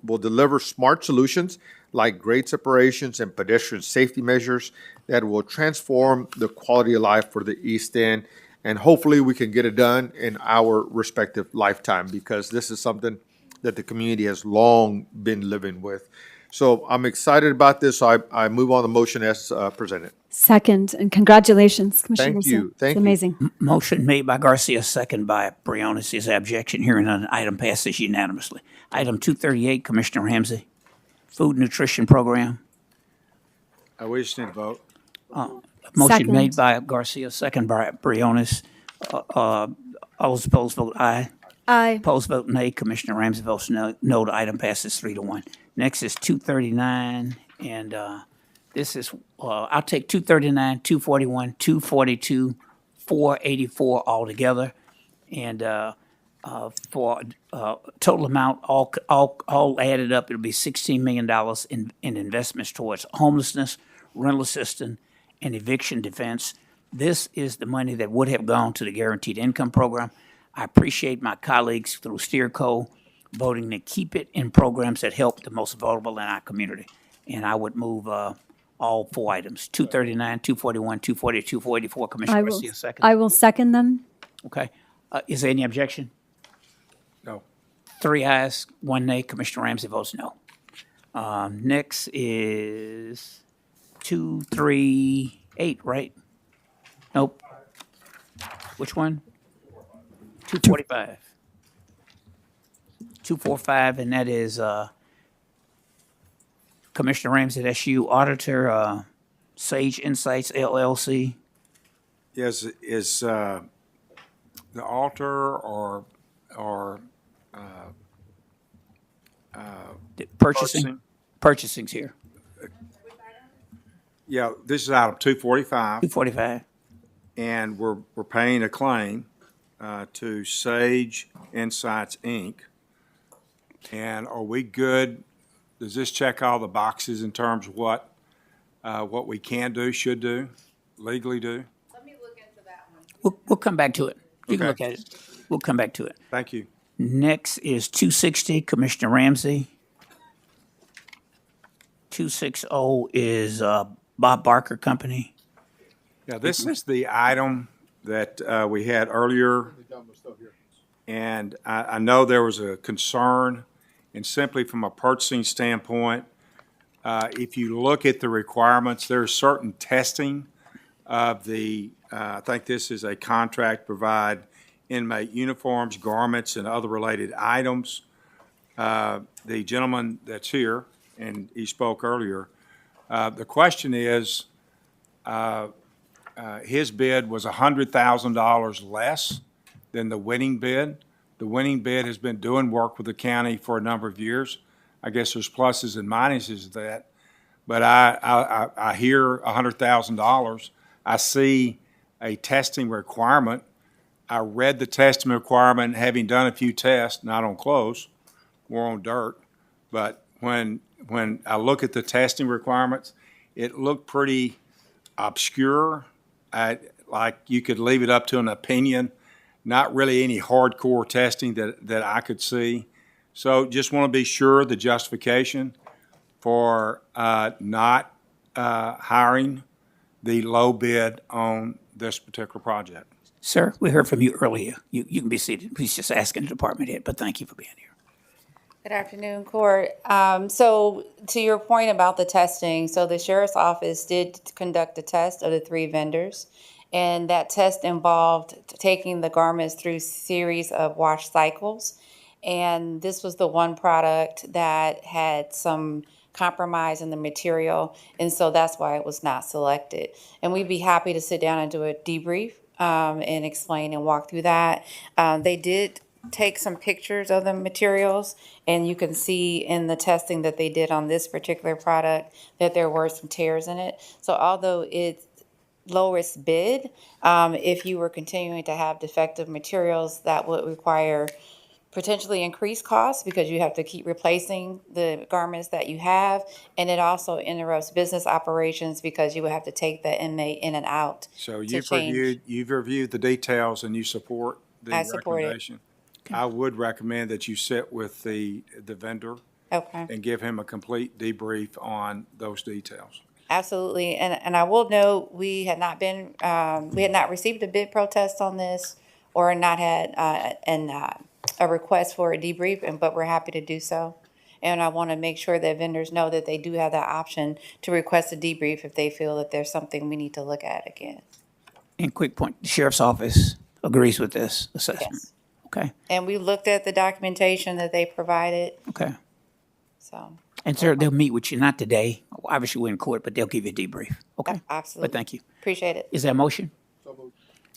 will deliver smart solutions like grade separations and pedestrian safety measures that will transform the quality of life for the East End. And hopefully we can get it done in our respective lifetime, because this is something that the community has long been living with. So I'm excited about this. I move on the motion as presented. Second, and congratulations, Commissioner. Thank you. Garcia. Thank It's you. amazing. Motion made by Garcia, second by Briones. Is there objection? Hearing none, item passes unanimously. Item 238, Commissioner Ramsey, Food Nutrition Program. We just need to vote. Motion Second. made by Garcia, second by Briones. All those opposed vote aye. Aye. Opposed vote nay. Commissioner Ramsey votes no. No, the item passes 3-1. Next is 239, and this is, I'll take 239, 241, 242, 484 altogether. And for total amount, all added up, it'll be $16 million in investments towards homelessness, rental assistance, and eviction defense. This is the money that would have gone to the guaranteed income program. I appreciate my colleagues through Steerco voting to keep it in programs that help the most vulnerable in our community. And I would move all four items, 239, 241, 240, 244. Commissioner Garcia, second. I will second them. Okay. Is there any objection? No. 3 ayes, 1 nay. Commissioner Ramsey votes no. Next is 238, right? Nope. Which one? 245. 245, and that is Commissioner Ramsey, that's you, Auditor, Sage Insights LLC. Is the alter or Purchasing's here. Yeah, this is item 245. 245. And we're paying a claim to Sage Insights, Inc. And are we good? Does this check all the boxes in terms of what we can do, should do, legally do? Let me look into that one. We'll come back to it. You can Okay. look at it. We'll come back to it. Thank you. Next is 260, Commissioner Ramsey. 260 is Bob Barker Company. Yeah, this is the item that we had earlier. And I know there was a concern, and simply from a purchasing standpoint, if you look at the requirements, there's certain testing of the, I think this is a contract to provide inmate uniforms, garments, and other related items. The gentleman that's here, and he spoke earlier, the question is, his bid was $100,000 less than the winning bid. The winning bid has been doing work with the county for a number of years. I guess there's pluses and minuses to that. But I hear $100,000. I see a testing requirement. I read the testing requirement, having done a few tests, not on clothes, more on dirt. But when I look at the testing requirements, it looked pretty obscure. Like you could leave it up to an opinion, not really any hardcore testing that I could see. So just want to be sure the justification for not hiring the low bid on this particular project. Sir, we heard from you earlier. You can be seated. Please just asking the department head, but thank you for being here. Good afternoon, Court. So to your point about the testing, so the Sheriff's Office did conduct a test of the 3 vendors, and that test involved taking the garments through a series of wash cycles. And this was the one product that had some compromise in the material, and so that's why it was not selected. And we'd be happy to sit down and do a debrief and explain and walk through that. They did take some pictures of the materials, and you can see in the testing that they did on this particular product that there were some tears in it. So although it's lowest bid, if you were continuing to have defective materials, that would require potentially increased costs because you have to keep replacing the garments that you have. And it also interrupts business operations because you would have to take the inmate in and out. So to change. you've reviewed the details and you support the I support it. recommendation? I would recommend that you sit with the vendor Okay. and give him a complete debrief on those details. Absolutely. And I will note, we had not received a bid protest on this or not had a request for a debrief, but we're happy to do so. And I want to make sure that vendors know that they do have that option to request a debrief if they feel that there's something we need to look at again. And quick point, the Sheriff's Office agrees with this assessment. Yes. Okay, And we looked at the documentation that they provided, okay. so. And sir, they'll meet with you, not today, obviously we're in court, but they'll give you a debrief, okay? Absolutely. But thank you. Appreciate it. Is there a motion?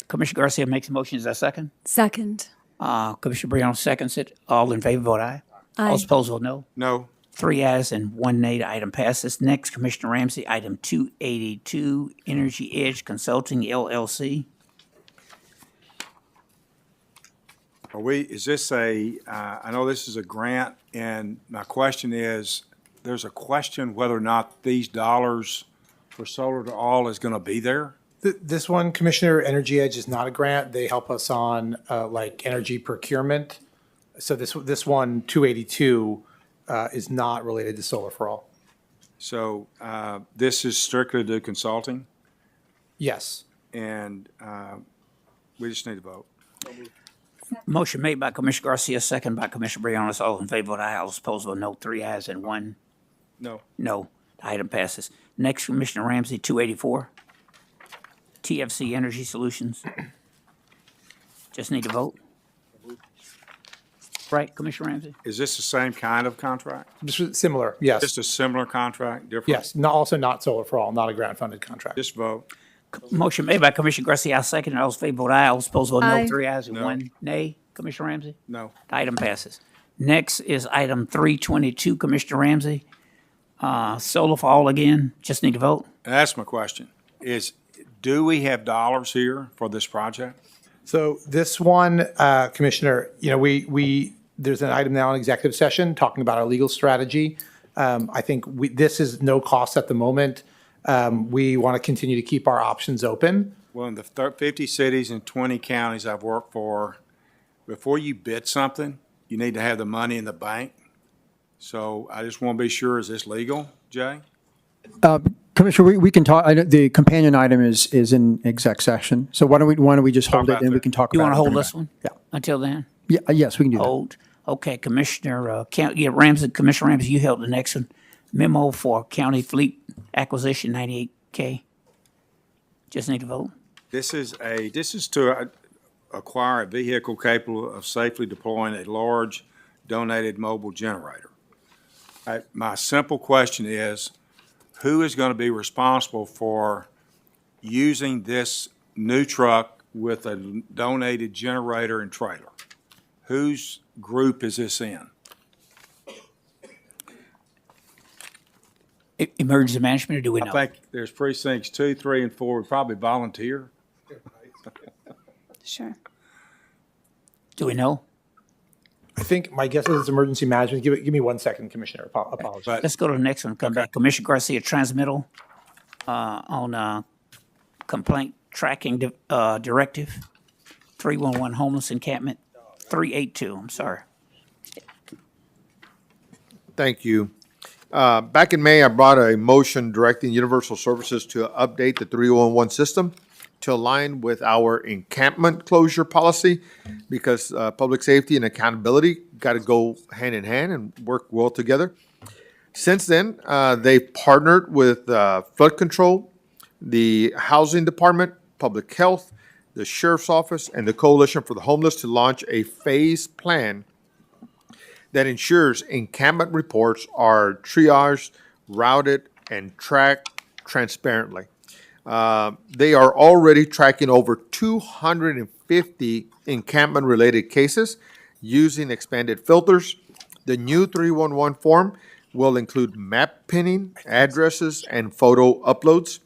Commissioner Garcia makes a motion, is there a second? Second. Commissioner Briano seconds it. All in favor, vote aye. Aye. All opposed, vote no. No. 3 ayes and 1 nay, the item passes. Next, Commissioner Ramsey, item 282, Energy Edge Consulting LLC. Is this I know this is a grant, and my question is, there's a question whether or not these dollars for Solar to All is going to be there This one, Commissioner, Energy Edge is not a grant. They help us on like energy procurement. So this one, 282, is not related to Solar for All. So this is strictly to consulting, Yes. and we just need to vote. Motion made by Commissioner Garcia, second by Commissioner Briones. All in favor, vote aye. All opposed, vote no. 3 ayes and 1 No. no. The item passes. Next, Commissioner Ramsey, 284. TFC Energy Solutions. Just need to vote. Right, Commissioner Ramsey? Is this the same kind of contract? Just similar, yes. Just a similar contract, different? Yes, also not Solar for All, not a grant-funded contract. Just vote. Motion made by Commissioner Garcia, I'll second. All in favor, vote aye. All opposed, vote no. Aye. 3 ayes and No. 1 nay. Commissioner Ramsey? No. The item passes. Next is item 322, Commissioner Ramsey. Solar for all again. Just need to vote. That's my question, do we have dollars here for this project? So this one, Commissioner, there's an item now in executive session talking about our legal strategy. I think this is no cost at the moment. We want to continue to keep our options open. Well, in the 50 cities and 20 counties I've worked for, before you bid something, you need to have the money in the bank. So I just want to be sure, is this legal, Jay? Commissioner, we can talk, I know the companion item is in exec session. So why don't we just hold it about and we that. can talk You about it? want to hold then? this one? Yeah. Until then? Yeah, yes, we can do that. Hold. Okay, Commissioner, Ramsey, Commissioner Ramsey, you held the next one. Memo for county fleet acquisition, 98K. Just need to vote. This is to acquire a vehicle capable of safely deploying a large donated mobile generator. My simple question is, who is going to be responsible for using this new truck with a donated generator and trailer? Whose group is this in? Emergency management, or do we I know? think there's precincts 2, 3, and 4 would probably volunteer. Sure. Do we know? I think my guess is it's emergency management. Give me 1 second, Commissioner. Apologies. Let's go to the next one. Come back. Commissioner Garcia, transmittal on complaint tracking directive, 311 homeless encampment, 382. I'm sorry. Thank you. Back in May, I brought a motion directing Universal Services to update the 311 system to align with our encampment closure policy, because public safety and accountability got to go hand in hand and work well together. Since then, they've partnered with flood control, the housing department, public health, the sheriff's office, and the Coalition for the Homeless to launch a phased plan that ensures encampment reports are triaged, routed, and tracked transparently. They are already tracking over 250 encampment-related cases using expanded filters. The new 311 form will include map pinning, addresses, and photo uploads.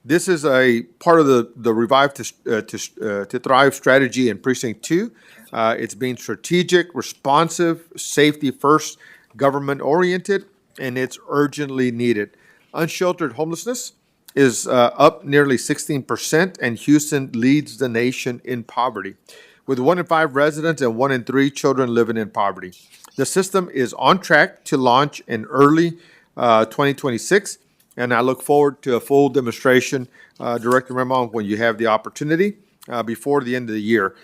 This is a part of the Revive to Thrive strategy in Precinct 2. It's being strategic, responsive, safety-first, government-oriented, and it's urgently needed. Unsheltered homelessness is up nearly 16%, and Houston leads the nation in poverty, with 1 in 5 residents and 1 in 3 children living in poverty. The system is on track to launch in early 2026, and I look forward to a full demonstration, Director Remon, when you have the opportunity before the end of the year.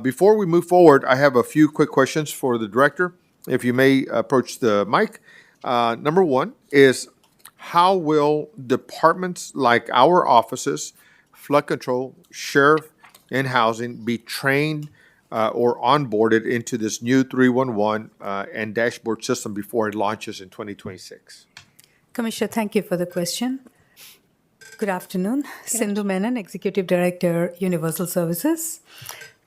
Before we move forward, I have a few quick questions for the director, if you may approach the mic. Number one is, how will departments like our offices, flood control, sheriff, and housing be trained or onboarded into this new 311 and dashboard system before it launches in 2026? Commissioner, thank you for the question. Good afternoon. Sindhu Menon, Executive Director, Universal Services.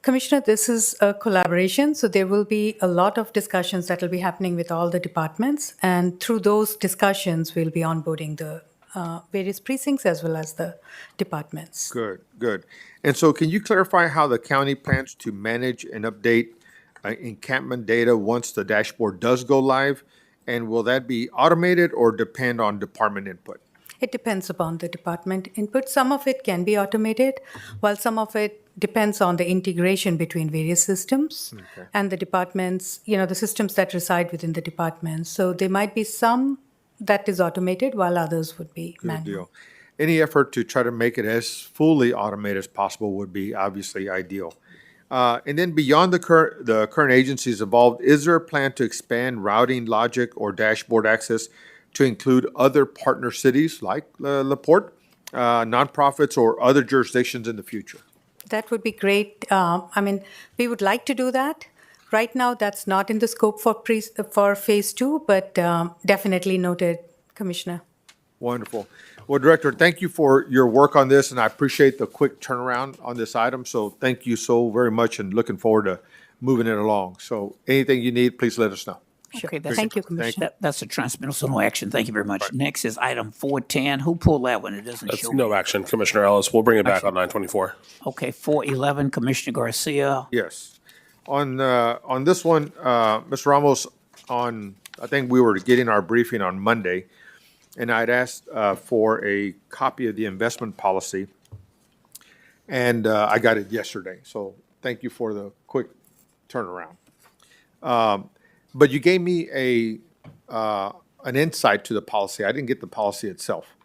Commissioner, this is a collaboration, so there will be a lot of discussions that will be happening with all the departments, and through those discussions, we'll be onboarding the various precincts as well as the departments. Good, good. And so can you clarify how the county plans to manage and update encampment data once the dashboard does go live? And will that be automated or depend on department input? It depends upon the department input. Some of it can be automated, while some of it depends on the integration between various systems and the departments, the systems that reside within the departments. So there might be some that is automated while others would be Good manual. deal. Any effort to try to make it as fully automated as possible would be obviously ideal. And then beyond the current agencies involved, is there a plan to expand routing logic or dashboard access to include other partner cities like LaPorte, nonprofits, or other jurisdictions in the future? That would be great. We would like to do that. Right now, that's not in the scope for phase 2, but definitely noted, Commissioner. Wonderful. Well, Director, thank you for your work on this, and I appreciate the quick turnaround on this item. So thank you so very much, and looking forward to moving it along. So anything you need, please let us know. Okay, that's Thank you, Commissioner. That's a transmittal, no action. Thank you very much. Next is item 410. Who pulled that one? It doesn't That's show. no action, Commissioner Ellis. We'll bring it back on 924. Okay, 411, Commissioner Garcia. Yes. On this one, Mr. Ramos, I think we were getting our briefing on Monday, and I'd asked for a copy of the investment policy, and I got it yesterday. So thank you for the quick turnaround. But you gave me an insight to the policy. I didn't get the policy itself.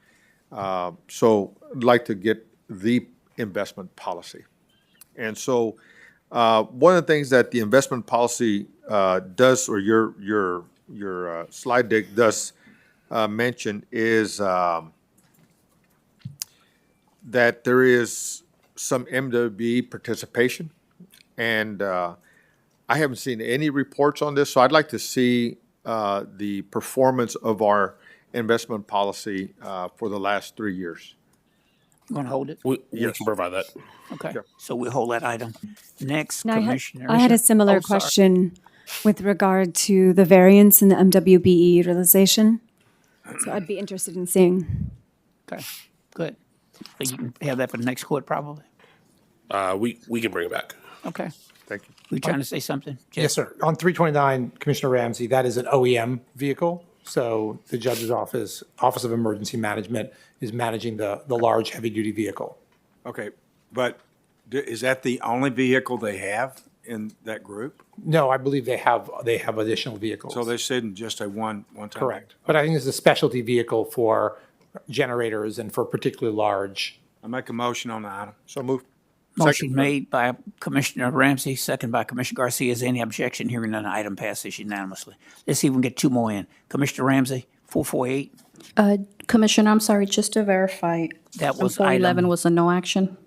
So I'd like to get the investment policy. And so one of the things that the investment policy does, or your slide deck does mention, is that there is some MWB participation. And I haven't seen any reports on this, so I'd like to see the performance of our investment policy for the last 3 years. You want to hold it? We Yes. can provide that. Okay, so we'll hold that item. Next, Now, Commissioner. I had a similar Oh, sorry. question with regard to the variance in the MWBE utilization. So I'd be interested in seeing. Okay, good. So you can have that for the next court, probably? We can bring it back. Okay. Thank you. Were you trying to say something? Yes, sir. On 329, Commissioner Ramsey, that is an OEM vehicle. So the judge's office, Office of Emergency Management, is managing the large heavy-duty vehicle. Okay, but is that the only vehicle they have in that group? No, I believe they have additional vehicles. So they're sitting just a one time? Correct. But I think it's a specialty vehicle for generators and for particularly large. I make a motion on the item. So move. Motion made by Commissioner Ramsey, second by Commissioner Garcia. Is there any objection? Hearing none, the item passes unanimously. Let's see if we can get two more in. Commissioner Ramsey, 448. Commissioner, I'm sorry, just to verify. That was 411 item- was a no action?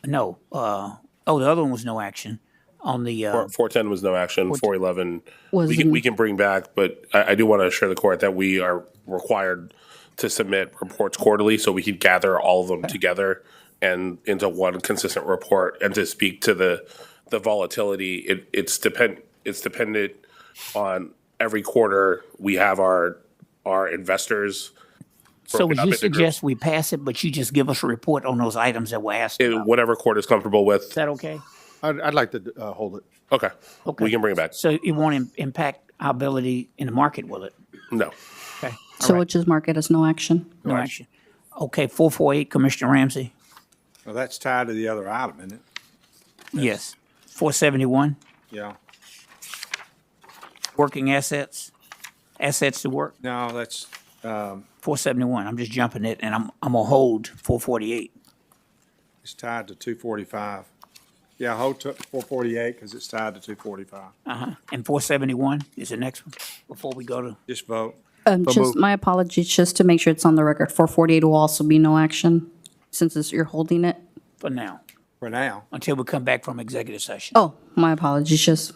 No, the other one was no action. On the, 410 was no action. 411, Was we can bring back, but I do want to assure the court that we are required to submit reports quarterly, so we could gather all of them together and into one consistent report. And to speak to the volatility, it's dependent on every quarter. We have our investors. so broken would up you into groups. suggest we pass it, but you just give us a report on those items that were asked about? Whatever court is comfortable with. Is that okay? I'd like to hold it. Okay. Okay. We can bring it back. So it won't impact our ability in the market, will it? No. Okay. So we'll just mark it as no action? No action. Okay, 448, Commissioner Ramsey. Well, that's tied to the other item, isn't it? Yes. 471, Yeah. working assets to work. No, that's, 471, I'm just jumping it, and I'm gonna hold 448. it's tied to 245. Yeah, hold to 448 because it's tied to 245. And 471 is the next one, before we go to, Just vote. Just my apologies, just to make sure it's on the record. 448 will also be no action, since you're holding it. for now, For now. until we come back from executive session. Oh, my apologies, just.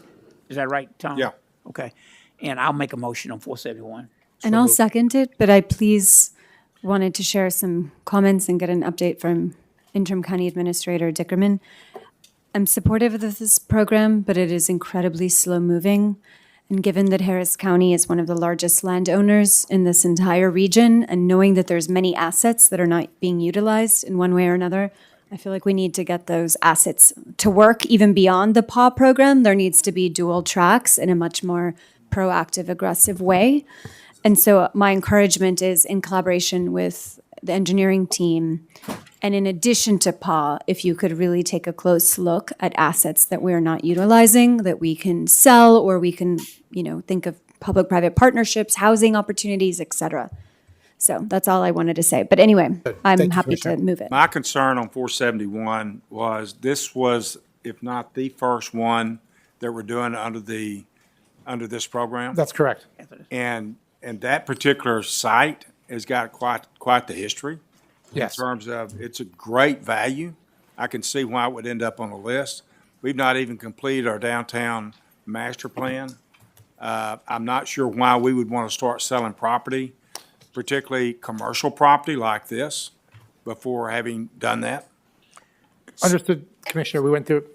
Is that right, Tom? Yeah. Okay, and I'll make a motion on 471. And I'll second it, but I please wanted to share some comments and get an update from Interim County Administrator Dickerman. I'm supportive of this program, but it is incredibly slow-moving. And given that Harris County is one of the largest landowners in this entire region, and knowing that there's many assets that are not being utilized in one way or another, I feel like we need to get those assets to work even beyond the PAW program. There needs to be dual tracks in a much more proactive, aggressive way. And so my encouragement is in collaboration with the engineering team. And in addition to PA, if you could really take a close look at assets that we're not utilizing, that we can sell, or we can, think of public-private partnerships, housing opportunities, et cetera. So that's all I wanted to say. But anyway, I'm Thank you, happy to Commissioner. move it. My concern on 471 was this was, if not the first one that we're doing under this program. That's correct. And that particular site has got quite the history. Yes. In terms of, it's a great value. I can see why it would end up on the list. We've not even completed our downtown master plan. I'm not sure why we would want to start selling property, particularly commercial property like this, before having done that. Understood, Commissioner. We went through.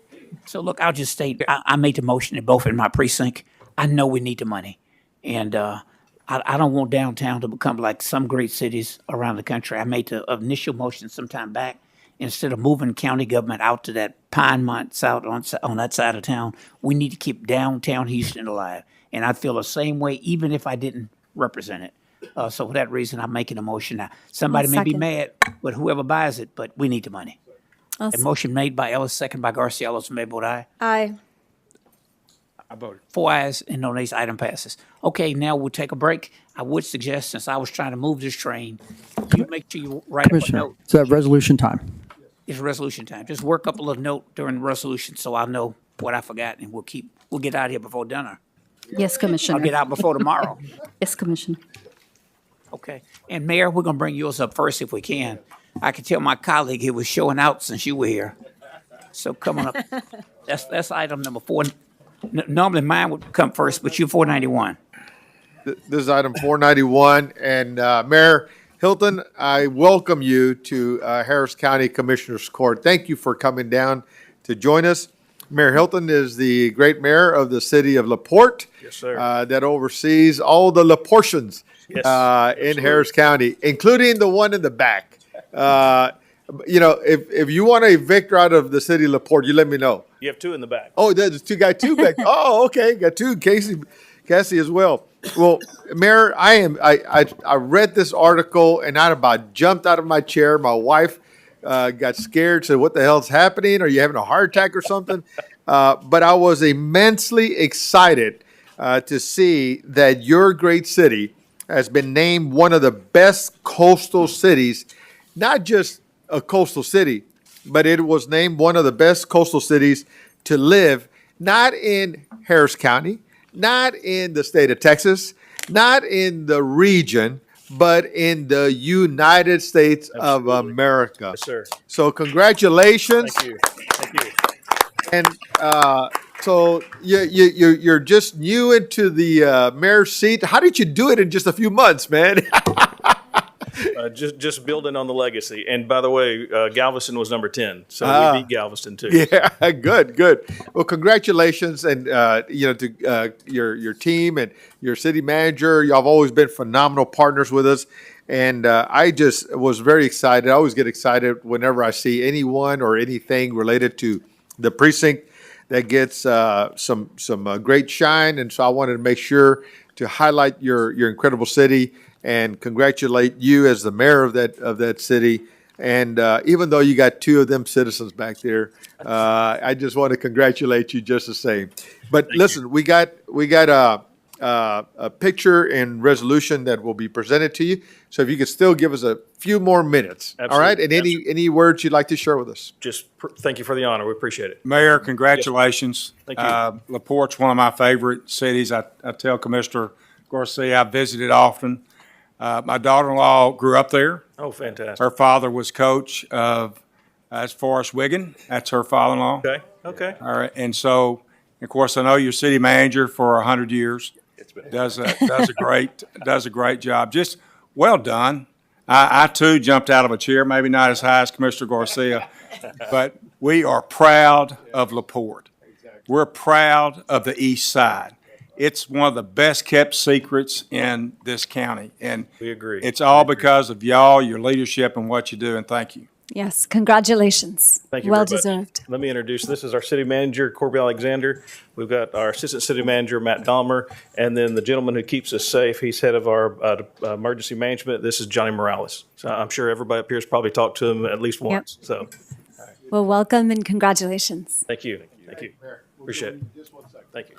So look, I'll just state, I made the motion in both in my precinct. I know we need the money. And I don't want downtown to become like some great cities around the country. I made the initial motion some time back. Instead of moving county government out to that Pinemont South on that side of town, we need to keep downtown Houston alive. And I feel the same way, even if I didn't represent it. So for that reason, I'm making a motion now. Somebody may be second. mad, but whoever buys it, but we need the money. I'll A motion made by Ellis, second by Garcia. All those in favor, vote aye. Aye. I voted. 4 ayes and no nays, item passes. Okay, now we'll take a break. I would suggest, since I was trying to move this train, you make sure you write up a Commissioner, note. it's resolution time. It's resolution time. Just work up a little note during the resolution so I'll know what I forgot, and we'll get out of here before dinner. Yes, Commissioner. I'll get out before tomorrow. Yes, Commissioner. Okay. And Mayor, we're gonna bring yours up first if we can. I can tell my colleague he was showing out since you were here. So come on up. That's item number 4. Normally mine would come first, but you're 491. This is item 491, and Mayor Hilton, I welcome you to Harris County Commissioners Court. Thank you for coming down to join us. Mayor Hilton is the great mayor of the city of LaPorte. Yes, sir. That oversees all the LaPortians Yes, in Harris County, including the one in the back. If you want a victor out of the city of LaPorte, you let me know. You have 2 in the back. Oh, there's two back. Oh, okay, got 2. Cassie as well. Well, Mayor, I read this article and I about jumped out of my chair. My wife got scared, said, "What the hell's happening? Are you having a heart attack or something?" But I was immensely excited to see that your great city has been named one of the best coastal cities, not just a coastal city, but it was named one of the best coastal cities to live, not in Harris County, not in the state of Texas, not in the region, but in the United States of America. Yes, sir. So congratulations. Thank you. Thank you. And so you're just new into the mayor's seat. How did you do it in just a few months, man? Just building on the legacy. And by the way, Galveston was number 10, so we beat Galveston too. Yeah, good. Well, congratulations, and to your team and your city manager. Y'all have always been phenomenal partners with us, and I just was very excited. I always get excited whenever I see anyone or anything related to the precinct that gets some great shine, and so I wanted to make sure to highlight your incredible city and congratulate you as the mayor of that city. And even though you got 2 of them citizens back there, I just want to congratulate you just the same. But listen, we got a picture and resolution that will be presented to you. So if you could still give us a few more minutes, all right? And any words you'd like to share with us? Thank you for the honor. We appreciate it. Mayor, congratulations. Thank you. LaPorte's one of my favorite cities. I tell Commissioner Garcia I visited often. My daughter-in-law grew up there. Oh, fantastic. Her father was coach of, that's Forrest Wiggin. That's her father-in-law. Okay. All right. And so, of course, I know you're city manager for 100 years. Does a great job. Just well done. I too jumped out of a chair, maybe not as high as Commissioner Garcia, but we are proud of LaPorte. We're proud of the East Side. It's one of the best kept secrets in this county, and we agree. It's all because of y'all, your leadership, and what you do. And thank you. Yes, congratulations. Thank you Well very much. deserved. Let me introduce, this is our city manager, Corby Alexander. We've got our assistant city manager, Matt Dahmer, and then the gentleman who keeps us safe, he's head of our emergency management. This is Johnny Morales. So I'm sure everybody up here has probably talked to him at least once. So, Well, welcome and congratulations. thank you. Thank you. Appreciate it. Thank you.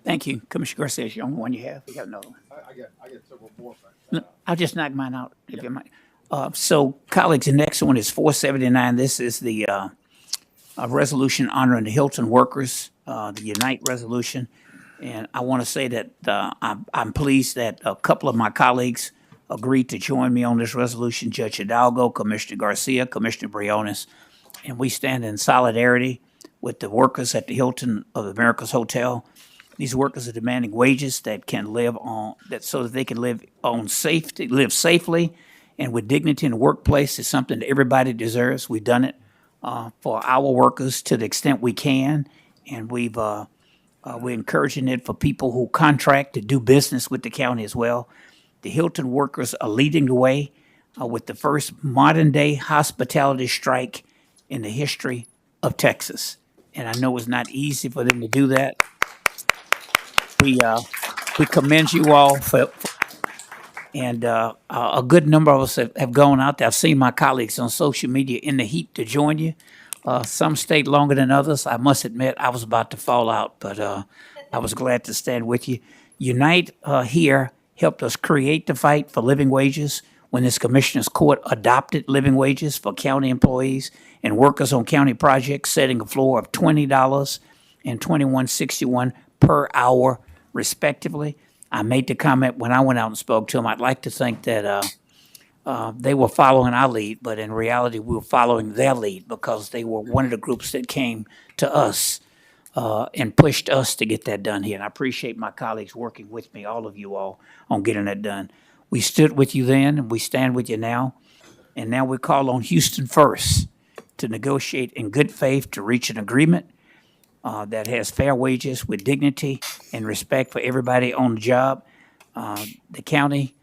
Thank you. Commissioner Garcia is the only one you have. You got another one. I got several more. I'll just knock mine out if you might. So colleagues, the next one is 479. This is the a resolution honoring the Hilton workers, the Unite resolution. And I want to say that I'm pleased that a couple of my colleagues agreed to join me on this resolution, Judge Hidalgo, Commissioner Garcia, Commissioner Briones. And we stand in solidarity with the workers at the Hilton of America's Hotel. These workers are demanding wages that can live on, that so that they can live safely and with dignity in the workplace. Is something that everybody deserves. We've done it for our workers to the extent we can, and we're encouraging it for people who contract to do business with the county as well. The Hilton workers are leading the way with the first modern-day hospitality strike in the history of Texas. And I know it's not easy for them to do that. We commend you all and a good number of us have gone out there. I've seen my colleagues on social media in the heat to join you. Some stayed longer than others. I must admit, I was about to fall out, but I was glad to stand with you. Unite here helped us create the fight for living wages when this commissioner's court adopted living wages for county employees and workers on county projects, setting a floor of $20 and $21.61 per hour, respectively. I made the comment when I went out and spoke to them. I'd like to think that they were following our lead, but in reality, we were following their lead because they were one of the groups that came to us and pushed us to get that done here. And I appreciate my colleagues working with me, all of you all, on getting that done. We stood with you then, and we stand with you now. And now we call on Houston First to negotiate in good faith to reach an agreement that has fair wages with dignity and respect for everybody on the job. The county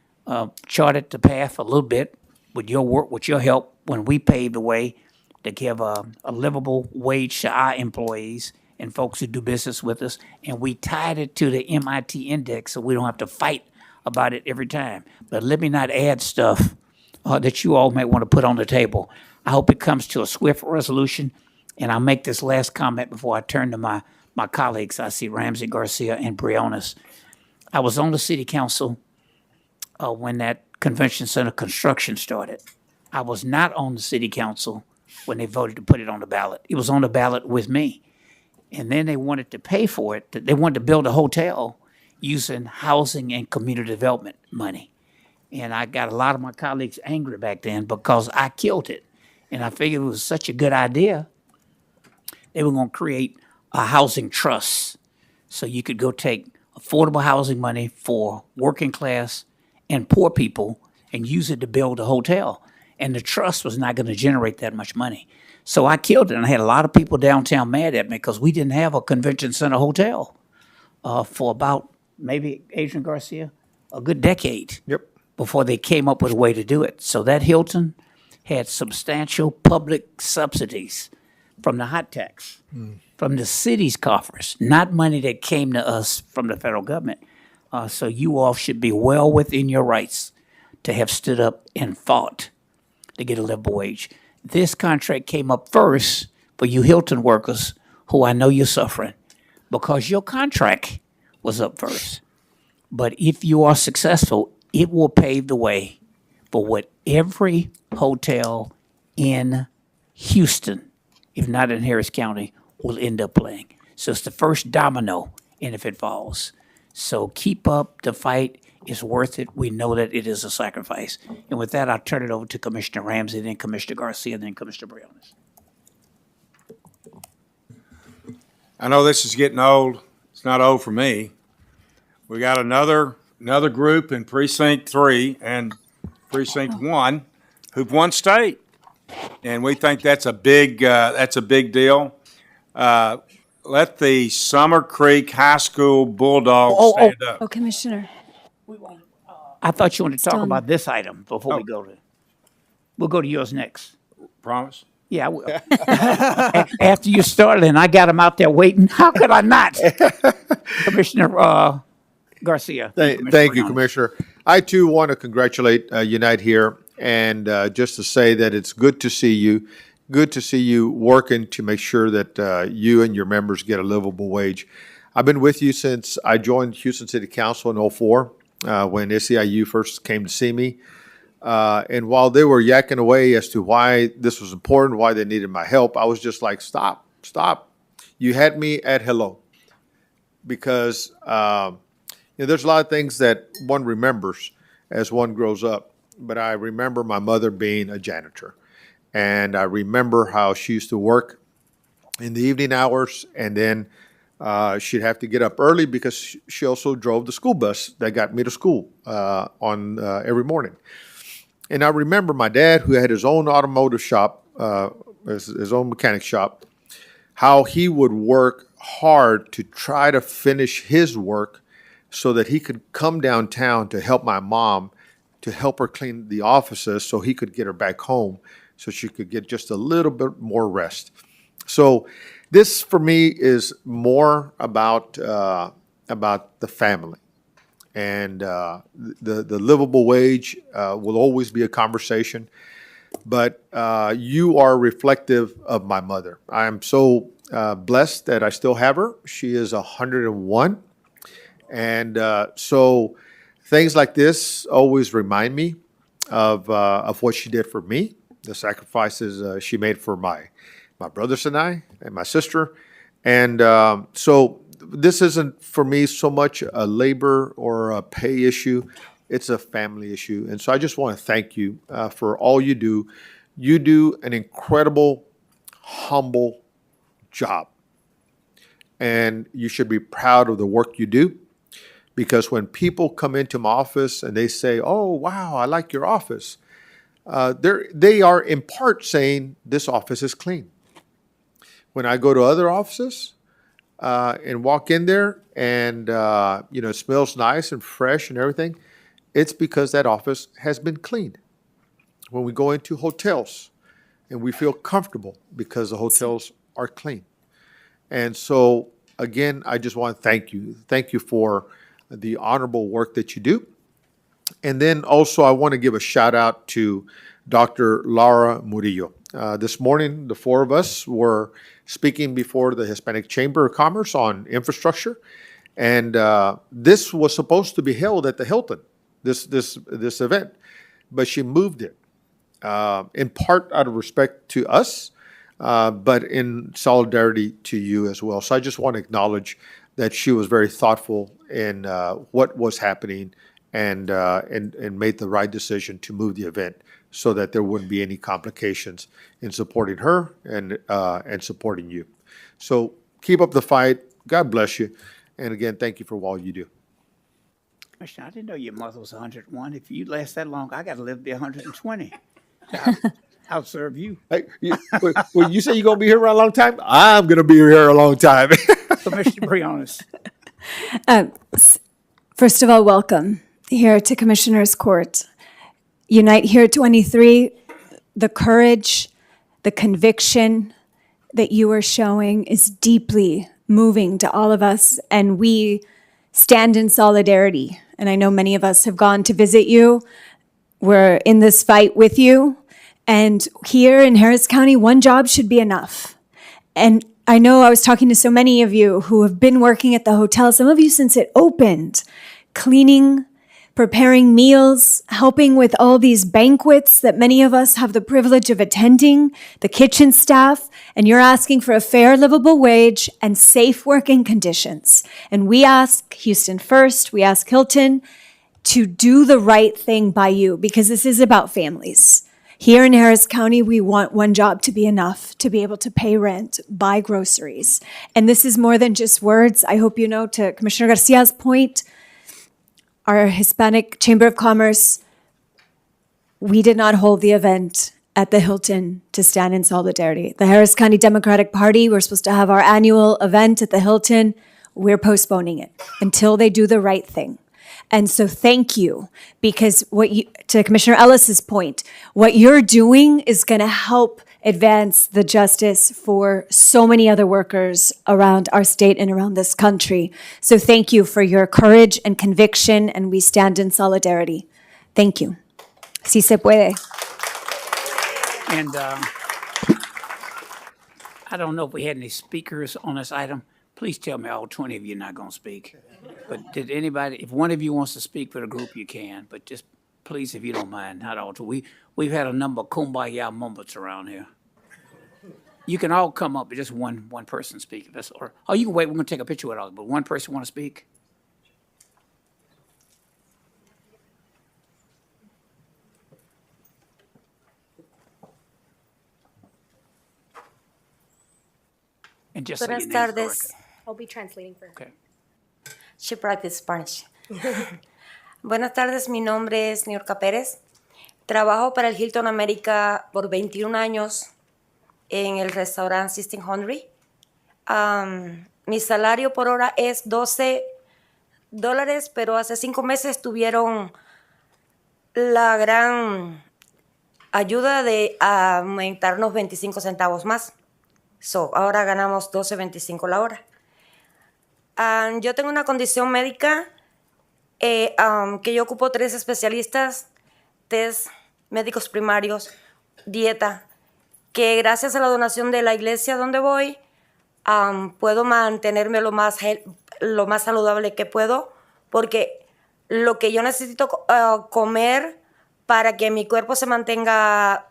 charted the path a little bit with your work, with your help, when we paved the way to give a livable wage to our employees and folks who do business with us. And we tied it to the MIT index so we don't have to fight about it every time. But let me not add stuff that you all may want to put on the table. I hope it comes to a swift resolution. And I'll make this last comment before I turn to my colleagues. I see Ramsey Garcia and Briones. I was on the city council when that convention center construction started. I was not on the city council when they voted to put it on the ballot. It was on the ballot with me. And then they wanted to pay for it. They wanted to build a hotel using housing and community development money. And I got a lot of my colleagues angry back then because I killed it. And I figured it was such a good idea. They were going to create a housing trust so you could go take affordable housing money for working class and poor people and use it to build a hotel. And the trust was not going to generate that much money. So I killed it. And I had a lot of people downtown mad at me because we didn't have a convention center hotel for about, maybe, Adrian Garcia, a good decade. Yep. Before they came up with a way to do it. So that Hilton had substantial public subsidies from the hot tax, from the city's coffers, not money that came to us from the federal government. So you all should be well within your rights to have stood up and fought to get a livable wage. This contract came up first for you Hilton workers who I know you're suffering because your contract was up first. But if you are successful, it will pave the way for what every hotel in Houston, if not in Harris County, will end up playing. So it's the first domino, and if it falls. So keep up the fight. It's worth it. We know that it is a sacrifice. And with that, I'll turn it over to Commissioner Ramsey, then Commissioner Garcia, then Commissioner Briones. I know this is getting old. It's not old for me. We got another group in Precinct 3 and Precinct 1 who've won state. And we think that's a big deal. Let the Summer Creek High School Bulldogs stand up. Oh, Commissioner. I thought you wanted to talk Still- about this item before we go to, we'll go to yours next. Promise? Yeah, I will. After you started and I got them out there waiting, how could I not? Commissioner Garcia. Thank you, Briones. Commissioner. I too want to congratulate Unite here and just to say that it's good to see you. Good to see you working to make sure that you and your members get a livable wage. I've been with you since I joined Houston City Council in '04 when SEIU first came to see me. And while they were yakking away as to why this was important, why they needed my help, I was just like, stop. You had me at hello. Because there's a lot of things that one remembers as one grows up. But I remember my mother being a janitor. And I remember how she used to work in the evening hours, and then she'd have to get up early because she also drove the school bus that got me to school on every morning. And I remember my dad, who had his own automotive shop, his own mechanic shop, how he would work hard to try to finish his work so that he could come downtown to help my mom, to help her clean the offices so he could get her back home so she could get just a little bit more rest. So this, for me, is more about the family. And the livable wage will always be a conversation. But you are reflective of my mother. I am so blessed that I still have her. She is 101. And so things like this always remind me of what she did for me, the sacrifices she made for my brothers and I, and my sister. And so this isn't for me so much a labor or a pay issue. It's a family issue. And so I just want to thank you for all you do. You do an incredible, humble job. And you should be proud of the work you do. Because when people come into my office and they say, oh, wow, I like your office, they are in part saying this office is clean. When I go to other offices and walk in there and it smells nice and fresh and everything, it's because that office has been cleaned. When we go into hotels and we feel comfortable because the hotels are clean. And so, again, I just want to thank you. Thank you for the honorable work that you do. And then also I want to give a shout out to Dr. Laura Murillo. This morning, the four of us were speaking before the Hispanic Chamber of Commerce on infrastructure. And this was supposed to be held at the Hilton, this event, but she moved it, in part out of respect to us, but in solidarity to you as well. So I just want to acknowledge that she was very thoughtful in what was happening and made the right decision to move the event so that there wouldn't be any complications in supporting her and supporting you. So keep up the fight. God bless you. And again, thank you for all you do. Commissioner, I didn't know your mother was 101. If you last that long, I got to live to be 120. I'll serve you. Hey, when you say you're going to be here around a long time, I'm going to be here a long time. Commissioner Briones. First of all, welcome here to Commissioner's Court. Unite Here 23, the courage, the conviction that you are showing is deeply moving to all of us, and we stand in solidarity. And I know many of us have gone to visit you. We're in this fight with you. And here in Harris County, one job should be enough. And I know I was talking to so many of you who have been working at the hotel, some of you since it opened, cleaning, preparing meals, helping with all these banquets that many of us have the privilege of attending, the kitchen staff, and you're asking for a fair, livable wage and safe working conditions. And we ask Houston First, we ask Hilton to do the right thing by you, because this is about families. Here in Harris County, we want one job to be enough to be able to pay rent, buy groceries. And this is more than just words. I hope you know, to Commissioner Garcia's point, our Hispanic Chamber of Commerce, we did not hold the event at the Hilton to stand in solidarity. The Harris County Democratic Party, we're supposed to have our annual event at the Hilton. We're postponing it until they do the right thing. And so thank you, because to Commissioner Ellis's point, what you're doing is going to help advance the justice for so many other workers around our state and around this country. So thank you for your courage and conviction, and we stand in solidarity. Thank you. Si se puede. And I don't know if we had any speakers on this item. Please tell me all 20 of you are not going to speak. But did anybody, if one of you wants to speak for the group, you can. But just please, if you don't mind, not all. We've had a number of kumbaya moments around here. You can all come up, but just one person speak. Or you can wait. We're going to take a picture with all. But one person want to speak. And just say your Buenas name tardes. correctly. I'll be translating for her. Okay. She practiced Spanish. Buenas tardes, mi nombre es Niurka Pérez. Trabajo para el Hilton America por 21 años en el restaurante 1600. Mi salario por hora es $12, pero hace 5 meses tuvieron la gran ayuda de aumentarnos 25 centavos más. Ahora ganamos $12.25 la hora. Yo tengo una condición médica que yo ocupo 3 especialistas, test médicos primarios, dieta, que gracias a la donación de la iglesia donde voy, puedo mantenerme lo más saludable que puedo, porque lo que yo necesito comer para que mi cuerpo se mantenga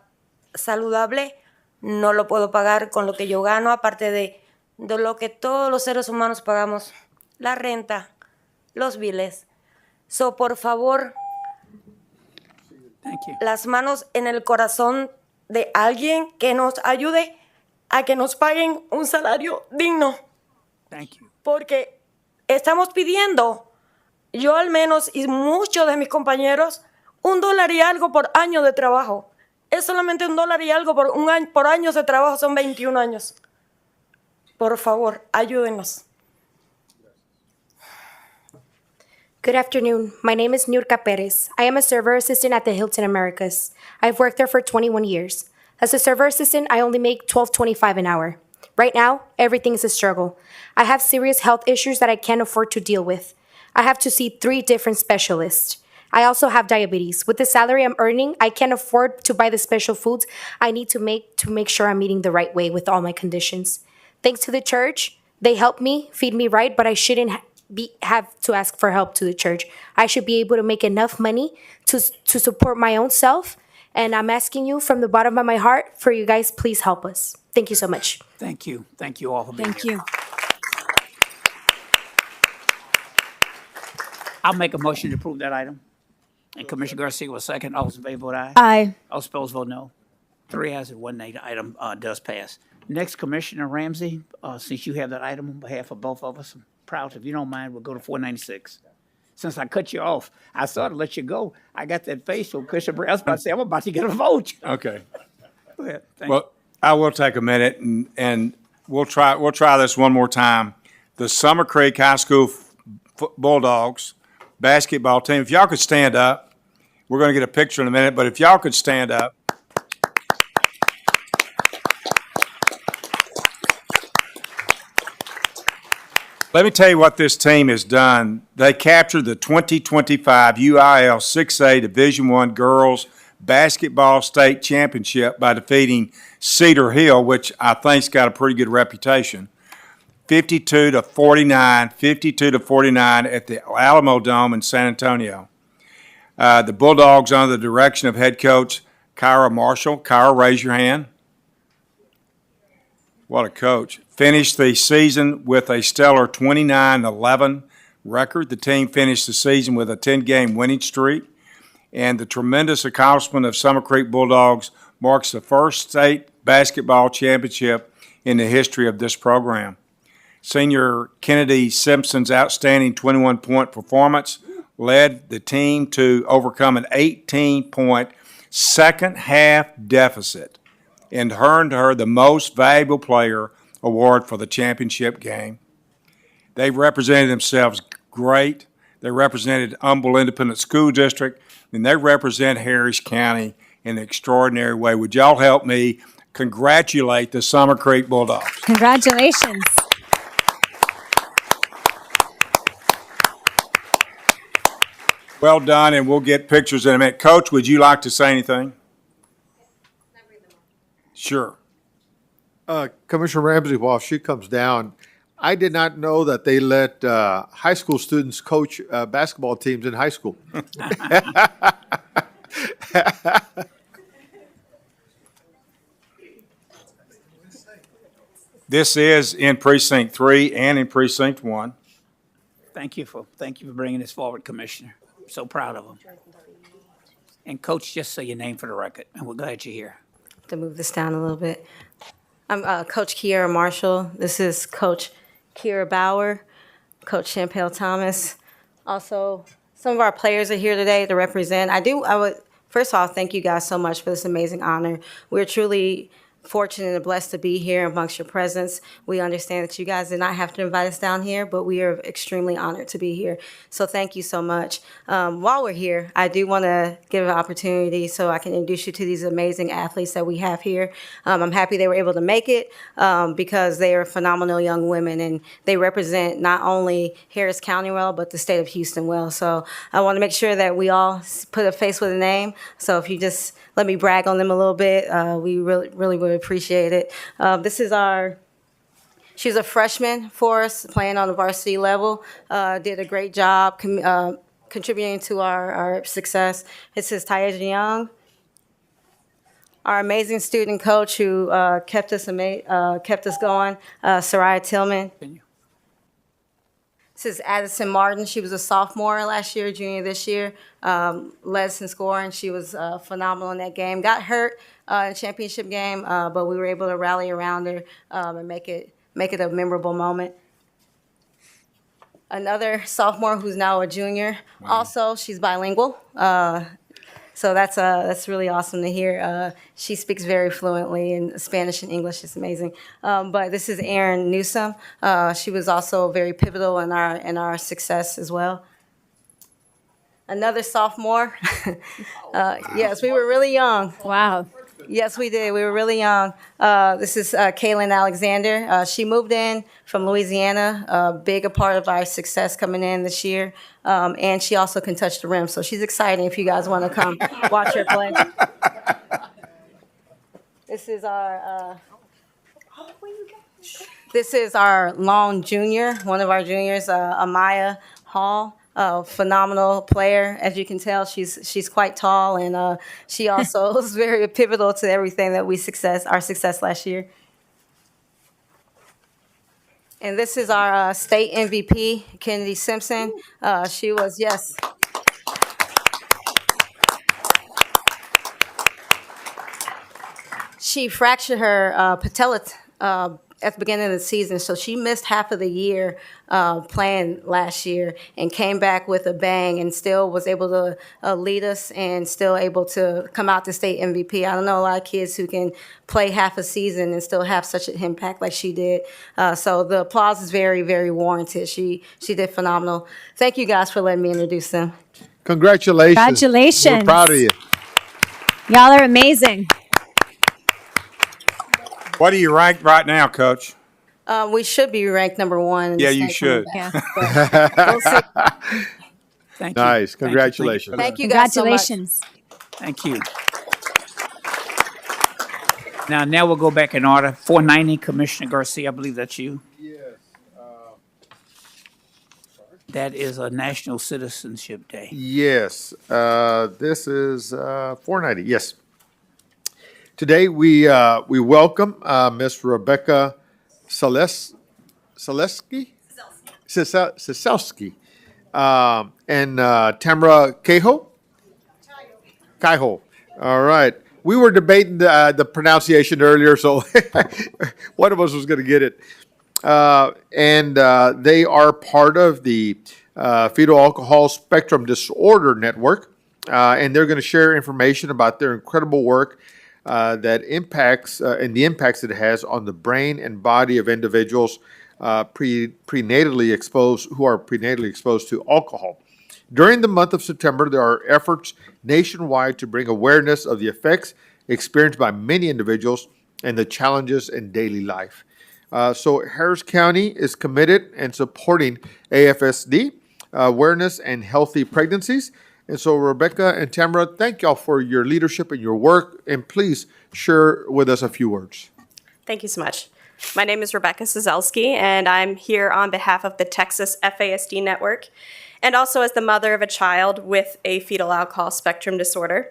saludable, no lo puedo pagar con lo que yo gano, aparte de lo que todos los seres humanos pagamos, la renta, los biles. Por favor, las manos en el corazón de alguien que nos ayude a que nos paguen un salario digno. Porque estamos pidiendo, yo al menos y muchos de mis compañeros, $1 y algo por año de trabajo. Es solamente $1 y algo por años de trabajo, son 21 años. Por favor, ayúdenos. Good afternoon. My name is Niurka Perez. I am a server assistant at the Hilton Americas. I've worked there for 21 years. As a server assistant, I only make $12.25 an hour. Right now, everything's a struggle. I have serious health issues that I can't afford to deal with. I have to see 3 different specialists. I also have diabetes. With the salary I'm earning, I can't afford to buy the special foods I need to make sure I'm eating the right way with all my conditions. Thanks to the church, they help me, feed me right, but I shouldn't have to ask for help to the church. I should be able to make enough money to support my own self, and I'm asking you from the bottom of my heart for you guys, please help us. Thank you so much. Thank you. Thank you all for being here. Thank you. I'll make a motion to approve that item. And Commissioner Garcia will second. All those in favor vote aye. Aye. All opposed vote no. 3 ayes and 1 nay. The item does pass. Next, Commissioner Ramsey, since you have that item on behalf of both of us, I'm proud. If you don't mind, we'll go to 496. Since I cut you off, I started to let you go. I got that face from Commissioner Brown. I was about to say, I'm about to get a vote. Okay. Go ahead. Thank you. Well, I will take a minute and we'll try this one more time. The Summer Creek High School Bulldogs basketball team, if y'all could stand up. We're going to get a picture in a minute, but if y'all could stand up. Let me tell you what this team has done. They captured the 2025 UIL 6A Division I Girls Basketball State Championship by defeating Cedar Hill, which I think's got a pretty good reputation. 52-49 at the Alamo Dome in San Antonio. The Bulldogs, under the direction of head coach Kyra Marshall. Kyra, raise your hand. What a coach. Finished the season with a stellar 29-11 record. The team finished the season with a 10-game winning streak. And the tremendous accomplishment of Summer Creek Bulldogs marks the first state basketball championship in the history of this program. Senior Kennedy Simpson's outstanding 21-point performance led the team to overcome an 18-point second-half deficit and earned her the Most Valuable Player award for the championship game. They represented themselves great. They represented Humble Independent School District, and they represent Harris County in an extraordinary way. Would y'all help me congratulate the Summer Creek Bulldogs. Congratulations. Well done, and we'll get pictures in a minute. Coach, would you like to say anything? Sure. Commissioner Ramsey, while she comes down, I did not know that they let high school students coach basketball teams in high school. This is in Precinct 3 and in Precinct 1. Thank you for bringing this forward, Commissioner. So proud of them. And Coach, just say your name for the record, and we're glad you're here. To move this down a little bit. I'm Coach Kiera Marshall. This is Coach Kiera Bauer, Coach Champale Thomas. Also, some of our players are here today to represent. I would, first of all, thank you guys so much for this amazing honor. We're truly fortunate and blessed to be here amongst your presence. We understand that you guys did not have to invite us down here, but we are extremely honored to be here. So thank you so much. While we're here, I do want to give an opportunity so I can introduce you to these amazing athletes that we have here. I'm happy they were able to make it because they are phenomenal young women, and they represent not only Harris County well, but the state of Houston well. So I want to make sure that we all put a face with a name. So if you just let me brag on them a little bit, we really would appreciate it. She's a freshman for us, playing on the varsity level. Did a great job contributing to our success. This is Tayaja Young, our amazing student coach who kept us going, Soraya Tillman. This is Addison Martin. She was a sophomore last year, junior this year. Led us in scoring. She was phenomenal in that game. Got hurt in the championship game, but we were able to rally around her and make it a memorable moment. Another sophomore who's now a junior. Wow. Also, she's bilingual. So that's really awesome to hear. She speaks very fluently in Spanish and English. It's amazing. But this is Erin Newsom. She was also very pivotal in our success as well. Another sophomore. Yes, we were really young. Wow. Yes, we did. We were really young. This is Kaylin Alexander. She moved in from Louisiana, a big part of our success coming in this year. And she also can touch the rim, so she's exciting if you guys want to come watch her play. This is our lone junior, one of our juniors, Amaya Hall. Phenomenal player. As you can tell, she's quite tall, and she also was very pivotal to everything that our success last year. And this is our state MVP, Kennedy Simpson. She was, yes. She fractured her patella at the beginning of the season, so she missed half of the year playing last year and came back with a bang and still was able to lead us and still able to come out to state MVP. I don't know a lot of kids who can play half a season and still have such an impact like she did. So the applause is very, very warranted. She did phenomenal. Thank you guys for letting me introduce them. Congratulations. Congratulations. We're proud of you. Y'all are amazing. What are you ranked right now, Coach? We should be ranked number one. Yeah, you should. Yeah. We'll see. Thank you. Nice. Congratulations. Thank you guys so much. Congratulations. Thank you. Now we'll go back in order. 490, Commissioner Garcia, I believe that's you. Yes. That is a National Citizenship Day. Yes. This is 490. Yes. Today we welcome Miss Rebecca Selesky and Tamara Kaiho. All right. We were debating the pronunciation earlier, so one of us was going to get it. And they are part of the Fetal Alcohol Spectrum Disorder Network, and they're going to share information about their incredible work that impacts and the impacts it has on the brain and body of individuals prenatally exposed to alcohol. During the month of September, there are efforts nationwide to bring awareness of the effects experienced by many individuals and the challenges in daily life. So Harris County is committed and supporting AFSD awareness and healthy pregnancies. And so Rebecca and Tamara, thank y'all for your leadership and your work. And please share with us a few words. Thank you so much. My name is Rebecca Sozelski, and I'm here on behalf of the Texas FASD Network, and also as the mother of a child with a fetal alcohol spectrum disorder.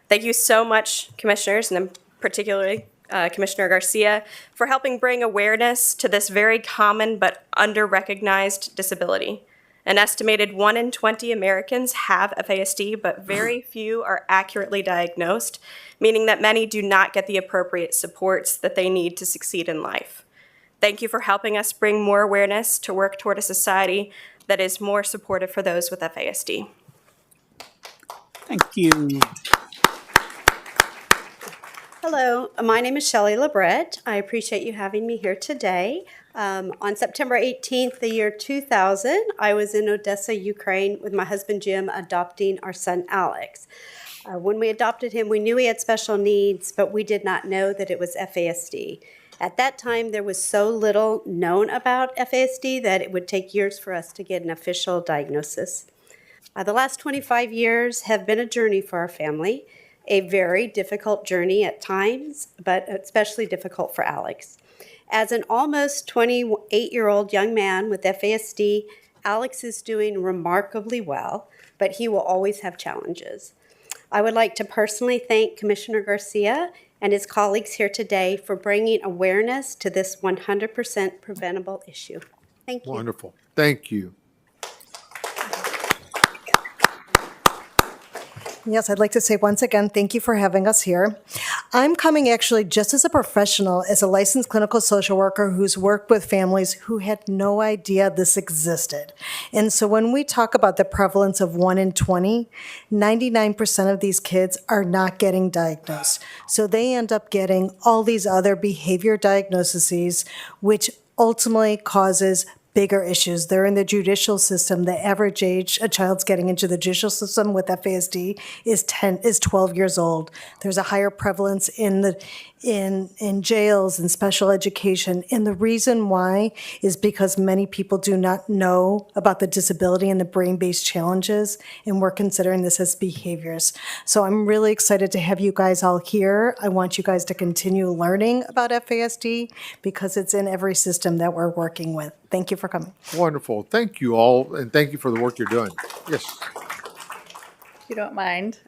Thank you so much, commissioners, and particularly Commissioner Garcia, for helping bring awareness to this very common but under-recognized disability. An estimated 1 in 20 Americans have FASD, but very few are accurately diagnosed, meaning that many do not get the appropriate supports that they need to succeed in life. Thank you for helping us bring more awareness to work toward a society that is more supportive for those with FASD. Thank you. Hello, my name is Shelley Lebret. I appreciate you having me here today. On September 18th, the year 2000, I was in Odessa, Ukraine with my husband Jim adopting our son Alex. When we adopted him, we knew he had special needs, but we did not know that it was FASD. At that time, there was so little known about FASD that it would take years for us to get an official diagnosis. The last 25 years have been a journey for our family, a very difficult journey at times, but especially difficult for Alex. As an almost 28-year-old young man with FASD, Alex is doing remarkably well, but he will always have challenges. I would like to personally thank Commissioner Garcia and his colleagues here today for bringing awareness to this 100% preventable issue. Thank you. Wonderful. Thank you. Yes, I'd like to say once again, thank you for having us here. I'm coming actually just as a professional, as a licensed clinical social worker who's worked with families who had no idea this existed. And so when we talk about the prevalence of 1 in 20, 99% of these kids are not getting diagnosed. So they end up getting all these other behavior diagnoses, which ultimately causes bigger issues. They're in the judicial system. The average age a child's getting into the judicial system with FASD is 12 years old. There's a higher prevalence in jails and special education. And the reason why is because many people do not know about the disability and the brain-based challenges, and we're considering this as behaviors. So I'm really excited to have you guys all here. I want you guys to continue learning about FASD because it's in every system that we're working with. Thank you for coming. Wonderful. Thank you all, and thank you for the work you're doing. Yes. If you don't mind.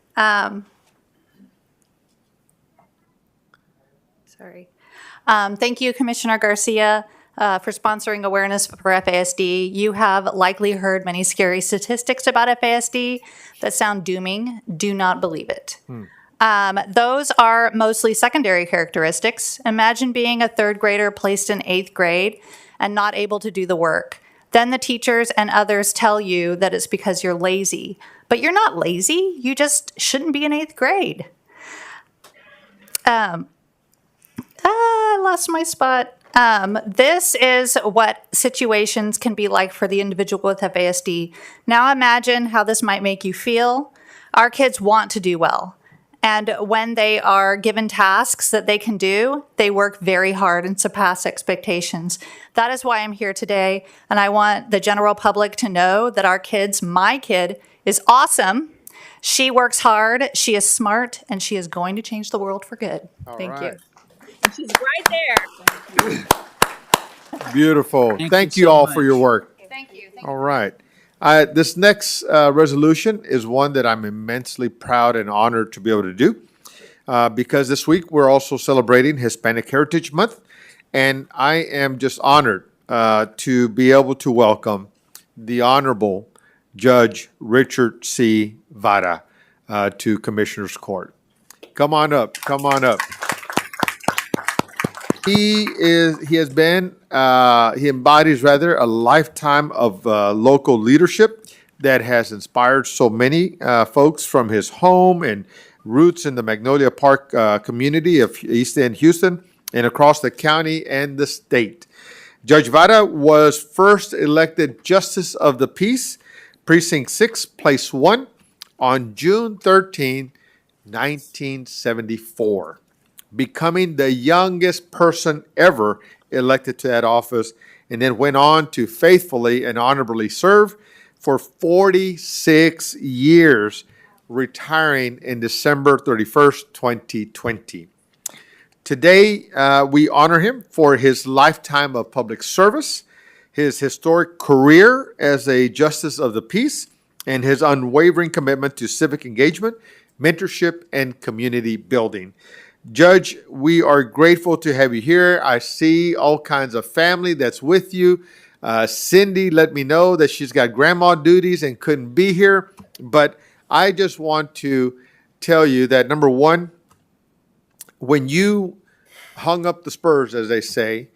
Sorry. Thank you, Commissioner Garcia, for sponsoring awareness for FASD. You have likely heard many scary statistics about FASD that sound dooming. Do not believe it. Those are mostly secondary characteristics. Imagine being a third grader placed in 8th grade and not able to do the work. Then the teachers and others tell you that it's because you're lazy. But you're not lazy. You just shouldn't be in 8th grade. I lost my spot. This is what situations can be like for the individual with FASD. Now imagine how this might make you feel. Our kids want to do well. And when they are given tasks that they can do, they work very hard and surpass expectations. That is why I'm here today. And I want the general public to know that my kid is awesome. She works hard, she is smart, and she is going to change the world for good. Thank you. And she's right there. Beautiful. Thank you all for your work. Thank you. All right. This next resolution is one that I'm immensely proud and honored to be able to do because this week we're also celebrating Hispanic Heritage Month, and I am just honored to be able to welcome the Honorable Judge Richard C. Vara to Commissioner's Court. Come on up. Come on up. He embodies a lifetime of local leadership that has inspired so many folks from his home and roots in the Magnolia Park community of East End, Houston, and across the county and the state. Judge Vara was first elected Justice of the Peace, Precinct 6, Place 1, on June 13, 1974. becoming the youngest person ever elected to that office, and then went on to faithfully and honorably serve for 46 years, retiring in December 31st, 2020. Today, we honor him for his lifetime of public service, his historic career as a justice of the peace, and his unwavering commitment to civic engagement, mentorship, and community building. Judge, we are grateful to have you here. I see all kinds of family that's with you. Cindy let me know that she's got grandma duties and couldn't be here. But I just want to tell you that, number one, when you hung up the spurs, as they say,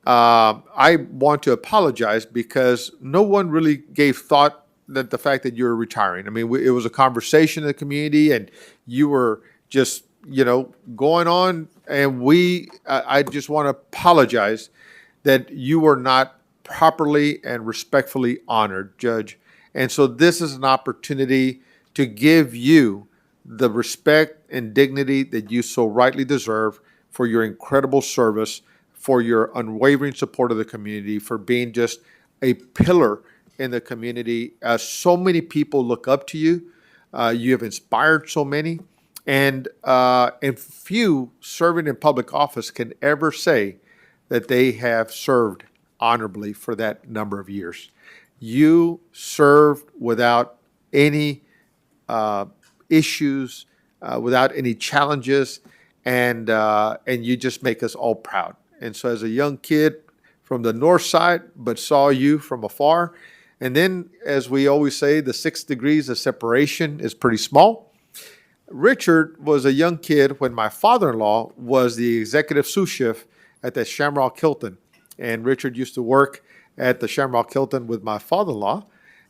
I want to apologize because no one really gave thought that the fact that you were retiring. I mean, it was a conversation in the community, and you were just, going on. And I just want to apologize that you were not properly and respectfully honored, Judge. And so this is an opportunity to give you the respect and dignity that you so rightly deserve for your incredible service, for your unwavering support of the community, for being just a pillar in the community. So many people look up to you. You have inspired so many. And few serving in public office can ever say that they have served honorably for that number of years. You served without any issues, without any challenges, and you just make us all proud. And so as a young kid from the north side, but saw you from afar, and then, as we always say, the 6 degrees of separation is pretty small. Richard was a young kid when my father-in-law was the executive sous chef at the Shamrock Hilton. And Richard used to work at the Shamrock Hilton with my father-in-law.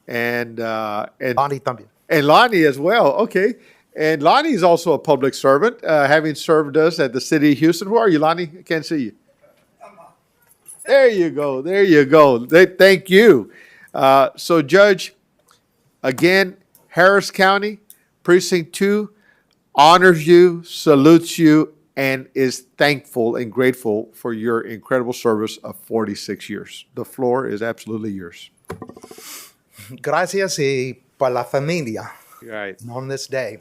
And Lonnie también. And Lonnie as well, okay. And Lonnie is also a public servant, having served us at the city of Houston. Who are you, Lonnie? I can't see you. There you go, there you go. Thank you. So, Judge, again, Harris County, Precinct 2, honors you, salutes you, and is thankful and grateful for your incredible service of 46 years. The floor is absolutely yours. Gracias y por la familia Right. on this day.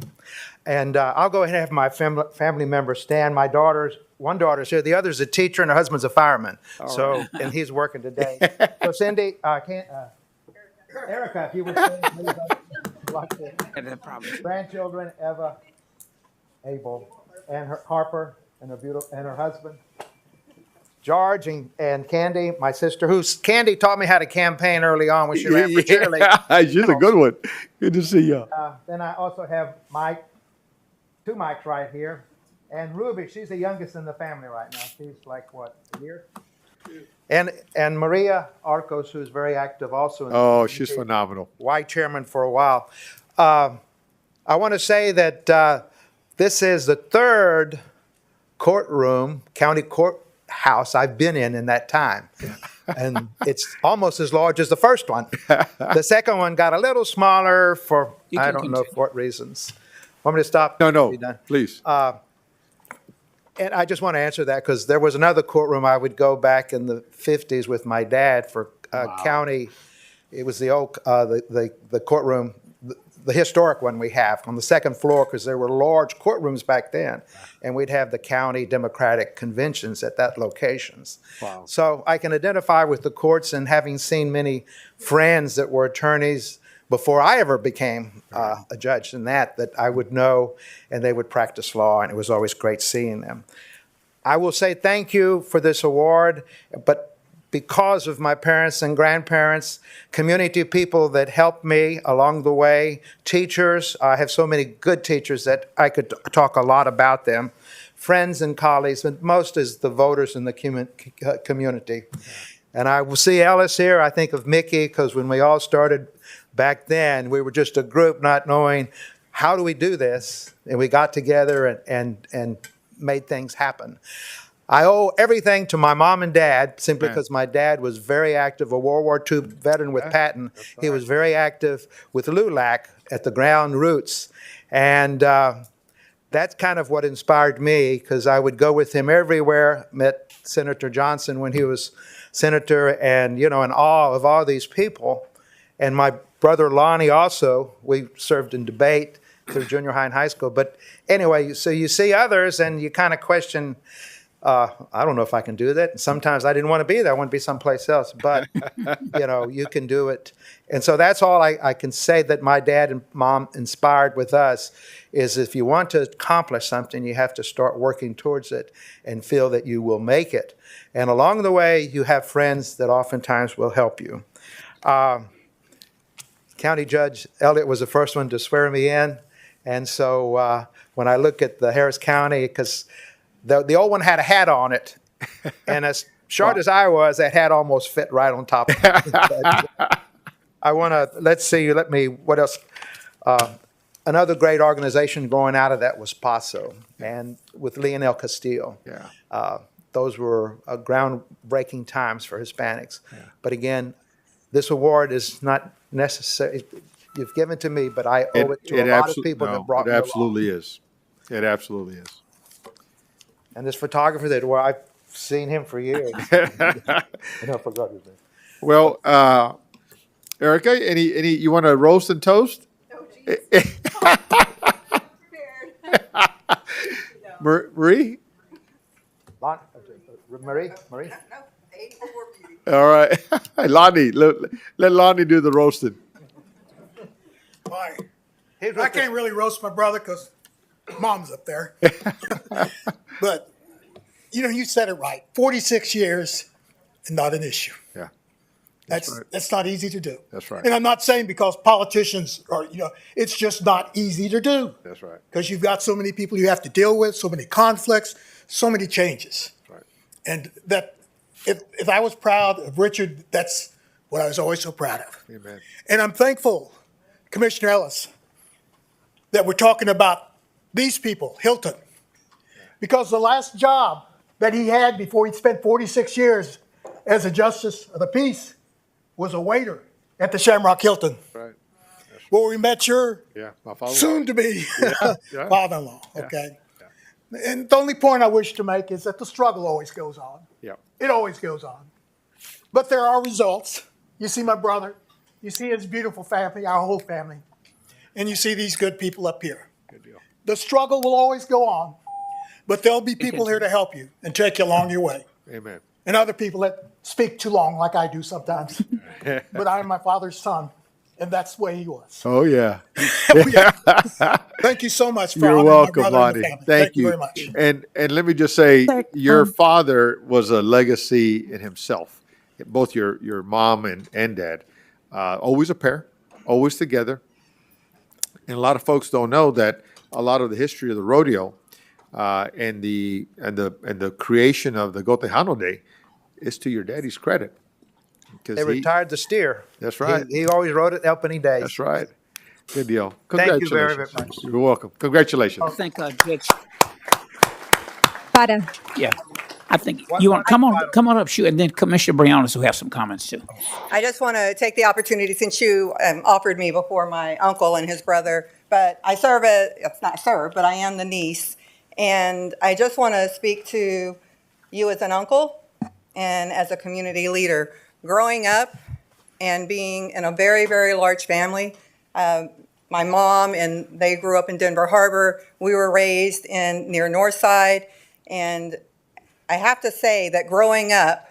And I'll go ahead and have my family members stand. One daughter's here, the other's a teacher, and her husband's a fireman. And he's working today. So Cindy, Erica, if you would stand, please. Grandchildren, Eva, Abel, and her Harper, and her husband, George, and Candy, my sister, Candy taught me how to campaign early on when she ran for cheerleader. She's a good one. Good to see you. Then I also have Mike, 2 Mikes right here, and Ruby. She's the youngest in the family right now. She's like what, a year? And Maria Arcos, who's very active also. Oh, she's phenomenal. Y chairman for a while. I want to say that this is the 3rd courtroom, county courthouse I've been in that time. And it's almost as large as the first one. The second one got a little smaller for, I don't know for what reasons. Want me to stop? No, Be done? please. And I just want to answer that because there was another courtroom I would go back in the 50s with my dad for county. It was the old, the courtroom, the historic one we have on the 2nd floor because there were large courtrooms back then. And we'd have the county Democratic conventions at that locations. Wow. So I can identify with the courts, and having seen many friends that were attorneys before I ever became a judge in that I would know, and they would practice law, and it was always great seeing them. I will say thank you for this award, but because of my parents and grandparents, community people that helped me along the way, teachers, I have so many good teachers that I could talk a lot about them, friends and colleagues, but most is the voters in the community. And I will see Ellis here. I think of Mickey, because when we all started back then, we were just a group not knowing how do we do this, and we got together and made things happen. I owe everything to my mom and dad, simply because my dad was very active, a World War II veteran with Patton. He was very active with LULAC at the ground roots. And that's kind of what inspired me, because I would go with him everywhere. Met Senator Johnson when he was senator, and in awe of all these people. And my brother Lonnie also, we served in debate through junior high and high school. But anyway, so you see others and you kind of question, I don't know if I can do that. And sometimes I didn't want to be there. I want to be someplace else. But, you can do it. And so that's all I can say that my dad and mom inspired with us is if you want to accomplish something, you have to start working towards it and feel that you will make it. And along the way, you have friends that oftentimes will help you. County Judge Elliott was the first one to swear me in. And so when I look at the Harris County, because the old one had a hat on it, and as short as I was, that hat almost fit right on top of it. I want to, what else? Another great organization growing out of that was PASO, and with Leonel Castillo. Yeah. Those were groundbreaking times for Hispanics. Yeah. But again, this award is not necessary. You've given to me, but I owe it to a lot of people that brought me along. It absolutely is. It absolutely is. And this photographer I've seen him for years. I forgot his name. Well, Erica, any you want to roast and toast? Marie? Marie? All right. Lonnie, let Lonnie do the roasting. Hi. I can't really roast my brother because mom's up there. But, you said it right. 46 years and not an issue. Yeah. That's not easy to do. That's right. And I'm not saying because politicians are, it's just not easy to do. That's right. Because you've got so many people you have to deal with, so many conflicts, so many changes. That's right. And that if I was proud of Richard, that's what I was always so proud of. Amen. And I'm thankful, Commissioner Ellis, that we're talking about these people, Hilton, because the last job that he had before he spent 46 years as a justice of the peace was a waiter at the Shamrock Hilton. Right. Where we met your my father-in-law. soon-to-be father-in-law, okay? And the only point I wish to make is that the struggle always goes on. Yeah. It always goes on. But there are results. You see my brother. You see his beautiful family, our whole family. And you see these good people up here. Good deal. The struggle will always go on. But there'll be people here to help you and take you along your way. Amen. And other people that speak too long like I do sometimes. But I am my father's son. And that's the way he was. Oh, yeah. Thank you so much for You're honoring welcome, my brother and Lonnie. the family. Thank you you very much. And let me just say, your father was a legacy in himself. Both your mom and dad, always a pair, always together. And a lot of folks don't know that a lot of the history of the rodeo and the creation of the Gotejano Day is to your daddy's credit. They retired the steer. That's right. He always rode it El Penny Days. That's right. Good deal. Thank you very, Congratulations. very much. You're welcome. Congratulations. I think, Judge, Para. yeah, I think you want come on up, shoot, and then Commissioner Briones will have some comments too. I just want to take the opportunity, since you offered me before my uncle and his brother, but I but I am the niece. And I just want to speak to you as an uncle and as a community leader. Growing up and being in a very, very large family, my mom and they grew up in Denver Harbor. We were raised near Northside. And I have to say that growing up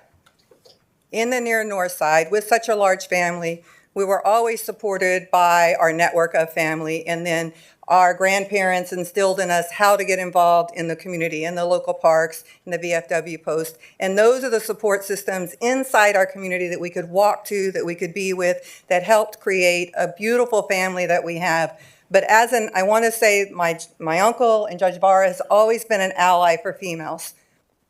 in the near North Side with such a large family, we were always supported by our network of family, and then our grandparents instilled in us how to get involved in the community, in the local parks, in the VFW post. And those are the support systems inside our community that we could walk to, that we could be with, that helped create a beautiful family that we have. But I want to say my uncle and Judge Barra has always been an ally for females.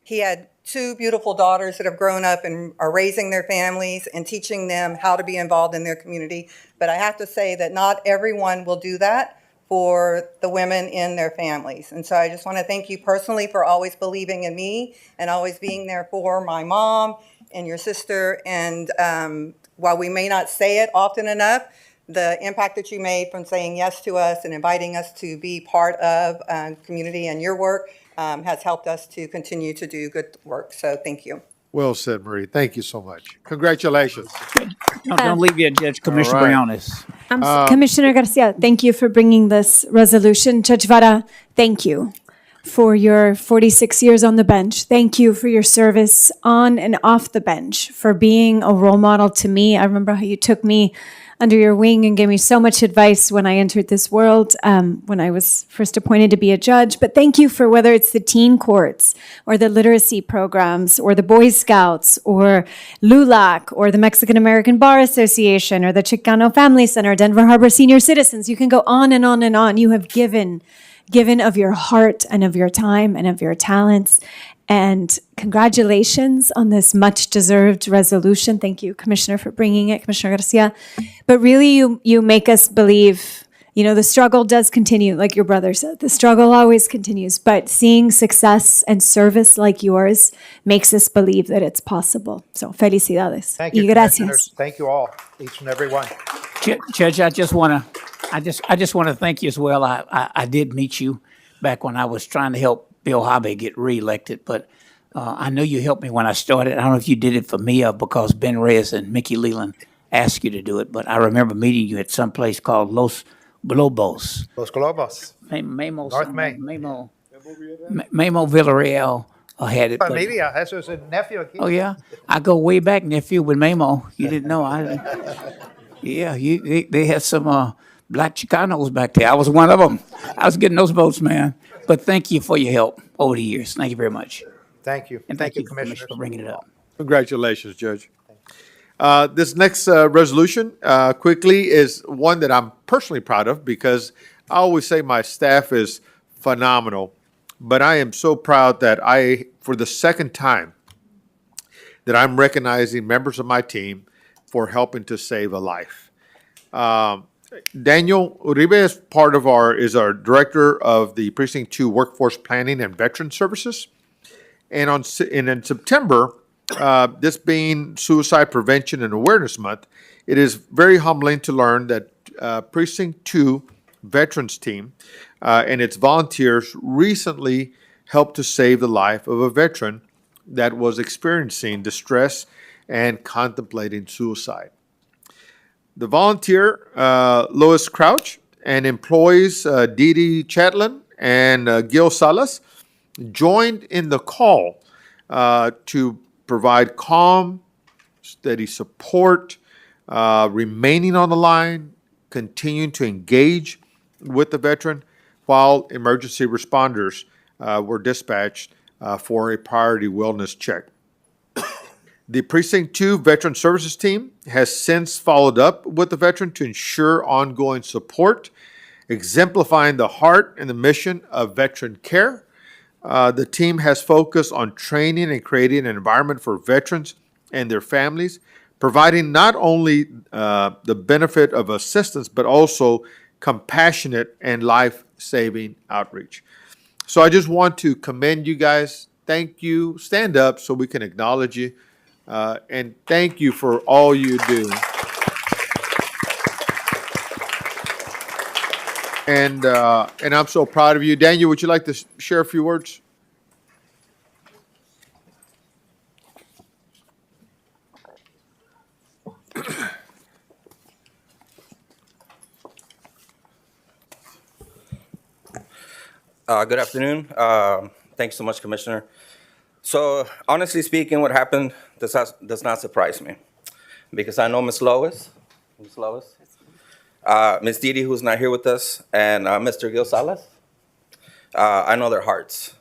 He had two beautiful daughters that have grown up and are raising their families and teaching them how to be involved in their community. But I have to say that not everyone will do that for the women in their families. And so I just want to thank you personally for always believing in me and always being there for my mom and your sister. And while we may not say it often enough, the impact that you made from saying yes to us and inviting us to be part of community and your work has helped us to continue to do good work. So thank you. Well said, Marie. Thank you so much. Congratulations. Don't leave yet, Judge. Commissioner right. Briones. Commissioner Garcia, thank you for bringing this resolution. Judge Vara, thank you for your 46 years on the bench. Thank you for your service on and off the bench, for being a role model to me. I remember how you took me under your wing and gave me so much advice when I entered this world, when I was first appointed to be a judge. But thank you for whether it's the teen courts or the literacy programs or the Boy Scouts or LULAC or the Mexican American Bar Association or the Chicano Family Center, Denver Harbor Senior Citizens. You can go on and on and on. You have given of your heart and of your time and of your talents. And congratulations on this much-deserved resolution. Thank you, Commissioner, for bringing it, Commissioner Garcia. But really, you make us believe, the struggle does continue, like your brother said. The struggle always continues. But seeing success and service like yours makes us believe that it's possible. So, felicidades. Thank you, Y gracias. Commissioners. Thank you all, each and every one. Judge, I just want to thank you as well. I did meet you back when I was trying to help Bill Hobby get reelected, but I know you helped me when I started. I don't know if you did it for me or because Ben Reyes and Mickey Leland asked you to do it, but I remember meeting you at some place called Los Globos. Los Globos. Memo, North Main. Memo Villarreal had it. but- Familia, eso es el nephew aquí. Oh yeah, I go way back, nephew, with Memo. You didn't know Yeah, they had some black Chicanos back there. I was one of them. I was getting those votes, man. But thank you for your help over the years. Thank you very much. Thank you. And thank you, Commissioner. Commissioner, for bringing it up. Congratulations, Judge. This next resolution, quickly, is one that I'm personally proud of because I always say my staff is phenomenal. But I am so proud that for the second time, that I'm recognizing members of my team for helping to save a life. Daniel Uribe is our director of the Precinct 2 Workforce Planning and Veteran Services. And in September, this being Suicide Prevention and Awareness Month, it is very humbling to learn that Precinct 2 Veterans Team and its volunteers recently helped to save the life of a veteran that was experiencing distress and contemplating suicide. The volunteer, Lois Crouch, and employees Dee Dee Chatlin and Gil Salas joined in the call to provide calm, steady support, remaining on the line, continuing to engage with the veteran while emergency responders were dispatched for a priority wellness check. The Precinct 2 Veteran Services Team has since followed up with the veteran to ensure ongoing support, exemplifying the heart and the mission of veteran care. The team has focused on training and creating an environment for veterans and their families, providing not only the benefit of assistance, but also compassionate and life-saving outreach. So I just want to commend you guys. Thank you. Stand up so we can acknowledge you. And thank you for all you do. And I'm so proud of you. Daniel, would you like to share a few words? Good afternoon. Thanks so much, Commissioner. So honestly speaking, what happened does not surprise me because I know Ms. Lois, Ms. Dee Dee, who's not here with us, and Mr. Gil Salas. I know their hearts.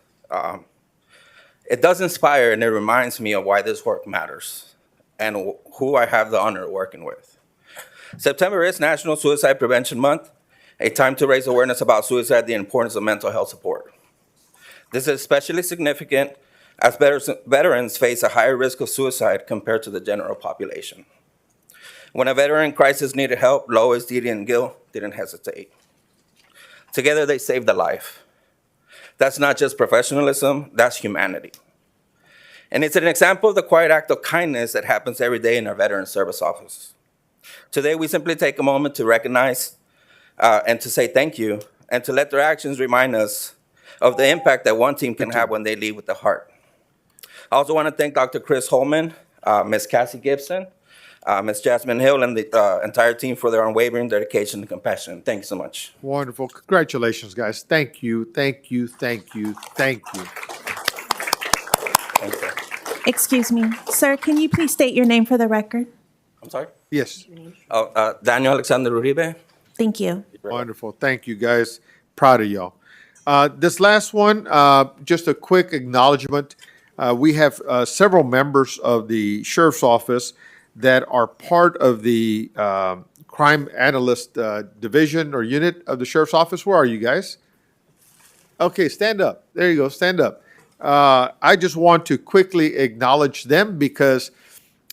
It does inspire and it reminds me of why this work matters and who I have the honor of working with. September is National Suicide Prevention Month, a time to raise awareness about suicide, the importance of mental health support. This is especially significant as veterans face a higher risk of suicide compared to the general population. When a veteran in crisis needed help, Lois, Dee Dee, and Gil didn't hesitate. Together, they saved a life. That's not just professionalism, that's humanity. And it's an example of the quiet act of kindness that happens every day in our Veteran Service Office. Today, we simply take a moment to recognize and to say thank you, and to let their actions remind us of the impact that one team can have when they lead with the heart. I also want to thank Dr. Chris Holman, Ms. Cassie Gibson, Ms. Jasmine Hill, and the entire team for their unwavering dedication and compassion. Thank you so much. Wonderful. Congratulations, guys. Thank you, thank you, thank you, thank you. Thank you. Excuse me, sir, can you please state your name for the record? I'm sorry? Yes. Oh, Daniel Alexander Uribe. Thank you. Wonderful. Thank you, guys. Proud of y'all. This last one, just a quick acknowledgement. We have several members of the Sheriff's Office that are part of the Crime Analyst Division or unit of the Sheriff's Office. Where are you guys? Okay, stand up. There you go. Stand up. I just want to quickly acknowledge them because,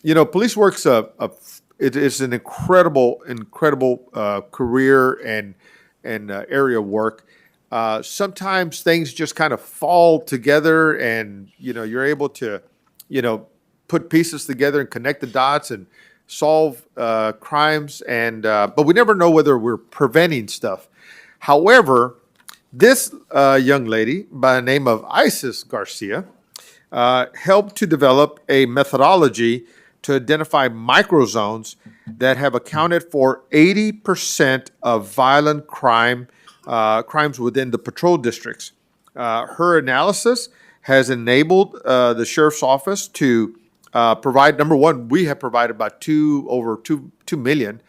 you know, police work's it is an incredible career and area of work. Sometimes things just kind of fall together, and you know you're able to, you know, put pieces together and connect the dots and solve crimes. And but we never know whether we're preventing stuff. However, this young lady by the name of Isis Garcia helped to develop a methodology to identify microzones that have accounted for 80% of violent crimes within the patrol districts. Her analysis has enabled the Sheriff's Office to provide, number one, we have provided about over 2 million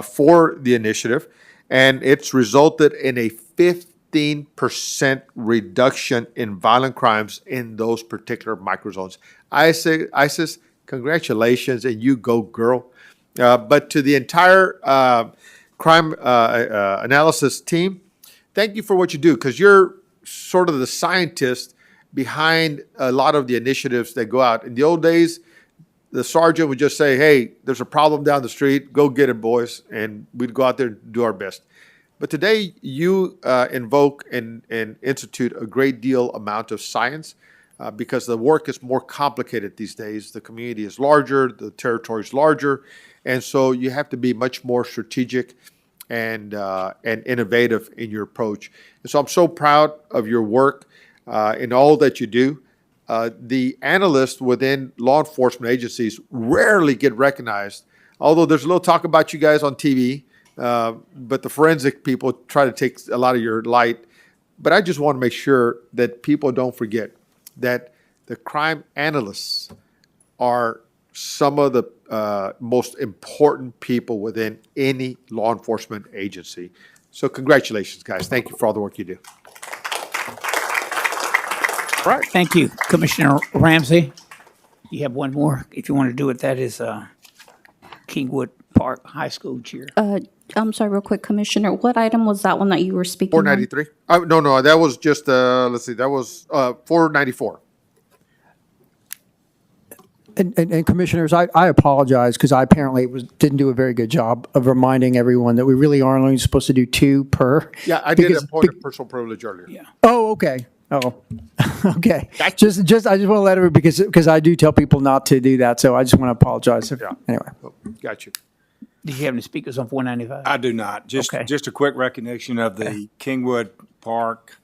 for the initiative, and it's resulted in a 15% reduction in violent crimes in those particular microzones. Isis, congratulations, and you go, girl. But to the entire crime analysis team, thank you for what you do, because you're sort of the scientist behind a lot of the initiatives that go out. In the old days, the sergeant would just say, hey, there's a problem down the street, go get it, boys, and we'd go out there and do our best. But today, you invoke and institute a great deal amount of science because the work is more complicated these days. The community is larger, the territory is larger, and so you have to be much more strategic and innovative in your approach. And so I'm so proud of your work in all that you do. The analysts within law enforcement agencies rarely get recognized, although there's a little talk about you guys on TV, but the forensic people try to take a lot of your light. But I just want to make sure that people don't forget that the crime analysts are some of the most important people within any law enforcement agency. So congratulations, guys. Thank you for all the work you do. All right. Thank you, Commissioner Ramsey. You have one more, if you want to do it. That is Kingwood Park High School cheer. I'm sorry, real quick, Commissioner, what item was that one that you were speaking on? 493? No, that was just, let's see, that was 494. And Commissioners, I apologize because I apparently didn't do a very good job of reminding everyone that we really are only supposed to do 2 per. Yeah, I did a point of personal privilege earlier. Yeah. Oh, okay. Oh, okay. Just I just want to let everyone, because I do tell people not to do that, so I just want to apologize. Anyway. Got you. Do you have any speakers on 495? I do not. Just a quick recognition of the Kingwood Park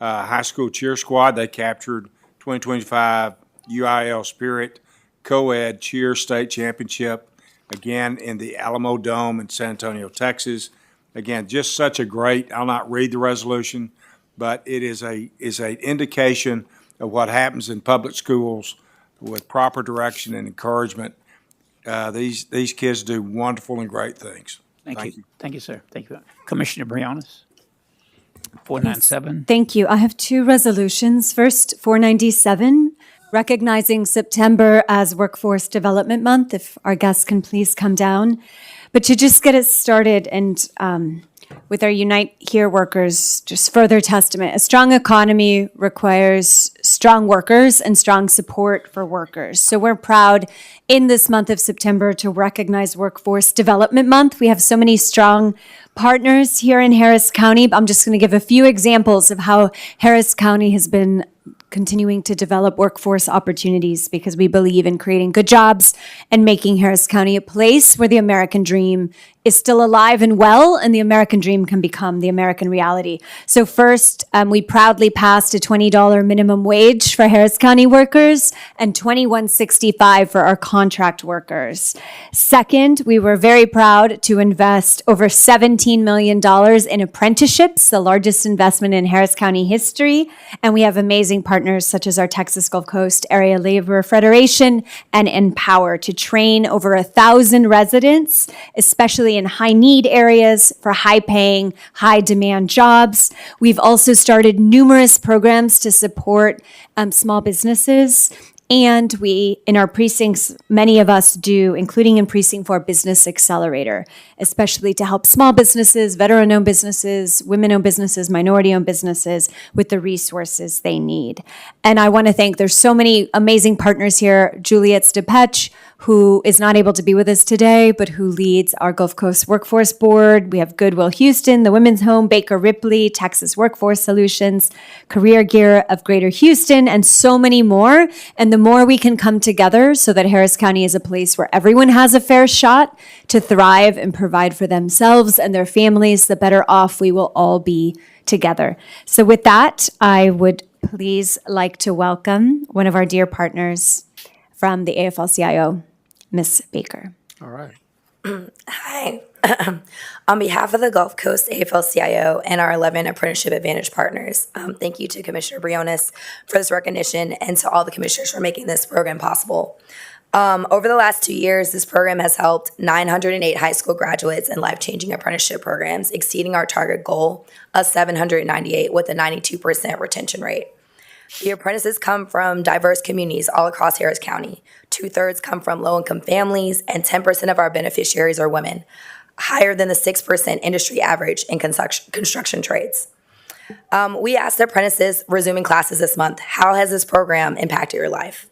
High School Cheer Squad. They captured 2025 UIL Spirit Co-Ed Cheer State Championship, again in the Alamo Dome in San Antonio, Texas. Again, just such a great, I'll not read the resolution, but it is an indication of what happens in public schools with proper direction and encouragement. These kids do wonderful and great things. Thank you. Thank you, sir. Thank you. Commissioner Briones, 497. Thank you. I have 2 resolutions. First, 497, recognizing September as Workforce Development Month, if our guests can please come down. But to just get it started and with our Unite Here workers, just further testament, a strong economy requires strong workers and strong support for workers. So we're proud in this month of September to recognize Workforce Development Month. We have so many strong partners here in Harris County. I'm just going to give a few examples of how Harris County has been continuing to develop workforce opportunities because we believe in creating good jobs and making Harris County a place where the American dream is still alive and well, and the American dream can become the American reality. So first, we proudly passed a $20 minimum wage for Harris County workers and $21.65 for our contract workers. Second, we were very proud to invest over $17 million in apprenticeships, the largest investment in Harris County history. And we have amazing partners such as our Texas Gulf Coast Area Labor Federation and Empower to train over 1,000 residents, especially in high need areas for high paying, high demand jobs. We've also started numerous programs to support small businesses. And we, in our precincts, many of us do, including in Precinct 4, Business Accelerator, especially to help small businesses, veteran-owned businesses, women-owned businesses, minority-owned businesses with the resources they need. And I want to thank, there's so many amazing partners here, Juliet Stepech, who is not able to be with us today, but who leads our Gulf Coast Workforce Board. We have Goodwill Houston, the Women's Home, Baker Ripley, Texas Workforce Solutions, Career Gear of Greater Houston, and so many more. And the more we can come together so that Harris County is a place where everyone has a fair shot to thrive and provide for themselves and their families, the better off we will all be together. So with that, I would please like to welcome one of our dear partners from the AFL-CIO, Ms. Baker. All right. Hi. On behalf of the Gulf Coast AFL-CIO and our 11 Apprenticeship Advantage partners, thank you to Commissioner Briones for this recognition and to all the commissioners for making this program possible. Over the last 2 years, this program has helped 908 high school graduates in life-changing apprenticeship programs, exceeding our target goal of 798 with a 92% retention rate. The apprentices come from diverse communities all across Harris County. 2/3 come from low-income families, and 10% of our beneficiaries are women, higher than the 6% industry average in construction trades. We asked the apprentices resuming classes this month, how has this program impacted your life?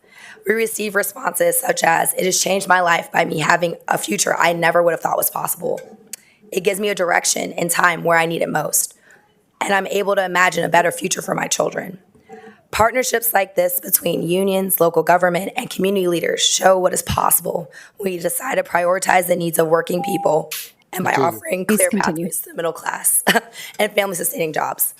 We received responses such as, it has changed my life by me having a future I never would have thought was possible. It gives me a direction in time where I need it most, and I'm able to imagine a better future for my children. Partnerships like this between unions, local government, and community leaders show what is possible when you decide to prioritize the needs of working people and by offering clear pathways to the middle class and family-sustaining jobs.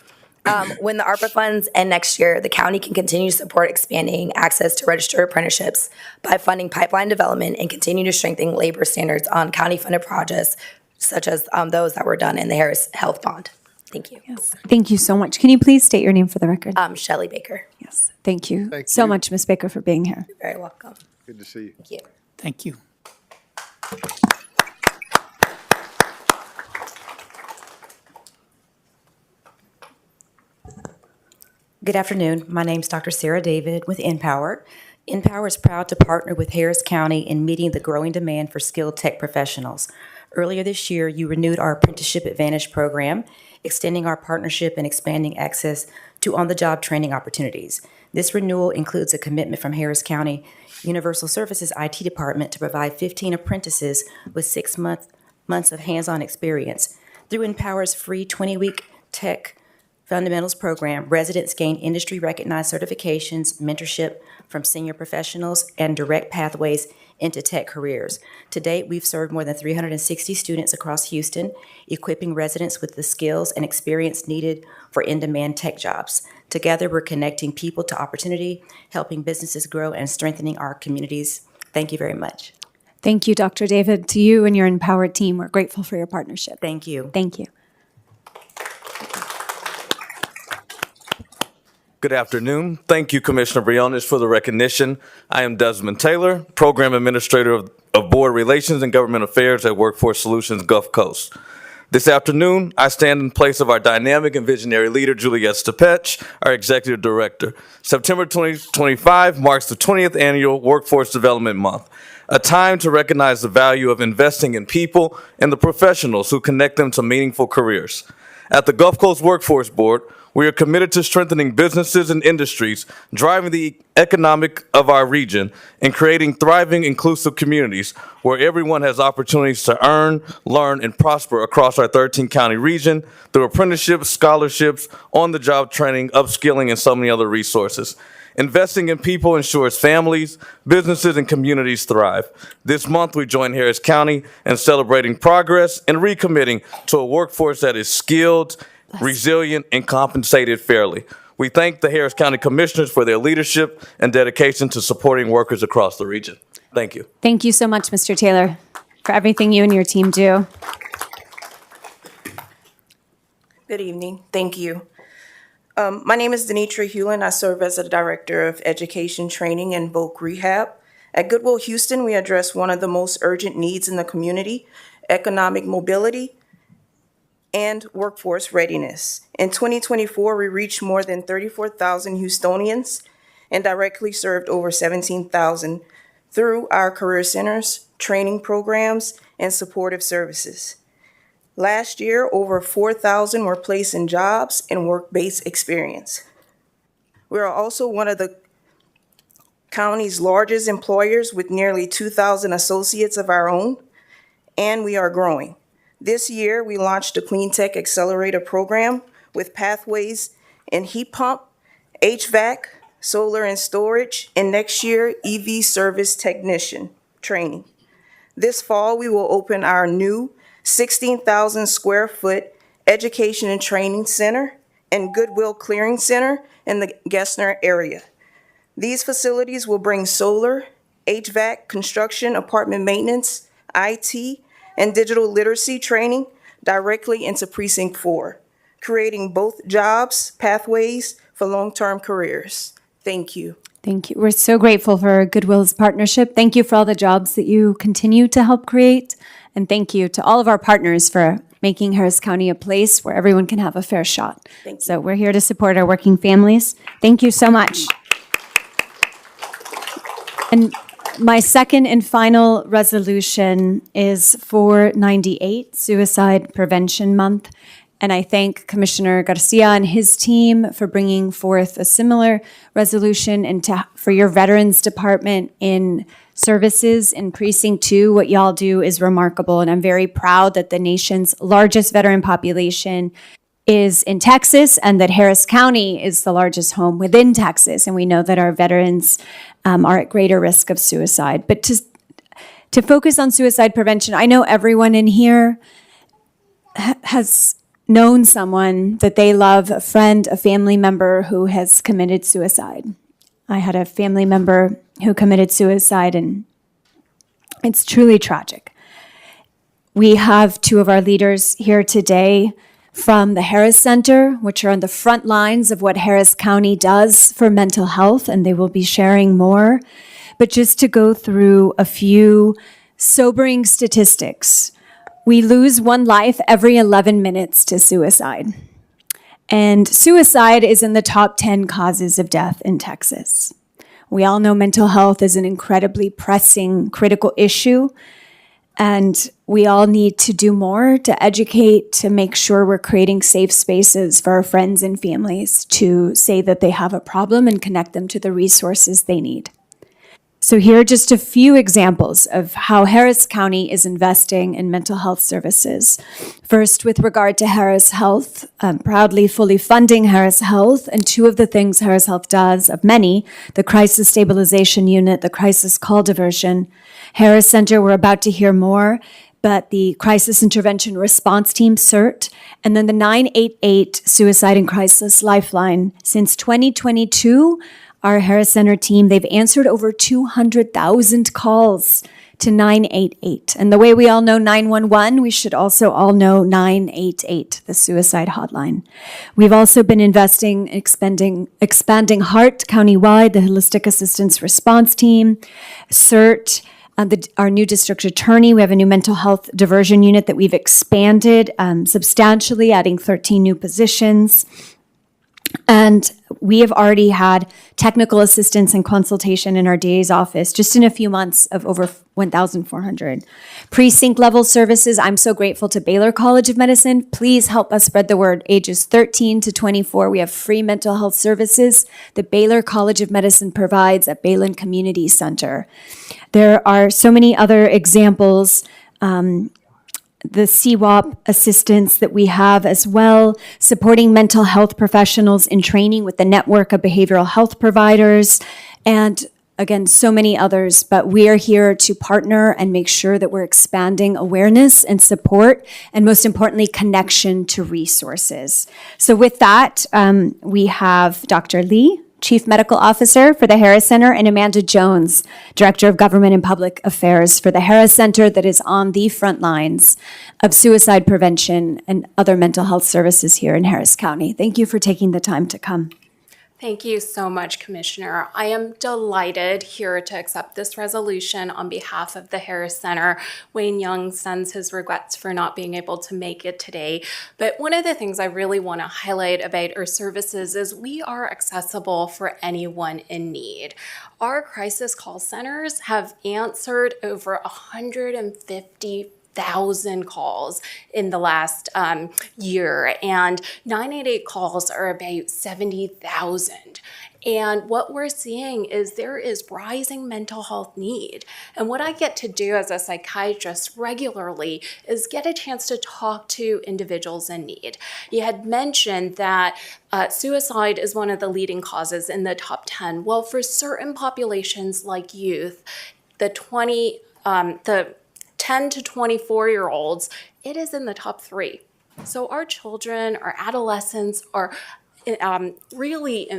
When the ARPA funds end next year, the county can continue to support expanding access to registered apprenticeships by funding pipeline development and continue to strengthen labor standards on county-funded projects such as those that were done in the Harris Health Bond. Thank you. Yes. Thank you so much. Can you please state your name for the record? Shelley Baker. Yes. Thank you Thank so you. much, Ms. Baker, for being here. You're very welcome. Good to see you. Thank you. Thank you. Good afternoon. My name is Dr. Sarah David with Empower. Empower is proud to partner with Harris County in meeting the growing demand for skilled tech professionals. Earlier this year, you renewed our Apprenticeship Advantage program, extending our partnership and expanding access to on-the-job training opportunities. This renewal includes a commitment from Harris County Universal Services IT Department to provide 15 apprentices with 6 months of hands-on experience. Through Empower's free 20-week tech Fundamentals program, residents gain industry-recognized certifications, mentorship from senior professionals, and direct pathways into tech careers. To date, we've served more than 360 students across Houston, equipping residents with the skills and experience needed for in-demand tech jobs. Together, we're connecting people to opportunity, helping businesses grow, and strengthening our communities. Thank you very much. Thank you, Dr. David. To you and your Empowered team, we're grateful for your partnership. Thank you. Thank you. Good afternoon. Thank you, Commissioner Briones, for the recognition. I am Desmond Taylor, Program Administrator of Board Relations and Government Affairs at Workforce Solutions Gulf Coast. This afternoon, I stand in place of our dynamic and visionary leader, Juliet Stepech, our Executive Director. September 2025 marks the 20th Annual Workforce Development Month, a time to recognize the value of investing in people and the professionals who connect them to meaningful careers. At the Gulf Coast Workforce Board, We are committed to strengthening businesses and industries, driving the economic of our region, and creating thriving, inclusive communities where everyone has opportunities to earn, learn, and prosper across our 13-county region through apprenticeships, scholarships, on-the-job training, upskilling, and so many other resources. Investing in people ensures families, businesses, and communities thrive. This month, we join Harris County in celebrating progress and recommitting to a workforce that is skilled, resilient, and compensated fairly. We thank the Harris County Commissioners for their leadership and dedication to supporting workers across the region. Thank you. Thank you so much, Mr. Taylor, for everything you and your team do. Good evening. Thank you. My name is Denitra Hewlin. I serve as the Director of Education Training and Voc Rehab. At Goodwill Houston, we address one of the most urgent needs in the community, economic mobility and workforce readiness. In 2024, we reached more than 34,000 Houstonians and directly served over 17,000 through our career centers, training programs, and supportive services. Last year, over 4,000 were placed in jobs and work-based experience. We are also one of the county's largest employers with nearly 2,000 associates of our own, and we are growing. This year, we launched the Clean Tech Accelerator Program with pathways in heat pump, HVAC, solar and storage, and next year, EV service technician training. This fall, we will open our new 16,000 square foot education and training center and Goodwill Clearing Center in the Gessner area. These facilities will bring solar, HVAC, construction, apartment maintenance, IT, and digital literacy training directly into Precinct 4, creating both jobs, pathways for long-term careers. Thank you. Thank you. We're so grateful for Goodwill's partnership. Thank you for all the jobs that you continue to help create. And thank you to all of our partners for making Harris County a place where everyone can have a fair shot. So we're here to support our working families. Thank you so much. And my second and final resolution is 498, Suicide Prevention Month. And I thank Commissioner Garcia and his team for bringing forth a similar resolution and for your Veterans Department in services in Precinct 2. What y'all do is remarkable, and I'm very proud that the nation's largest veteran population is in Texas and that Harris County is the largest home within Texas. And we know that our veterans are at greater risk of suicide. But to focus on suicide prevention, I know everyone in here has known someone that they love, a friend, a family member who has committed suicide. I had a family member who committed suicide, and it's truly tragic. We have two of our leaders here today from the Harris Center, which are on the front lines of what Harris County does for mental health, and they will be sharing more. But just to go through a few sobering statistics, we lose one life every 11 minutes to suicide. And suicide is in the top 10 causes of death in Texas. We all know mental health is an incredibly pressing, critical issue, and we all need to do more to educate, to make sure we're creating safe spaces for our friends and families to say that they have a problem and connect them to the resources they need. So here are just a few examples of how Harris County is investing in mental health services. First, with regard to Harris Health, proudly fully funding Harris Health, and two of the things Harris Health does, of many, the Crisis Stabilization Unit, the Crisis Call Diversion. Harris Center, we're about to hear more, but the Crisis Intervention Response Team, CIRT, and then the 988 Suicide and Crisis Lifeline. Since 2022, our Harris Center team, they've answered over 200,000 calls to 988. And the way we all know 911, we should also all know 988, the suicide hotline. We've also been investing, expanding HEART countywide, the Holistic Assistance Response Team, CIRT, our new district attorney. We have a new mental health diversion unit that we've expanded substantially, adding 13 new positions. And we have already had technical assistance and consultation in our DA's office just in a few months of over 1,400. Precinct level services, I'm so grateful to Baylor College of Medicine. Please help us spread the word. Ages 13 to 24, we have free mental health services that Baylor College of Medicine provides at Bayland Community Center. There are so many other examples. The CWAP assistance that we have as well, supporting mental health professionals in training with the network of behavioral health providers, and again, so many others. But we are here to partner and make sure that we're expanding awareness and support, and most importantly, connection to resources. So with that, we have Dr. Lee, Chief Medical Officer for the Harris Center, and Amanda Jones, Director of Government and Public Affairs for the Harris Center, that is on the front lines of suicide prevention and other mental health services here in Harris County. Thank you for taking the time to come. Thank you so much, Commissioner. I am delighted here to accept this resolution on behalf of the Harris Center. Wayne Young sends his regrets for not being able to make it today. But one of the things I really want to highlight about our services is we are accessible for anyone in need. Our crisis call centers have answered over 150,000 calls in the last year, and 988 calls are about 70,000. And what we're seeing is there is rising mental health need. And what I get to do as a psychiatrist regularly is get a chance to talk to individuals in need. You had mentioned that suicide is one of the leading causes in the top 10. Well, for certain populations like youth, the 10 to 24-year-olds, it is in the top 3. So our children, our adolescents are really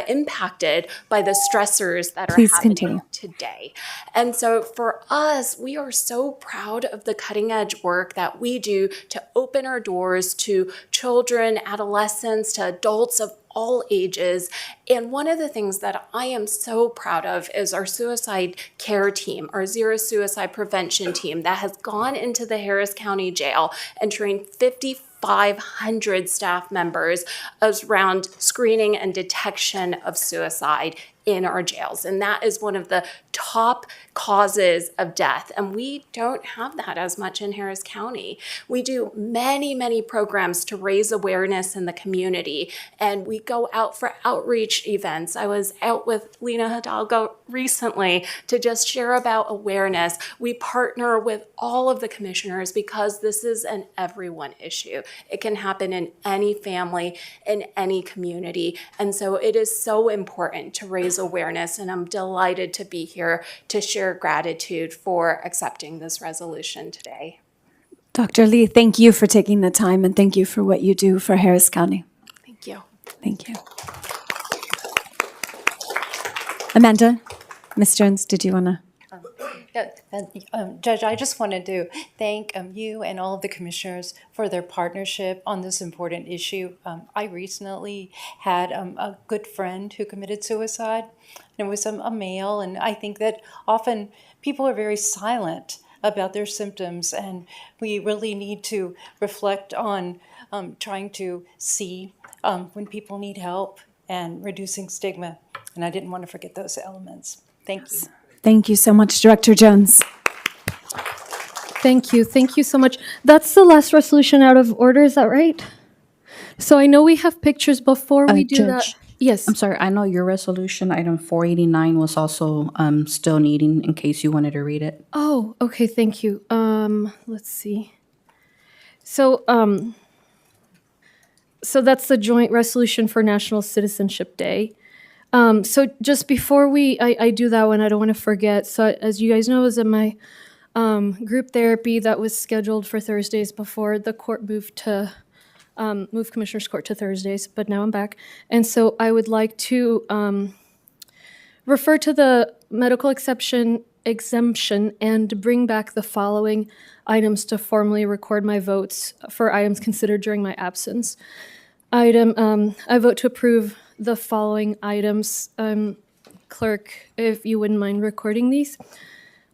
impacted by the stressors that are Please happening continue. today. And so for us, we are so proud of the cutting edge work that we do to open our doors to children, adolescents, to adults of all ages. And one of the things that I am so proud of is our suicide care team, our zero suicide prevention team that has gone into the Harris County Jail and trained 5,500 staff members around screening and detection of suicide in our jails. And that is one of the top causes of death. And we don't have that as much in Harris County. We do many, many programs to raise awareness in the community. And we go out for outreach events. I was out with Lena Hidalgo recently to just share about awareness. We partner with all of the commissioners because this is an everyone issue. It can happen in any family, in any community. And so it is so important to raise awareness, and I'm delighted to be here to share gratitude for accepting this resolution today. Dr. Lee, thank you for taking the time, and thank you for what you do for Harris County. Thank you. Thank you. Amanda, Ms. Jones, did you want to? Judge, I just wanted to thank you and all of the commissioners for their partnership on this important issue. I recently had a good friend who committed suicide. It was a male, and I think that often people are very silent about their symptoms, and we really need to reflect on trying to see when people need help and reducing stigma. And I didn't want to forget those elements. Thank you. Thank you so much, Director Jones. Thank you. Thank you so much. That's the last resolution out of order, is that right? So I know we have pictures before we do that. Judge, Yes. I'm sorry, I know your resolution, item 489, was also still needing, in case you wanted to read it. Oh, okay, thank you. Let's see. So that's the joint resolution for National Citizenship Day. So just before I do that one, I don't want to forget. So as you guys know, I was in my group therapy that was scheduled for Thursdays before the court moved Commissioner's Court to Thursdays, but now I'm back. And so I would like to refer to the medical exemption and bring back the following items to formally record my votes for items considered during my absence. I vote to approve the following items. Clerk, if you wouldn't mind recording these.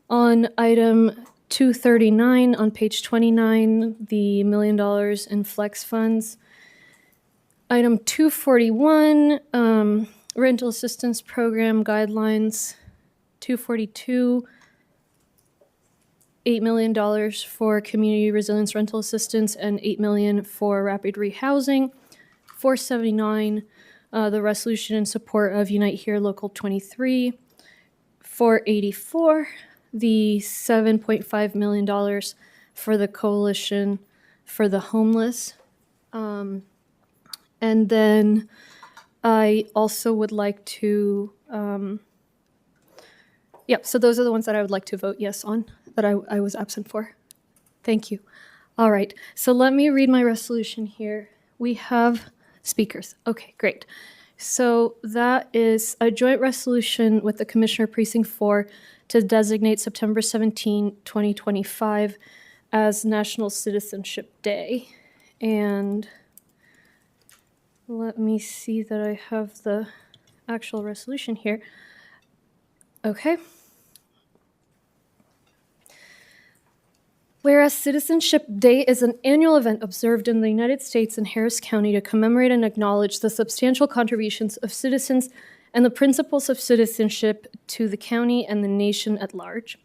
On item 239 on page 29, the $1 million in flex funds. Item 241, rental assistance program guidelines. 242, $8 million for community resilience rental assistance and $8 million for rapid rehousing. 479, the resolution in support of Unite Here Local 23. 484, the $7.5 million for the Coalition for the Homeless. And then I also would like to, so those are the ones that I would like to vote yes on, that I was absent for. Thank you. All right, so let me read my resolution here. We have speakers. Okay, great. So that is a joint resolution with the Commissioner Precinct 4 to designate September 17, 2025 as National Citizenship Day. And let me see that I have the actual resolution here. Okay. Whereas Citizenship Day is an annual event observed in the United States and Harris County to commemorate and acknowledge the substantial contributions of citizens and the principles of citizenship to the county and the nation at large.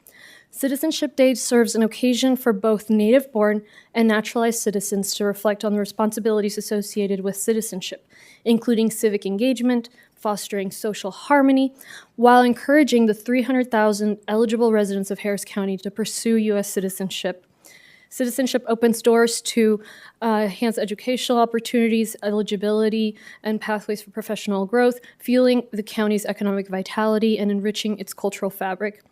Citizenship Day serves an occasion for both native-born and naturalized citizens to reflect on the responsibilities associated with citizenship, including civic engagement, fostering social harmony, while encouraging the 300,000 eligible residents of Harris County to pursue U.S. citizenship. Citizenship opens doors to enhance educational opportunities, eligibility, and pathways for professional growth, fueling the county's economic vitality and enriching its cultural fabric.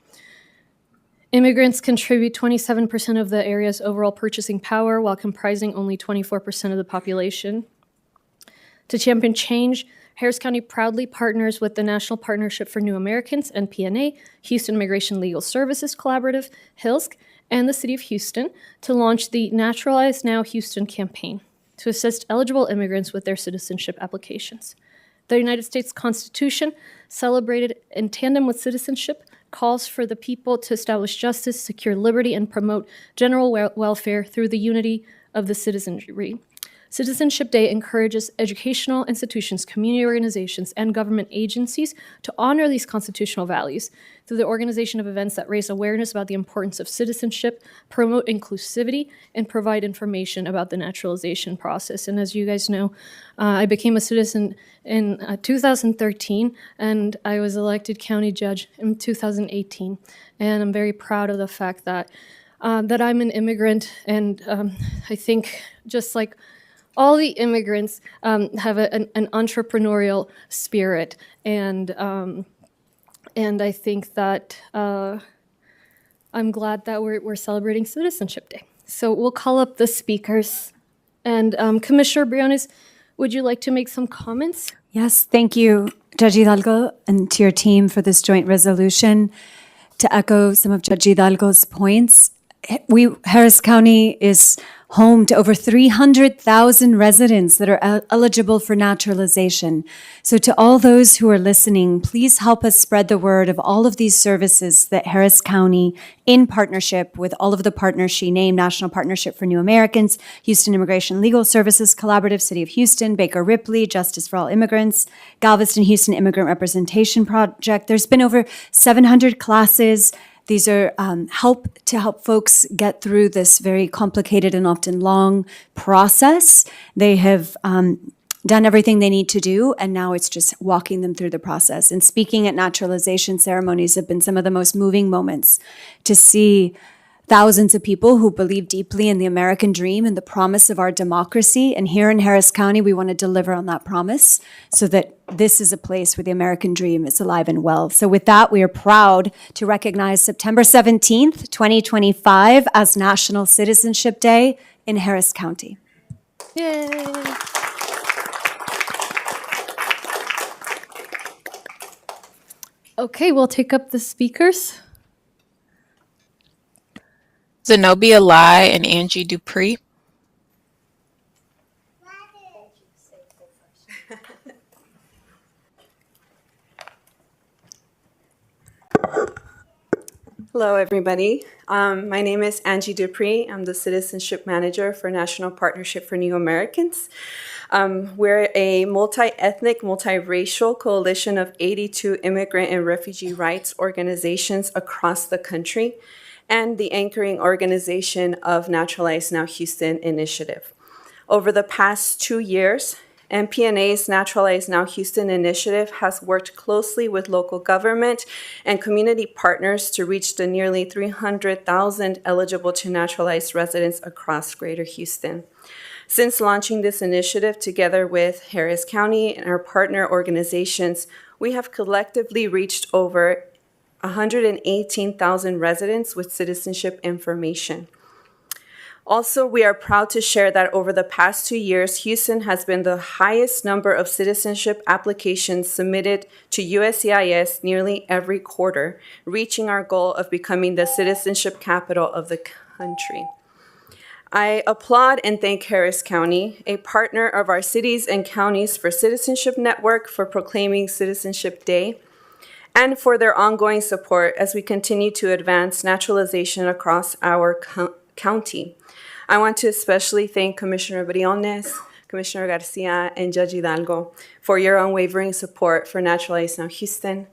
Immigrants contribute 27% of the area's overall purchasing power, while comprising only 24% of the population. To champion change, Harris County proudly partners with the National Partnership for New Americans, NPNA, Houston Immigration Legal Services Collaborative, HILSC, and the City of Houston to launch the Naturalize Now Houston campaign to assist eligible immigrants with their citizenship applications. The United States Constitution, celebrated in tandem with citizenship, calls for the people to establish justice, secure liberty, and promote general welfare through the unity of the citizenry. Citizenship Day encourages educational institutions, community organizations, and government agencies to honor these constitutional values through the organization of events that raise awareness about the importance of citizenship, promote inclusivity, and provide information about the naturalization process. And as you guys know, I became a citizen in 2013, and I was elected county judge in 2018. And I'm very proud of the fact that that I'm an immigrant, and I think just like all the immigrants have an entrepreneurial spirit, and I think that I'm glad that we're celebrating Citizenship Day. So we'll call up the speakers, and Commissioner Briones, would you like to make some comments? Yes, thank you, Judge Hidalgo, and to your team for this joint resolution. To echo some of Judge Hidalgo's points, Harris County is home to over 300,000 residents that are eligible for naturalization. So to all those who are listening, please help us spread the word of all of these services that Harris County, in partnership with all of the partners she named, National Partnership for New Americans, Houston Immigration Legal Services Collaborative, City of Houston, Baker Ripley, Justice for All Immigrants, Galveston Houston Immigrant Representation Project. There's been over 700 classes. These are help folks get through this very complicated and often long process. They have done everything they need to do, and now it's just walking them through the process. And speaking at naturalization ceremonies have been some of the most moving moments to see thousands of people who believe deeply in the American dream and the promise of our democracy. And here in Harris County, we want to deliver on that promise so that this is a place where the American dream is alive and well. So with that, we are proud to recognize September 17th, 2025 as National Citizenship Day in Harris County. Yay! Okay, we'll take up the speakers. Zenobia Lai and Angie Dupree. Hello, everybody. My name is Angie Dupree. I'm the Citizenship Manager for National Partnership for New Americans. We're a multi-ethnic, multiracial coalition of 82 immigrant and refugee rights organizations across the country and the anchoring organization of Naturalize Now Houston initiative. Over the past 2 years, NPNA's Naturalize Now Houston initiative has worked closely with local government and community partners to reach the nearly 300,000 eligible to naturalize residents across Greater Houston. Since launching this initiative together with Harris County and our partner organizations, we have collectively reached over 118,000 residents with citizenship information. Also, we are proud to share that over the past 2 years, Houston has been the highest number of citizenship applications submitted to USCIS nearly every quarter, reaching our goal of becoming the citizenship capital of the country. I applaud and thank Harris County, a partner of our Cities and Counties for Citizenship Network, for proclaiming Citizenship Day, and for their ongoing support as we continue to advance naturalization across our county. I want to especially thank Commissioner Briones, Commissioner Garcia, and Judge Hidalgo for your unwavering support for Naturalize Now Houston.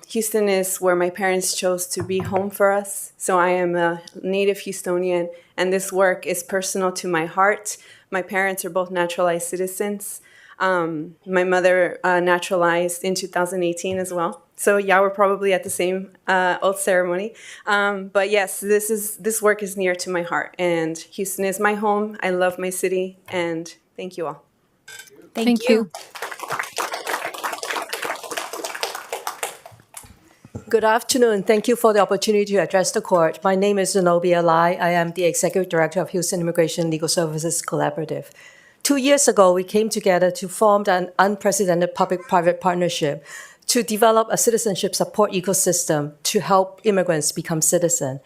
Houston is where my parents chose to be home for us, so I am a native Houstonian, and this work is personal to my heart. My parents are both naturalized citizens. My mother naturalized in 2018 as well. So yeah, we're probably at the same oath ceremony. But yes, this work is near to my heart, and Houston is my home. I love my city, and thank you all. Thank you. Good afternoon. Thank you for the opportunity to address the court. My name is Zenobia Lai. I am the Executive Director of Houston Immigration Legal Services Collaborative. 2 years ago, we came together to form an unprecedented public-private partnership to develop a citizenship support ecosystem to help immigrants become citizens.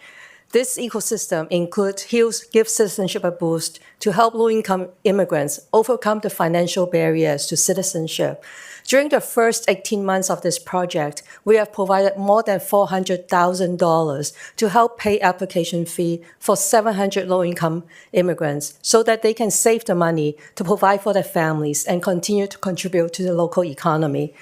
This ecosystem includes Give Citizenship a Boost to help low-income immigrants overcome the financial barriers to citizenship. During the first 18 months of this project, we have provided more than $400,000 to help pay application fee for 700 low-income immigrants so that they can save the money to provide for their families and continue to contribute to the local economy.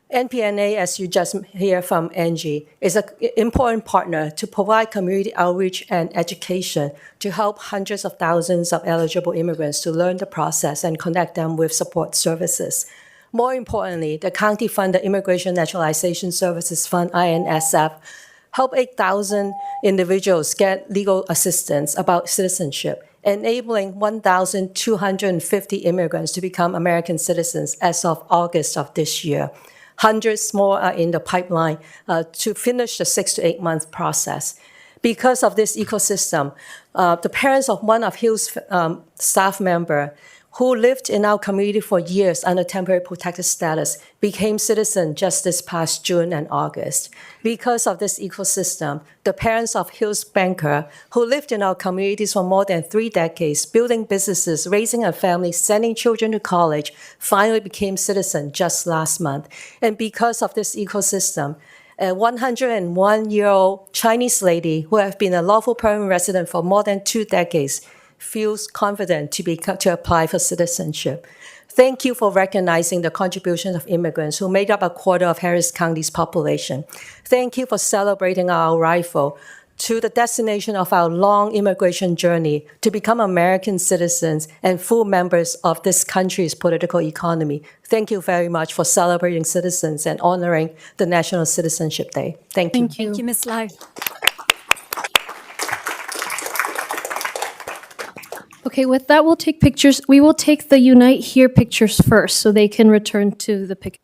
NPNA, as you just hear from Angie, is an important partner to provide community outreach and education to help hundreds of thousands of eligible immigrants to learn the process and connect them with support services. More importantly, the county-funded Immigration Naturalization Services Fund, INSF, helped 8,000 individuals get legal assistance about citizenship, enabling 1,250 immigrants to become American citizens as of August of this year. Hundreds more are in the pipeline to finish the 6 to 8 month process. Because of this ecosystem, the parents of one of Hill's staff member who lived in our community for years under temporary protected status became citizens just this past June and August. Because of this ecosystem, the parents of Hill's banker who lived in our communities for more than 3 decades, building businesses, raising a family, sending children to college, finally became citizens just last month. And because of this ecosystem, a 101-year-old Chinese lady who has been a lawful permanent resident for more than 2 decades feels confident to apply for citizenship. Thank you for recognizing the contributions of immigrants who made up a quarter of Harris County's population. Thank you for celebrating our arrival to the destination of our long immigration journey to become American citizens and full members of this country's political economy. Thank you very much for celebrating citizens and honoring the National Citizenship Day. Thank you. Thank you, Ms. Lai. Okay, with that, we'll take pictures. We will take the Unite Here pictures first so they can return to the picture.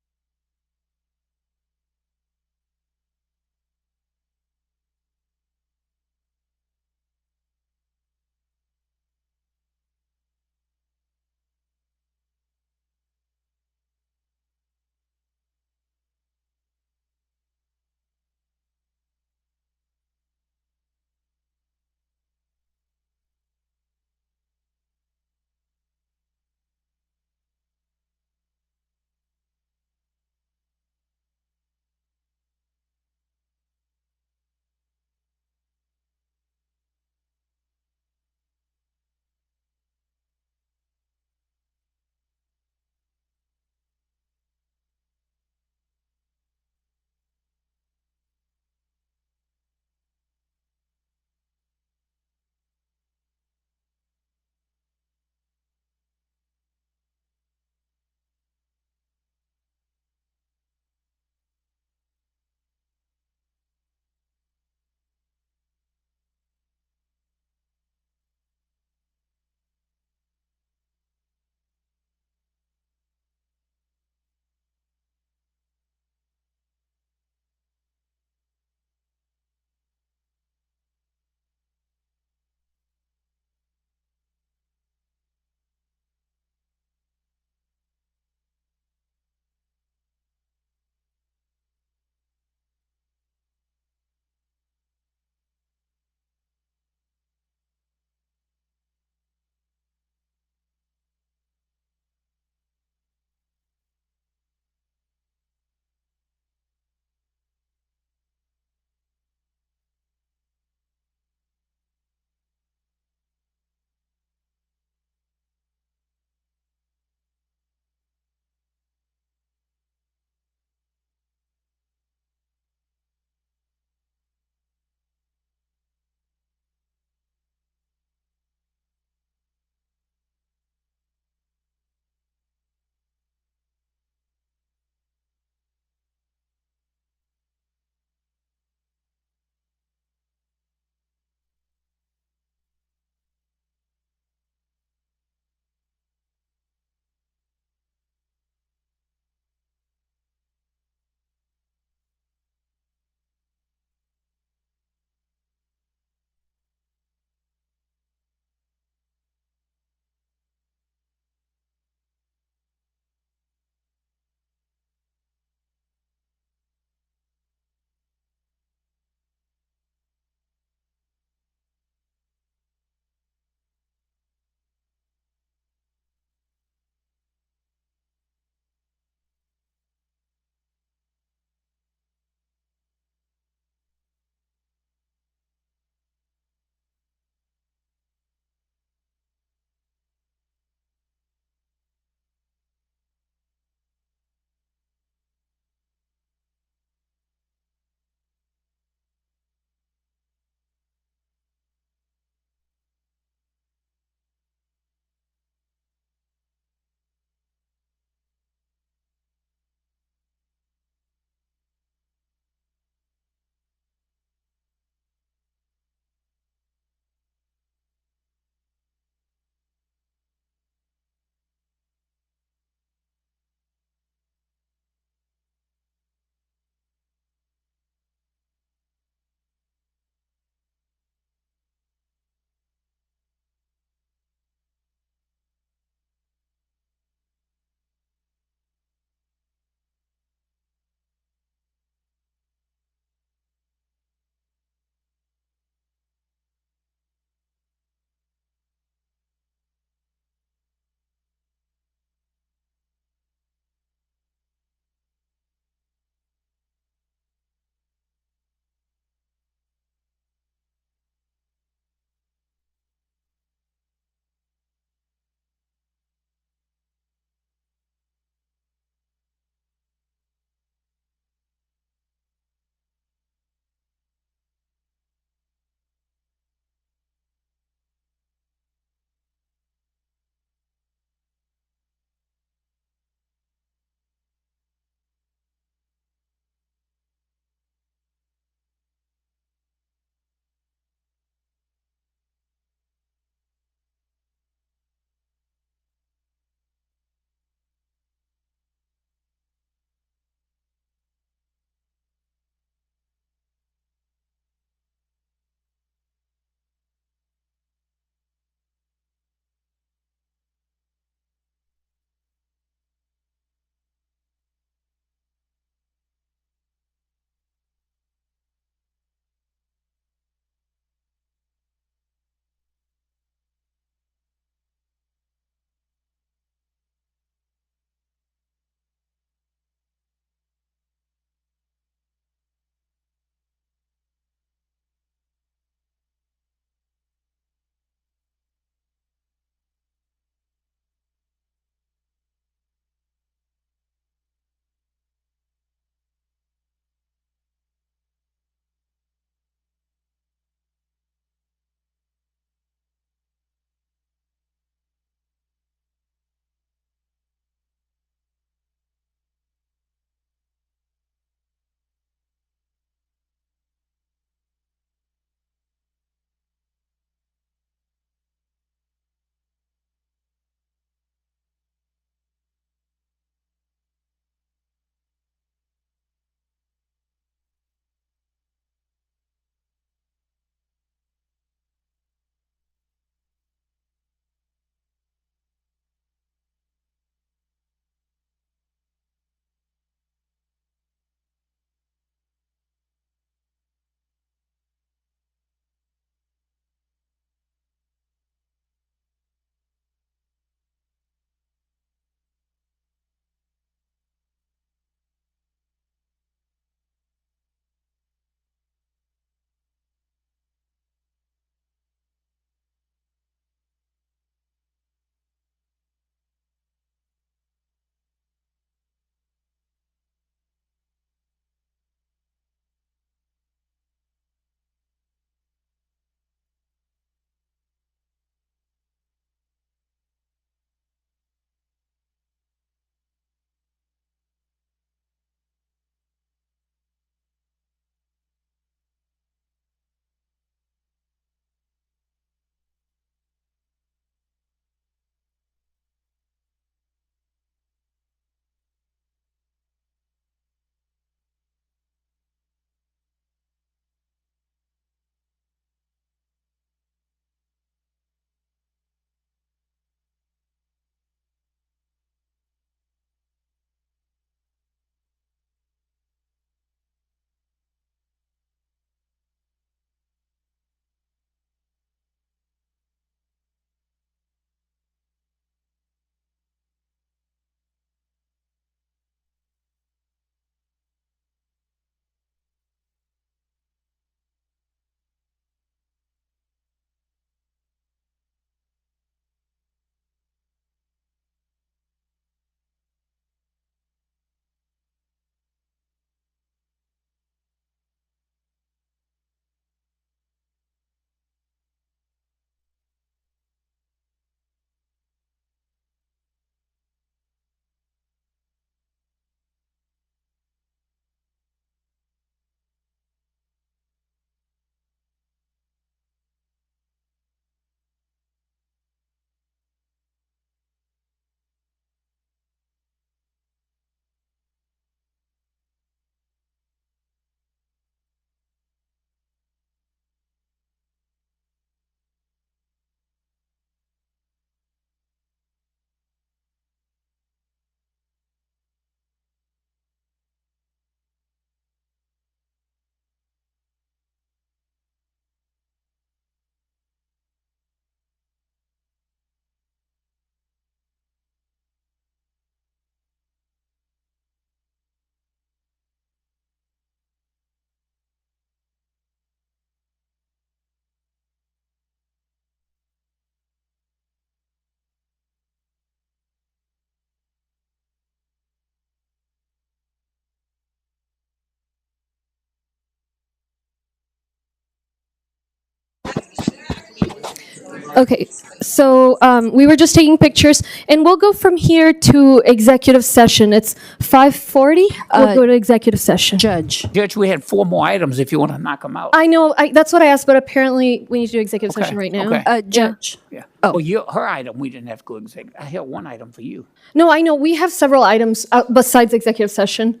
Okay, so we were just taking pictures, and we'll go from here to executive session. It's 5:40. We'll go to executive session. Judge, we had 4 more items if you want to knock them out. I know, that's what I asked, but apparently we need to do executive session right now. Okay. Judge. Yeah. Oh, her item, we didn't have to go executive. I had one item for you. No, I know, we have several items besides executive session.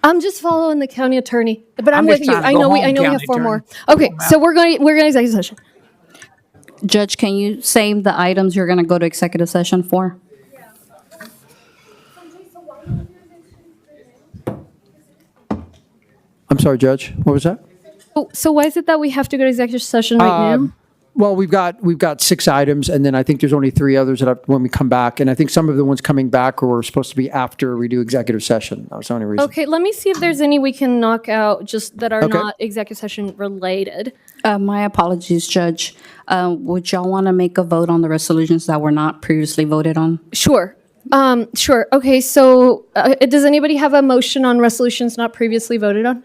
I'm just following the county attorney, but I'm with just you. trying to I go know we home, have county 4 more. attorney. Okay, so we're going executive session. Judge, can you say the items you're going to go to executive session for? I'm sorry, Judge, what was that? So why is it that we have to go to executive session right now? Well, we've got 6 items, and then I think there's only 3 others that when we come back, and I think some of the ones coming back were supposed to be after we do executive session. That was the only reason. Okay, let me see if there's any we can knock out just that are Okay. not executive session related. My apologies, Judge. Would y'all want to make a vote on the resolutions that were not previously voted on? Sure. Sure. Okay, so does anybody have a motion on resolutions not previously voted on?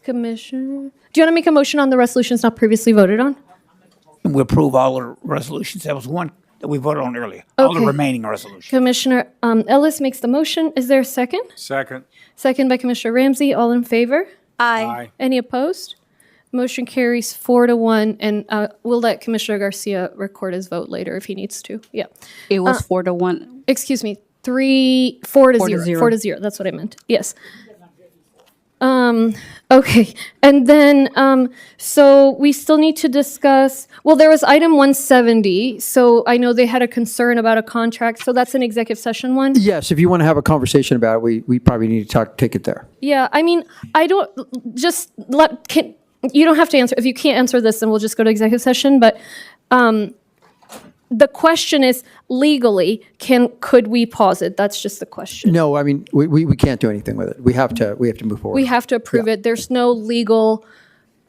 Commissioner, do you want to make a motion on the resolutions not previously voted on? And we approve all the resolutions. That was one that we voted on earlier. All the Okay. remaining resolutions. Commissioner Ellis makes the motion. Is there a second? Second. Second by Commissioner Ramsey. All in favor? Aye. Any opposed? Motion carries 4-1, and we'll let Commissioner Garcia record his vote later if he needs to. Yeah. It was 4-1. Excuse me, 4 to 0. 0. 4 to 0. That's what I meant. Yes. Okay, and then so we still need to discuss. Well, there was item 170. So I know they had a concern about a contract. So that's an executive session one. Yes, if you want to have a conversation about it, we probably need to take it there. Yeah, I mean, I don't just you don't have to answer. If you can't answer this, then we'll just go to executive session. But the question is legally, could we pause it? That's just the question. No, I mean, we can't do anything with it. We have to move forward. We have to approve it. There's no legal.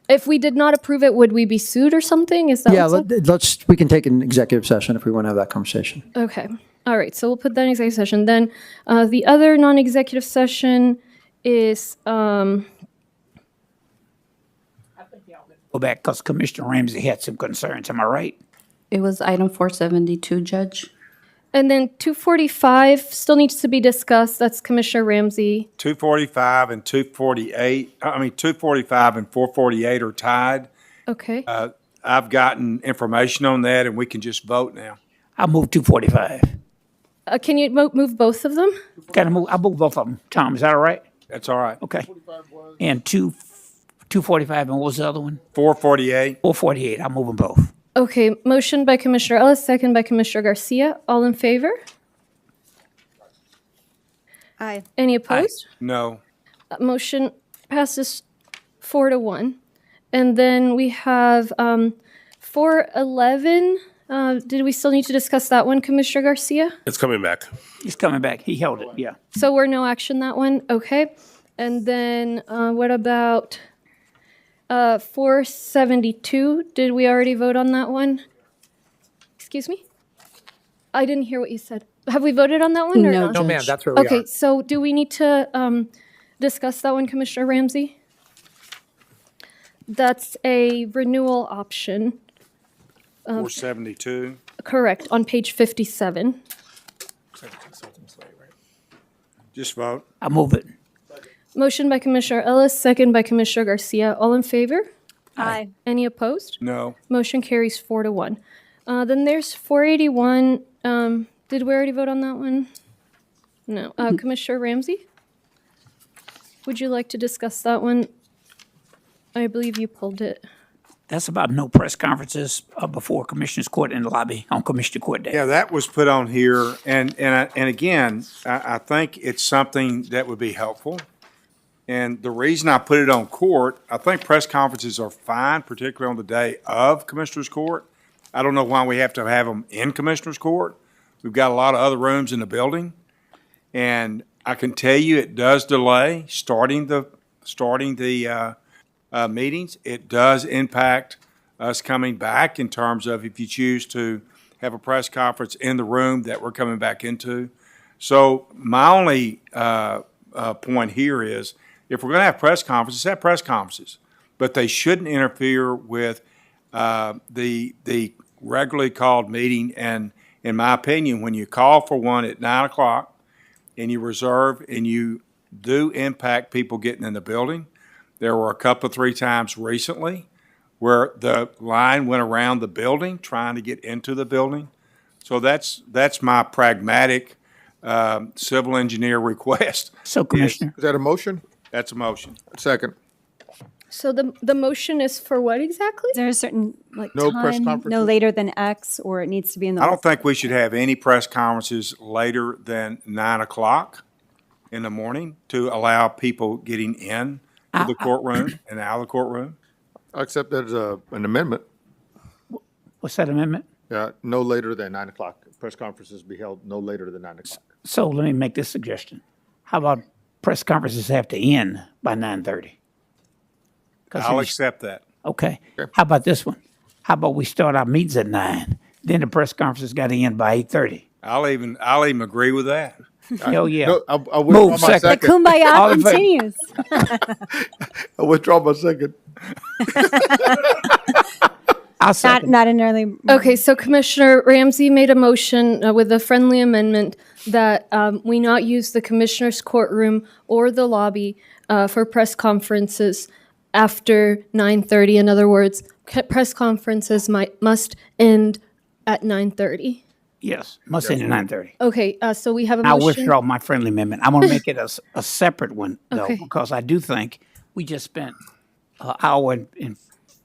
If we did not approve it, would we be sued or something? Is that Yeah, what's up? we can take an executive session if we want to have that conversation. Okay. All right. So we'll put that in executive session. Then the other non-executive session is Go back because Commissioner Ramsey had some concerns. Am I right? It was item 472, Judge. and then 245 still needs to be discussed. That's Commissioner Ramsey. 245 and 248, 245 and 448 are tied. Okay. I've gotten information on that, and we can just vote now. I'll move 245. Can you move both of them? I'll move both of them. Tom, is that all right? That's all right. Okay. And 245, and what was the other one? 448. 448, I'll move them both. Okay, motion by Commissioner Ellis, second by Commissioner Garcia. All in favor? Aye. Any opposed? No. Motion passes 4-1. And then we have 411. Did we still need to discuss that one, Commissioner Garcia? It's coming back. He's coming back. He held it, yeah. So we're no action that one? Okay. And then what about 472? Did we already vote on that one? Excuse me? I didn't hear what you said. Have we voted on that one or No, not? no, ma'am, that's where we Okay, are. so do we need to discuss that one, Commissioner Ramsey? That's a renewal option. 472. Correct, on page 57. Just vote. I'll move it. Motion by Commissioner Ellis, second by Commissioner Garcia. All in favor? Aye. Any opposed? No. Motion carries 4-1. Then there's 481. Did we already vote on that one? No. Commissioner Ramsey? Would you like to discuss that one? I believe you pulled it. That's about no press conferences before Commissioner's Court in the lobby on Commissioner Court Day. Yeah, that was put on here, and again, I think it's something that would be helpful. And the reason I put it on court, I think press conferences are fine, particularly on the day of Commissioner's Court. I don't know why we have to have them in Commissioner's Court. We've got a lot of other rooms in the building. And I can tell you it does delay starting the meetings. It does impact us coming back in terms of if you choose to have a press conference in the room that we're coming back into. So my only point here is if we're going to have press conferences, have press conferences, but they shouldn't interfere with the regularly called meeting. And in my opinion, when you call for one at 9 o'clock and you reserve and you do impact people getting in the building, there were a couple, 3 times recently where the line went around the building trying to get into the building. So that's my pragmatic civil engineer request. So, Commissioner, Is that a motion? That's a motion. Second. So the motion is for what exactly? Is there a certain, like, No press time, no conferences? later than X, or it needs to be in the? I don't think we should have any press conferences later than 9 o'clock in the morning to allow people getting in to the courtroom and out of the courtroom. I accept that as an amendment. what's that amendment? No later than 9 o'clock. Press conferences be held no later than 9 o'clock. So let me make this suggestion. How about press conferences have to end by 9:30? I'll accept that. Okay. How about this one? How about we start our meetings at 9, then the press conference has got to end by 8:30? I'll even agree with that. Hell yeah. No, I withdraw Move my second. second. Kumbaya All in favor? continues. I withdraw my second. I'll second. Not an early. Okay, so Commissioner Ramsey made a motion with a friendly amendment that we not use the commissioner's courtroom or the lobby for press conferences after 9:30. In other words, press conferences must end at 9:30. Yes, must end at 9:30. Okay, so we have a I motion. withdraw my friendly amendment. I'm going to make it a separate one, though, Okay. because I do think we just spent an hour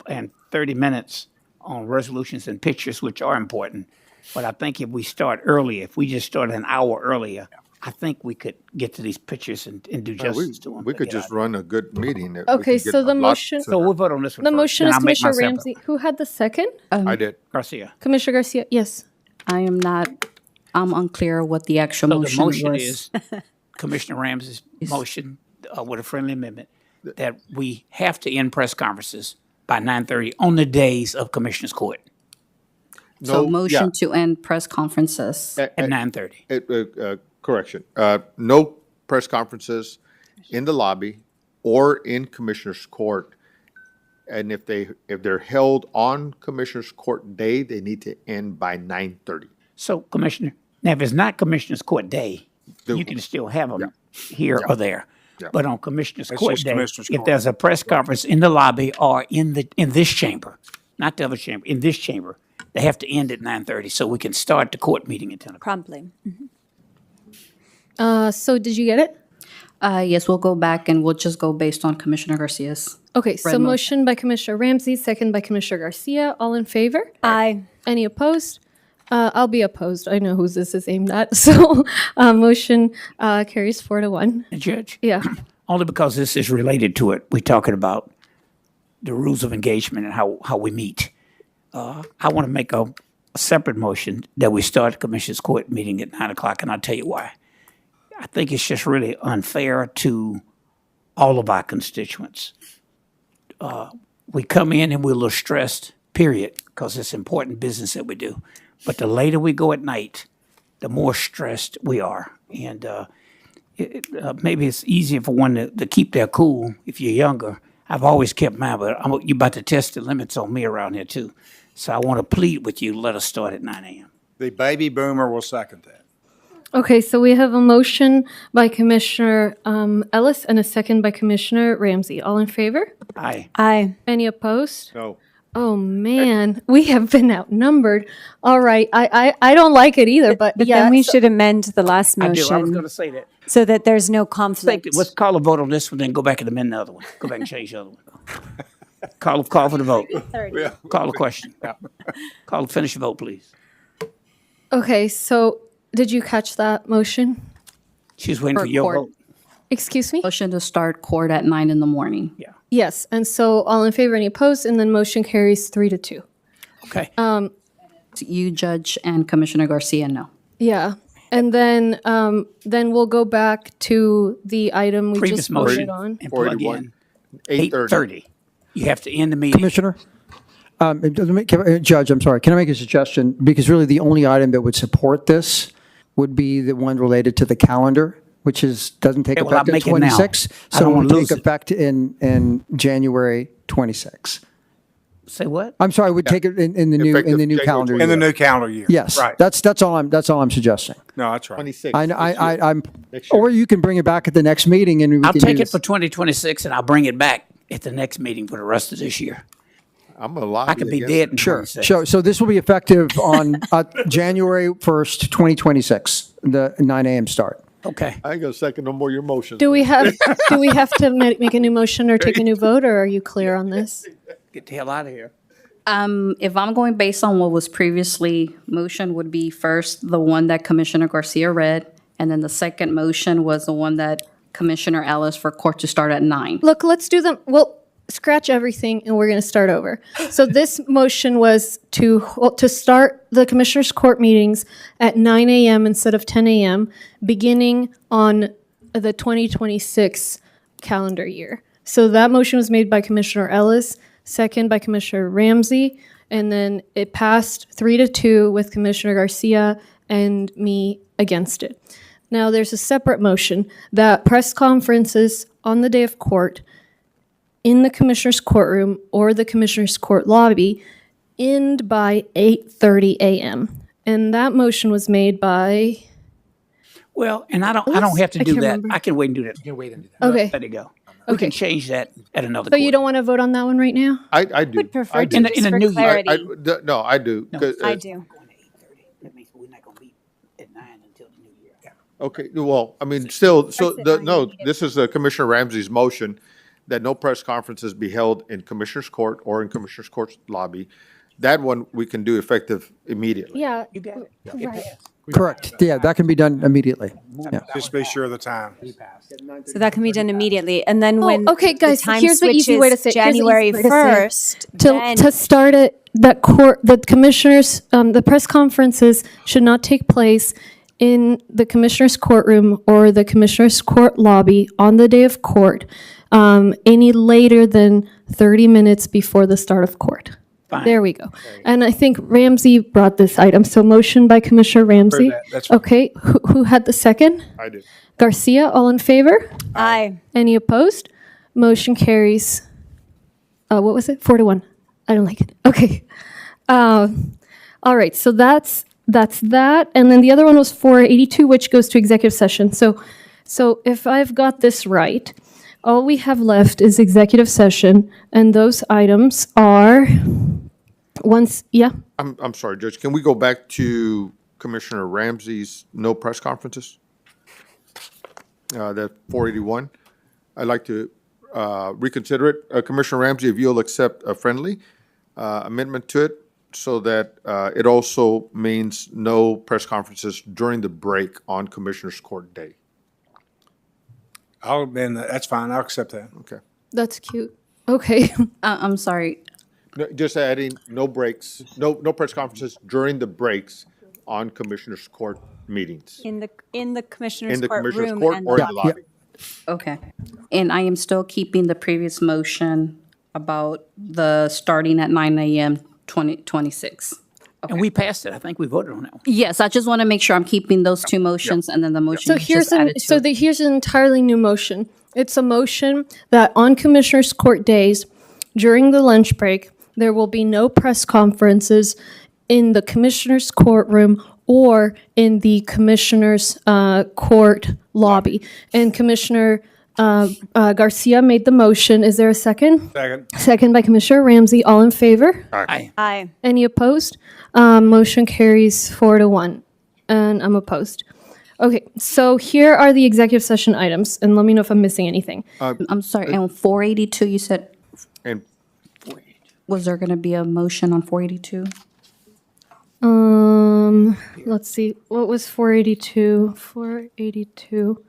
and 30 minutes on resolutions and pictures, which are important. But I think if we start earlier, if we just started an hour earlier, I think we could get to these pictures and do justice to them. We could just run a good meeting. that we Okay, could get so the a lot motion. So we'll vote on this one The first, motion then is I'll make my Commissioner separate. Ramsey. Who had the second? I did. Garcia. Commissioner Garcia. Yes. I'm unclear what the actual So the motion was. is Commissioner Ramsey's motion with a friendly amendment that we have to end press conferences by 9:30 on the days of Commissioners Court So No, motion to end press conferences. at 9:30. Correction. No press conferences in the lobby or in Commissioners Court. And if they're held on Commissioners Court day, they need to end by 9:30. So, Commissioner, now if it's not Commissioners Court Day, you can still have them here or there. Yeah. But on Commissioners It's Court just Day, Commissioners if Court. there's a press conference in the lobby or in this chamber, not the other chamber, in this chamber, they have to end at 9:30 so we can start the court meeting at 10 o'clock. Promptly. So did you get it? Yes, we'll go back and we'll just go based on Commissioner Garcia's. Okay, so Red motion by Commissioner Ramsey, second by Commissioner Garcia. All in favor? Aye. Any opposed? I'll be opposed. I know who this is aimed at. So motion carries 4-1. Judge? Yeah. Only because this is related to it. We're talking about the rules of engagement and how we meet. I want to make a separate motion that we start the Commissioners Court meeting at 9 o'clock, and I'll tell you why. I think it's just really unfair to all of our constituents. We come in and we're a little stressed, period, because it's important business that we do. But the later we go at night, the more stressed we are. And maybe it's easier for one to keep their cool if you're younger. I've always kept mine, but you're about to test the limits on me around here too. So I want to plead with you, let us start at 9 a.m. The baby boomer will second that. Okay, so we have a motion by Commissioner Ellis and a second by Commissioner Ramsey. All in favor? Aye. Aye. Any opposed? No. Oh, man, we have been outnumbered. All right, I don't like it either, but yeah. Then we should amend the last I do. I was motion going to say that. so that there's no conflict. Let's call a vote on this one, then go back and amend the other one. Go back and change the other one. Call for the vote. Call the question. Finish the vote, please. Okay, so did you catch that motion? She's waiting for your court. vote. Excuse me? Motion to start court at 9 in the morning. Yeah. Yes, and so all in favor, any opposed, and then motion carries 3-2. Okay. You, Judge, and Commissioner Garcia, no. Yeah, and then we'll go back to the item we Previous just voted motion on. and plug 41. in 8:30. 8:30. You have to end the meeting. Commissioner? Judge, I'm sorry. Can I make a suggestion? Because really the only item that would support this would be the one related to the calendar, which doesn't take Okay, well, I'll effect make in it now. 26. I So don't it wanna would lose take it. effect in January 26. Say what? I'm sorry, we'd take it in the new, Effective in the new January calendar year. In the new calendar year. Yes, Right. that's all I'm suggesting. No, that's right. 26. I'm, Next year. or you can bring it back at the next meeting and we I'll can do take it this. for 2026 and I'll bring it back at the next meeting for the rest of this year. I'm a lot. I could be dead in Sure. 26. So this will be effective on January 1st, 2026, the 9 a.m. start. Okay. I ain't gonna second no more of your motions. Do we have to make a new motion or take a new vote, or are you clear on this? Get the hell out of here. If I'm going based on what was previously motion, would be first the one that Commissioner Garcia read, and then the second motion was the one that Commissioner Ellis for court to start at 9. Look, let's do them. Well, scratch everything, and we're going to start over. So this motion was to start the Commissioners' Court meetings at 9 a.m. instead of 10 a.m., beginning on the 2026 calendar year. So that motion was made by Commissioner Ellis, second by Commissioner Ramsey, and then it passed 3-2 with Commissioner Garcia and me against it. Now, there's a separate motion that press conferences on the day of court in the Commissioner's courtroom or the Commissioner's court lobby end by 8:30 a.m. And that motion was made by, Well, and I don't have to I do can't that. remember. I can wait and do that. You can wait and do that. okay. Let it go. We can change that at another So you court. don't want to vote on that one right now? I do. Would prefer I to do. In the for new year. clarity. No, I do. 'Cause, I do. That means we're not going to meet at 9 until the new year. Okay, well, I mean, still, so, this is Commissioner Ramsey's motion that no press conferences be held in Commissioner's Court or in Commissioner's Court's lobby. That one we can do effective immediately. Yeah. You got it. Right. Correct. Yeah, that can be done immediately. Yeah. Just be sure of the time. So that can be done immediately. And then when okay, guys, the time here's the easy way to switches say here's the easy January way to say it. 1st, To start it, that court, the commissioners, the press conferences should not take place in the commissioner's courtroom or the commissioner's court lobby on the day of court, any later than 30 minutes before the start of court. Fine. There we go. And I think Ramsey brought this item. So motion by Commissioner Ramsey. that. That's fine. Okay, who had the second? I did. Garcia, all in favor? Aye. Any opposed? Motion carries, what was it? 4-1. I don't like it. Okay. All right, so that's that. And then the other one was 482, which goes to executive session. So if I've got this right, all we have left is executive session, and those items are yeah? I'm sorry, Judge, can we go back to Commissioner Ramsey's no press conferences? That 481. I'd like to reconsider it. Commissioner Ramsey, if you'll accept a friendly amendment to it so that it also means no press conferences during the break on Commissioner's Court Day. That's fine. I'll accept that. Okay. That's cute. Okay. I'm sorry. No, just adding no breaks, no press conferences during the breaks on Commissioner's Court meetings. In the In commissioner's the Commissioner's courtroom Court and or in the lobby. Okay. And I am still keeping the previous motion about the starting at 9 a.m. 2026. And we passed it. I think we voted on that one. Yes, I just want to make sure I'm keeping those two motions and then the motion So is here's just added to it. here's an entirely new motion. It's a motion that on Commissioners' Court days, during the lunch break, there will be no press conferences in the Commissioners' courtroom or in the Commissioners' court lobby. And Commissioner Garcia made the motion. Is there a second? Second. Second by Commissioner Ramsey. All in favor? Aye. Aye. Any opposed? Motion carries 4-1, and I'm opposed. Okay, so here are the executive session items, and let me know if I'm missing anything. I'm sorry, and 482, you said, And was there going to be a motion on 482? Let's see, what was 482? 482.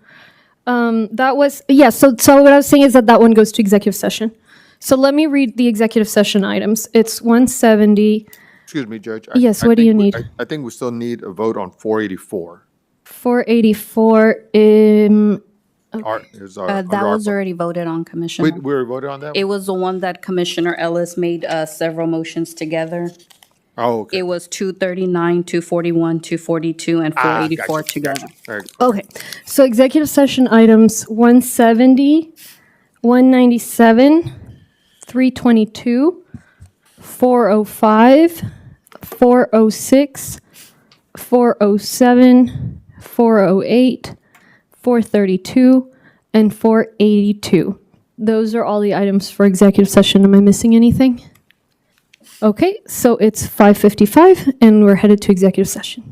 That was, yeah, so what I was saying is that one goes to executive session. So let me read the executive session items. It's 170. excuse me, Judge. Yes, what do you need? I think we still need a vote on 484. 484, That was already voted on, Commissioner. We already voted on that? It was the one that Commissioner Ellis made several motions together. Oh, okay. It was 239, 241, 242, and 484 together. All right. okay. So executive session items 170, 197, 322, 405, 406, 407, 408, 432, and 482. Those are all the items for executive session. Am I missing anything? Okay, so it's 5:55 and we're headed to executive session.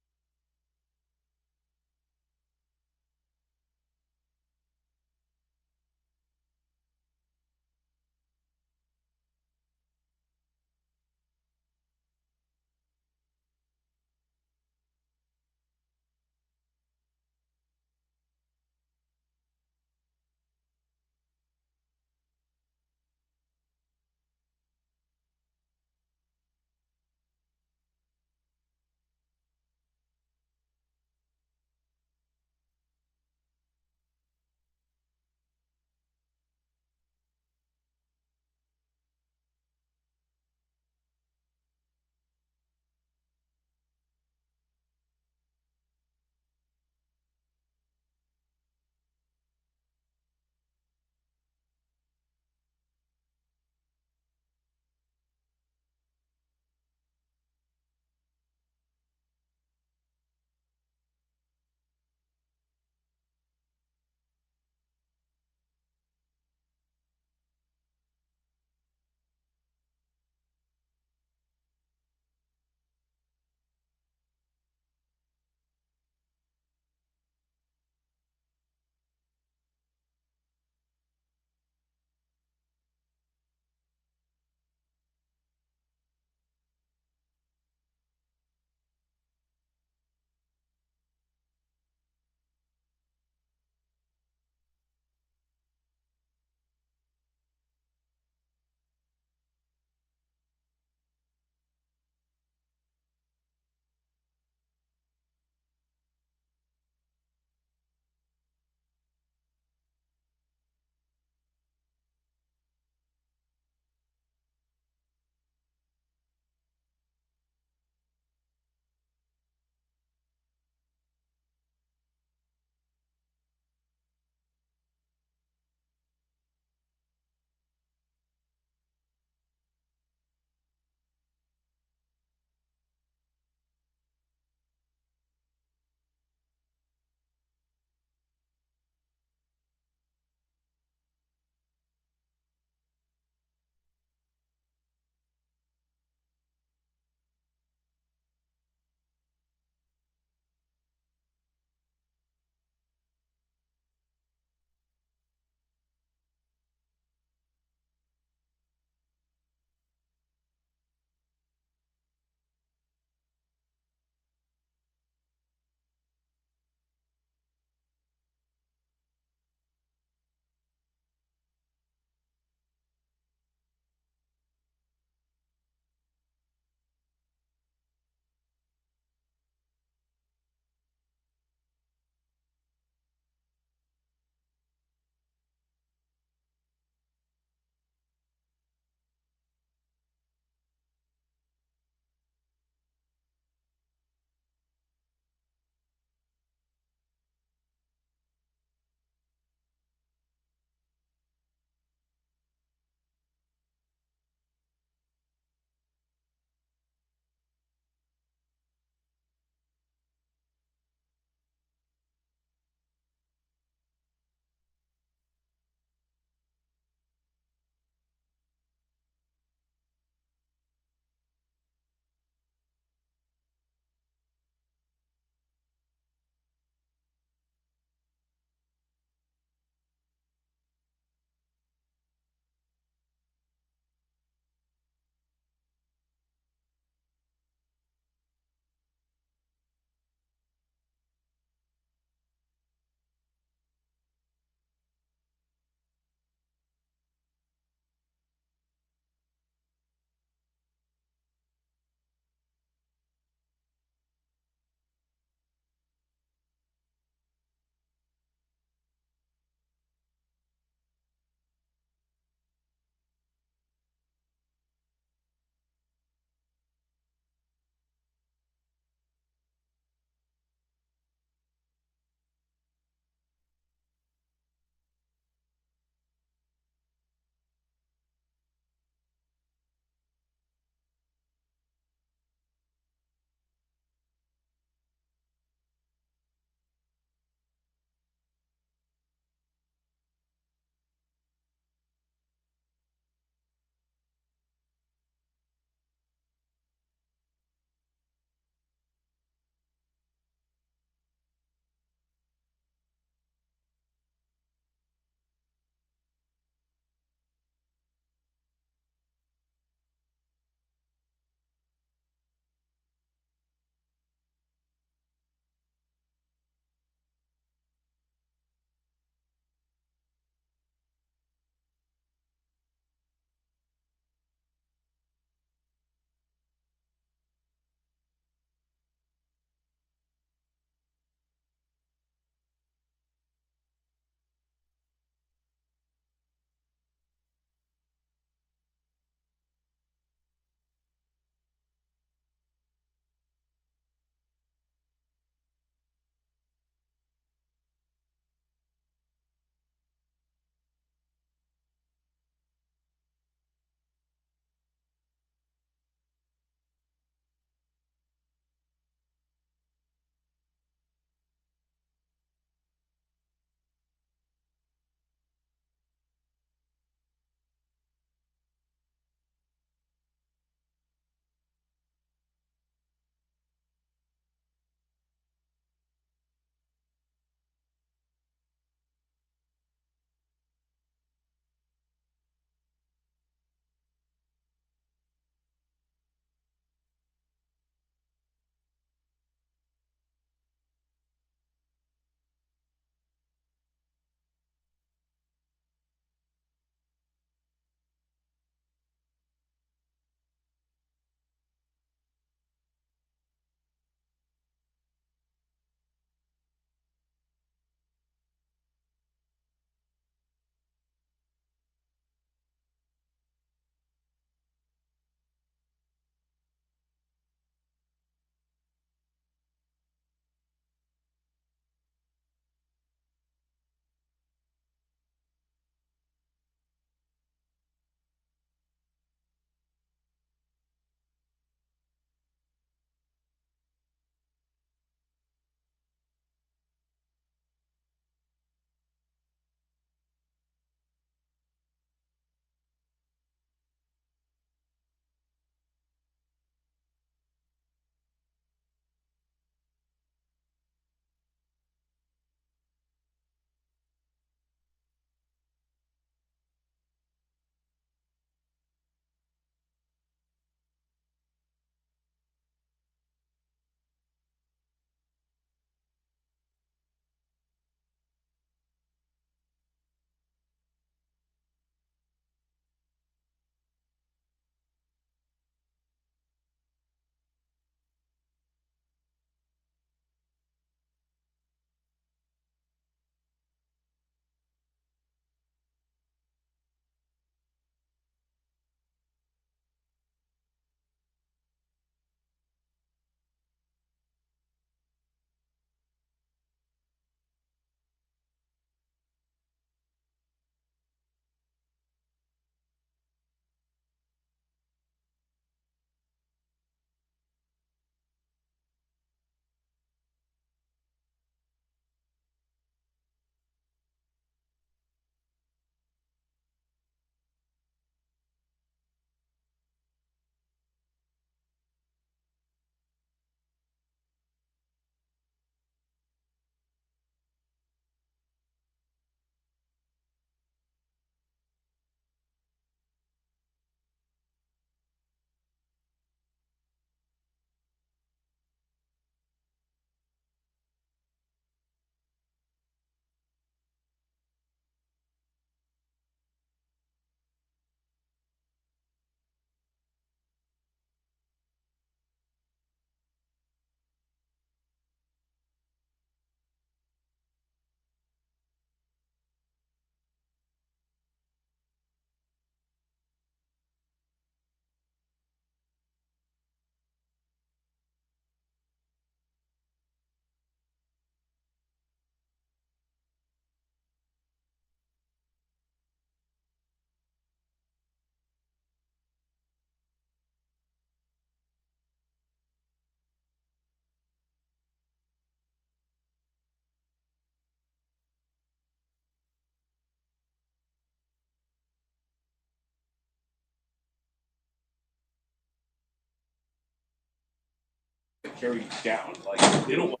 carry you down. Like, they don't want.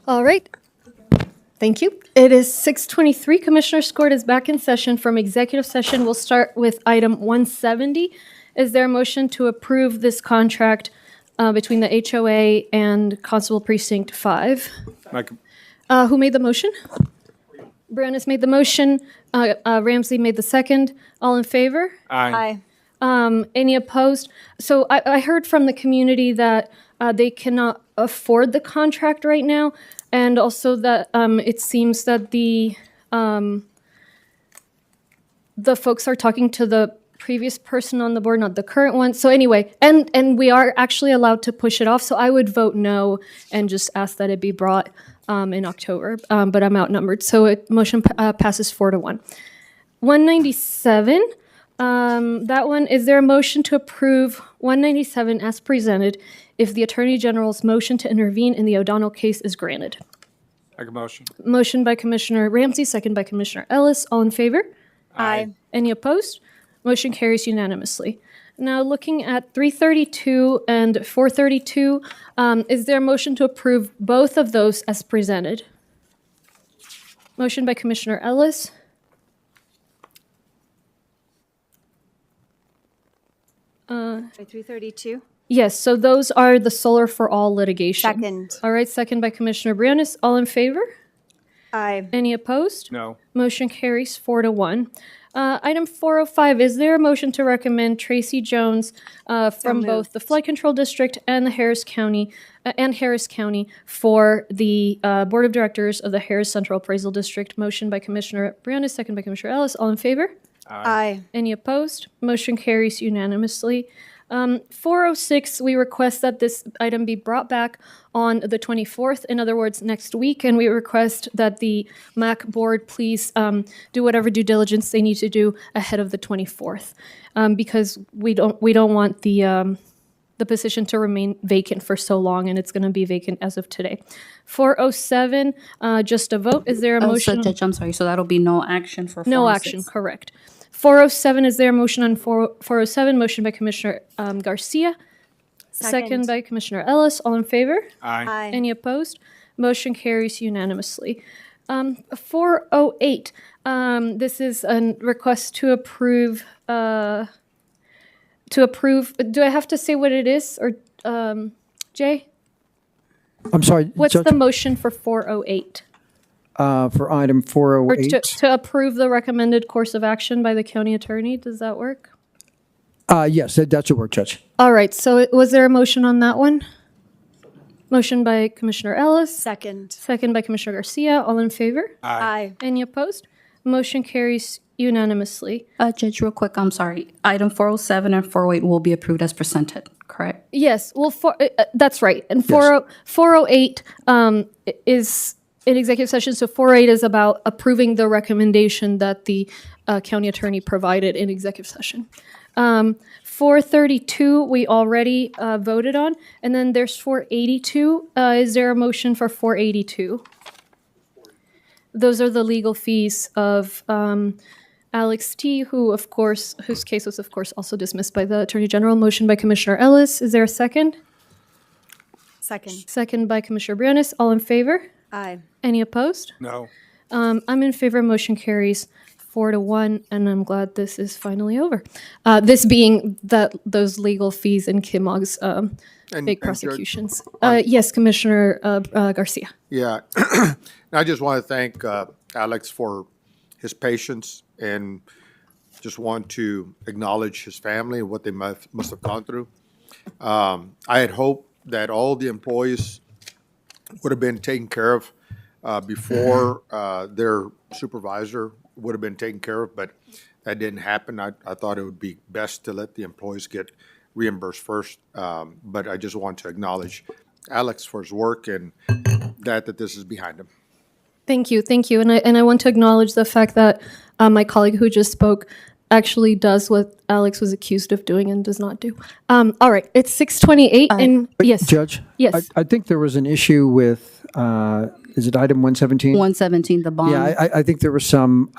All right. Thank you. It is 6:23. Commissioner's Court is back in session from executive session. We'll start with item 170. Is there a motion to approve this contract between the HOA and Constable Precinct 5? Who made the motion? Briones made the motion. Ramsey made the second. All in favor? Aye. Any opposed? So I heard from the community that they cannot afford the contract right now, and also that it seems that the folks are talking to the previous person on the board, not the current one. So anyway, and we are actually allowed to push it off. So I would vote no and just ask that it be brought in October. But I'm outnumbered, so motion passes 4-1. 197. That one, is there a motion to approve 197 as presented if the Attorney General's motion to intervene in the O'Donnell case is granted? Make a motion. Motion by Commissioner Ramsey, second by Commissioner Ellis. All in favor? Aye. Any opposed? Motion carries unanimously. Now, looking at 332 and 432, is there a motion to approve both of those as presented? Motion by Commissioner Ellis. 332. Yes, so those are the Solar for All litigation. Second. All right, second by Commissioner Briones. All in favor? Aye. Any opposed? No. Motion carries 4-1. Item 405, is there a motion to recommend Tracy Jones from both the Flood Control District and the Harris County for the Board of Directors of the Harris Central Appraisal District? Motion by Commissioner Briones, second by Commissioner Ellis. All in favor? Aye. Any opposed? Motion carries unanimously. 406, we request that this item be brought back on the 24th, in other words, next week, and we request that the MAC board please do whatever due diligence they need to do ahead of the 24th, because we don't want the position to remain vacant for so long, and it's going to be vacant as of today. 407, just a vote. Is there a motion? So, Judge, I'm sorry, so that'll be no action for 406? No action, correct. 407, is there a motion on 407? Motion by Commissioner Garcia. Second by Commissioner Ellis. All in favor? Aye. Any opposed? Motion carries unanimously. 408, this is a request to approve, do I have to say what it is, or, Jay? I'm sorry. What's Judge, the motion for 408? For item Or 408? to approve the recommended course of action by the county attorney, does that work? Yes, that should work, Judge. All right, so was there a motion on that one? Motion by Commissioner Ellis. Second. Second by Commissioner Garcia. All in favor? Aye. Any opposed? Motion carries unanimously. Judge, real quick, I'm sorry. Item 407 and 408 will be approved as presented, correct? Yes, well, that's right. And 408 is in executive session, so 408 is about approving the recommendation that the county attorney provided in executive session. 432, we already voted on. And then there's 482. Is there a motion for 482? Those are the legal fees of Alex T., whose case was, of course, also dismissed by the Attorney General. Motion by Commissioner Ellis. Is there a second? Second. Second by Commissioner Briones. All in favor? Aye. Any opposed? No. I'm in favor. Motion carries 4-1, and I'm glad this is finally over. This being those legal fees and Kim Ogg's big prosecutions. Yes, Commissioner Garcia. Yeah. I just want to thank Alex for his patience, and just want to acknowledge his family and what they must have gone through. I had hoped that all the employees would have been taken care of before their supervisor would have been taken care of, but that didn't happen. I thought it would be best to let the employees get reimbursed first. But I just want to acknowledge Alex for his work and that this is behind him. Thank you, and I want to acknowledge the fact that my colleague who just spoke actually does what Alex was accused of doing and does not do. All right, it's 6:28 and yes. Judge? Yes. I think there was an issue with, is it item 117? 117, the bond. Yeah, I think there was some,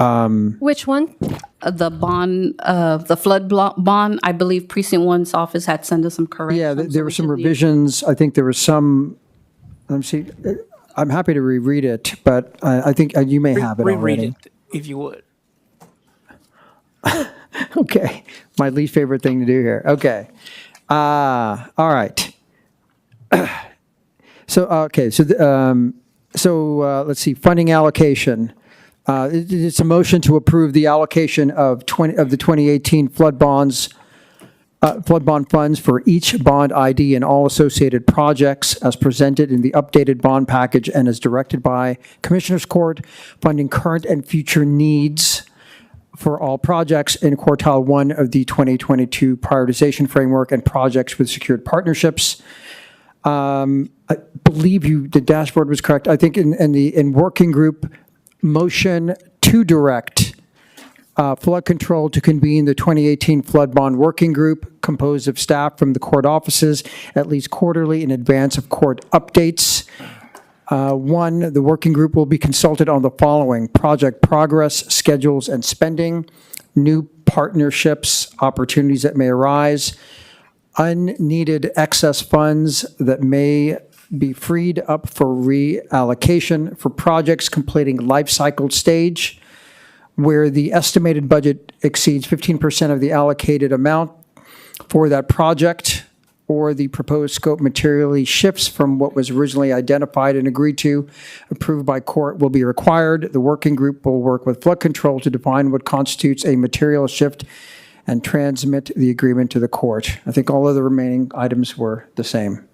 Which one? The bond, the bond, I believe precinct one's office had sent us some corrections. yeah, there were some revisions. I think there was some, let me see, I'm happy to reread it, but I think you may have it Reread already. it, if you would. Okay, my least favorite thing to do here. Okay. All right. So let's see, funding allocation. It's a motion to approve the allocation of the 2018 flood bond funds for each bond ID and all associated projects as presented in the updated bond package and as directed by Commissioners Court, funding current and future needs for all projects in quartile 1 of the 2022 prioritization framework and projects with secured partnerships. I believe the dashboard was correct. I think in working group, motion to direct flood control to convene the 2018 flood bond working group composed of staff from the court offices at least quarterly in advance of court updates. One, the working group will be consulted on the following: project progress, schedules and spending, new partnerships, opportunities that may arise, unneeded excess funds that may be freed up for reallocation for projects completing life cycle stage, where the estimated budget exceeds 15% of the allocated amount for that project, or the proposed scope materially shifts from what was originally identified and agreed to, approved by court, will be required. The working group will work with flood control to define what constitutes a material shift and transmit the agreement to the court. I think all of the remaining items were the same.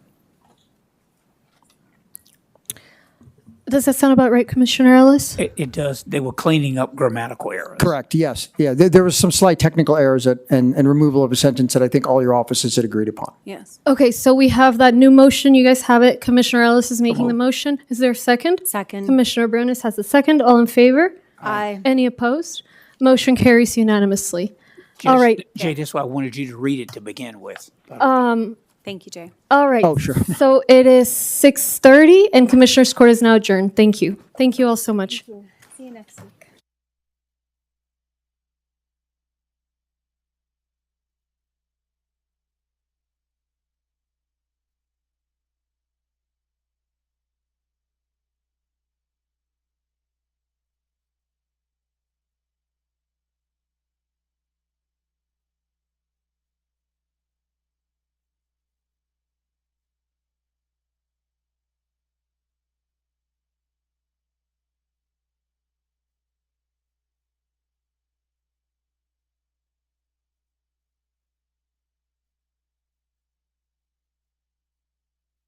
Does that sound about right, Commissioner Ellis? It does. They were cleaning up grammatical errors. Correct, yes. Yeah, there was some slight technical errors and removal of a sentence that I think all your offices had agreed upon. Yes. Okay, so we have that new motion. You guys have it. Commissioner Ellis is making the motion. Is there a second? Second. Commissioner Briones has the second. All in favor? Aye. Any opposed? Motion carries unanimously. All right. Jay, that's why I wanted you to read it to begin with. Thank you, Jay. All right. Oh, sure. So it is 6:30 and Commissioners Court is now adjourned. Thank you. Thank you all so much. See you next week.